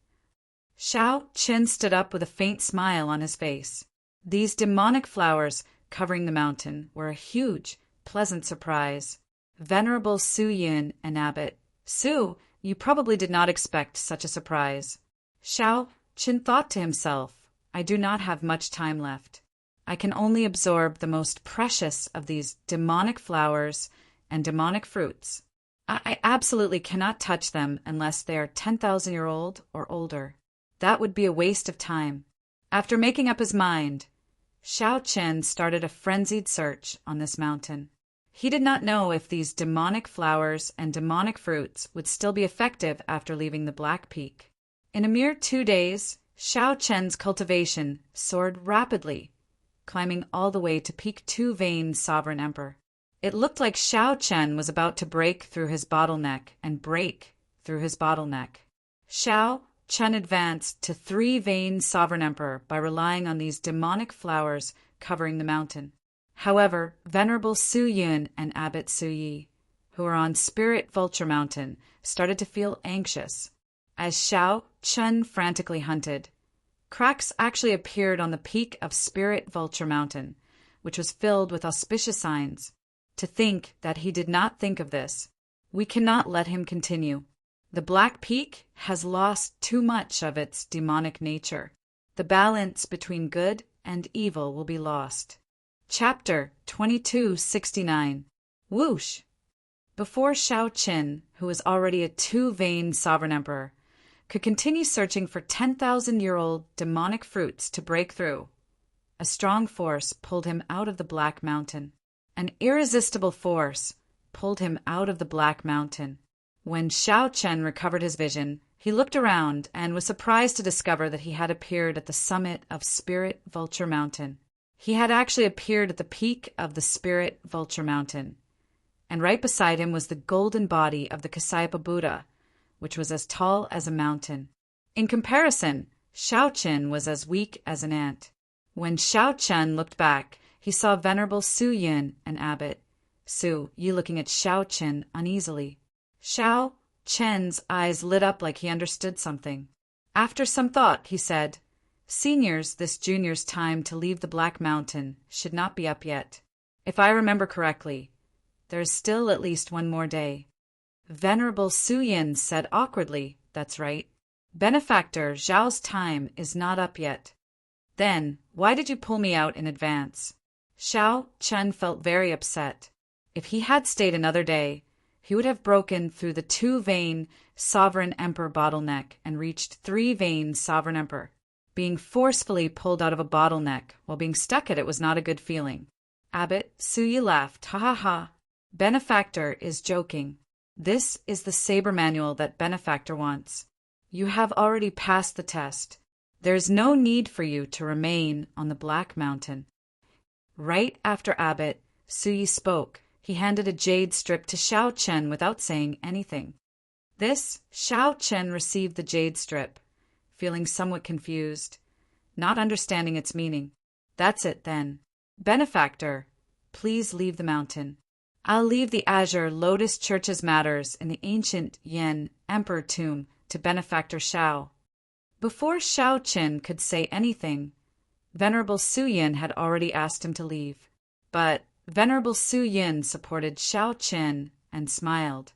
Shao Chen stood up with a faint smile on his face. These demonic flowers covering the mountain were a huge, pleasant surprise. Venerable Su Yin and Abbot, Su, you probably did not expect such a surprise. Shao Chen thought to himself, I do not have much time left. I can only absorb the most precious of these demonic flowers and demonic fruits. I absolutely cannot touch them unless they are 10,000-year-old or older. That would be a waste of time. After making up his mind, Shao Chen started a frenzied search on this mountain. He did not know if these demonic flowers and demonic fruits would still be effective after leaving the Black Peak. In a mere 2 days, Shao Chen's cultivation soared rapidly, climbing all the way to peak two-vein sovereign emperor. It looked like Shao Chen was about to break through his bottleneck and break through his bottleneck. Shao Chen advanced to three-vein sovereign emperor by relying on these demonic flowers covering the mountain. However, Venerable Su Yun and Abbot Su Yi, who were on Spirit Vulture Mountain, started to feel anxious. As Shao Chen frantically hunted, cracks actually appeared on the peak of Spirit Vulture Mountain, which was filled with auspicious signs. To think that he did not think of this, we cannot let him continue. The Black Peak has lost too much of its demonic nature. The balance between good and evil will be lost. Chapter 2269. Whoosh! Before Shao Chen, who was already a two-vein sovereign emperor, could continue searching for 10,000-year-old demonic fruits to break through, a strong force pulled him out of the Black Mountain. An irresistible force pulled him out of the Black Mountain. When Shao Chen recovered his vision, he looked around and was surprised to discover that he had appeared at the summit of Spirit Vulture Mountain. He had actually appeared at the peak of the Spirit Vulture Mountain, and right beside him was the golden body of the Kasyapa Buddha, which was as tall as a mountain. In comparison, Shao Chen was as weak as an ant. When Shao Chen looked back, he saw Venerable Su Yin and Abbot Su Yi looking at Shao Chen uneasily. Shao Chen's eyes lit up like he understood something. After some thought, he said, Seniors, this junior's time to leave the Black Mountain should not be up yet. If I remember correctly, there is still at least one more day. Venerable Su Yin said awkwardly, That's right. Benefactor Zhao's time is not up yet. Then, why did you pull me out in advance? Shao Chen felt very upset. If he had stayed another day, he would have broken through the two-vein sovereign emperor bottleneck and reached three-vein sovereign emperor. Being forcefully pulled out of a bottleneck while being stuck at it was not a good feeling. Abbot Su Yi laughed, Ha ha ha. Benefactor is joking. This is the saber manual that Benefactor wants. You have already passed the test. There is no need for you to remain on the Black Mountain. Right after Abbot Su Yi spoke, he handed a jade strip to Shao Chen without saying anything. This, Shao Chen received the jade strip, feeling somewhat confused, not understanding its meaning. That's it, then. Benefactor, please leave the mountain. I'll leave the Azure Lotus Church's matters in the ancient Yen Emperor tomb to to Benefactor Shao. Before Shao Qin could say anything, Venerable Su Yin had already asked him to leave. But Venerable Su Yin supported Shao Qin and smiled.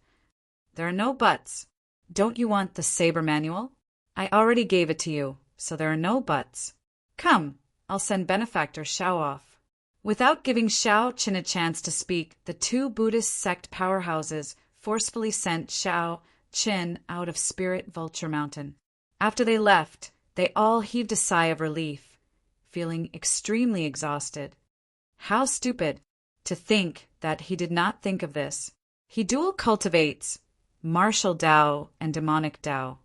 There are no buts. Don't you want the saber manual? I already gave it to you, so there are no buts. Come, I'll send Benefactor Shao off. Without giving Shao Qin a chance to speak, the two Buddhist sect powerhouses forcefully sent Shao Qin out of Spirit Vulture Mountain. After they left, they all heaved a sigh of relief, feeling extremely exhausted. How stupid to think that he did not think of this. He dual cultivates martial Tao and demonic Tao.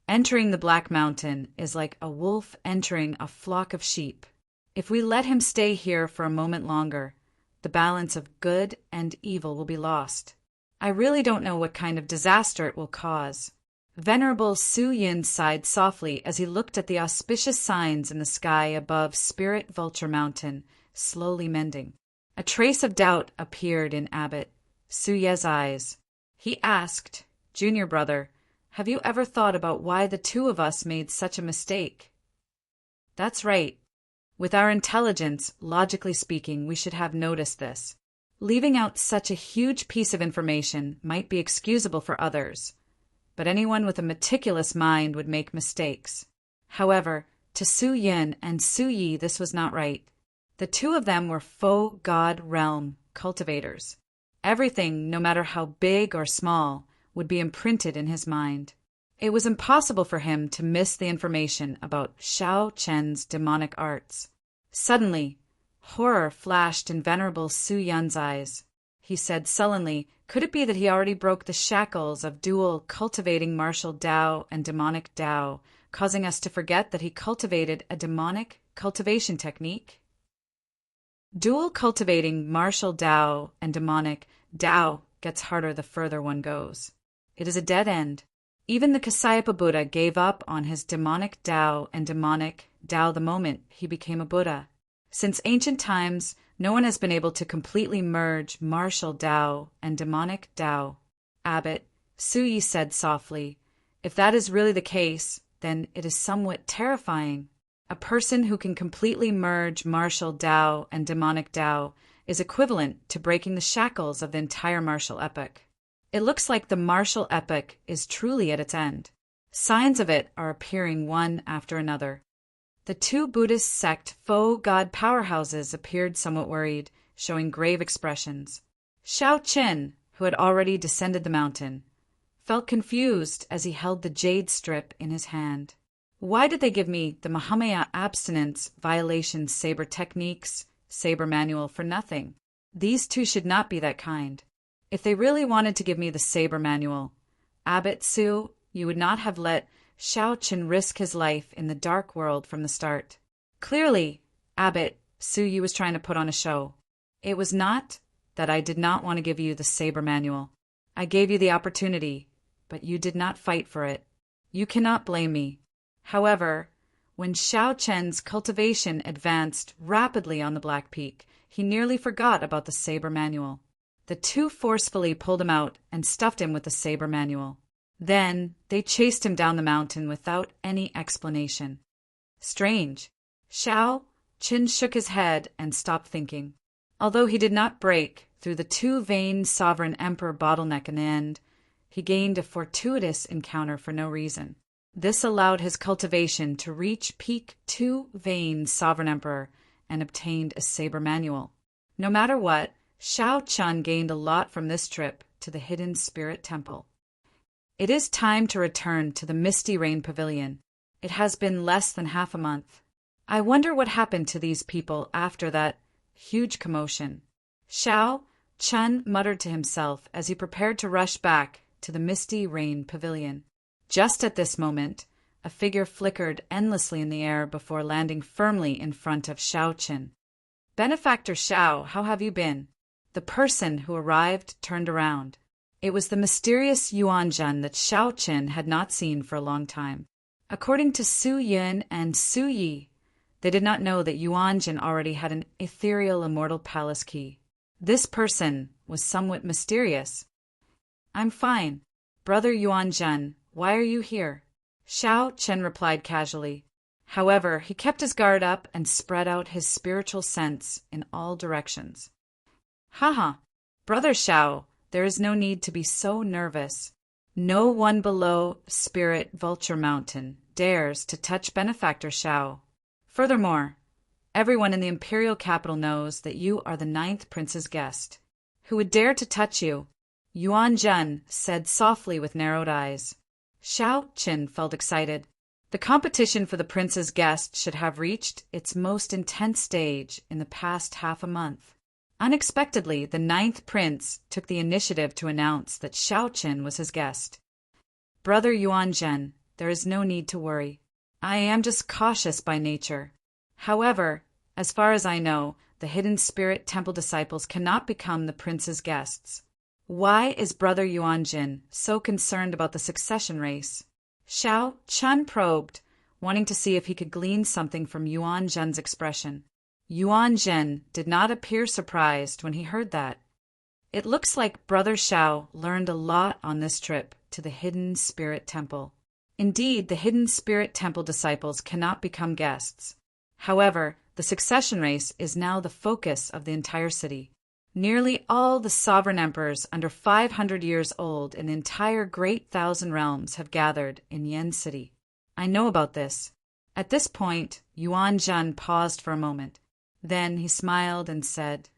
Entering the Black Mountain is like a wolf entering a flock of sheep. If we let him stay here for a moment longer, the balance of good and evil will be lost. I really don't know what kind of disaster it will cause. Venerable Su Yin sighed softly as he looked at the auspicious signs in the sky above Spirit Vulture Mountain, slowly mending. A trace of doubt appeared in Abbot Su Ye's eyes. He asked, "Junior brother, have you ever thought about why the two of us made such a mistake?" That's right. With our intelligence, logically speaking, we should have noticed this. Leaving out such a huge piece of information might be excusable for others, but anyone with a meticulous mind would make mistakes. However, to Su Yin and Su Yi this was not right. The two of them were faux God realm cultivators. Everything, no matter how big or small, would be imprinted in his mind. It was impossible for him to miss the information about Shao Chen's demonic arts. Suddenly, horror flashed in Venerable Su Yin's eyes. He said sullenly, could it be that he already broke the shackles of dual cultivating martial Tao and demonic Tao, causing us to forget that he cultivated a demonic cultivation technique? Dual cultivating martial Tao and demonic Tao gets harder the further one goes. It is a dead end. Even the Kasyapa Buddha gave up on his demonic Tao and demonic Tao the moment he became a Buddha. Since ancient times, no one has been able to completely merge martial Tao and demonic Tao. Abbot Su Yi said softly, if that is really the case, then it is somewhat terrifying. A person who can completely merge martial Tao and demonic Tao is equivalent to breaking the shackles of the entire martial epoch. It looks like the martial epoch is truly at its end. Signs of it are appearing one after another. The two Buddhist sect faux god powerhouses appeared somewhat worried, showing grave expressions. Shao Qin, who had already descended the mountain, felt confused as he held the jade strip in his hand. Why did they give me the Mahamaya abstinence violation saber techniques, saber manual for nothing? These two should not be that kind. If they really wanted to give me the saber manual, Abbot Su, you would not have let Shao Qin risk his life in the dark world from the start. Clearly, Abbot Su Yi was trying to put on a show. It was not that I did not want to give you the saber manual. I gave you the opportunity, but you did not fight for it. You cannot blame me. However, when Shao Chen's cultivation advanced rapidly on the Black Peak, he nearly forgot about the saber manual. The two forcefully pulled him out and stuffed him with the saber manual. Then they chased him down the mountain without any explanation. Strange. Shao Qin shook his head and stopped thinking. Although he did not break through the two-vein sovereign emperor bottleneck in the end, he gained a fortuitous encounter for no reason. This allowed his cultivation to reach peak two-vein sovereign emperor and obtained a saber manual. No matter what, Shao Chun gained a lot from this trip to the Hidden Spirit Temple. It is time to return to the Misty Rain Pavilion. It has been less than half a month. I wonder what happened to these people after that huge commotion. Shao Chun muttered to himself as he prepared to rush back to the Misty Rain Pavilion. Just at this moment, a figure flickered endlessly in the air before landing firmly in front of Shao Qin. Benefactor Shao, how have you been? The person who arrived turned around. It was the mysterious Yuanzhen that Shao Qin had not seen for a long time. According to Su Yin and Su Yi, they did not know that Yuanzhen already had an ethereal immortal palace key. This person was somewhat mysterious. I'm fine. Brother Yuanzhen, why are you here? Xiao Chen replied casually. However, he kept his guard up and spread out his spiritual sense in all directions. Haha, Brother Xiao, there is no need to be so nervous. No one below Spirit Vulture Mountain dares to touch Benefactor Xiao. Furthermore, everyone in the imperial capital knows that you are the 9th prince's guest. Who would dare to touch you? Yuan Zhen said softly with narrowed eyes. Xiao Qin felt excited. The competition for the prince's guest should have reached its most intense stage in the past half a month. Unexpectedly, the 9th prince took the initiative to announce that Xiao Qin was his guest. Brother Yuan Zhen, there is no need to worry. I am just cautious by nature. However, as far as I know, the hidden spirit temple disciples cannot become the prince's guests. Why is Brother Yuan Jin so concerned about the succession race? Xiao Chun probed, wanting to see if he could glean something from Yuan Zhen's expression. Yuan Zhen did not appear surprised when he heard that. It looks like Brother Xiao learned a lot on this trip to the Hidden Spirit Temple. Indeed, the Hidden Spirit Temple disciples cannot become guests. However, the succession race is now the focus of the entire city. Nearly all the sovereign emperors under 500 years old in the entire Great Thousand Realms have gathered in Yen City. I know about this. At this point, Yuan Zhen paused for a moment. Then he smiled and said,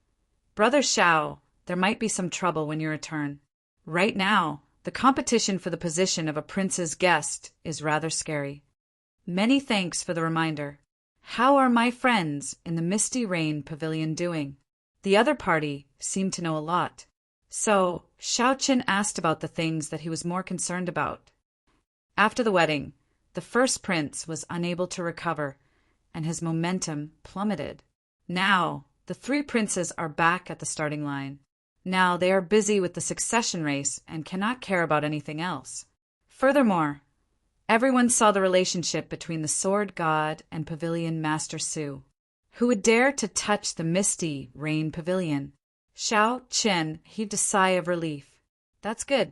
Brother Xiao, there might be some trouble when you return. Right now, the competition for the position of a prince's guest is rather scary. Many thanks for the reminder. How are my friends in the Misty Rain Pavilion doing? The other party seemed to know a lot. So, Xiao Qin asked about the things that he was more concerned about. After the wedding, the first prince was unable to recover, and his momentum plummeted. Now, the 3 princes are back at the starting line. Now they are busy with the succession race and cannot care about anything else. Furthermore, everyone saw the relationship between the Sword God and Pavilion Master Su. Who would dare to touch the Misty Rain Pavilion? Xiao Qin heaved a sigh of relief. That's good.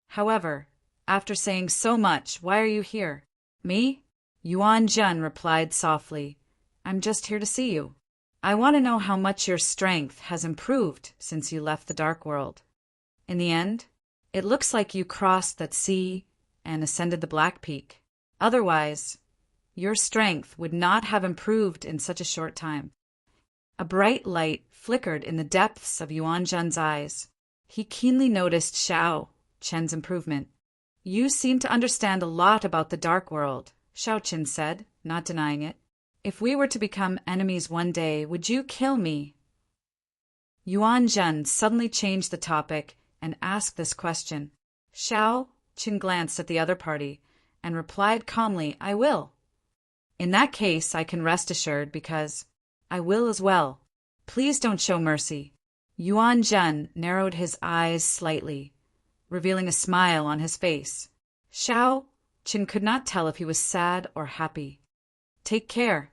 However, after saying so much, why are you here? Me? Yuan Zhen replied softly. I'm just here to see you. I want to know how much your strength has improved since you left the Dark World. In the end, it looks like you crossed that sea and ascended the Black Peak. Otherwise, your strength would not have improved in such a short time. A bright light flickered in the depths of Yuan Zhen's eyes. He keenly noticed Xiao Chen's improvement. You seem to understand a lot about the Dark World, Xiao Chen said, not denying it. If we were to become enemies one day, would you kill me? Yuan Zhen suddenly changed the topic and asked this question. Xiao Chen glanced at the other party and replied calmly, I will. In that case, I can rest assured because I will as well. Please don't show mercy. Yuan Zhen narrowed his eyes slightly, revealing a smile on his face. Xiao Chen could not tell if he was sad or happy. Take care.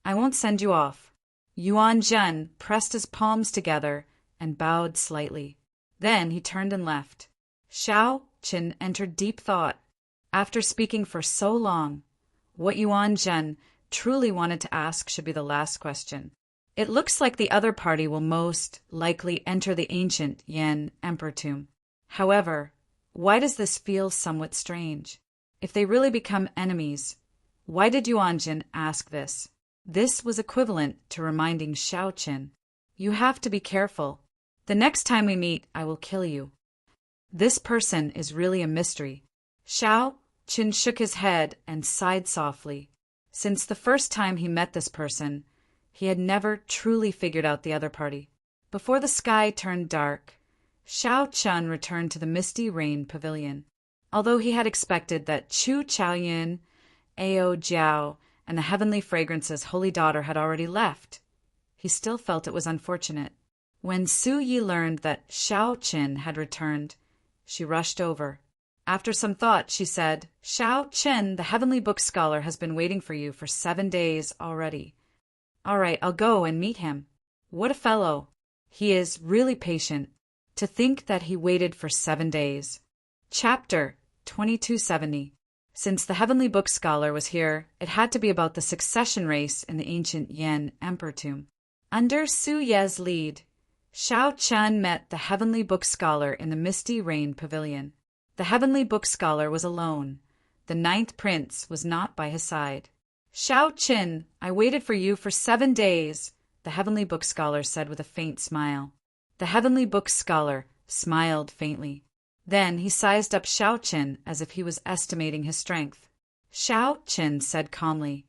I won't send you off. Yuan Zhen pressed his palms together and bowed slightly. Then he turned and left. Xiao Chen entered deep thought. After speaking for so long, what Yuan Zhen truly wanted to ask should be the last question. It looks like the other party will most likely enter the ancient Yan Emperor tomb. However, why does this feel somewhat strange? If they really become enemies, why did Yuan Zhen ask this? This was equivalent to reminding Xiao Qin, you have to be careful. The next time we meet, I will kill you. This person is really a mystery. Xiao Qin shook his head and sighed softly. Since the first time he met this person, he had never truly figured out the other party. Before the sky turned dark, Xiao Chun returned to the Misty Rain Pavilion. Although he had expected that Chu Chaoyin, Ao Jiao, and the Heavenly Fragrance's holy daughter had already left, he still felt it was unfortunate. When Su Yi learned that Xiao Qin had returned, she rushed over. After some thought, she said, Xiao Qin, the Heavenly Book Scholar, has been waiting for you for 7 days already. All right, I'll go and meet him. What a fellow. He is really patient. To think that he waited for 7 days. Chapter 2270. Since the Heavenly Book Scholar was here, it had to be about the succession race in the ancient Yan Emperor tomb. Under Su Ye's lead, Shao Chen met the Heavenly Book Scholar in the Misty Rain Pavilion. The Heavenly Book Scholar was alone. The 9th Prince was not by his side. "Shao Chen, I waited for you for 7 days," the Heavenly Book Scholar said with a faint smile. The Heavenly Book Scholar smiled faintly. Then he sized up Shao Chen as if he was estimating his strength. Shao Chen said calmly,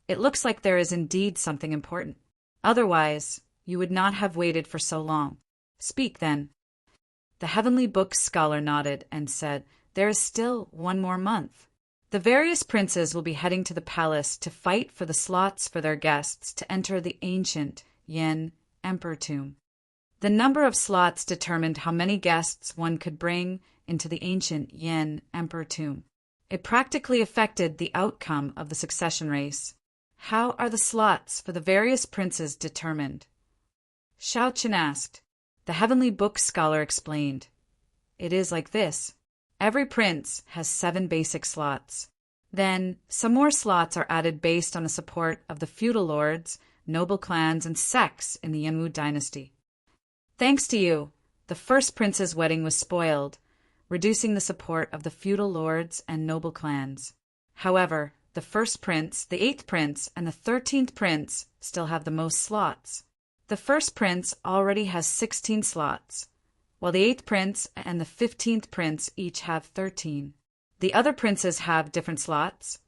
"It looks like there is indeed something important. Otherwise, you would not have waited for so long. Speak, then." The Heavenly Book Scholar nodded and said, "There is still 1 more month. The various princes will be heading to the palace to fight for the slots for their guests to enter the ancient Yan Emperor tomb. The number of slots determined how many guests one could bring into the ancient Yan Emperor tomb. It practically affected the outcome of the succession race. How are the slots for the various princes determined?" Shao Chen asked. The Heavenly Book Scholar explained. "It is like this. Every prince has 7 basic slots. Then some more slots are added based on the support of the feudal lords, noble clans, and sects in the Yanwu dynasty. Thanks to you, the first prince's wedding was spoiled, reducing the support of the feudal lords and noble clans. However, the first prince, the 8th prince, and the 13th prince still have the most slots. The first prince already has 16 slots, while the 8th prince and the 15th prince each have 13. The other princes have different slots,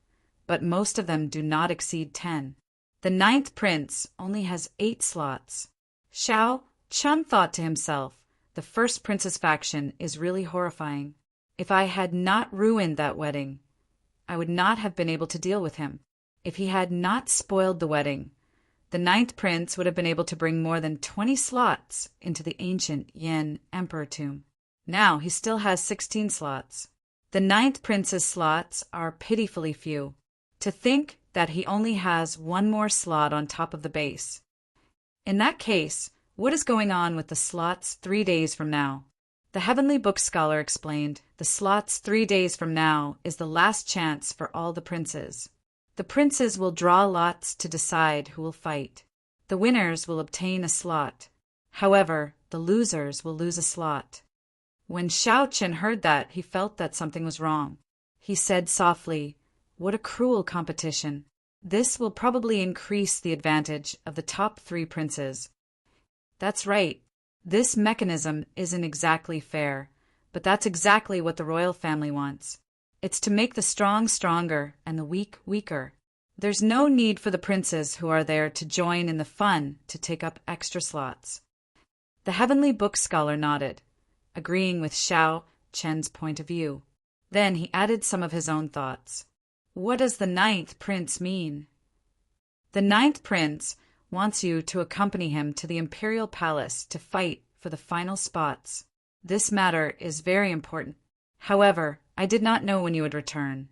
but most of them do not exceed 10. The 9th prince only has 8 slots. Shao Chen thought to himself, the first prince's faction is really horrifying. If I had not ruined that wedding, I would not have been able to deal with him. If he had not spoiled the wedding, the 9th prince would have been able to bring more than 20 slots into the ancient Yan Emperor tomb. Now he still has 16 slots. The 9th prince's slots are pitifully few. To think that he only has 1 more slot on top of the base. In that case, what is going on with the slots 3 days from now? The Heavenly Book Scholar explained, the slots 3 days from now is the last chance for all the princes. The princes will draw lots to decide who will fight. The winners will obtain a slot. However, the losers will lose a slot. When Shao Chen heard that, he felt that something was wrong. He said softly, "What a cruel competition. This will probably increase the advantage of the top 3 princes." That's right. This mechanism isn't exactly fair, but that's exactly what the royal family wants. It's to make the strong stronger and the weak weaker. There's no need for the princes who are there to join in the fun to take up extra slots. The Heavenly Book Scholar nodded, agreeing with Shao Chen's point of view. Then he added some of his own thoughts. What does the 9th prince mean? The 9th prince wants you to accompany him to the imperial palace to fight for the final spots. This matter is very important. However, I did not know when you would return,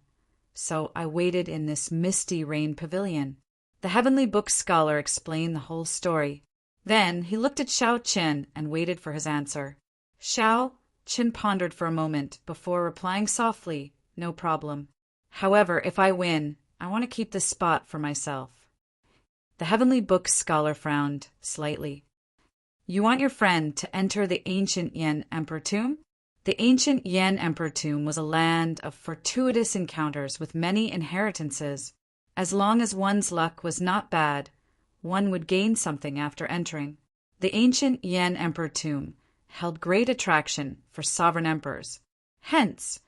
so I waited in this misty rain pavilion. The Heavenly Book Scholar explained the whole story. Then he looked at Shao Chen and waited for his answer. Shao Chen pondered for a moment before replying softly, "No problem. However, if I win, I want to keep this spot for myself." The Heavenly Book Scholar frowned slightly. "You want your friend to enter the ancient Yan Emperor tomb?" The ancient Yan Emperor tomb was a land of fortuitous encounters with many inheritances. As long as one's luck was not bad, one would gain something after entering. The ancient Yan Emperor tomb held great attraction for sovereign emperors. Hence,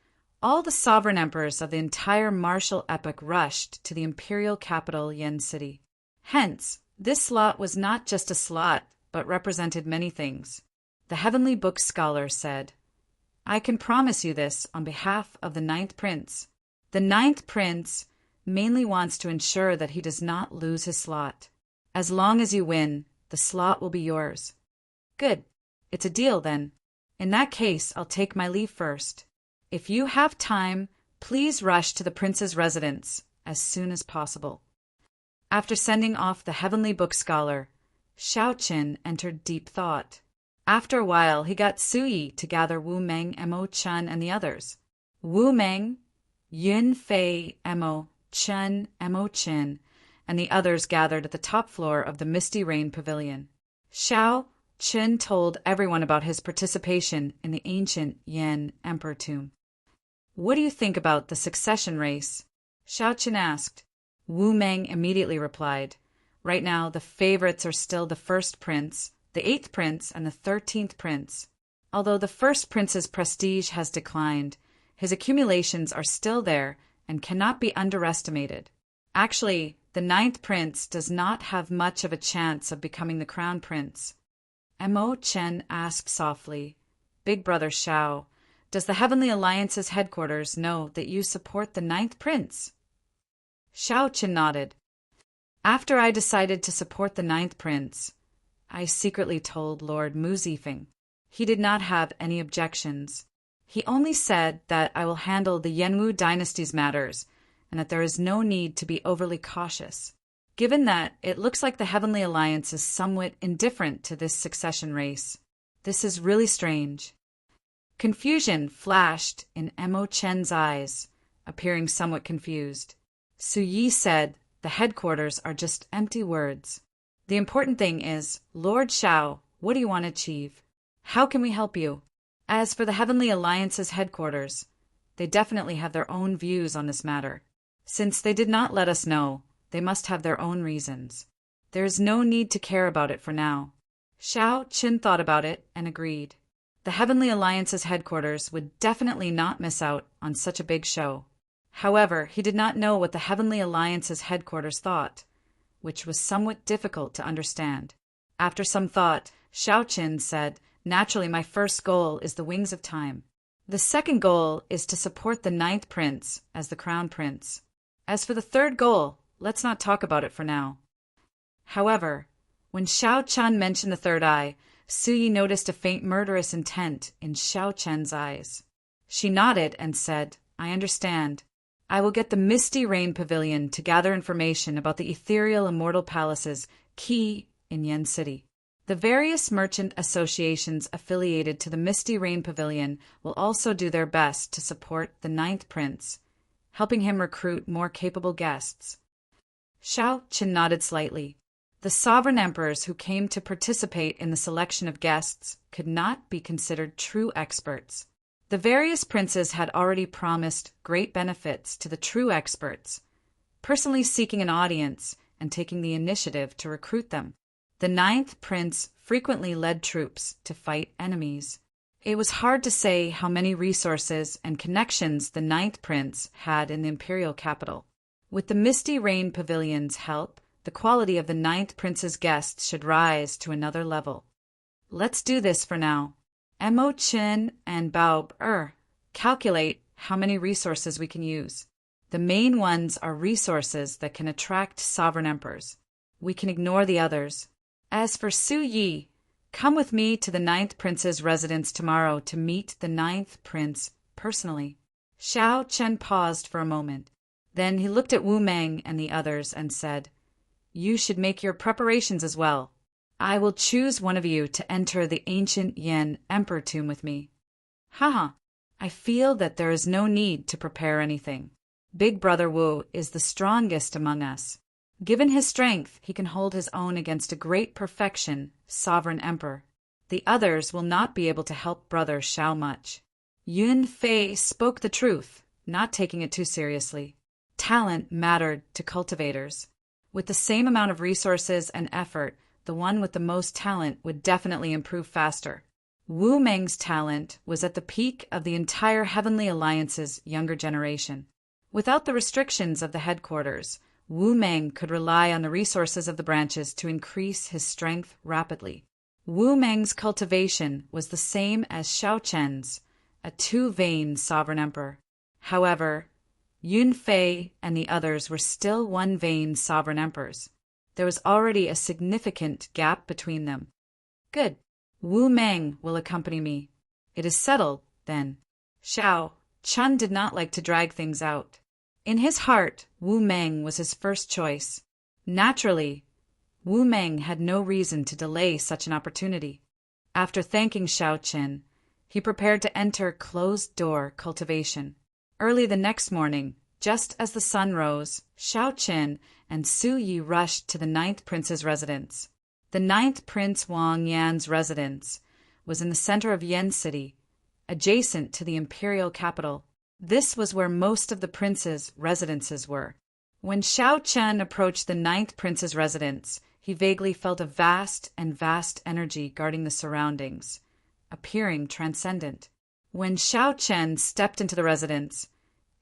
all the sovereign emperors of the entire martial epoch rushed to the imperial capital Yan City. Hence, this slot was not just a slot, but represented many things. The Heavenly Book Scholar said, "I can promise you this on behalf of the 9th prince. The 9th prince mainly wants to ensure that he does not lose his slot. As long as you win, the slot will be yours." "Good. It's a deal, then. In that case, I'll take my leave first. If you have time, please rush to the prince's residence as soon as possible." After sending off the Heavenly Book Scholar, Shao Chen entered deep thought. After a while, he got Su Yi to gather Wu Meng, Mo Chun, and the others. Wu Meng Yun Fei, Chen, and the others gathered at the top floor of the Misty Rain Pavilion. Shao Chen told everyone about his participation in the ancient Yan Emperor tomb. "What do you think about the succession race?" Shao Chen asked. Wu Meng immediately replied, "Right now, the favorites are still the first prince, the 8th prince, and the 13th prince. Although the first prince's prestige has declined, his accumulations are still there and cannot be underestimated. Actually, the 9th prince does not have much of a chance of becoming the crown prince." Chen asked softly, "Big brother Shao, does the Heavenly Alliance's headquarters know that you support the 9th prince?" Shao Chen nodded. "After I decided to support the 9th prince, I secretly told Lord Mu Zifeng. He did not have any objections. He only said that I will handle the Yanwu dynasty's matters and that there is no need to be overly cautious. Given that it looks like the Heavenly Alliance is somewhat indifferent to this succession race, this is really strange." Confusion flashed in Chen's eyes, appearing somewhat confused. Su Yi said, "The headquarters are just empty words. The important thing is, Lord Shao, what do you want to achieve? How can we help you?" As for the Heavenly Alliance's headquarters, they definitely have their own views on this matter. Since they did not let us know, they must have their own reasons. There is no need to care about it for now. Shao Chen thought about it and agreed. The Heavenly Alliance's headquarters would definitely not miss out on such a big show. However, he did not know what the Heavenly Alliance's headquarters thought, which was somewhat difficult to understand. After some thought, Shao Chen said, "Naturally, my first goal is the Wings of Time. The second goal is to support the 9th prince as the crown prince. As for the third goal, let's not talk about it for now." However, when Shao Chen mentioned the third eye, Su Yi noticed a faint murderous intent in Shao Chen's eyes. She nodded and said, "I understand. I will get the Misty Rain Pavilion to gather information about the ethereal Immortal Palace's key in Yen City. The various merchant associations affiliated to the Misty Rain Pavilion will also do their best to support the 9th prince, helping him recruit more capable guests." Shao Chen nodded slightly. The sovereign emperors who came to participate in the selection of guests could not be considered true experts. The various princes had already promised great benefits to the true experts, personally seeking an audience and taking the initiative to recruit them. The 9th prince frequently led troops to fight enemies. It was hard to say how many resources and connections the 9th prince had in the imperial capital. With the Misty Rain Pavilion's help, the quality of the 9th prince's guests should rise to another level. Let's do this for now. Chen and Bao calculate how many resources we can use. The main ones are resources that can attract sovereign emperors. We can ignore the others. As for Su Yi, come with me to the 9th prince's residence tomorrow to meet the 9th prince personally. Shao Chen paused for a moment. Then he looked at Wu Meng and the others and said, "You should make your preparations as well. I will choose one of you to enter the ancient Yan Emperor tomb with me." "Haha, I feel that there is no need to prepare anything. Big Brother Wu is the strongest among us. Given his strength, he can hold his own against a great perfection, sovereign emperor. The others will not be able to help Brother Shao much." Yun Fei spoke the truth, not taking it too seriously. Talent mattered to cultivators. With the same amount of resources and effort, the one with the most talent would definitely improve faster. Wu Meng's talent was at the peak of the entire Heavenly Alliance's younger generation. Without the restrictions of the headquarters, Wu Meng could rely on the resources of the branches to increase his strength rapidly. Wu Meng's cultivation was the same as Shao Chen's, a two-vein sovereign emperor. However, Yun Fei and the others were still one-vein sovereign emperors. There was already a significant gap between them. "Good. Wu Meng will accompany me. It is settled, then." Shao Chen did not like to drag things out. In his heart, Wu Meng was his first choice. Naturally, Wu Meng had no reason to delay such an opportunity. After thanking Shao Chen, he prepared to enter closed-door cultivation. Early the next morning, just as the sun rose, Shao Qian and Su Yi rushed to the ninth prince's residence. The ninth Prince Wang Yan's residence was in the center of Yan City, adjacent to the imperial capital. This was where most of the prince's residences were. When Shao Qian approached the ninth prince's residence, he vaguely felt a vast energy guarding the surroundings, appearing transcendent. When Shao Qian stepped into the residence,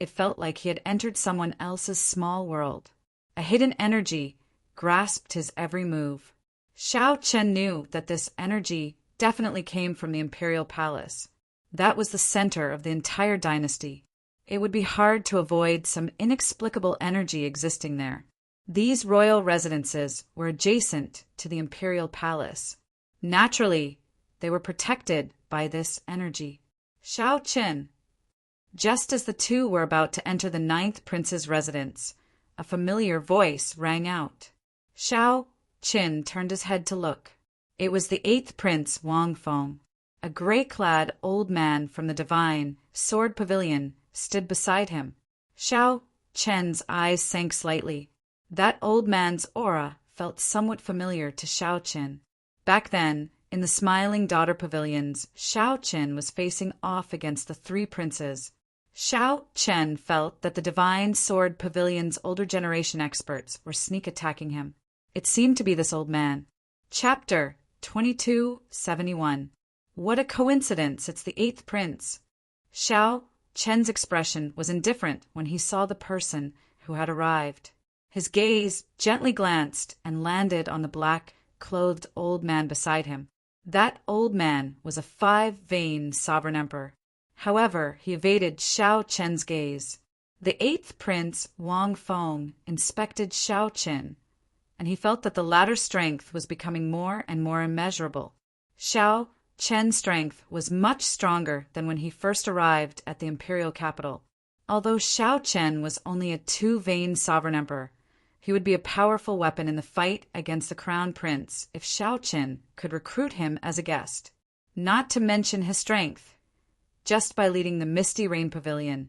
it felt like he had entered someone else's small world. A hidden energy grasped his every move. Shao Qian knew that this energy definitely came from the imperial palace. That was the center of the entire dynasty. It would be hard to avoid some inexplicable energy existing there. These royal residences were adjacent to the imperial palace. Naturally, they were protected by this energy. Shao Qian. Just as the two were about to enter the ninth prince's residence, a familiar voice rang out. Shao Qian turned his head to look. It was the eighth prince, Wang Feng. A gray-clad old man from the divine sword pavilion stood beside him. Shao Qian's eyes sank slightly. That old man's aura felt somewhat familiar to Shao Qian. Back then, in the smiling daughter pavilions, Shao Qian was facing off against the three princes. Shao Qian felt that the divine sword pavilion's older generation experts were sneak attacking him. It seemed to be this old man. Chapter 2271. What a coincidence, it's the eighth prince. Shao Qian's expression was indifferent when he saw the person who had arrived. His gaze gently glanced and landed on the black-clothed old man beside him. That old man was a five-vein sovereign emperor. However, he evaded Shao Qian's gaze. The eighth prince, Wang Feng, inspected Shao Qian, and he felt that the latter's strength was becoming more and more immeasurable. Shao Qian's strength was much stronger than when he first arrived at the imperial capital. Although Shao Qian was only a two-vein sovereign emperor, he would be a powerful weapon in the fight against the crown prince if Shao Qian could recruit him as a guest. Not to mention his strength. Just by leading the Misty Rain Pavilion,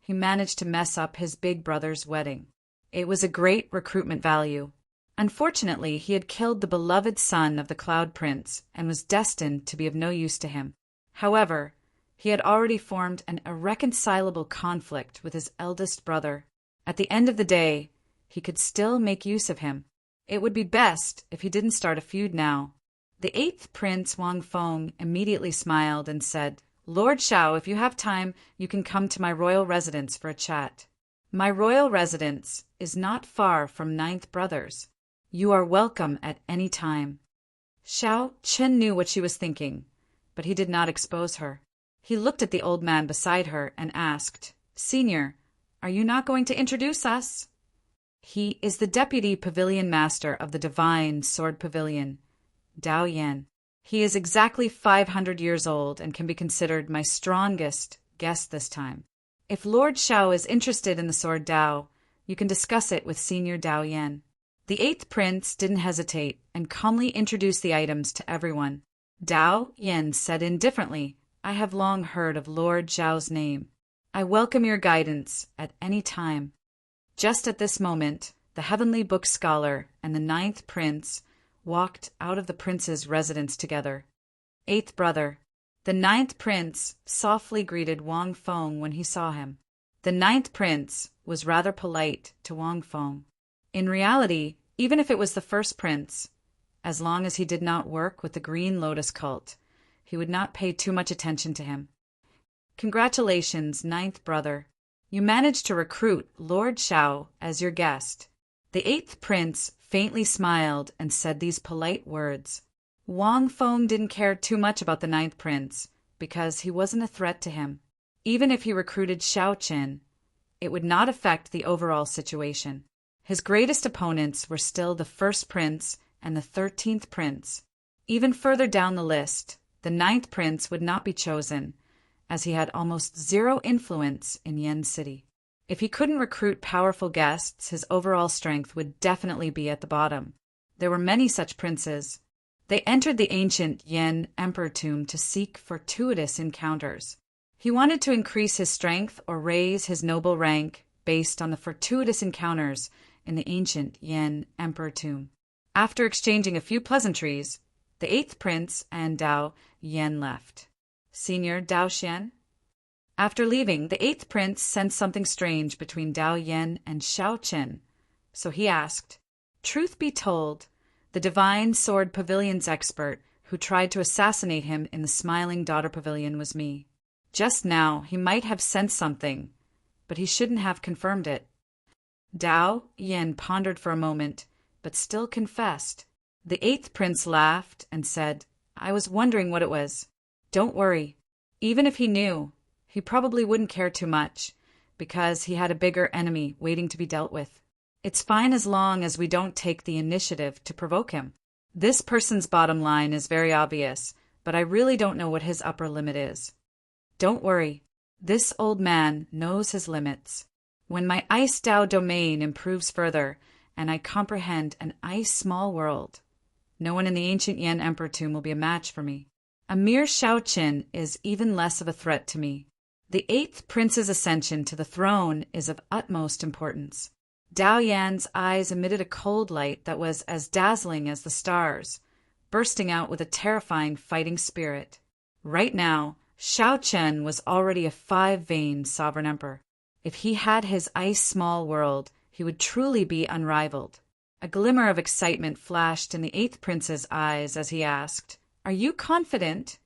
he managed to mess up his big brother's wedding. It was a great recruitment value. Unfortunately, he had killed the beloved son of the Cloud Prince and was destined to be of no use to him. However, he had already formed an irreconcilable conflict with his eldest brother. At the end of the day, he could still make use of him. It would be best if he didn't start a feud now. The eighth prince, Wang Feng, immediately smiled and said, Lord Shao, if you have time, you can come to my royal residence for a chat. My royal residence is not far from Ninth Brothers. You are welcome at any time. Shao Qian knew what she was thinking, but he did not expose her. He looked at the old man beside her and asked, Senior, are you not going to introduce us? He is the deputy pavilion master of the divine sword pavilion, Dao Yan. He is exactly 500 years old and can be considered my strongest guest this time. If Lord Shao is interested in the sword Dao, you can discuss it with Senior Dao Yan. The eighth prince didn't hesitate and calmly introduced the items to everyone. Dao Yan said indifferently, I have long heard of Lord Zhao's name. I welcome your guidance at any time. Just at this moment, the heavenly book scholar and the ninth prince walked out of the prince's residence together. Eighth brother. The ninth prince softly greeted Wang Feng when he saw him. The ninth prince was rather polite to Wang Feng. In reality, even if it was the first prince, as long as he did not work with the Green Lotus cult, he would not pay too much attention to him. Congratulations, ninth brother. You managed to recruit Lord Shao as your guest. The eighth prince faintly smiled and said these polite words. Wang Feng didn't care too much about the ninth prince because he wasn't a threat to him. Even if he recruited Shao Qian, it would not affect the overall situation. His greatest opponents were still the first prince and the 13th prince. Even further down the list, the ninth prince would not be chosen, as he had almost zero influence in Yan City. If he couldn't recruit powerful guests, his overall strength would definitely be at the bottom. There were many such princes. They entered the ancient Yan Emperor tomb to seek fortuitous encounters. He wanted to increase his strength or raise his noble rank based on the fortuitous encounters in the ancient Yan Emperor tomb. After exchanging a few pleasantries, the eighth prince and Dao Yan left. Senior Dao Xian. After leaving, the eighth prince sensed something strange between Dao Yan and Xiao Chen, so he asked, "Truth be told, the Divine Sword Pavilion's expert who tried to assassinate him in the Smiling Daughter Pavilion was me. Just now he might have sensed something, but he shouldn't have confirmed it." Dao Yan pondered for a moment, but still confessed. The eighth prince laughed and said, "I was wondering what it was. Don't worry. Even if he knew, he probably wouldn't care too much, because he had a bigger enemy waiting to be dealt with. It's fine as long as we don't take the initiative to provoke him. This person's bottom line is very obvious, but I really don't know what his upper limit is. Don't worry. This old man knows his limits. When my Ice Dao domain improves further, and I comprehend an ice small world, no one in the ancient Yan Emperor tomb will be a match for me. A mere Shaoqin is even less of a threat to me. The eighth prince's ascension to the throne is of utmost importance." Dao Yan's eyes emitted a cold light that was as dazzling as the stars, bursting out with a terrifying fighting spirit. Right now, Xiao Chen was already a 5-veined sovereign emperor. If he had his ice small world, he would truly be unrivaled. A glimmer of excitement flashed in the eighth prince's eyes as he asked, "Are you confident?"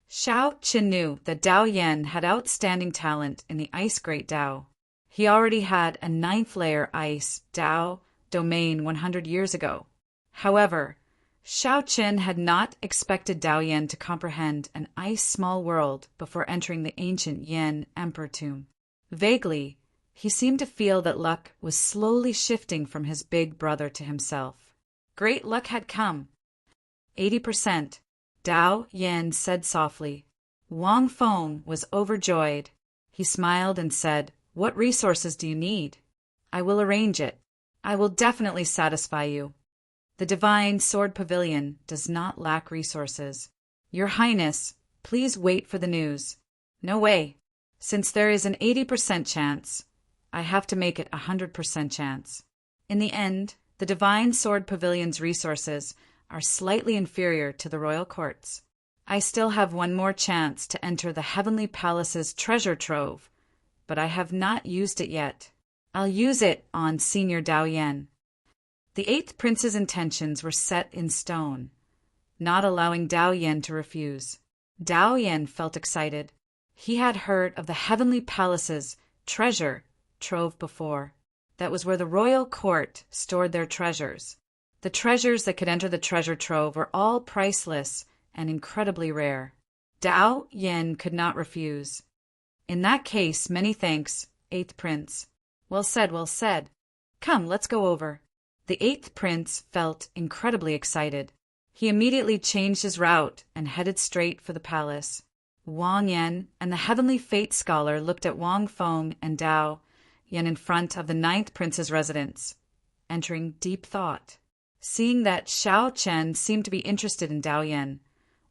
Xiao Chen knew that Dao Yan had outstanding talent in the Ice Great Dao. He already had a 9th-layer Ice Dao domain 100 years ago. However, Xiao Chen had not expected Dao Yan to comprehend an ice small world before entering the ancient Yan Emperor tomb. Vaguely, he seemed to feel that luck was slowly shifting from his big brother to himself. Great luck had come. 80%, Dao Yan said softly. Wang Feng was overjoyed. He smiled and said, "What resources do you need? I will arrange it. I will definitely satisfy you. The Divine Sword Pavilion does not lack resources. Your Highness, please wait for the news." "No way. Since there is an 80% chance, I have to make it a 100% chance. In the end, the Divine Sword Pavilion's resources are slightly inferior to the royal court's. I still have one more chance to enter the Heavenly Palace's treasure trove, but I have not used it yet. I'll use it on Senior Dao Yan." The eighth prince's intentions were set in stone, not allowing Dao Yan to refuse. Dao Yan felt excited. He had heard of the Heavenly Palace's treasure trove before. That was where the royal court stored their treasures. The treasures that could enter the treasure trove were all priceless and incredibly rare. Dao Yan could not refuse. "In that case, many thanks, eighth prince." "Well said, well said. Come, let's go over." The eighth prince felt incredibly excited. He immediately changed his route and headed straight for the palace. Wang Yan and the Heavenly Fate Scholar looked at Wang Feng and Dao Yan in front of the ninth prince's residence, entering deep thought. Seeing that Xiao Chen seemed to be interested in Dao Yan,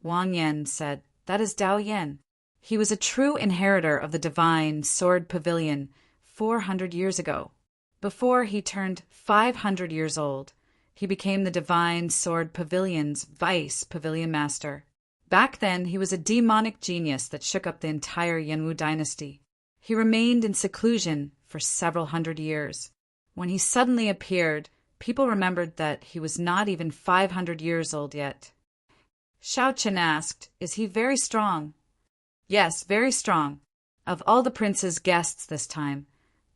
Wang Yan said, "That is Dao Yan. He was a true inheritor of the Divine Sword Pavilion 400 years ago. Before he turned 500 years old, he became the Divine Sword Pavilion's Vice Pavilion Master. Back then, he was a demonic genius that shook up the entire Yanwu dynasty. He remained in seclusion for several hundred years. When he suddenly appeared, people remembered that he was not even 500 years old yet." Xiao Chen asked, "Is he very strong?" "Yes, very strong. Of all the prince's guests this time,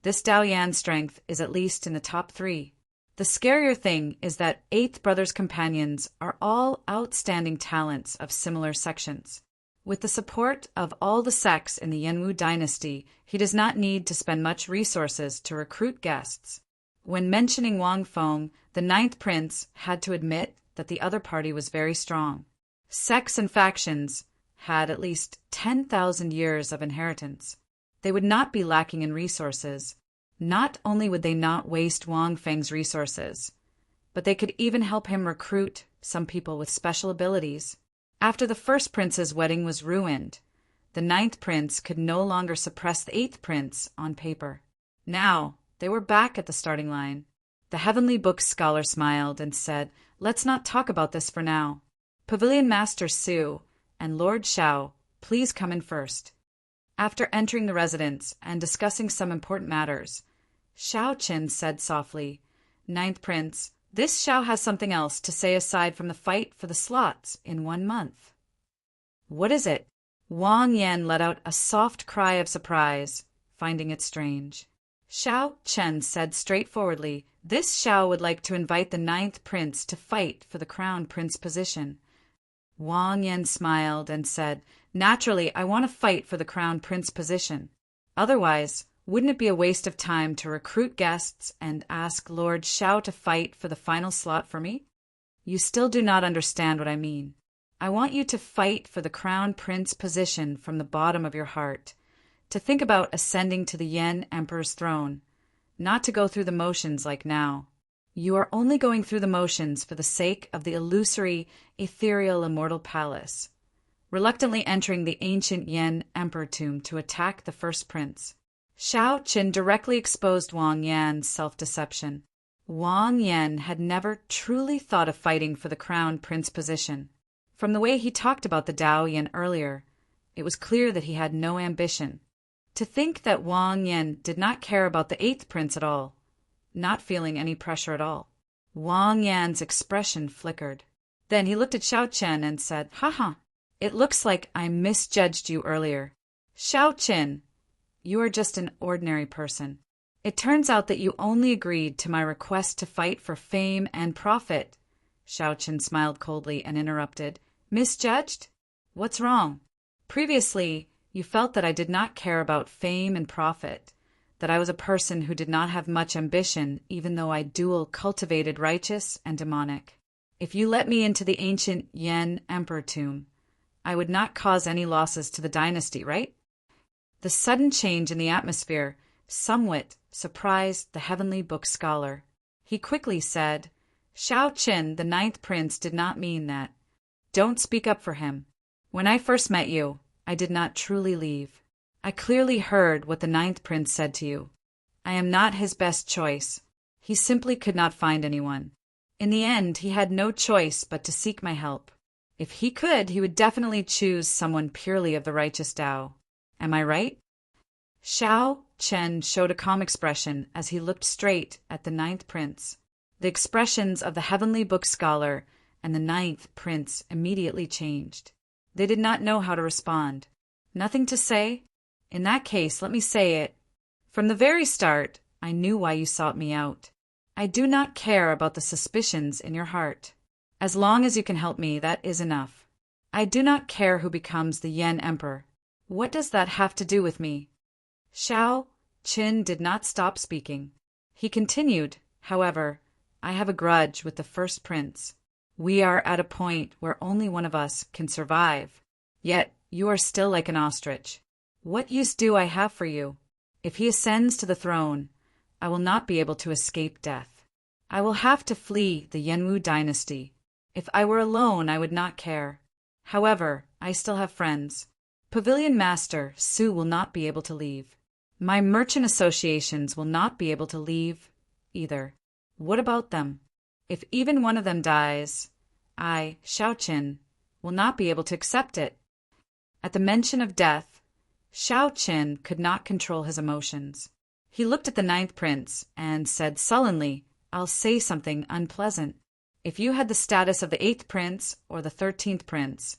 this Dao Yan's strength is at least in the top 3. The scarier thing is that Eighth Brother's companions are all outstanding talents of similar sections. With the support of all the sects in the Yanwu dynasty, he does not need to spend much resources to recruit guests." When mentioning Wang Feng, the ninth prince had to admit that the other party was very strong. Sects and factions had at least 10,000 years of inheritance. They would not be lacking in resources. Not only would they not waste Wang Feng's resources, but they could even help him recruit some people with special abilities. After the first prince's wedding was ruined, The ninth prince could no longer suppress the eighth prince on paper. Now, they were back at the starting line. The heavenly book scholar smiled and said, "Let's not talk about this for now. Pavilion Master Su and Lord Xiao, please come in first." After entering the residence and discussing some important matters, Xiao Qin said softly, "Ninth Prince, this Xiao has something else to say aside from the fight for the slots in 1 month." "What is it?" Wang Yan let out a soft cry of surprise, finding it strange. Xiao Chen said straightforwardly, "This Xiao would like to invite the ninth prince to fight for the crown prince position." Wang Yan smiled and said, "Naturally, I want to fight for the crown prince position. Otherwise, wouldn't it be a waste of time to recruit guests and ask Lord Xiao to fight for the final slot for me? You still do not understand what I mean. I want you to fight for the crown prince position from the bottom of your heart, to think about ascending to the Yan Emperor's throne, not to go through the motions like now. You are only going through the motions for the sake of the illusory, ethereal Immortal Palace, reluctantly entering the ancient Yan Emperor tomb to attack the first prince." Xiao Qin directly exposed Wang Yan's self-deception. Wang Yan had never truly thought of fighting for the crown prince position. From the way he talked about the Dao Yan earlier, it was clear that he had no ambition. To think that Wang Yan did not care about the eighth prince at all, not feeling any pressure at all. Wang Yan's expression flickered. Then he looked at Xiao Chen and said, "Haha, it looks like I misjudged you earlier. Xiao Qin, you are just an ordinary person. It turns out that you only agreed to my request to fight for fame and profit." Xiao Qin smiled coldly and interrupted, "Misjudged? What's wrong? Previously, you felt that I did not care about fame and profit, that I was a person who did not have much ambition, even though I cultivated righteous and demonic. If you let me into the ancient Yan Emperor tomb, I would not cause any losses to the dynasty, right?" The sudden change in the atmosphere somewhat surprised the heavenly book scholar. He quickly said, "Xiao Qin, the ninth prince, did not mean that. Don't speak up for him. When I first met you, I did not truly leave. I clearly heard what the ninth prince said to you. I am not his best choice. He simply could not find anyone. In the end, he had no choice but to seek my help. If he could, he would definitely choose someone purely of the righteous Tao. Am I right?" Xiao Chen showed a calm expression as he looked straight at the ninth prince. The expressions of the heavenly book scholar and the ninth prince immediately changed. They did not know how to respond. "Nothing to say? In that case, let me say it. From the very start, I knew why you sought me out. I do not care about the suspicions in your heart. As long as you can help me, that is enough. I do not care who becomes the Yan Emperor. What does that have to do with me?" Xiao Qin did not stop speaking. He continued, "However, I have a grudge with the first prince. We are at a point where only one of us can survive. Yet you are still like an ostrich. What use do I have for you? If he ascends to the throne, I will not be able to escape death. I will have to flee the Yanwu dynasty. If I were alone, I would not care. However, I still have friends. Pavilion Master Su will not be able to leave. My merchant associations will not be able to leave either. What about them? If even one of them dies, I, Xiao Qin, will not be able to accept it." At the mention of death, Xiao Qin could not control his emotions. He looked at the ninth prince and said sullenly, "I'll say something unpleasant. If you had the status of the eighth prince or the 13th prince,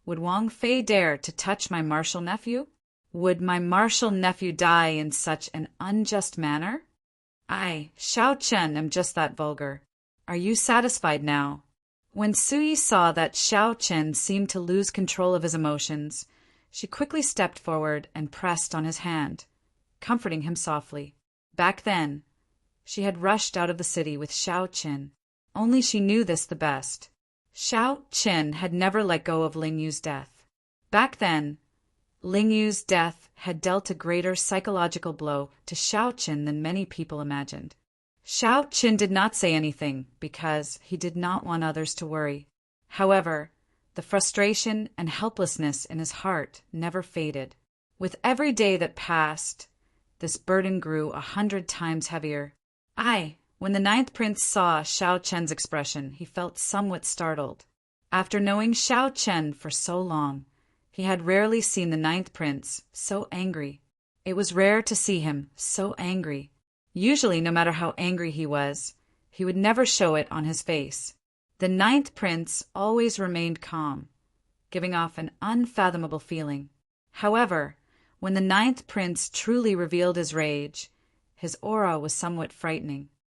would Wang Fei dare to touch my martial nephew? Would my martial nephew die in such an unjust manner? I, Xiao Chen, am just that vulgar. Are you satisfied now?" When Suyi saw that Xiao Chen seemed to lose control of his emotions, she quickly stepped forward and pressed on his hand, comforting him softly. Back then, she had rushed out of the city with Xiao Qin. Only she knew this the best. Xiao Qin had never let go of Ling Yu's death. Back then, Ling Yu's death had dealt a greater psychological blow to Xiao Qin than many people imagined. Xiao Qin did not say anything because he did not want others to worry. However, The frustration and helplessness in his heart never faded. With every day that passed, this burden grew 100 times heavier. When the ninth prince saw Xiao Chen's expression, he felt somewhat startled. After knowing Xiao Chen for so long, he had rarely seen the ninth prince so angry. It was rare to see him so angry. Usually, no matter how angry he would never show it on his face. The ninth prince always remained calm, giving off an unfathomable feeling. However, when the ninth prince truly revealed his rage, his aura was somewhat frightening.